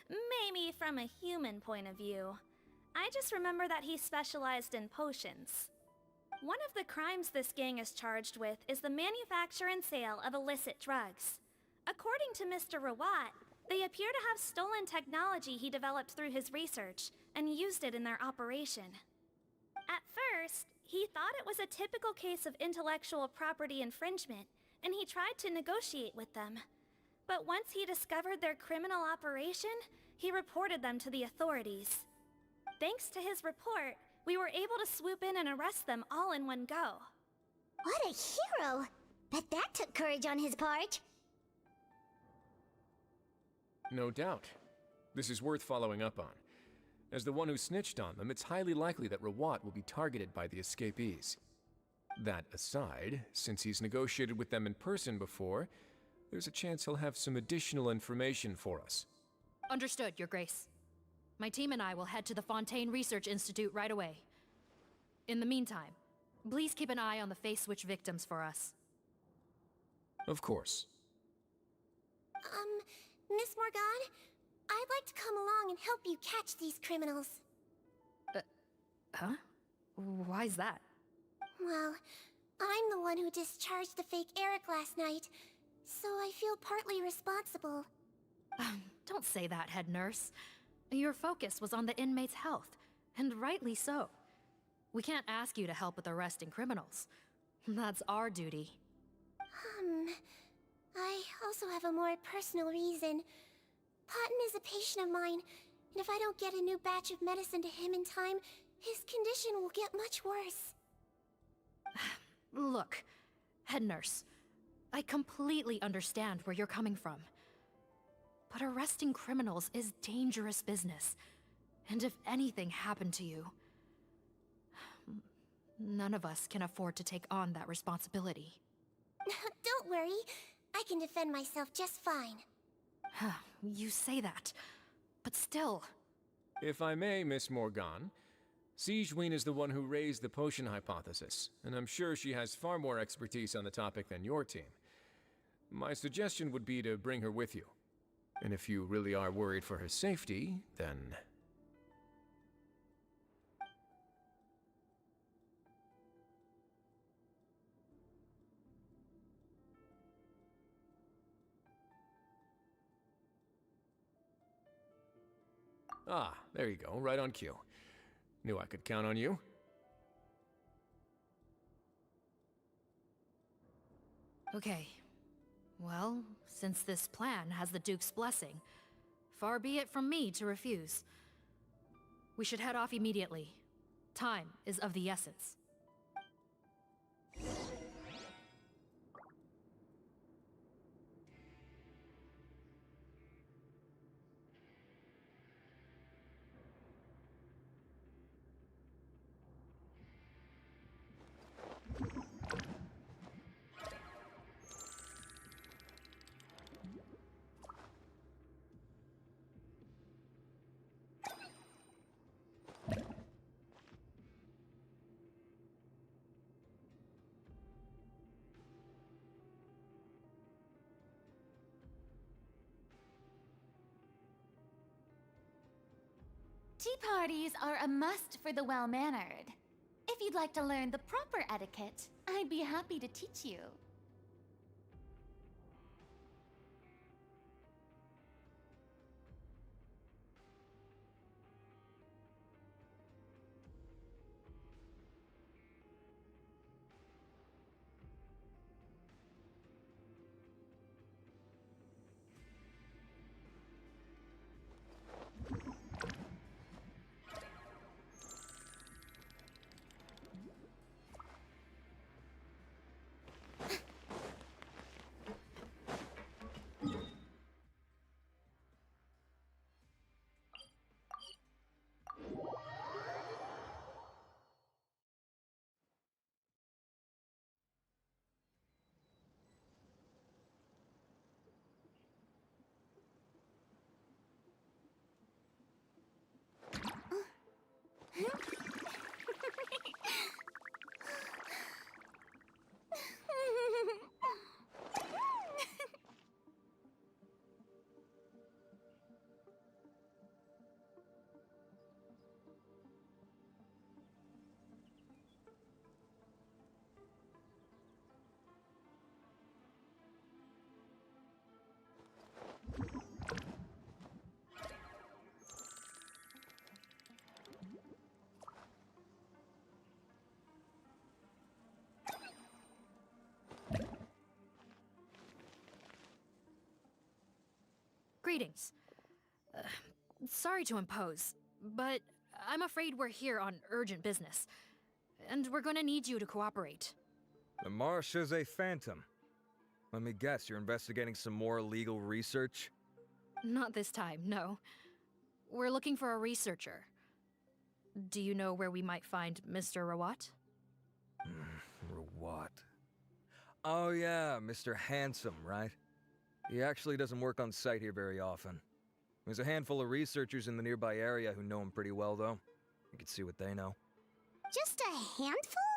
Maybe from a human point of view. I just remember that he specialized in potions. One of the crimes this gang is charged with is the manufacture and sale of illicit drugs. According to Mr. Rawat, they appear to have stolen technology he developed through his research and used it in their operation. At first, he thought it was a typical case of intellectual property infringement, and he tried to negotiate with them. But once he discovered their criminal operation, he reported them to the authorities. Thanks to his report, we were able to swoop in and arrest them all in one go. What a hero! Bet that took courage on his part. No doubt. This is worth following up on. As the one who snitched on them, it's highly likely that Rawat will be targeted by the escapees. That aside, since he's negotiated with them in person before, there's a chance he'll have some additional information for us. Understood, Your Grace. My team and I will head to the Fontaine Research Institute right away. In the meantime, please keep an eye on the face switch victims for us. Of course. Miss Morgan, I'd like to come along and help you catch these criminals. Huh? Why's that? Well, I'm the one who discharged the fake Eric last night, so I feel partly responsible. Don't say that, head nurse. Your focus was on the inmate's health, and rightly so. We can't ask you to help with arresting criminals. That's our duty. I also have a more personal reason. Cotton is a patient of mine, and if I don't get a new batch of medicine to him in time, his condition will get much worse. Look, head nurse, I completely understand where you're coming from. But arresting criminals is dangerous business. And if anything happened to you, none of us can afford to take on that responsibility. Don't worry, I can defend myself just fine. You say that, but still... If I may, Miss Morgan, Siegeween is the one who raised the potion hypothesis, and I'm sure she has far more expertise on the topic than your team. My suggestion would be to bring her with you. And if you really are worried for her safety, then... Ah, there you go, right on cue. Knew I could count on you. Okay. Well, since this plan has the Duke's blessing, far be it from me to refuse. We should head off immediately. Time is of the essence. Tea parties are a must for the well-mannered. If you'd like to learn the proper etiquette, I'd be happy to teach you. Greetings. Sorry to impose, but I'm afraid we're here on urgent business. And we're gonna need you to cooperate. The Marche Phantom. Let me guess, you're investigating some more illegal research? Not this time, no. We're looking for a researcher. Do you know where we might find Mr. Rawat? Rawat. Oh yeah, Mr. Handsome, right? He actually doesn't work on site here very often. There's a handful of researchers in the nearby area who know him pretty well, though. You can see what they know. Just a handful?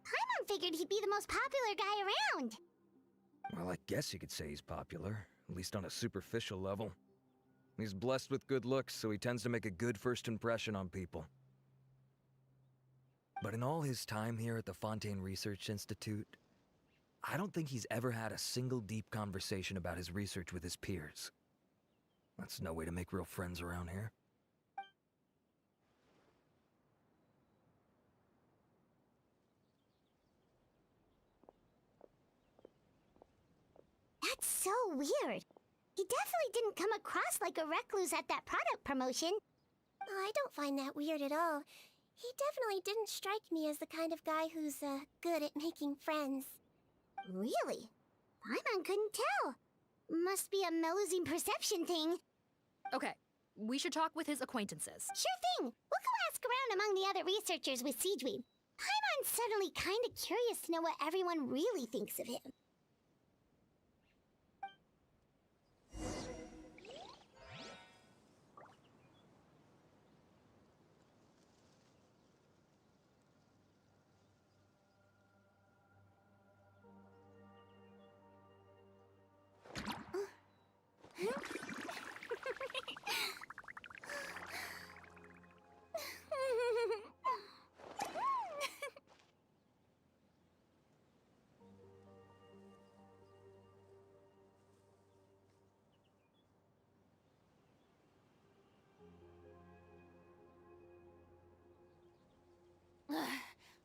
Paimon figured he'd be the most popular guy around. Well, I guess you could say he's popular, at least on a superficial level. He's blessed with good looks, so he tends to make a good first impression on people. But in all his time here at the Fontaine Research Institute, I don't think he's ever had a single deep conversation about his research with his peers. That's no way to make real friends around here. That's so weird. He definitely didn't come across like a recluse at that product promotion. I don't find that weird at all. He definitely didn't strike me as the kind of guy who's good at making friends. Really? Paimon couldn't tell. Must be a Melusine perception thing. Okay, we should talk with his acquaintances. Sure thing. We'll go ask around among the other researchers with Siegedweeb. Paimon's suddenly kinda curious to know what everyone really thinks of him.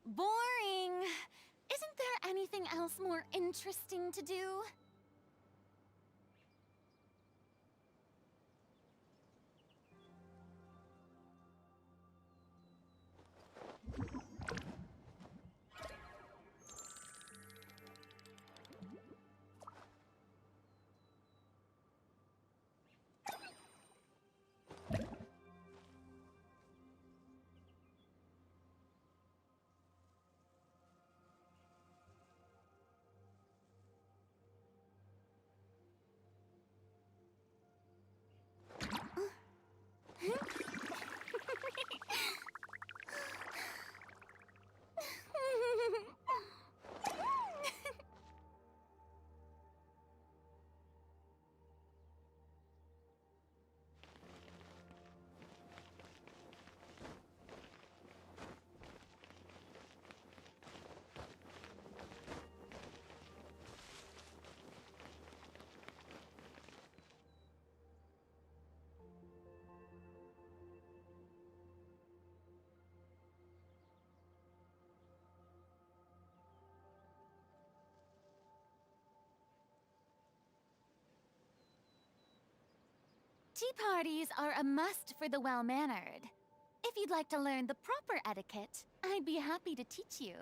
Boring. Isn't there anything else more interesting to do? Tea parties are a must for the well-mannered. If you'd like to learn the proper etiquette, I'd be happy to teach you.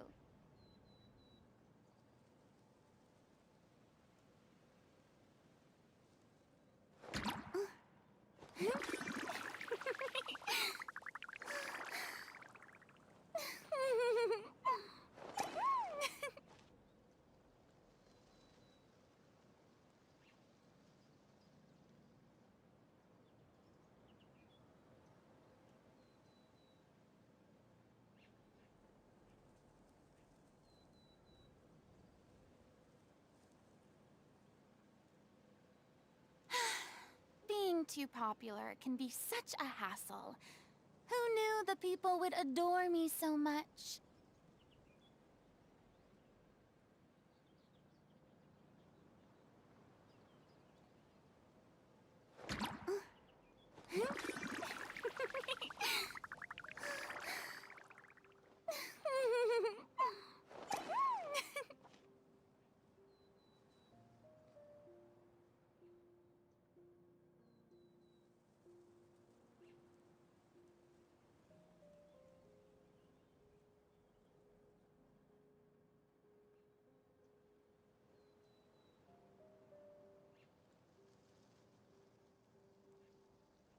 Being too popular can be such a hassle. Who knew the people would adore me so much?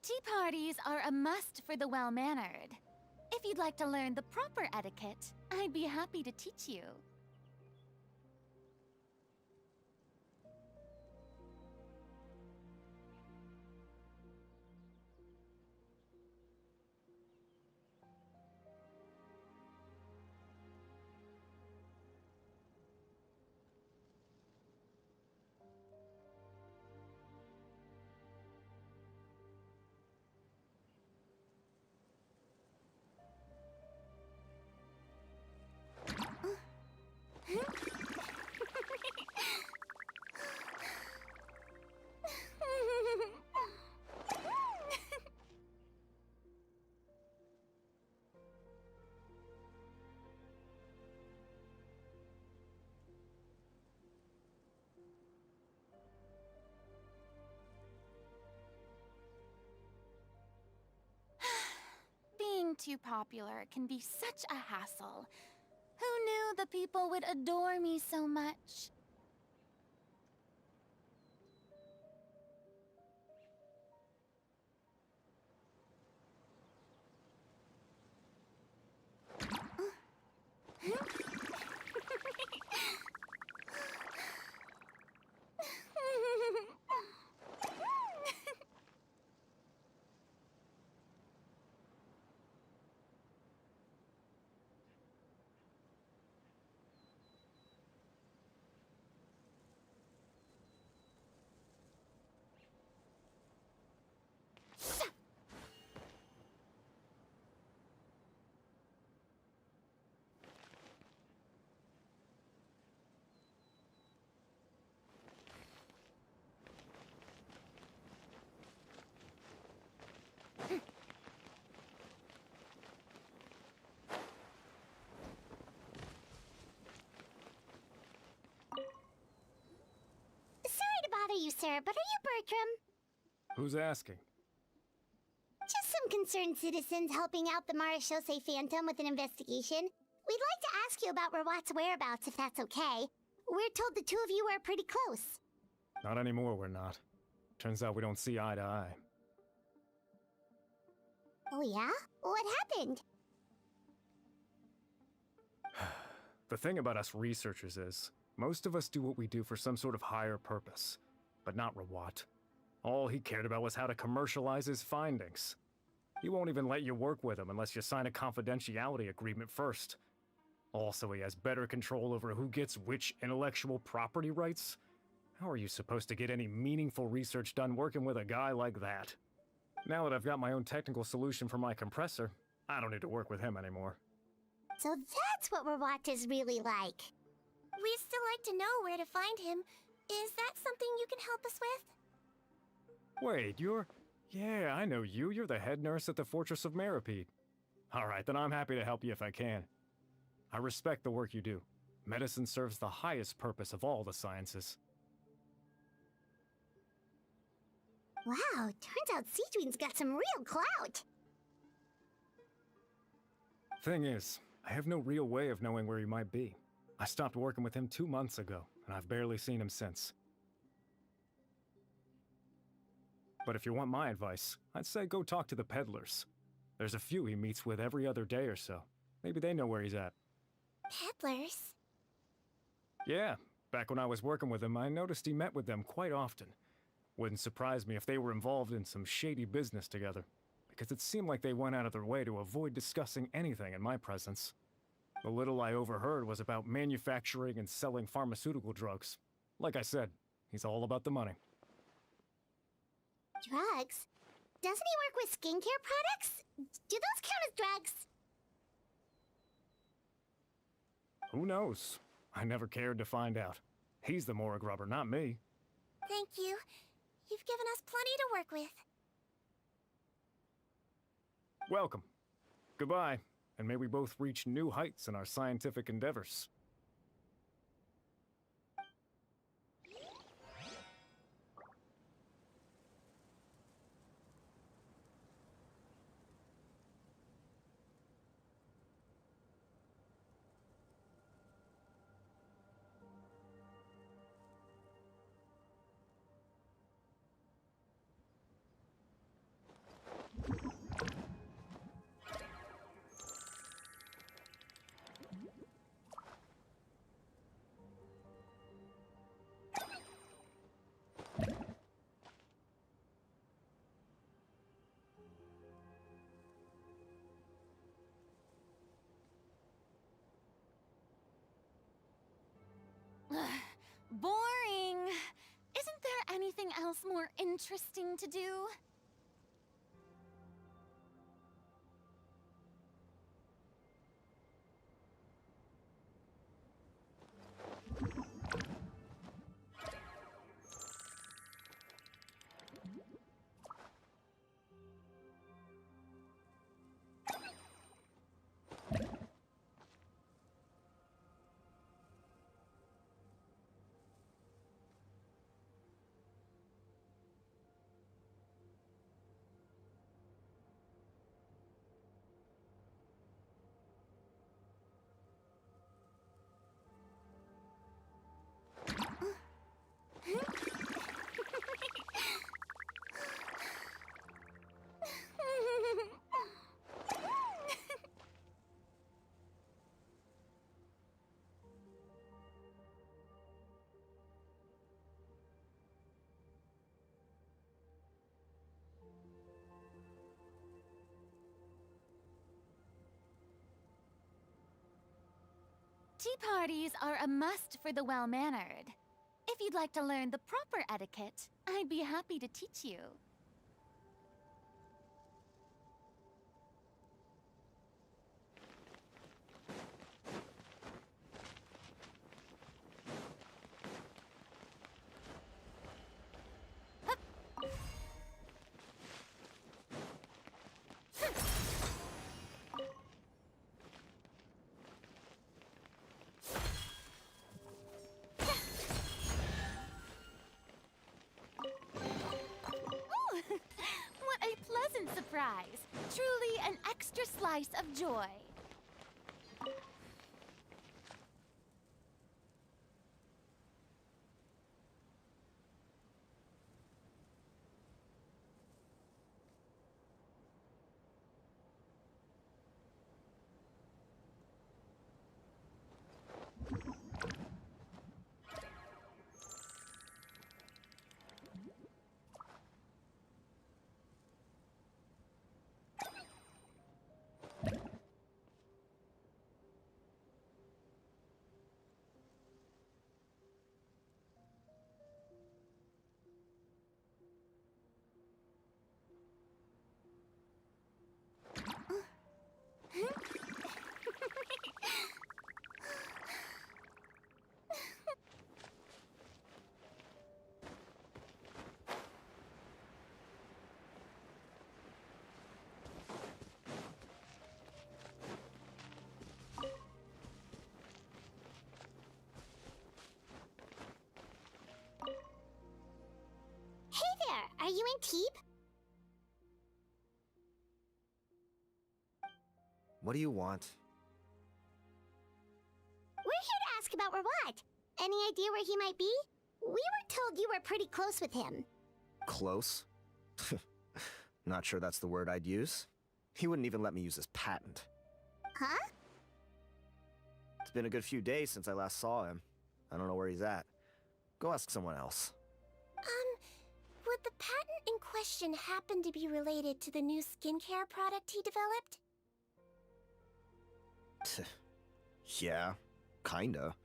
Tea parties are a must for the well-mannered. If you'd like to learn the proper etiquette, I'd be happy to teach you. Being too popular can be such a hassle. Who knew the people would adore me so much? Sorry to bother you, sir, but are you Bertram? Who's asking? Just some concerned citizens helping out the Marachose Phantom with an investigation. We'd like to ask you about Rawat's whereabouts, if that's okay. We're told the two of you are pretty close. Not anymore, we're not. Turns out we don't see eye to eye. Oh yeah? What happened? The thing about us researchers is, most of us do what we do for some sort of higher purpose. But not Rawat. All he cared about was how to commercialize his findings. He won't even let you work with him unless you sign a confidentiality agreement first. Also, he has better control over who gets which intellectual property rights. How are you supposed to get any meaningful research done working with a guy like that? Now that I've got my own technical solution for my compressor, I don't need to work with him anymore. So that's what Rawat is really like. We'd still like to know where to find him. Is that something you can help us with? Wait, you're... Yeah, I know you. You're the head nurse at the Fortress of Meripede. Alright, then I'm happy to help you if I can. I respect the work you do. Medicine serves the highest purpose of all the sciences. Wow, turns out Seedween's got some real clout. Thing is, I have no real way of knowing where he might be. I stopped working with him 2 months ago, and I've barely seen him since. But if you want my advice, I'd say go talk to the peddlers. There's a few he meets with every other day or so. Maybe they know where he's at. Peddlers? Yeah, back when I was working with him, I noticed he met with them quite often. Wouldn't surprise me if they were involved in some shady business together, because it seemed like they went out of their way to avoid discussing anything in my presence. The little I overheard was about manufacturing and selling pharmaceutical drugs. Like I said, he's all about the money. Drugs? Doesn't he work with skincare products? Do those count as drugs? Who knows? I never cared to find out. He's the Mora grubber, not me. Thank you. You've given us plenty to work with. Welcome. Goodbye, and may we both reach new heights in our scientific endeavors. interesting to do? Tea parties are a must for the well-mannered. If you'd like to learn the proper etiquette, I'd be happy to teach you. What a pleasant surprise! Truly an extra slice of joy. Hey there, are you in Teep? What do you want? We're here to ask about Rawat. Any idea where he might be? We were told you were pretty close with him. Close? Not sure that's the word I'd use. He wouldn't even let me use his patent. Huh? It's been a good few days since I last saw him. I don't know where he's at. Go ask someone else. Would the patent in question happen to be related to the new skincare product he developed? Yeah, kinda.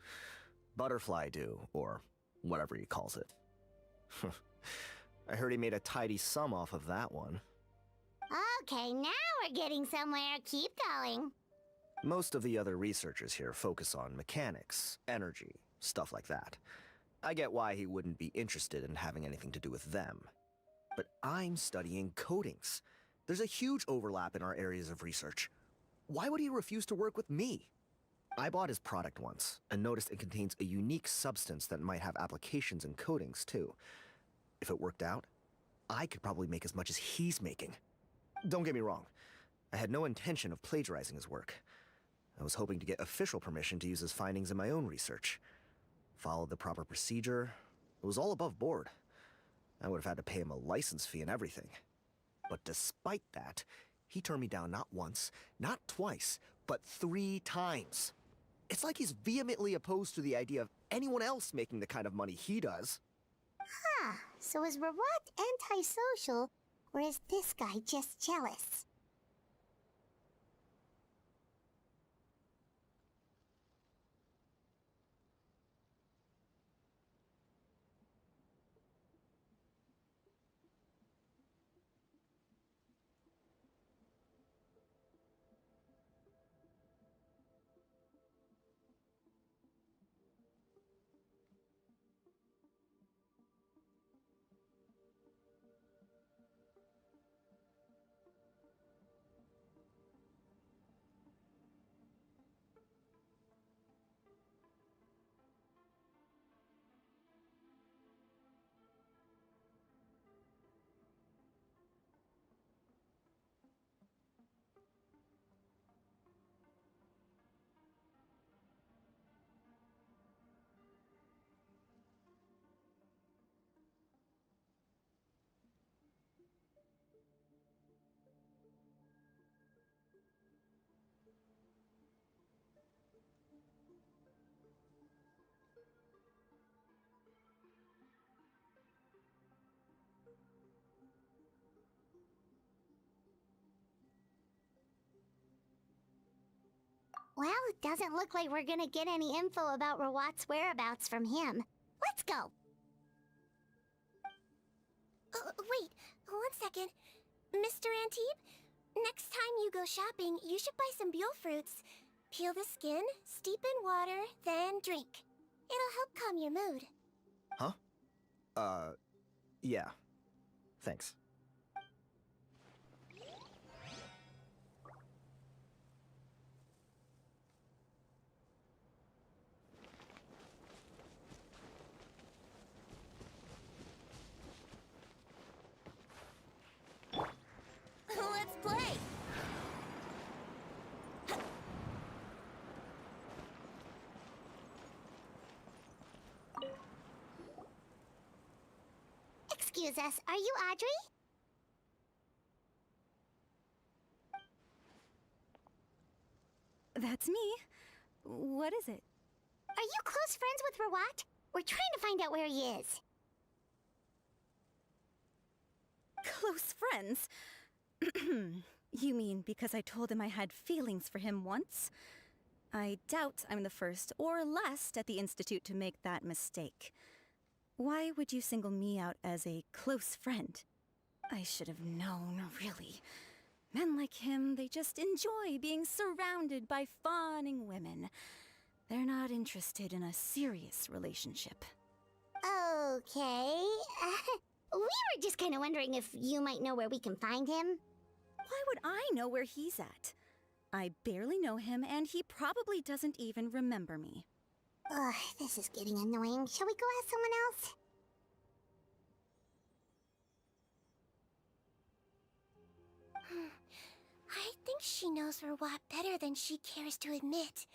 Butterfly dew, or whatever he calls it. I heard he made a tidy sum off of that one. Okay, now we're getting somewhere. Keep going. Most of the other researchers here focus on mechanics, energy, stuff like that. I get why he wouldn't be interested in having anything to do with them. But I'm studying coatings. There's a huge overlap in our areas of research. Why would he refuse to work with me? I bought his product once, and noticed it contains a unique substance that might have applications in coatings, too. If it worked out, I could probably make as much as he's making. Don't get me wrong, I had no intention of plagiarizing his work. I was hoping to get official permission to use his findings in my own research. Followed the proper procedure. It was all above board. I would have had to pay him a license fee and everything. But despite that, he turned me down not once, not twice, but 3 times. It's like he's vehemently opposed to the idea of anyone else making the kind of money he does. Huh, so is Rawat antisocial, or is this guy just jealous? Well, it doesn't look like we're gonna get any info about Rawat's whereabouts from him. Let's go! Wait, 1 second. Mr. Antibes, next time you go shopping, you should buy some Buell fruits. Peel the skin, steep in water, then drink. It'll help calm your mood. Huh? Yeah. Thanks. Let's play! Excuse us, are you Audrey? That's me. What is it? Are you close friends with Rawat? We're trying to find out where he is. Close friends? You mean because I told him I had feelings for him once? I doubt I'm the first or last at the Institute to make that mistake. Why would you single me out as a close friend? I should have known, really. Men like him, they just enjoy being surrounded by fawning women. They're not interested in a serious relationship. Okay. We were just kind of wondering if you might know where we can find him. Why would I know where he's at? I barely know him, and he probably doesn't even remember me. Ugh, this is getting annoying. Shall we go ask someone else? I think she knows Rawat better than she cares to admit.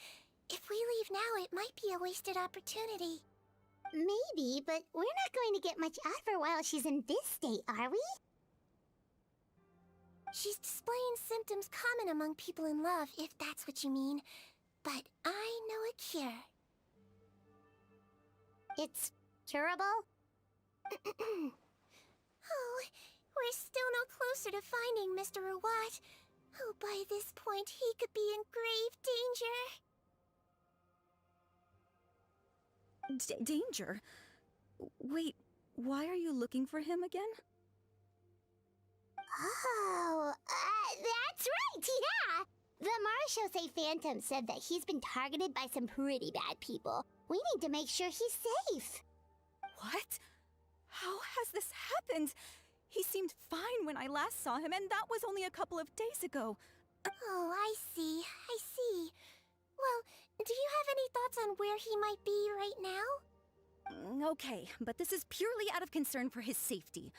If we leave now, it might be a wasted opportunity. Maybe, but we're not going to get much out of her while she's in this state, are we? She's displaying symptoms common among people in love, if that's what you mean. But I know a cure. It's curable? Oh, we're still no closer to finding Mr. Rawat. Oh, by this point, he could be in grave danger. Danger? Wait, why are you looking for him again? Oh, that's right, yeah! The Marashosei Phantom said that he's been targeted by some pretty bad people. We need to make sure he's safe. What? How has this happened? He seemed fine when I last saw him, and that was only a couple of days ago. Oh, I see. Well, do you have any thoughts on where he might be right now? Okay, but this is purely out of concern for his safety.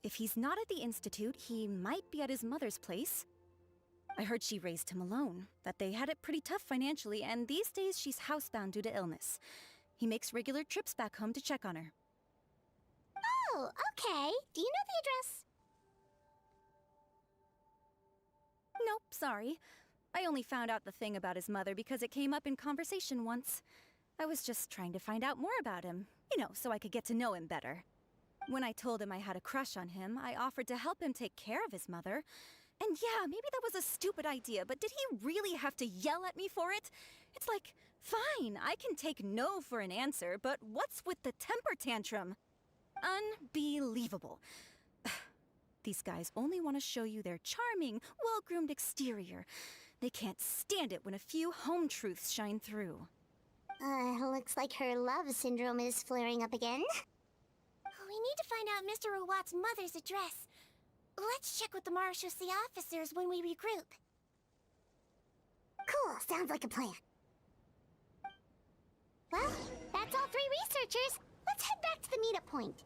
If he's not at the Institute, he might be at his mother's place. I heard she raised him alone, that they had it pretty tough financially, and these days she's housebound due to illness. He makes regular trips back home to check on her. Oh, okay. Do you know the address? Nope, sorry. I only found out the thing about his mother because it came up in conversation once. I was just trying to find out more about him, so I could get to know him better. When I told him I had a crush on him, I offered to help him take care of his mother. And yeah, maybe that was a stupid idea, but did he really have to yell at me for it? It's like, fine, I can take no for an answer, but what's with the temper tantrum? Unbelievable. These guys only want to show you their charming, well-groomed exterior. They can't stand it when a few home truths shine through. Looks like her love syndrome is flaring up again. We need to find out Mr. Rawat's mother's address. Let's check with the Marashosei officers when we regroup. Cool, sounds like a plan. Well, that's all 3 researchers. Let's head back to the meetup point.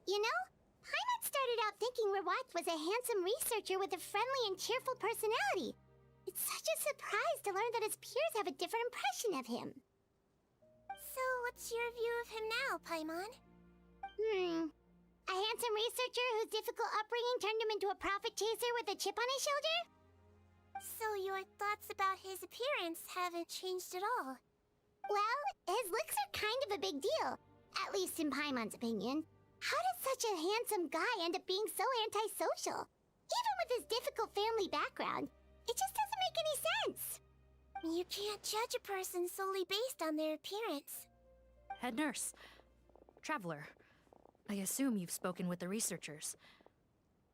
You know, Paimon started out thinking Rawat was a handsome researcher with a friendly and cheerful personality. just surprised to learn that his peers have a different impression of him. So, what's your view of him now, Paimon? A handsome researcher whose difficult upbringing turned him into a profit chaser with a chip on his shoulder? So your thoughts about his appearance haven't changed at all? Well, his looks are kind of a big deal, at least in Paimon's opinion. How does such a handsome guy end up being so antisocial? Even with his difficult family background, it just doesn't make any sense. You can't judge a person solely based on their appearance. Head nurse. Traveler. I assume you've spoken with the researchers.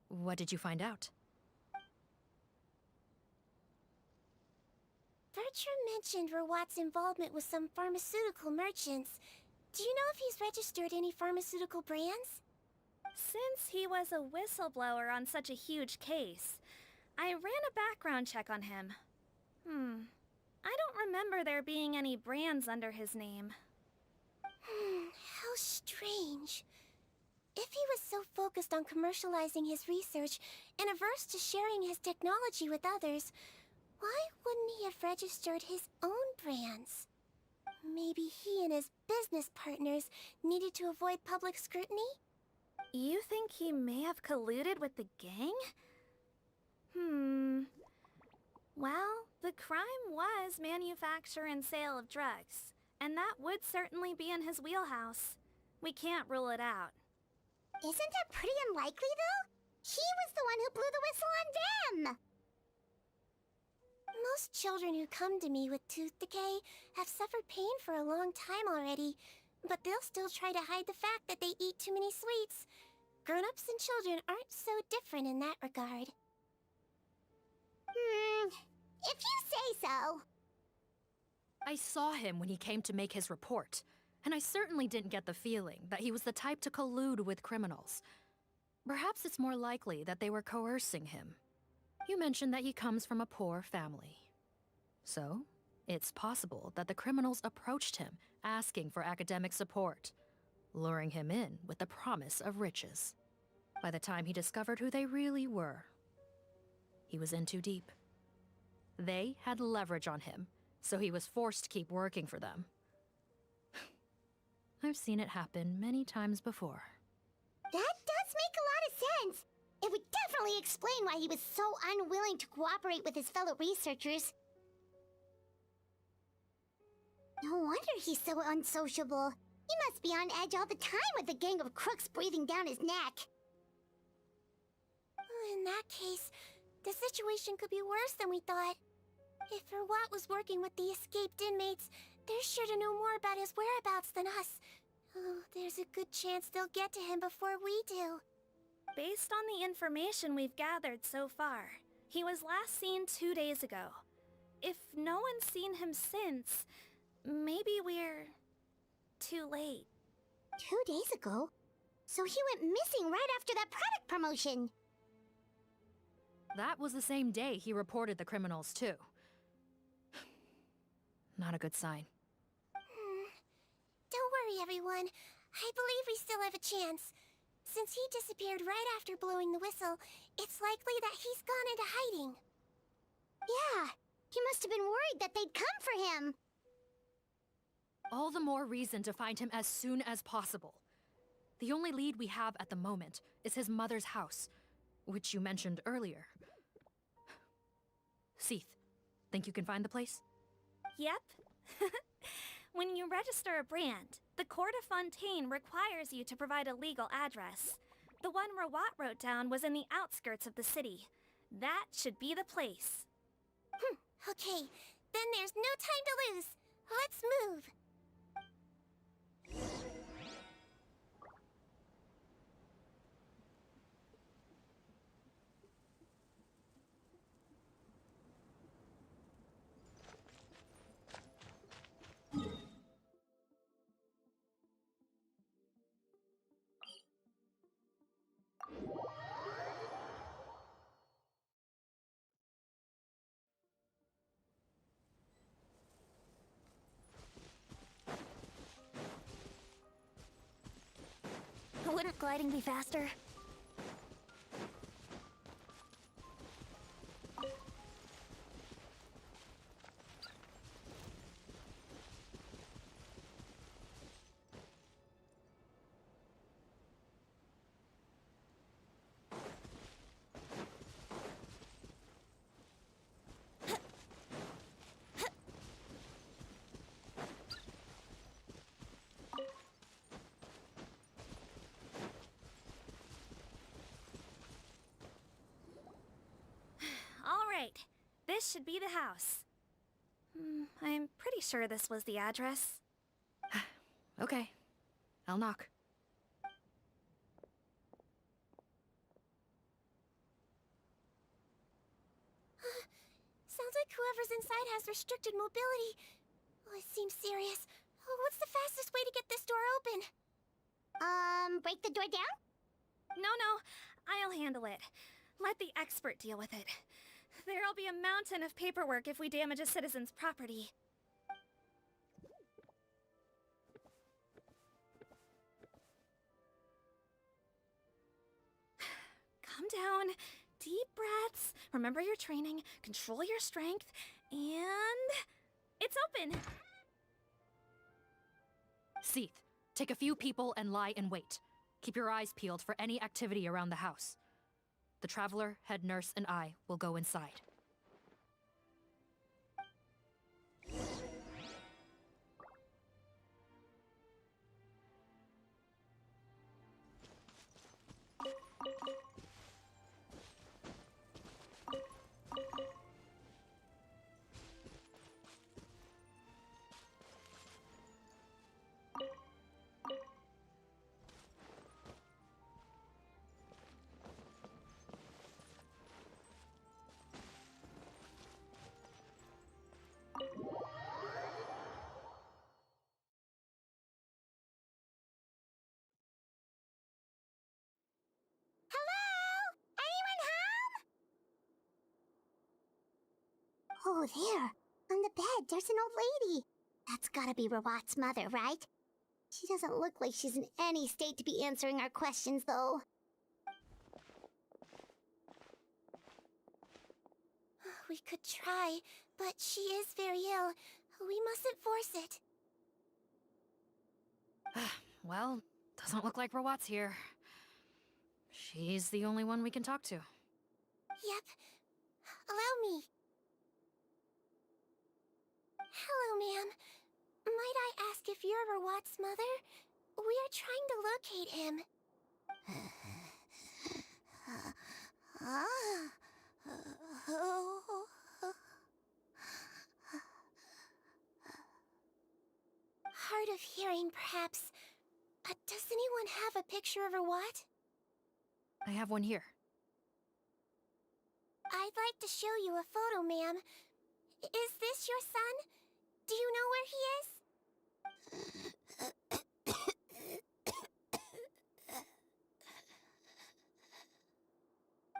What did you find out? Bertram mentioned Rawat's involvement with some pharmaceutical merchants. Do you know if he's registered any pharmaceutical brands? Since he was a whistleblower on such a huge case, I ran a background check on him. I don't remember there being any brands under his name. How strange. If he was so focused on commercializing his research and averse to sharing his technology with others, why wouldn't he have registered his own brands? Maybe he and his business partners needed to avoid public scrutiny? You think he may have colluded with the gang? Well, the crime was manufacture and sale of drugs, and that would certainly be in his wheelhouse. We can't rule it out. Isn't that pretty unlikely, though? He was the one who blew the whistle on them! Most children who come to me with tooth decay have suffered pain for a long time already, but they'll still try to hide the fact that they eat too many sweets. Grown-ups and children aren't so different in that regard. If you say so. I saw him when he came to make his report, and I certainly didn't get the feeling that he was the type to collude with criminals. Perhaps it's more likely that they were coercing him. You mentioned that he comes from a poor family. So, it's possible that the criminals approached him, asking for academic support, luring him in with the promise of riches. By the time he discovered who they really were, he was in too deep. They had leverage on him, so he was forced to keep working for them. I've seen it happen many times before. That does make a lot of sense. It would definitely explain why he was so unwilling to cooperate with his fellow researchers. No wonder he's so unsociable. He must be on edge all the time with a gang of crooks breathing down his neck. In that case, the situation could be worse than we thought. If Rawat was working with the escaped inmates, they're sure to know more about his whereabouts than us. Oh, there's a good chance they'll get to him before we do. Based on the information we've gathered so far, he was last seen 2 days ago. If no one's seen him since, maybe we're too late. 2 days ago? So he went missing right after that product promotion. That was the same day he reported the criminals, too. Not a good sign. Don't worry, everyone. I believe we still have a chance. Since he disappeared right after blowing the whistle, it's likely that he's gone into hiding. Yeah, he must have been worried that they'd come for him. All the more reason to find him as soon as possible. The only lead we have at the moment is his mother's house, which you mentioned earlier. Seath, think you can find the place? Yep. When you register a brand, the Court of Fontaine requires you to provide a legal address. The one Rawat wrote down was in the outskirts of the city. That should be the place. Okay, then there's no time to lose. Let's move. Wouldn't gliding be faster? This should be the house. I'm pretty sure this was the address. Okay. I'll knock. Sounds like whoever's inside has restricted mobility. Oh, it seems serious. Oh, what's the fastest way to get this door open? Break the door down? No, I'll handle it. Let the expert deal with it. There'll be a mountain of paperwork if we damage a citizen's property. Calm down. Deep breaths. Remember your training. Control your strength. And... it's open! Seath, take a few people and lie in wait. Keep your eyes peeled for any activity around the house. The Traveler, head nurse, and I will go inside. Oh, there. On the bed, there's an old lady. That's gotta be Rawat's mother, right? She doesn't look like she's in any state to be answering our questions, though. We could try, but she is very ill. We mustn't force it. Well, doesn't look like Rawat's here. She's the only one we can talk to. Yep. Allow me. Hello, ma'am. Might I ask if you're Rawat's mother? We are trying to locate him. Hard of hearing, perhaps. Does anyone have a picture of Rawat? I have one here. I'd like to show you a photo, ma'am. Is this your son? Do you know where he is?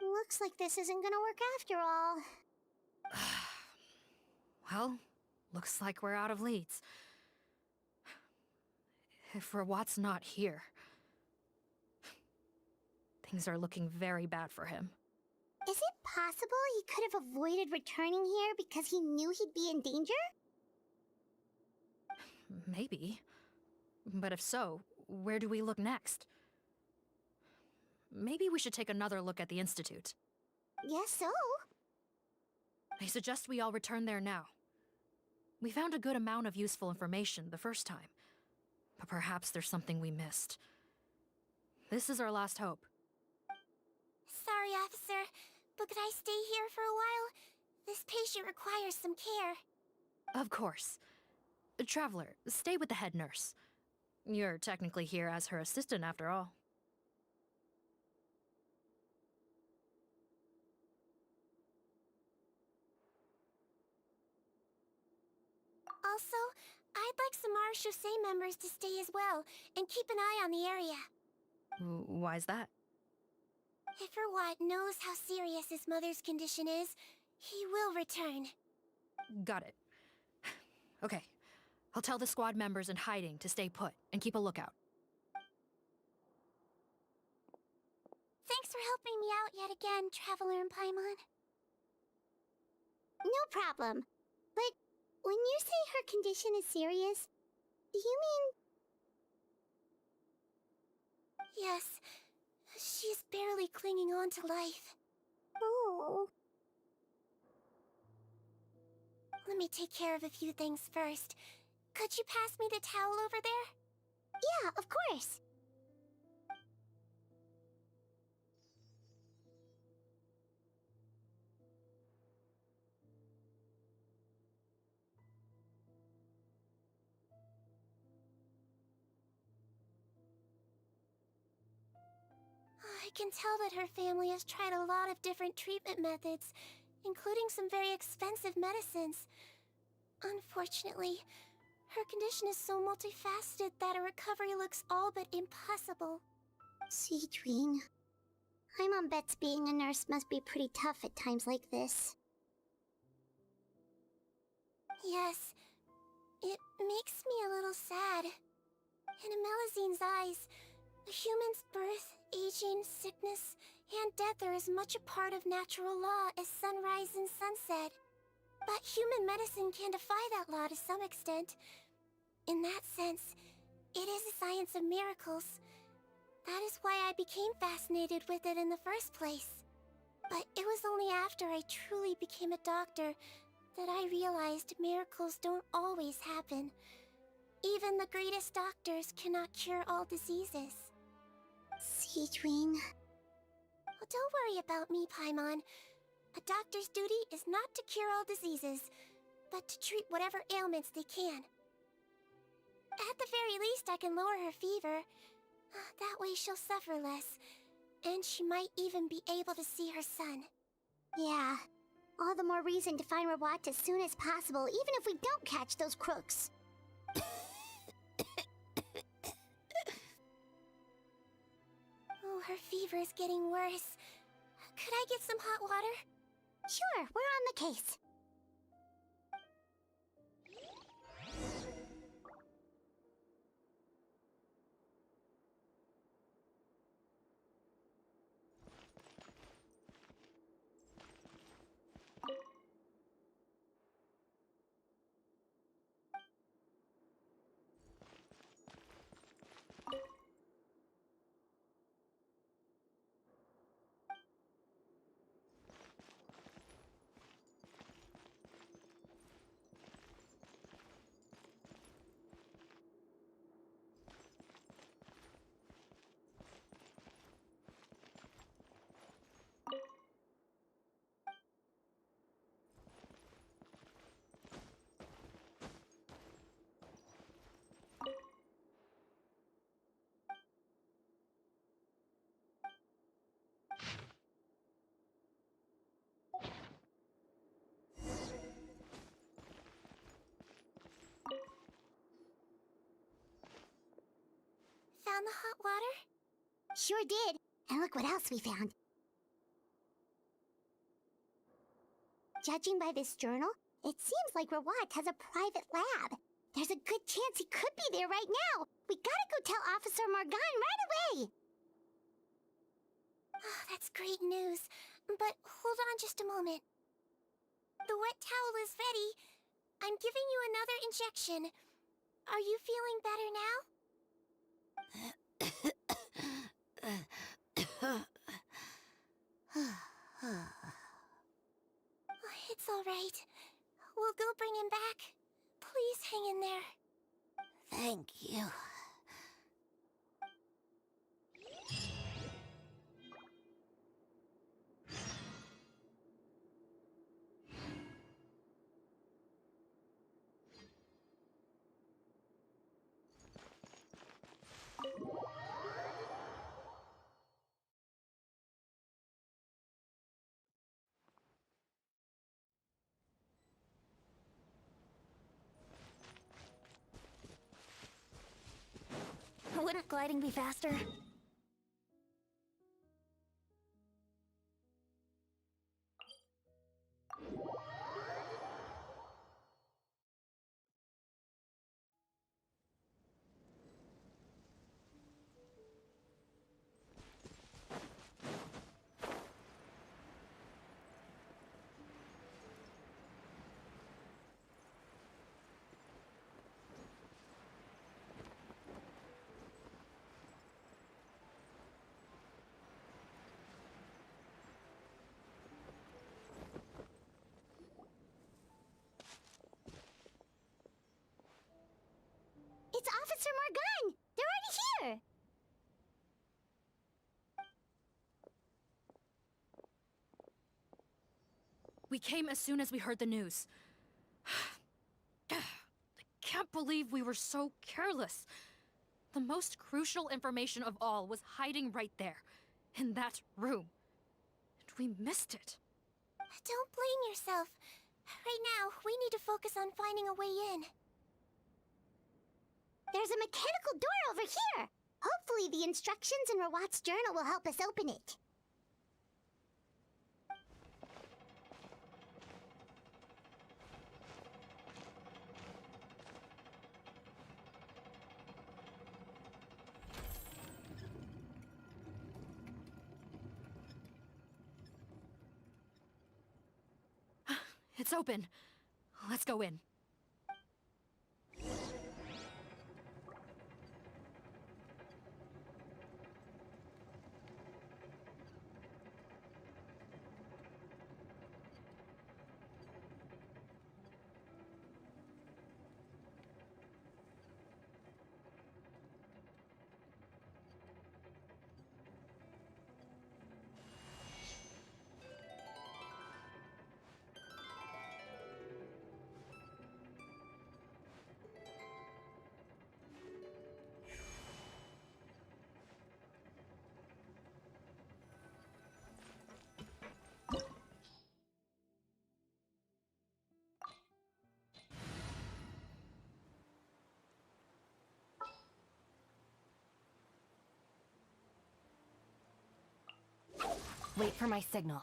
Looks like this isn't gonna work after all. Well, looks like we're out of leads. If Rawat's not here, things are looking very bad for him. Is it possible he could have avoided returning here because he knew he'd be in danger? Maybe. But if so, where do we look next? Maybe we should take another look at the Institute. Yes, so. I suggest we all return there now. We found a good amount of useful information the first time, but perhaps there's something we missed. This is our last hope. Sorry, officer, but could I stay here for a while? This patient requires some care. Of course. Traveler, stay with the head nurse. You're technically here as her assistant after all. Also, I'd like some Marechaussee members to stay as well, and keep an eye on the area. Why's that? If Rawat knows how serious his mother's condition is, he will return. Got it. Okay. I'll tell the squad members in hiding to stay put and keep a lookout. Thanks for helping me out yet again, Traveler and Paimon. No problem. But when you say her condition is serious, do you mean... Yes. She's barely clinging on to life. Oh. Let me take care of a few things first. Could you pass me the towel over there? Yeah, of course. can tell that her family has tried a lot of different treatment methods, including some very expensive medicines. Unfortunately, her condition is so multifaceted that a recovery looks all but impossible. Citrin. My mom bets being a nurse must be pretty tough at times like this. Yes, it makes me a little sad. In Amelizine's eyes, a human's birth, aging, sickness, and death are as much a part of natural law as sunrise and sunset. But human medicine can defy that law to some extent. In that sense, it is a science of miracles. That is why I became fascinated with it in the first place. But it was only after I truly became a doctor that I realized miracles don't always happen. Even the greatest doctors cannot cure all diseases. Citrin. Oh, don't worry about me, Paimon. A doctor's duty is not to cure all diseases, but to treat whatever ailments they can. At the very least, I can lower her fever. That way she'll suffer less, and she might even be able to see her son. Yeah. All the more reason to find Rawat as soon as possible, even if we don't catch those crooks. Oh, her fever is getting worse. Could I get some hot water? Sure, we're on the case. Found the hot water? Sure did. And look what else we found. Judging by this journal, it seems like Rawat has a private lab. There's a good chance he could be there right now. We gotta go tell Officer Morgan right away. Oh, that's great news. But hold on just a moment. The wet towel is ready. I'm giving you another injection. Are you feeling better now? It's all right. We'll go bring him back. Please hang in there. Thank you. Wouldn't gliding be faster? It's Officer Morgan! They're already here! We came as soon as we heard the news. I can't believe we were so careless. The most crucial information of all was hiding right there. In that room. And we missed it. Don't blame yourself. Right now, we need to focus on finding a way in. There's a mechanical door over here! Hopefully the instructions in Rawat's journal will help us open it. It's open. Let's go in. Wait for my signal.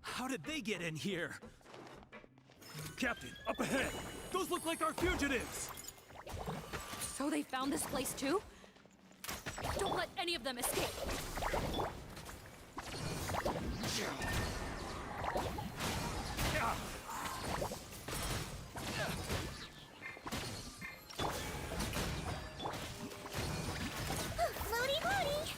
How did they get in here? Captain, up ahead! Those look like our fugitives! So they found this place too? Don't let any of them escape! Floaty floaty!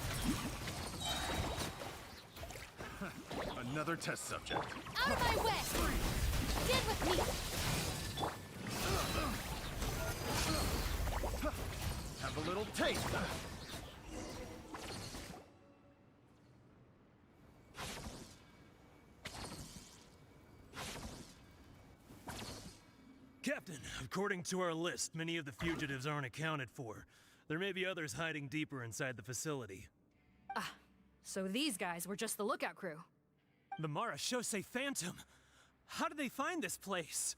Another test subject. Out of my way! Stand with me! Have a little taste. Captain, according to our list, many of the fugitives aren't accounted for. There may be others hiding deeper inside the facility. Ah, so these guys were just the lookout crew. The Mara Shosei Phantom! How did they find this place?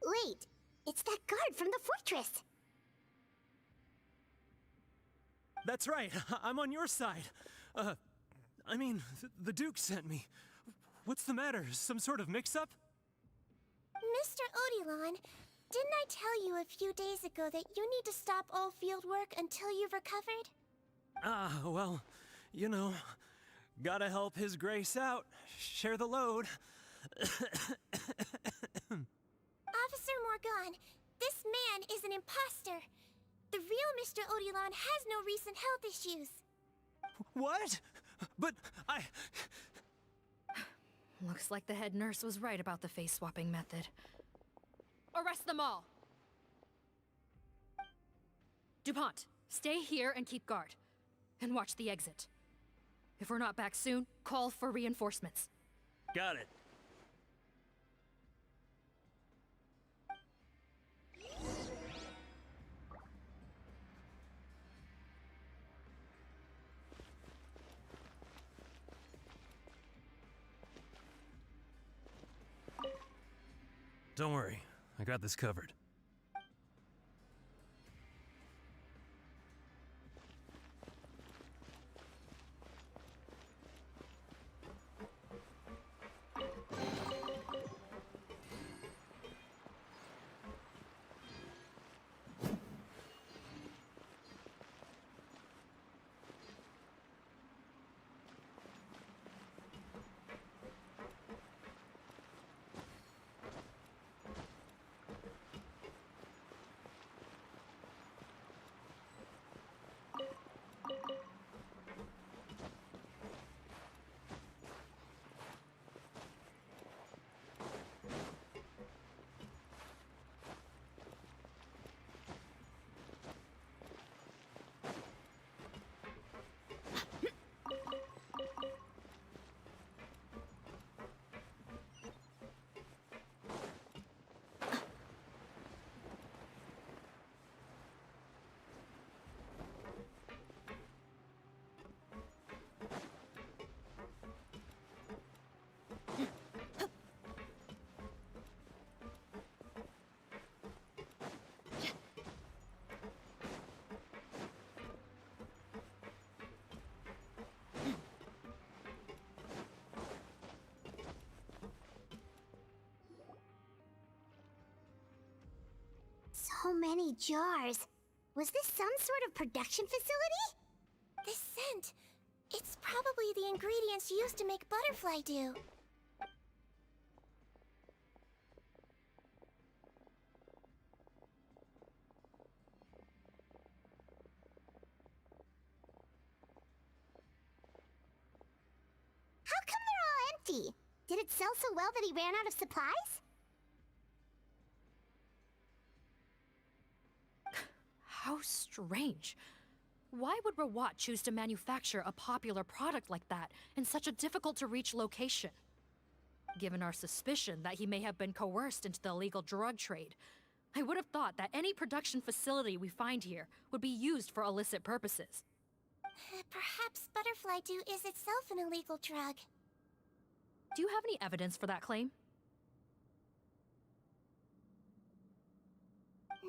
Wait, it's that guard from the fortress! That's right, I'm on your side. I mean, the Duke sent me. What's the matter? Some sort of mix-up? Mr. Odilon, didn't I tell you a few days ago that you need to stop all field work until you've recovered? Ah, well, you know, gotta help His Grace out. Share the load. Officer Morgan, this man is an imposter. The real Mr. Odilon has no recent health issues. What? But Looks like the head nurse was right about the face-swapping method. Arrest them all! DuPont, stay here and keep guard. And watch the exit. If we're not back soon, call for reinforcements. got it. Don't worry, I got this covered. many jars. Was this some sort of production facility? This scent. It's probably the ingredients used to make butterfly dew. How come they're all empty? Did it sell so well that he ran out of supplies? How strange. Why would Rawat choose to manufacture a popular product like that in such a difficult-to-reach location? Given our suspicion that he may have been coerced into the illegal drug trade, I would have thought that any production facility we find here would be used for illicit purposes. Perhaps butterfly dew is itself an illegal drug. Do you have any evidence for that claim?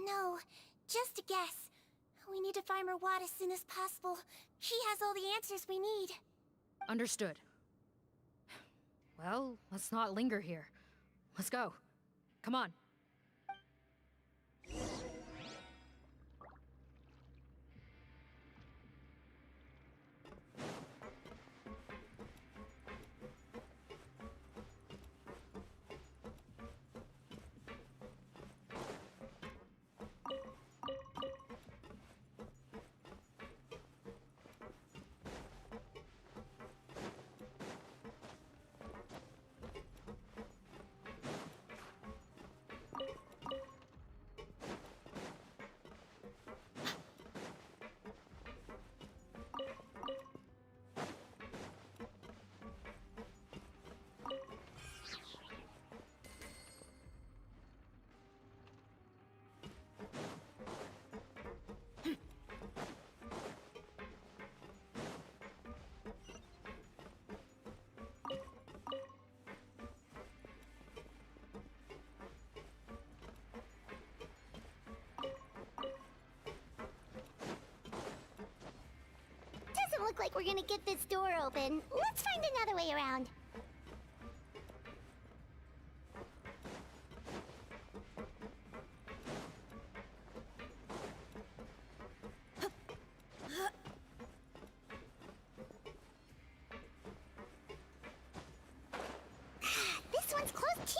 No, just a guess. We need to find Rawat as soon as possible. He has all the answers we need. Understood. Well, let's not linger here. Let's go. Come on. Doesn't look like we're gonna get this door open. Let's find another way around. This one's closed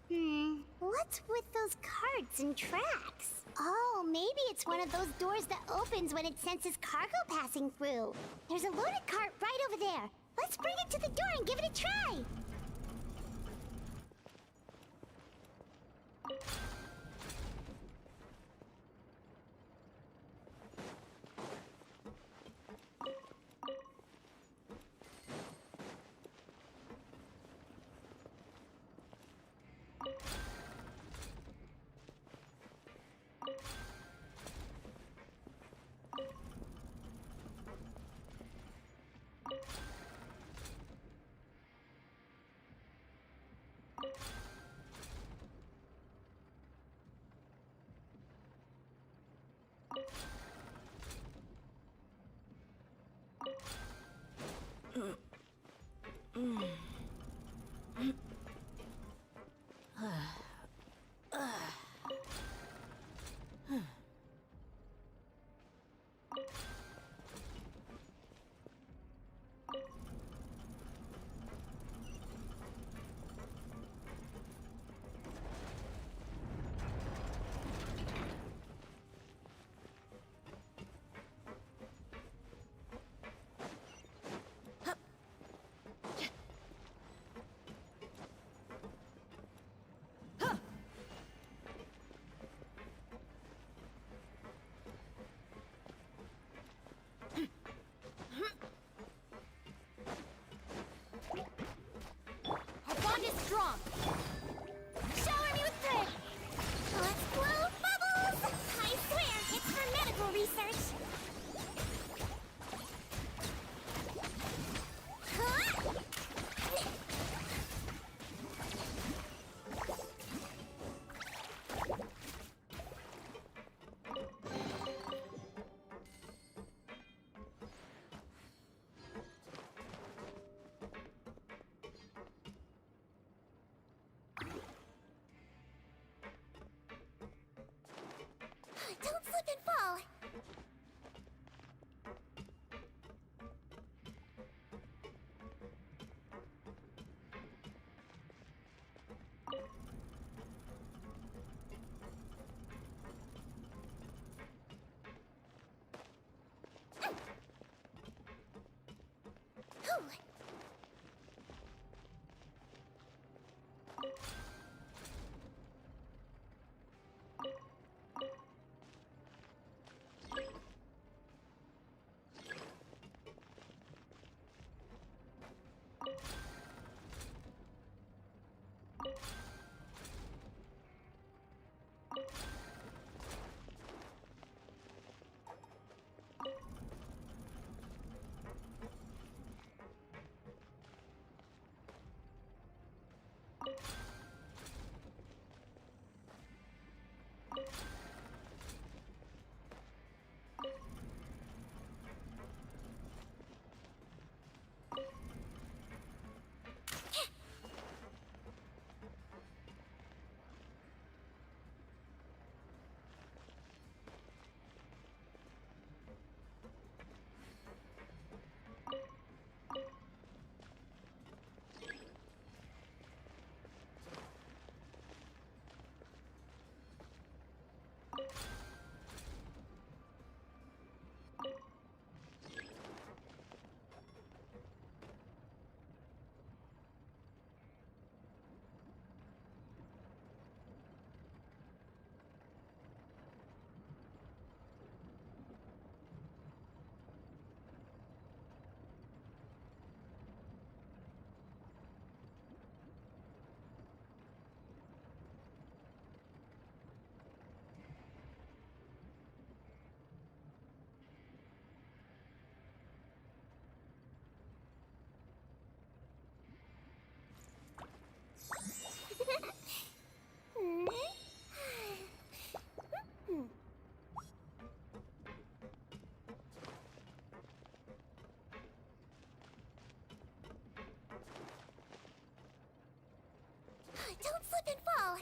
too. What's with those carts and tracks? Oh, maybe it's one of those doors that opens when it senses cargo passing through. There's a loaded cart right over there. Let's bring it to the door and give it a try. Our bond is strong. Shower me with thread. Let's blow bubbles! I swear, it's for medical research. Huh? Don't slip and fall!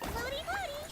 Floaty, floaty!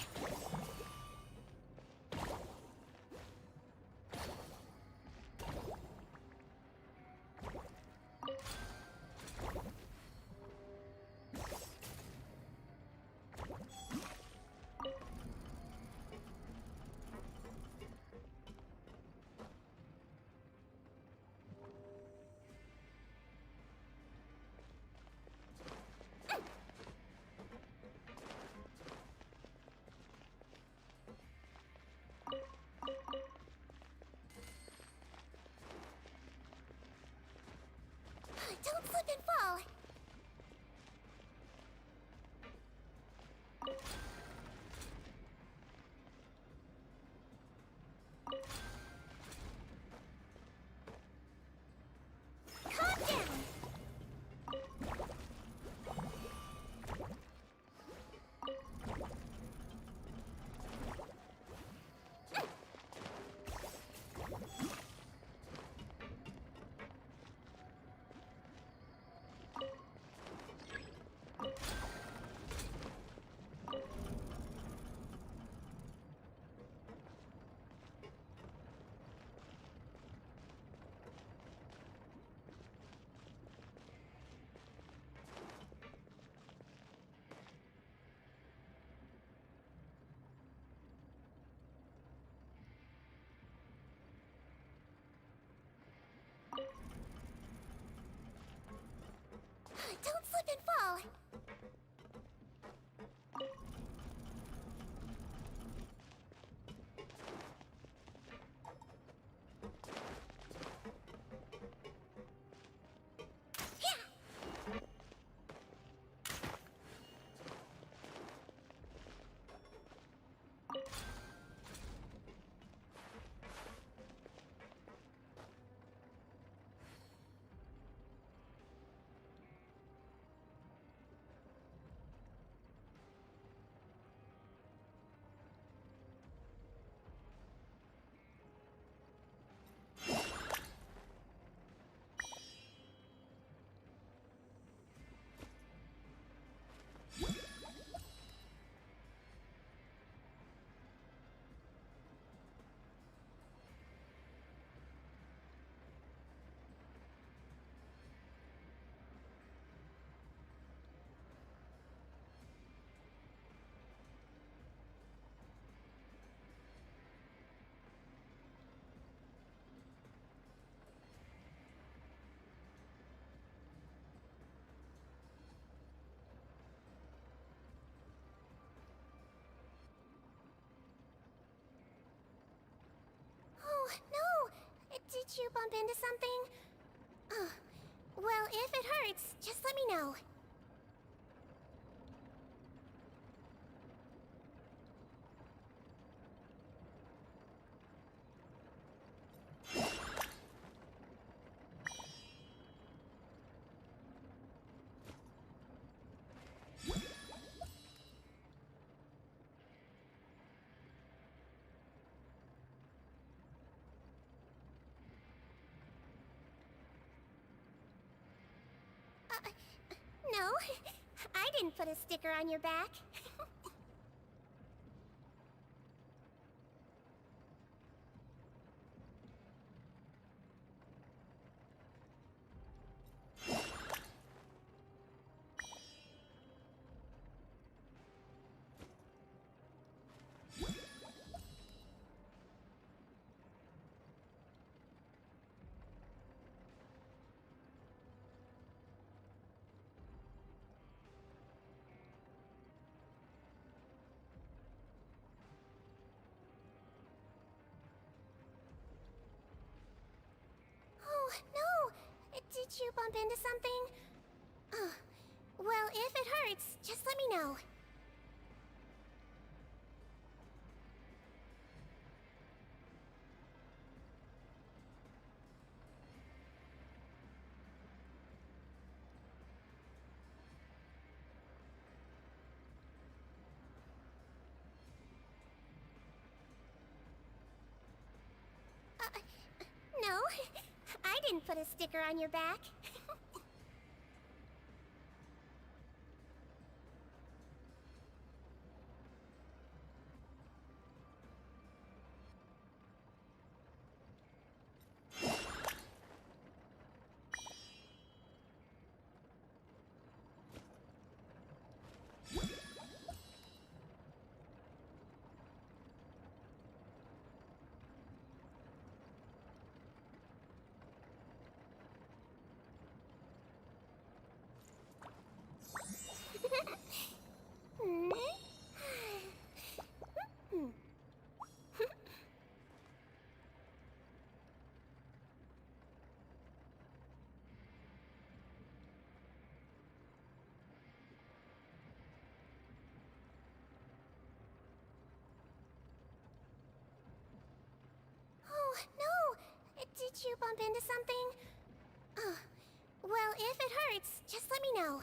Don't slip and fall! Calm down! Don't slip and fall! Oh, no! Did you bump into something? Oh, well, if it hurts, just let me know. No, I didn't put a sticker on your back. Oh, no! Did you bump into something? Oh, well, if it hurts, just let me know. No, I didn't put a sticker on your back. Oh, no! Did you bump into something? Oh, well, if it hurts, just let me know.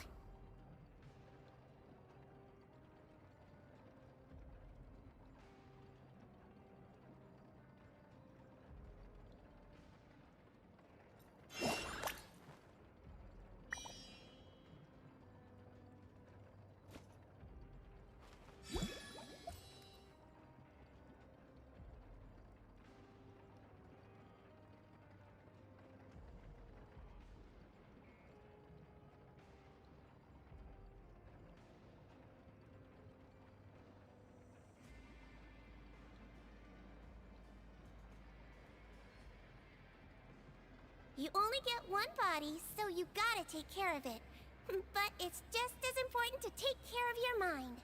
You only get one body, so you gotta take care of it. But it's just as important to take care of your mind.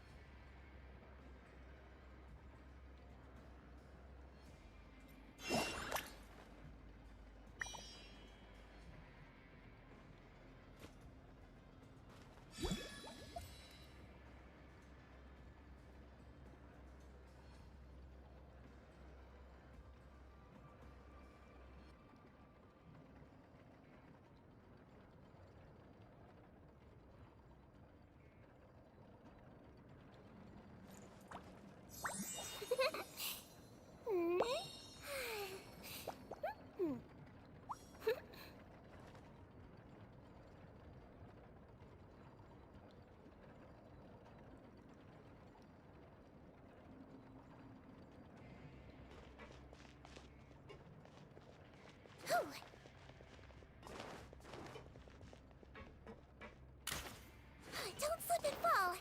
Don't slip and fall!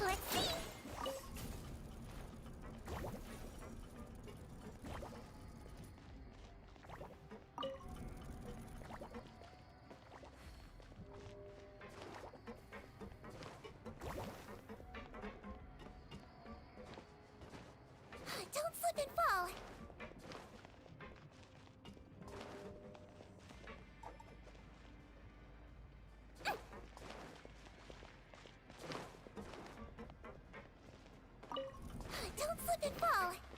Let's see! Don't slip and fall! slip and fall.